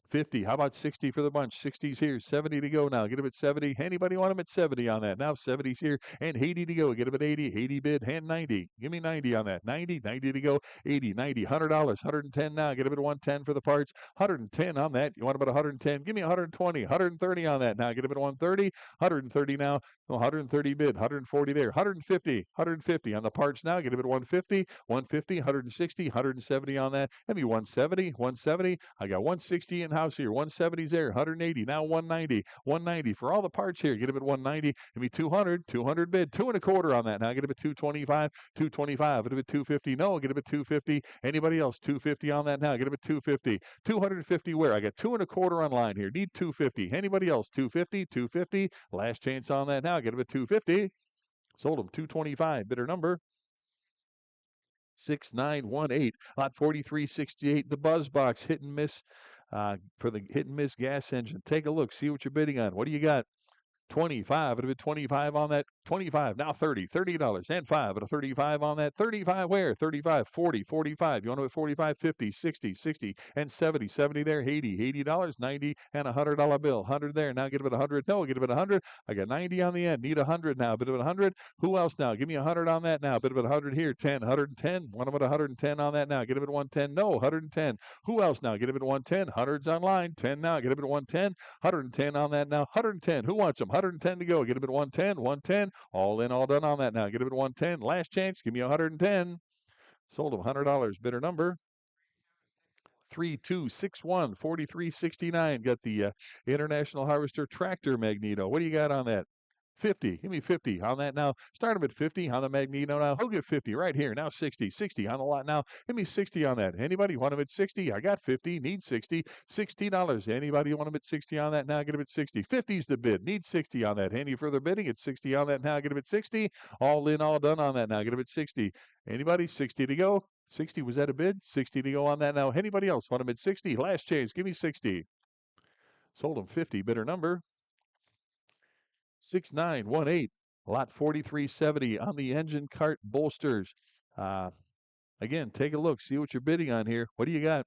50. How about 60 for the bunch? 60's here. 70 to go now. Get them at 70. Anybody want them at 70 on that? Now 70's here and 80 to go. Get them at 80. 80 bid. Hand 90. Give me 90 on that. 90. 90 to go. 80. 90. $100. 110 now. Get them at 110 for the parts. 110 on that. You want about 110? Give me 120. 130 on that. Now get them at 130. 130 now. 130 bid. 140 there. 150. 150 on the parts now. Get them at 150. 150. 160. 170 on that. Give me 170. 170. I got 160 in house here. 170's there. 180. Now 190. 190 for all the parts here. Get him at 190. Give me 200. 200 bid. 2.25 on that. Now get him at 225. 225. Get him at 250. No, get him at 250. Anybody else? 250 on that now. Get him at 250. 250 where? I got 2.25 online here. Need 250. Anybody else? 250. 250. Last chance on that now. Get him at 250. Sold him 225. Bidder number 6918. Lot 4368. The Buzz Box hit and miss. For the hit and miss gas engine. Take a look. See what you're bidding on. What do you got? 25. It'll be 25 on that. 25. Now 30. $30. And 5. At a 35 on that. 35 where? 35. 40. 45. You want to at 45? 50. 60. 60. And 70. 70 there. 80. $80. 90. And a $100 bill. 100 there. Now get it at 100. No, get it at 100. I got 90 on the end. Need 100 now. Bid of 100. Who else now? Give me 100 on that now. Bid of 100 here. 10. 110. Want them at 110 on that now. Get him at 110. No, 110. Who else now? Get him at 110. 100's online. 10 now. Get him at 110. 110 on that now. 110. Who wants them? 110 to go. Get him at 110. 110. All in, all done on that now. Get him at 110. Last chance. Give me 110. Sold him $100. Bidder number 3261 4369. Got the International Harvester Tractor Magneto. What do you got on that? 50. Give me 50 on that now. Start him at 50 on the Magneto now. He'll get 50 right here. Now 60. 60 on the lot now. Give me 60 on that. Anybody want him at 60? I got 50. Need 60. $60. Anybody want him at 60 on that now? Get him at 60. 50's the bid. Need 60 on that. Any further bidding? At 60 on that now. Get him at 60. All in, all done on that now. Get him at 60. Anybody? 60 to go. 60. Was that a bid? 60 to go on that now. Anybody else want him at 60? Last chance. Give me 60. Sold him 50. Bidder number 6918. Lot 4370 on the engine cart bolsters. Again, take a look. See what you're bidding on here. What do you got?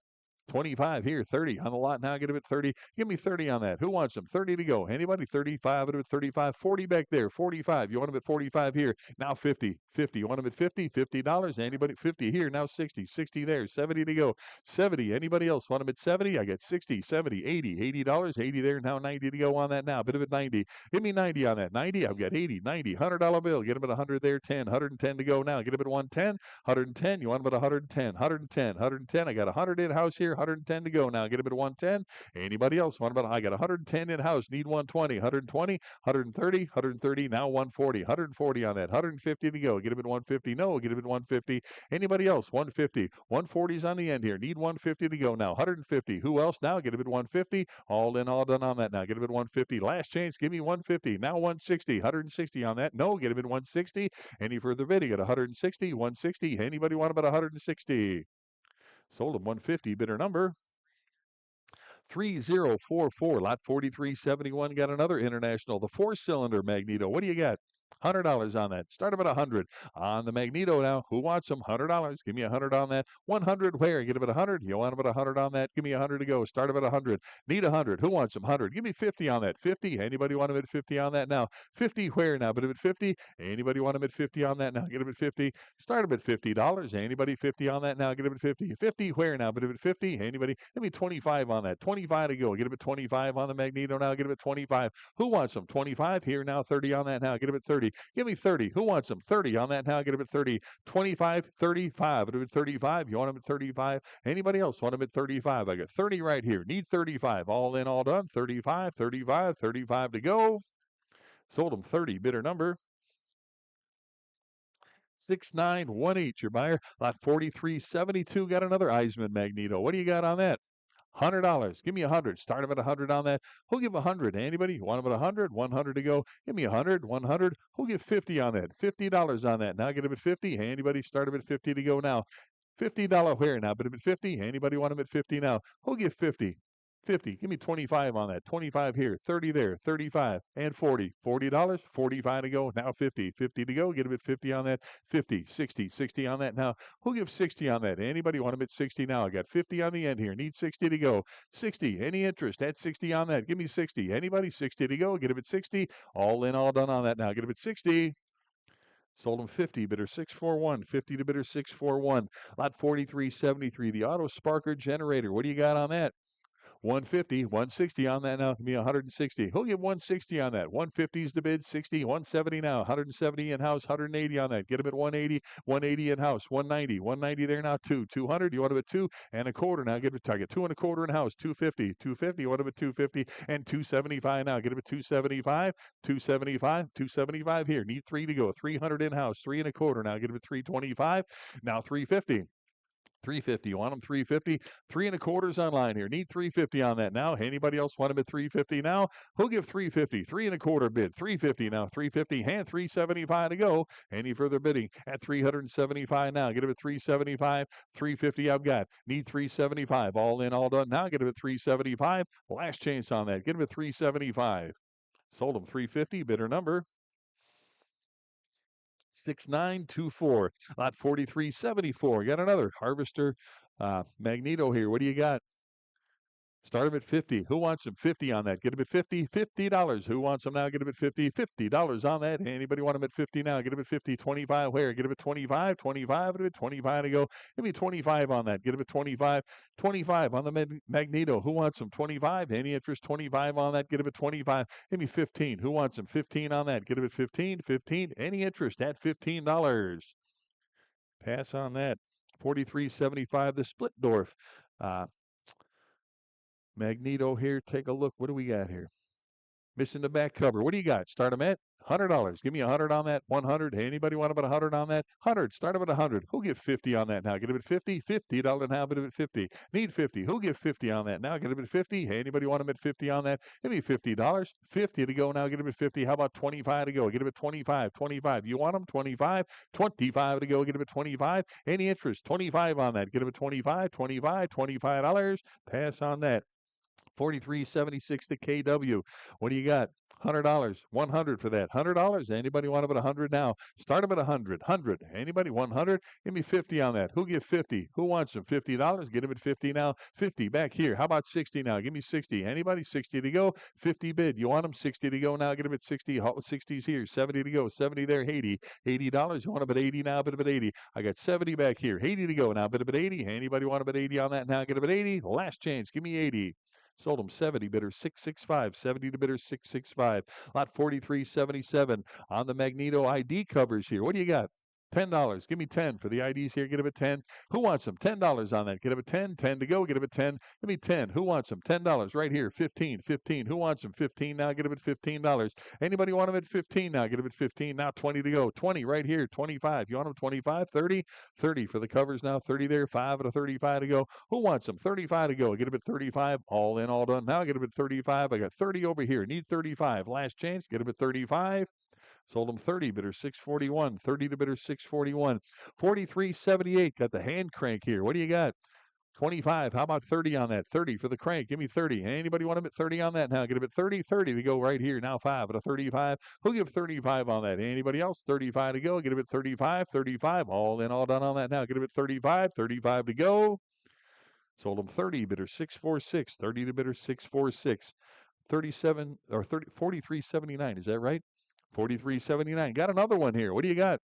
25 here, 30 on the lot now. Get him at 30. Give me 30 on that. Who wants them? 30 to go. Anybody? 35 at 35. 40 back there. 45. You want them at 45 here. Now 50. 50. You want them at 50? $50. Anybody? 50 here. Now 60. 60 there. 70 to go. 70. Anybody else want them at 70? I got 60, 70, 80. $80. 80 there. Now 90 to go on that now. Bit of it 90. Give me 90 on that. 90. I've got 80, 90. $100 bill. Get them at 100 there. 10. 110 to go now. Get them at 110. 110. You want them at 110. 110. 110. I got 100 in house here. 110 to go now. Get him at 110. Anybody else? What about? I got 110 in house. Need 120. 120. 130. 130. Now 140. 140 on that. 150 to go. Get him at 150. No, get him at 150. Anybody else? 150. 140's on the end here. Need 150 to go now. 150. Who else now? Get him at 150. All in, all done on that now. Get him at 150. Last chance. Give me 150. Now 160. 160 on that. No, get him at 160. Any further bidding at 160. 160. Anybody want about 160? Sold him 150. Bidder number 3044. Lot 4371. Got another International. The 4-cylinder Magneto. What do you got? $100 on that. Start them at 100 on the Magneto now. Who wants them? $100. Give me 100 on that. 100 where? Get them at 100. You want them at 100 on that? Give me 100 to go. Start them at 100. Need 100. Who wants them? 100. Give me 50 on that. 50. Anybody want them at 50 on that now? 50 where now? But at 50. Anybody want them at 50 on that now? Get them at 50. Start them at $50. Anybody 50 on that now? Get them at 50. 50 where now? But at 50. Anybody? Give me 25 on that. 25 to go. Get them at 25 on the Magneto now. Get them at 25. Who wants them? 25 here now. 30 on that now. Get them at 30. Give me 30. Who wants them? 30 on that now. Get them at 30. 25, 35. Get them at 35. You want them at 35? Anybody else want them at 35? I got 30 right here. Need 35. All in, all done. 35, 35, 35 to go. Sold them 30. Bidder number 6918. Your buyer. Lot 4372. Got another Eisman Magneto. What do you got on that? $100. Give me 100. Start him at 100 on that. Who'll give 100? Anybody? Want him at 100? 100 to go. Give me 100. 100. Who'll give 50 on that? $50 on that. Now get him at 50. Anybody? Start him at 50 to go now. $50 where now? But him at 50. Anybody want him at 50 now? Who'll give 50? 50. Give me 25 on that. 25 here. 30 there. 35 and 40. $40. 45 to go. Now 50. 50 to go. Get him at 50 on that. 50. 60. 60 on that now. Who'll give 60 on that? Anybody want him at 60 now? I got 50 on the end here. Need 60 to go. 60. Any interest? At 60 on that. Give me 60. Anybody? 60 to go. Get him at 60. All in, all done on that now. Get him at 60. Sold him 50, bidder 641. 50 to bidder 641. Lot 4373, the Auto Sparker generator. What do you got on that? 150, 160 on that now. Give me 160. Who'll give 160 on that? 150 is the bid, 60, 170 now. 170 in-house, 180 on that. Get him at 180, 180 in-house, 190, 190 there now, 200. You want him at 2 and a quarter now. Get him at target, 2 and a quarter in-house, 250, 250. You want him at 250 and 275 now. Get him at 275, 275, 275 here. Need 3 to go. 300 in-house, 3 and a quarter now. Get him at 325, now 350. 350. You want them 350? 3 and a quarters online here. Need 350 on that now. Anybody else want them at 350 now? Who'll give 350? 3 and a quarter bid. 350 now. 350 and 375 to go. Any further bidding at 375 now? Get them at 375. 350 I've got. Need 375. All in, all done. Now get them at 375. Last chance on that. Get them at 375. Sold them 350. Bidder number 6924. Lot 4374. Got another harvester magneto here. What do you got? Start him at 50. Who wants him? 50 on that. Get him at 50. $50. Who wants him now? Get him at 50. $50 on that. Anybody want him at 50 now? Get him at 50. 25 where? Get him at 25. 25. Get him at 25 to go. Give me 25 on that. Get him at 25. 25 on the magneto. Who wants him? 25. Any interest? 25 on that. Get him at 25. Give me 15. Who wants him? 15 on that. Get him at 15. 15. Any interest at $15. Pass on that. 4375. The Splitdorf. Magneto here. Take a look. What do we got here? Missing the back cover. What do you got? Start them at $100. Give me 100 on that. 100. Anybody want about 100 on that? 100. Start them at 100. Who'll give 50 on that now? Get him at 50. $50 now. Bid him at 50. Need 50. Who'll give 50 on that now? Get him at 50. Anybody want him at 50 on that? Give me $50. 50 to go now. Get him at 50. How about 25 to go? Get him at 25. 25. You want him? 25. 25 to go. Get him at 25. Any interest? 25 on that. Get him at 25. 25. $25. Pass on that. 4376 to KW. What do you got? $100. 100 for that. $100. Anybody want them at 100 now? Start them at 100. 100. Anybody? 100. Give me 50 on that. Who give 50? Who wants them? $50. Get them at 50 now. 50 back here. How about 60 now? Give me 60. Anybody? 60 to go. 50 bid. You want them? 60 to go now. Get them at 60. 60's here. 70 to go. 70 there. 80. $80. You want them at 80 now? Bid them at 80. I got 70 back here. 80 to go now. Bid them at 80. Anybody want them at 80 on that now? Get them at 80. Last chance. Give me 80. Sold them 70, bidder 665. 70 to bidder 665. Lot 4377 on the Magneto ID covers here. What do you got? $10. Give me 10 for the IDs here. Get them at 10. Who wants them? $10 on that. Get them at 10. 10 to go. Get them at 10. Give me 10. Who wants them? $10 right here. 15. 15. Who wants them? 15 now. Get them at $15. Anybody want them at 15 now? Get them at 15 now. 20 to go. 20 right here. 25. You want them 25? 30. 30 for the covers now. 30 there. 5 at a 35 to go. Who wants them? 35 to go. Get them at 35. All in, all done. Now get them at 35. I got 30 over here. Need 35. Last chance. Get them at 35. Sold them 30, bidder 641. 30 to bidder 641. 4378. Got the hand crank here. What do you got? 25. How about 30 on that? 30 for the crank. Give me 30. Anybody want them at 30 on that now? Get them at 30. 30 to go right here. Now 5 at a 35. Who'll give 35 on that? Anybody else? 35 to go. Get them at 35. 35. All in, all done on that now. Get them at 35. 35 to go. Sold them 30, bidder 646. 30 to bidder 646. 37 or 30, 4379. Is that right? 4379. Got another one here. What do you got?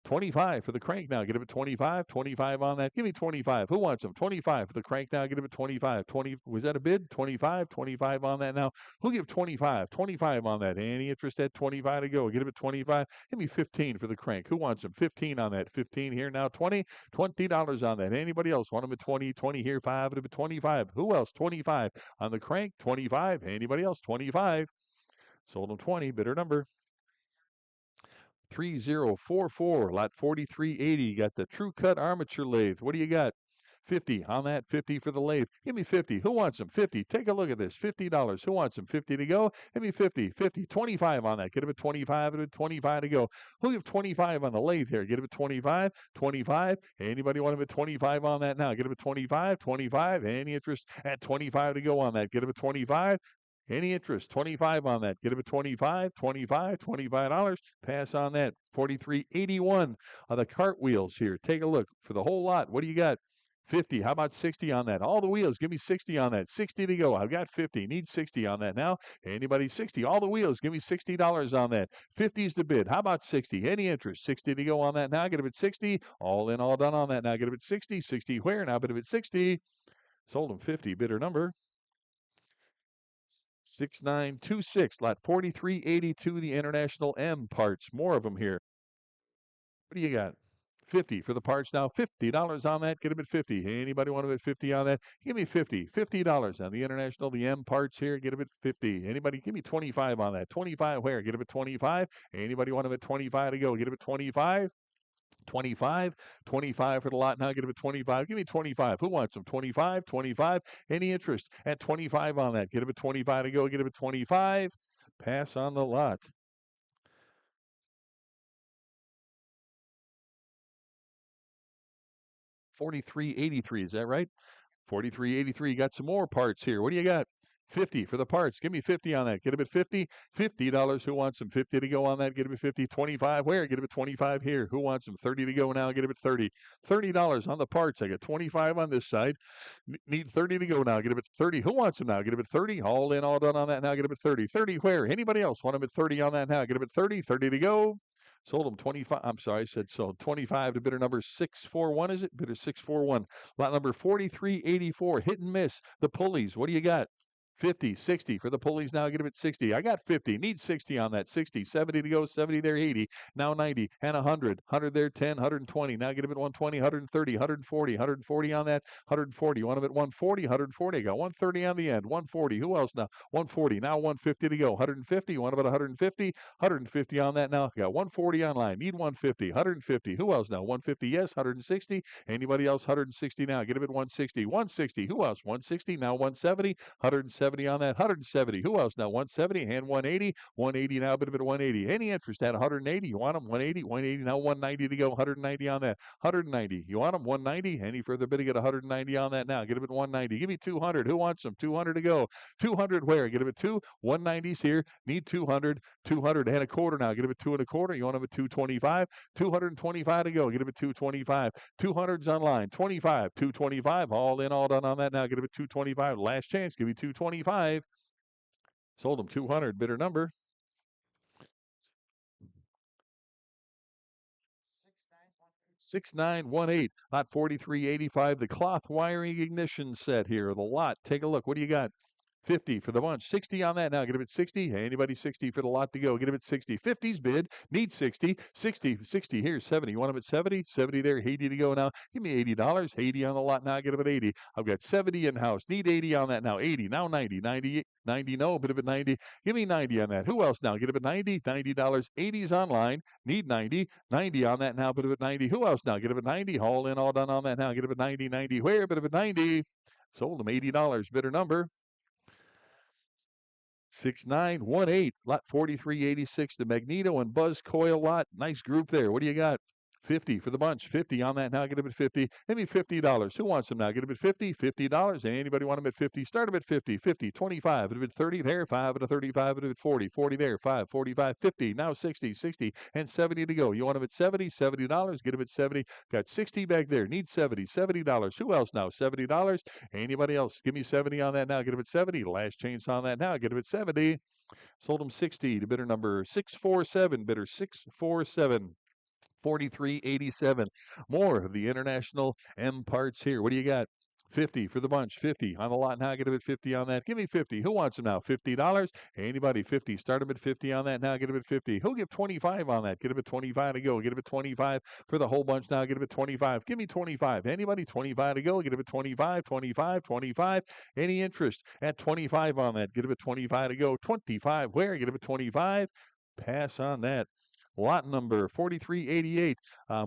25 for the crank now. Get him at 25. 25 on that. Give me 25. Who wants them? 25 for the crank now. Get him at 25. 20. Was that a bid? 25. 25 on that now. Who'll give 25? 25 on that. Any interest at 25 to go? Get him at 25. Give me 15 for the crank. Who wants them? 15 on that. 15 here now. 20. $20 on that. Anybody else want them at 20? 20 here. 5 at 25. Who else? 25 on the crank. 25. Anybody else? 25. Sold them 20. Bidder number 3044. Lot 4380. Got the True Cut armature lathe. What do you got? 50 on that, 50 for the lathe. Give me 50. Who wants them? 50. Take a look at this. $50. Who wants them? 50 to go. Give me 50. 50. 25 on that. Get him at 25. And 25 to go. Who'll give 25 on the lathe here? Get him at 25. 25. Anybody want him at 25 on that now? Get him at 25. 25. Any interest at 25 to go on that? Get him at 25. Any interest? 25 on that. Get him at 25, 25, $25. Pass on that. 43.81 on the cartwheels here. Take a look for the whole lot. What do you got? 50. How about 60 on that? All the wheels. Give me 60 on that. 60 to go. I've got 50. Need 60 on that now. Anybody 60? All the wheels. Give me $60 on that. 50 is the bid. How about 60? Any interest? 60 to go on that now. Get him at 60. All in, all done on that now. Get him at 60. 60 where? Now bid him at 60. Sold him 50. Bidder number 6926, lot 4382, the International M parts. More of them here. What do you got? 50 for the parts now. $50 on that. Get them at 50. Anybody want them at 50 on that? Give me 50. $50 on the International, the M parts here. Get them at 50. Anybody? Give me 25 on that. 25 where? Get them at 25. Anybody want them at 25 to go? Get them at 25. 25, 25 for the lot now. Get him at 25. Give me 25. Who wants them? 25, 25. Any interest at 25 on that? Get him at 25 to go. Get him at 25. Pass on the lot. $43.83. Is that right? $43.83. Got some more parts here. What do you got? 50 for the parts. Give me 50 on that. Get him at 50. $50. Who wants them? 50 to go on that. Get him at 50. 25 where? Get him at 25 here. Who wants them? 30 to go now. Get him at 30. $30 on the parts. I got 25 on this side. Need 30 to go now. Get him at 30. Who wants them now? Get him at 30. All in, all done on that now. Get him at 30. 30 where? Anybody else want him at 30 on that now? Get him at 30. 30 to go. Sold them 25. I'm sorry, I said sold 25 to bidder number 641. Is it? Bidder 641. Lot number 4384. Hit and miss. The pulleys. What do you got? 50, 60 for the pulleys now. Get them at 60. I got 50. Need 60 on that. 60, 70 to go. 70 there, 80. Now 90 and 100. 100 there, 10, 120. Now get them at 120, 130, 140. 140 on that. 140. You want them at 140, 140. I got 130 on the end. 140. Who else now? 140. Now 150 to go. 150. You want them at 150? 150 on that now. I got 140 online. Need 150. 150. Who else now? 150. Yes. 160. Anybody else? 160 now. Get them at 160. 160. Who else? 160. Now 170. 170 on that. 170. Who else now? 170 and 180. 180 now, a bit of it 180. Any interest at 180? You want them? 180. 180 now. 190 to go. 190 on that. 190. You want them? 190. Any further bidding at 190 on that now? Get them at 190. Give me 200. Who wants them? 200 to go. 200 where? Get them at 2. 190's here. Need 200. 200 and a quarter now. Get them at 2 and a quarter. You want them at 225. 225 to go. Get them at 225. 200's online. 25. 225. All in, all done on that now. Get them at 225. Last chance. Give me 225. Sold them 200. Bidder number 6918. Lot 4385. The cloth wiring ignition set here. The lot. Take a look. What do you got? 50 for the bunch. 60 on that now. Get him at 60. Anybody 60 for the lot to go. Get him at 60. 50's bid. Need 60. 60. 60 here. 70. You want him at 70? 70 there. 80 to go now. Give me $80. 80 on the lot now. Get him at 80. I've got 70 in house. Need 80 on that now. 80. Now 90. 90. 90. No. A bit of it 90. Give me 90 on that. Who else now? Get him at 90. $90. 80's online. Need 90. 90 on that now. Bit of it 90. Who else now? Get him at 90. All in, all done on that now. Get him at 90. 90 where? Bit of it 90. Sold him $80. Bidder number 6918. Lot 4386. The Magneto and Buzz Coil lot. Nice group there. What do you got? 50 for the bunch. 50 on that now. Get them at 50. Give me $50. Who wants them now? Get them at 50. $50. Anybody want them at 50? Start them at 50. 50. 25. At 30 there. 5 at a 35. At 40. 40 there. 5. 45. 50. Now 60. 60 and 70 to go. You want them at 70? $70. Get them at 70. Got 60 back there. Need 70. $70. Who else now? $70. Anybody else? Give me 70 on that now. Get them at 70. Last chance on that now. Get them at 70. Sold them 60 to bidder number 647. Bidder 647. 4387. More of the International M parts here. What do you got? 50 for the bunch. 50 on the lot now. Get them at 50 on that. Give me 50. Who wants them now? $50. Anybody 50? Start them at 50 on that now. Get them at 50. Who'll give 25 on that? Get them at 25 to go. Get them at 25 for the whole bunch now. Get them at 25. Give me 25. Anybody 25 to go? Get them at 25, 25, 25. Any interest at 25 on that? Get them at 25 to go. 25 where? Get them at 25. Pass on that. Lot number 4388.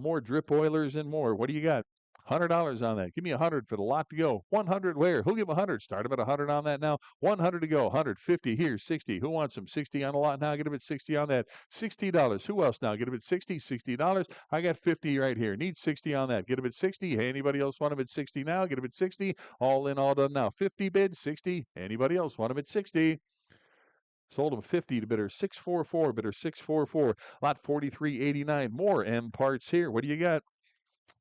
More drip oilers and more. What do you got? $100 on that. Give me 100 for the lot to go. 100 where? Who'll give 100? Start him at 100 on that now. 100 to go. 150 here. 60. Who wants them? 60 on the lot now. Get him at 60 on that. $60. Who else now? Get him at 60. $60. I got 50 right here. Need 60 on that. Get him at 60. Anybody else want him at 60 now? Get him at 60. All in, all done now. 50 bid. 60. Anybody else want him at 60? Sold him 50 to bidder 644. Bidder 644. Lot 4389. More M parts here. What do you got?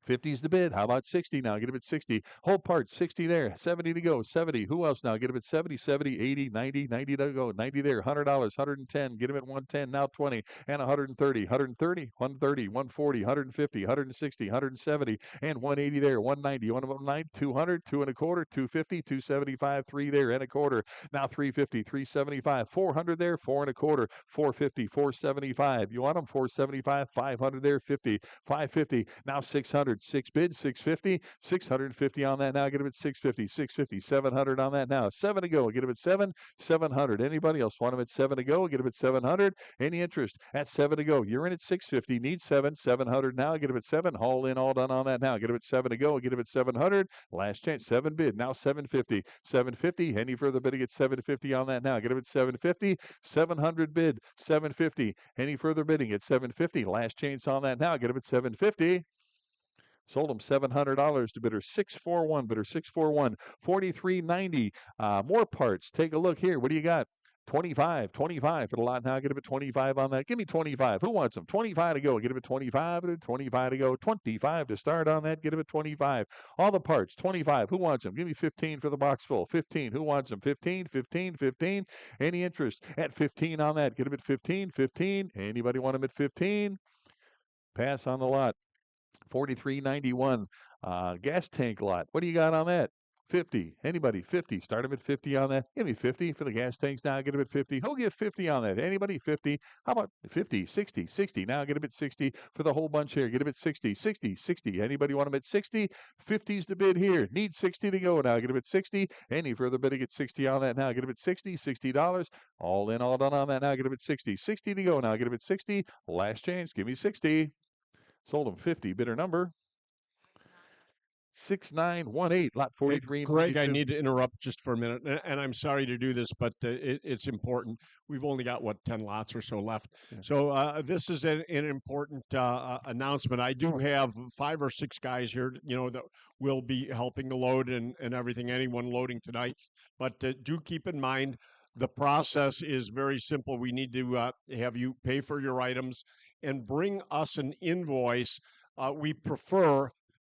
50's the bid. How about 60 now? Get him at 60. Whole part, 60 there. 70 to go. 70. Who else now? Get him at 70, 70, 80, 90, 90 to go. 90 there. $100, 110. Get him at 110. Now 20 and 130. 130, 130, 140, 150, 160, 170, and 180 there. 190. You want him at 190? 200, 2 and a quarter, 250, 275, 3 there and a quarter. Now 350, 375, 400 there, 4 and a quarter, 450, 475. You want him? 475, 500 there, 50, 550. Now 600. 6 bid, 650, 650 on that now. Get him at 650, 650, 700 on that now. 7 to go. Get him at 7, 700. Anybody else want him at 7 to go? Get him at 700. Any interest at 7 to go? You're in at 650. Need 7, 700 now. Get him at 7. All in, all done on that now. Get him at 7 to go. Get him at 700. Last chance. 7 bid. Now 750, 750. Any further bidding at 750 on that now? Get him at 750. 700 bid. 750. Any further bidding at 750? Last chance on that now. Get him at 750. Sold him $700 to bidder 641. Bidder 641. 4390. More parts. Take a look here. What do you got? 25 for the lot now. Get him at 25 on that. Give me 25. Who wants them? 25 to go. Get him at 25. 25 to go. 25 to start on that. Get him at 25. All the parts. 25. Who wants them? Give me 15 for the box full. 15. Who wants them? 15, 15, 15. Any interest at 15 on that? Get him at 15, 15. Anybody want him at 15? Pass on the lot. 4391. Gas tank lot. What do you got on that? 50. Anybody? 50. Start him at 50 on that. Give me 50 for the gas tanks now. Get him at 50. Who'll give 50 on that? Anybody? 50. How about 50, 60, 60. Now get him at 60 for the whole bunch here. Get him at 60, 60, 60. Anybody want him at 60? 50's the bid here. Need 60 to go now. Get him at 60. Any further bidding at 60 on that now. Get him at 60, $60. All in, all done on that now. Get him at 60. 60 to go now. Get him at 60. Last chance. Give me 60. Sold him 50. Bidder number 6918. Lot 43. Greg, I need to interrupt just for a minute, and I'm sorry to do this, but it's important. We've only got, 10 lots or so left. Yeah. So this is an important announcement. I do have 5 or 6 guys here, that will be helping to load and everything, anyone loading tonight. But do keep in mind, the process is very simple. We need to have you pay for your items and bring us an invoice. We prefer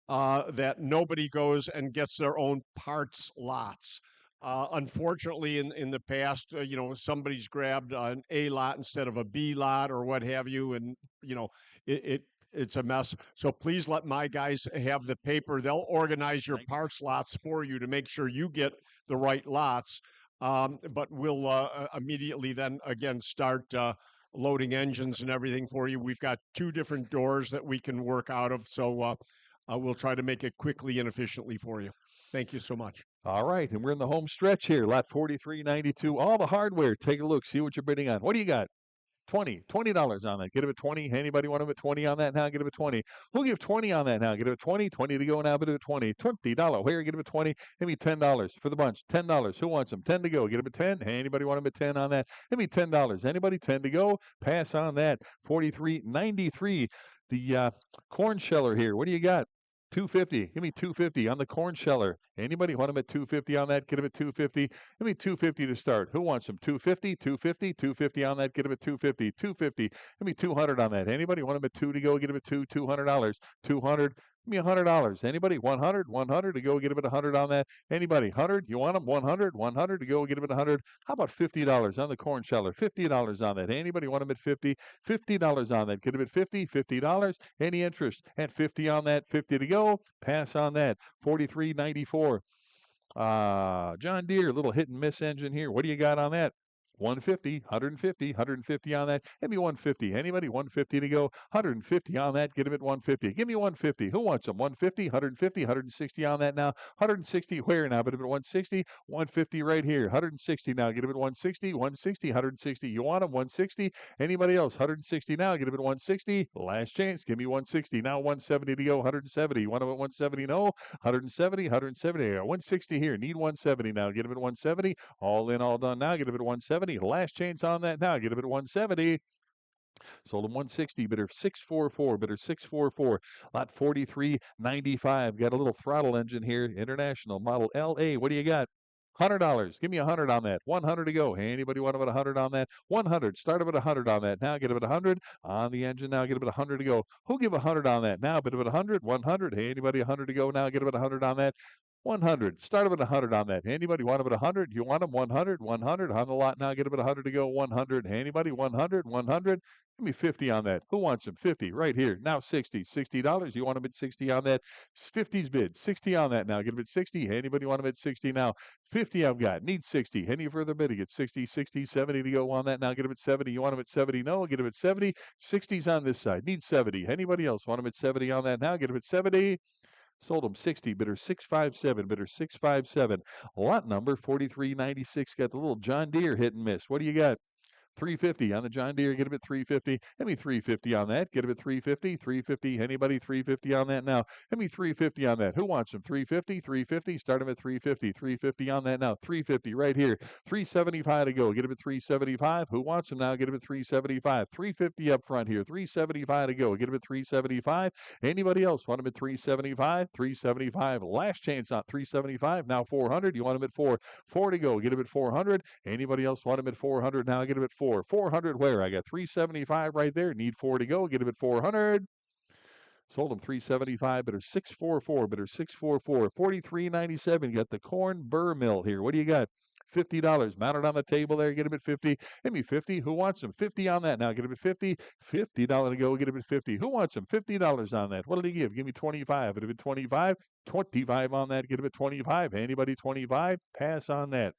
that nobody goes and gets their own parts lots. Unfortunately, in the past, somebody's grabbed an A lot instead of a B lot or what have you, and it's a mess. So please let my guys have the paper. They'll organize your parts lots for you to make sure you get the right lots. But we'll immediately then again start loading engines and everything for you. We've got 2 different doors that we can work out of, so we'll try to make it quickly and efficiently for you. Thank you so much. All right, and we're in the home stretch here. Lot 4392. All the hardware. Take a look. See what you're bidding on. What do you got? $20 on that. Get him at 20. Anybody want him at 20 on that now? Get him at 20. Who'll give 20 on that now? Get him at 20. 20 to go now. Bid at 20. $20. Where? Get him at 20. Give me $10 for the bunch. $10. Who wants them? 10 to go. Get him at 10. Anybody want him at 10 on that? Give me $10. Anybody? 10 to go. Pass on that. 4393. The corn sheller here. What do you got? 250. Give me 250 on the corn sheller. Anybody want him at 250 on that? Get him at 250. Give me 250 to start. Who wants him? 250, 250, 250 on that. Get him at 250, 250. Give me 200 on that. Anybody want him at 2 to go? Get him at $200. 200. Give me $100. Anybody? 100, 100 to go. Get him at 100 on that. Anybody? 100. You want him? 100, 100 to go. Get him at 100. How about $50 on the corn sheller? $50 on that. Anybody want him at 50? $50 on that. Get him at 50. $50. Any interest at 50 on that? 50 to go. Pass on that. 4394. John Deere, little hit and miss engine here. What do you got on that? 150, 150, 150 on that. Give me 150. Anybody? 150 to go. 150 on that. Get him at 150. Give me 150. Who wants them? 150, 150, 160 on that now. 160 where now? But at 160, 150 right here. 160 now. Get him at 160, 160, 160. You want him? 160. Anybody else? 160 now. Get him at 160. Last chance. Give me 160. Now 170 to go. 170. You want him at 170? No. 170, 170. 160 here. Need 170 now. Get him at 170. All in, all done now. Get him at 170. Last chance on that now. Get him at 170. Sold him 160, bidder 644, bidder 644. Lot 4395. Got a little throttle engine here. International model LA. What do you got? $100. Give me 100 on that. 100 to go. Anybody want about 100 on that? 100. Start about 100 on that. Now get about 100 on the engine. Now get about 100 to go. Who give 100 on that? Now bid about 100. 100. Hey, anybody 100 to go? Now get about 100 on that. 100. Start about 100 on that. Anybody want about 100? You want them? 100. 100 on the lot. Now get about 100 to go. 100. Anybody? 100. 100. Give me 50 on that. Who wants them? 50 right here. Now 60. $60. You want them at 60 on that? 50's bid. 60 on that now. Get them at 60. Anybody want them at 60 now? 50 I've got. Need 60. Any further bidding at 60, 60, 70 to go on that now. Get them at 70. You want them at 70? No. Get them at 70. 60's on this side. Need 70. Anybody else want them at 70 on that now? Get them at 70. Sold them 60, bidder 657, bidder 657. Lot number 4396. Got the little John Deere hit and miss. What do you got? 350 on the John Deere. Get him at 350. Give me 350 on that. Get him at 350. 350. Anybody? 350 on that now. Give me 350 on that. Who wants him? 350. 350. Start him at 350. 350 on that now. 350 right here. 375 to go. Get him at 375. Who wants him now? Get him at 375. 350 up front here. 375 to go. Get him at 375. Anybody else want him at 375? 375. Last chance on 375. Now 400. You want him at 4. 4 to go. Get him at 400. Anybody else want him at 400 now? Get him at 4. 400 where? I got 375 right there. Need 4 to go. Get him at 400. Sold him 375, bidder 644, bidder 644. 4397. Got the corn burr mill here. What do you got? $50 mounted on the table there. Get him at 50. Give me 50. Who wants him? 50 on that now. Get him at 50. $50 to go. Get him at 50. Who wants him? $50 on that. What did he give? Give me 25. Get him at 25. 25 on that. Get him at 25. Anybody 25? Pass on that.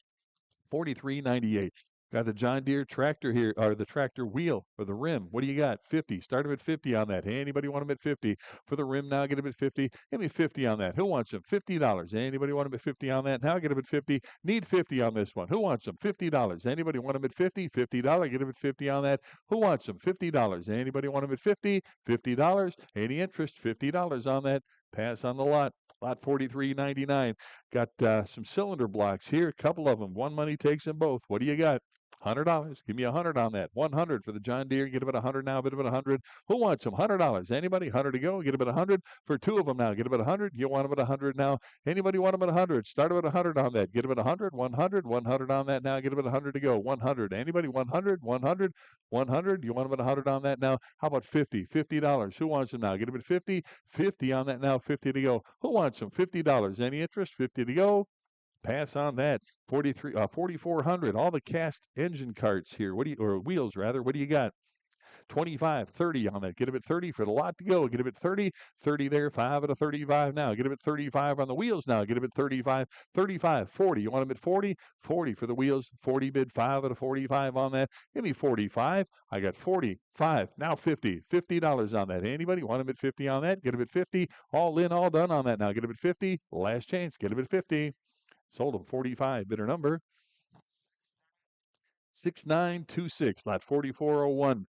4398. Got the John Deere tractor here, or the tractor wheel for the rim. What do you got? 50. Start him at 50 on that. Hey, anybody want him at 50? For the rim now, get him at 50. Give me 50 on that. Who wants him? $50. Anybody want him at 50 on that? Now get him at 50. Need 50 on this one. Who wants him? $50. Anybody want him at 50? $50. Get him at 50 on that. Who wants him? $50. Anybody want him at 50? $50. Any interest? $50 on that. Pass on the lot. Lot 4399. Got some cylinder blocks here. A couple of them. One money takes them both. What do you got? $100. Give me 100 on that. 100 for the John Deere. Get about 100 now. Bid about 100. Who wants them? $100. Anybody? 100 to go. Get about 100 for two of them now. Get about 100. You want them at 100 now. Anybody want them at 100? Start about 100 on that. Get about 100. 100. 100 on that now. Get about 100 to go. 100. Anybody? 100. 100. 100. You want them at 100 on that now. How about 50? $50. Who wants them now? Get them at 50. 50 on that now. 50 to go. Who wants them? $50. Any interest? 50 to go. Pass on that. 4,400. All the cast engine carts here. What do you, or wheels rather? What do you got? 25, 30 on that. Get him at 30 for the lot to go. Get him at 30, 30 there, 5 out of 35 now. Get him at 35 on the wheels now. Get him at 35, 35, 40. You want him at 40? 40 for the wheels. 40 bid, 5 out of 45 on that. Give me 45. I got 45. Now 50. $50 on that. Anybody want him at 50 on that? Get him at 50. All in, all done on that now. Get him at 50. Last chance. Get him at 50. Sold him 45. Bidder number 6926, lot 4401.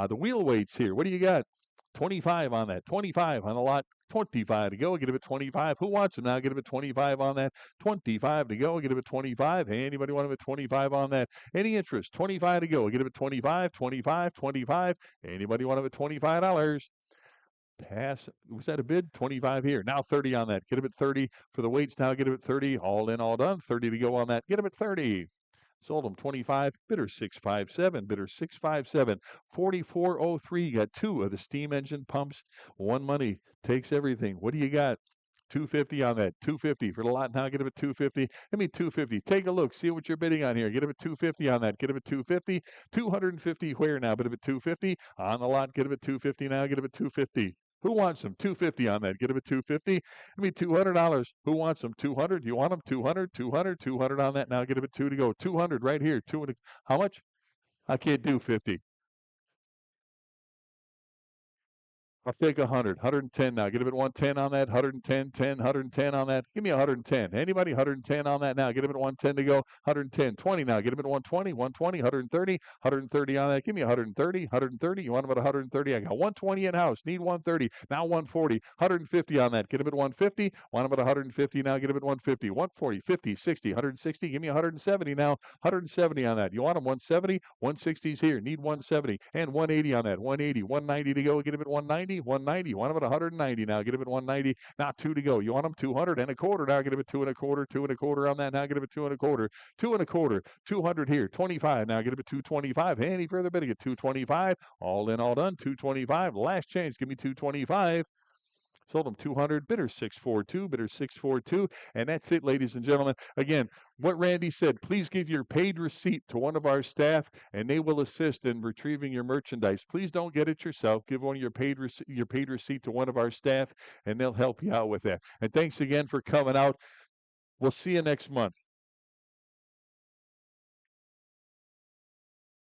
The wheel weights here. What do you got? 25 on that. 25 on the lot. 25 to go. Get him at 25. Who wants him now? Get him at 25 on that. 25 to go. Get him at 25. Hey, anybody want him at 25 on that? Any interest? 25 to go. Get him at 25, 25, 25. Anybody want him at $25? Pass. Was that a bid? 25 here. Now 30 on that. Get him at 30 for the weights now. Get him at 30. All in, all done. 30 to go on that. Get him at 30. Sold him 25. Bidder 657. Bidder 657. 4403. Got two of the steam engine pumps. One money takes everything. What do you got? 250 on that. 250 for the lot now. Get him at 250. Give me 250. Take a look. See what you're bidding on here. Get him at 250 on that. Get him at 250. 250 where now? Bid him at 250 on the lot. Get him at 250 now. Get him at 250. Who wants them? $250 on that. Get them at $250. I mean, $200. Who wants them? 200. You want them? 200, 200, 200 on that. Now get them at 2 to go. 200 right here. 200. How much? I can't do 50. I'll take 100, 110 now. Get him at 110 on that. 110, 10, 110 on that. Give me 110. Anybody? 110 on that now. Get him at 110 to go. 110, 20 now. Get him at 120, 120, 130, 130 on that. Give me 130, 130. You want him at 130? I got 120 in house. Need 130. Now 140, 150 on that. Get him at 150. Want him at 150 now. Get him at 150, 140, 50, 60, 160. Give me 170 now. 170 on that. You want him 170? 160's here. Need 170 and 180 on that. 180, 190 to go. Get him at 190. 190. You want him at 190 now. Get him at 190. Now 2 to go. You want him 200 and a quarter now. Get him at 2 and a quarter. 2 and a quarter on that now. Get him at 2 and a quarter. 2 and a quarter. 200 here. 25 now. Get him at 225. Any further bidding at 225. All in, all done. 225. Last chance. Give me 225. Sold them 200. Bidder 642. Bidder 642. And that's it, ladies and gentlemen. Again, what Randy said, please give your paid receipt to one of our staff, and they will assist in retrieving your merchandise. Please don't get it yourself. Give one of your paid receipt to one of our staff, and they'll help you out with that. And thanks again for coming out. We'll see you next month.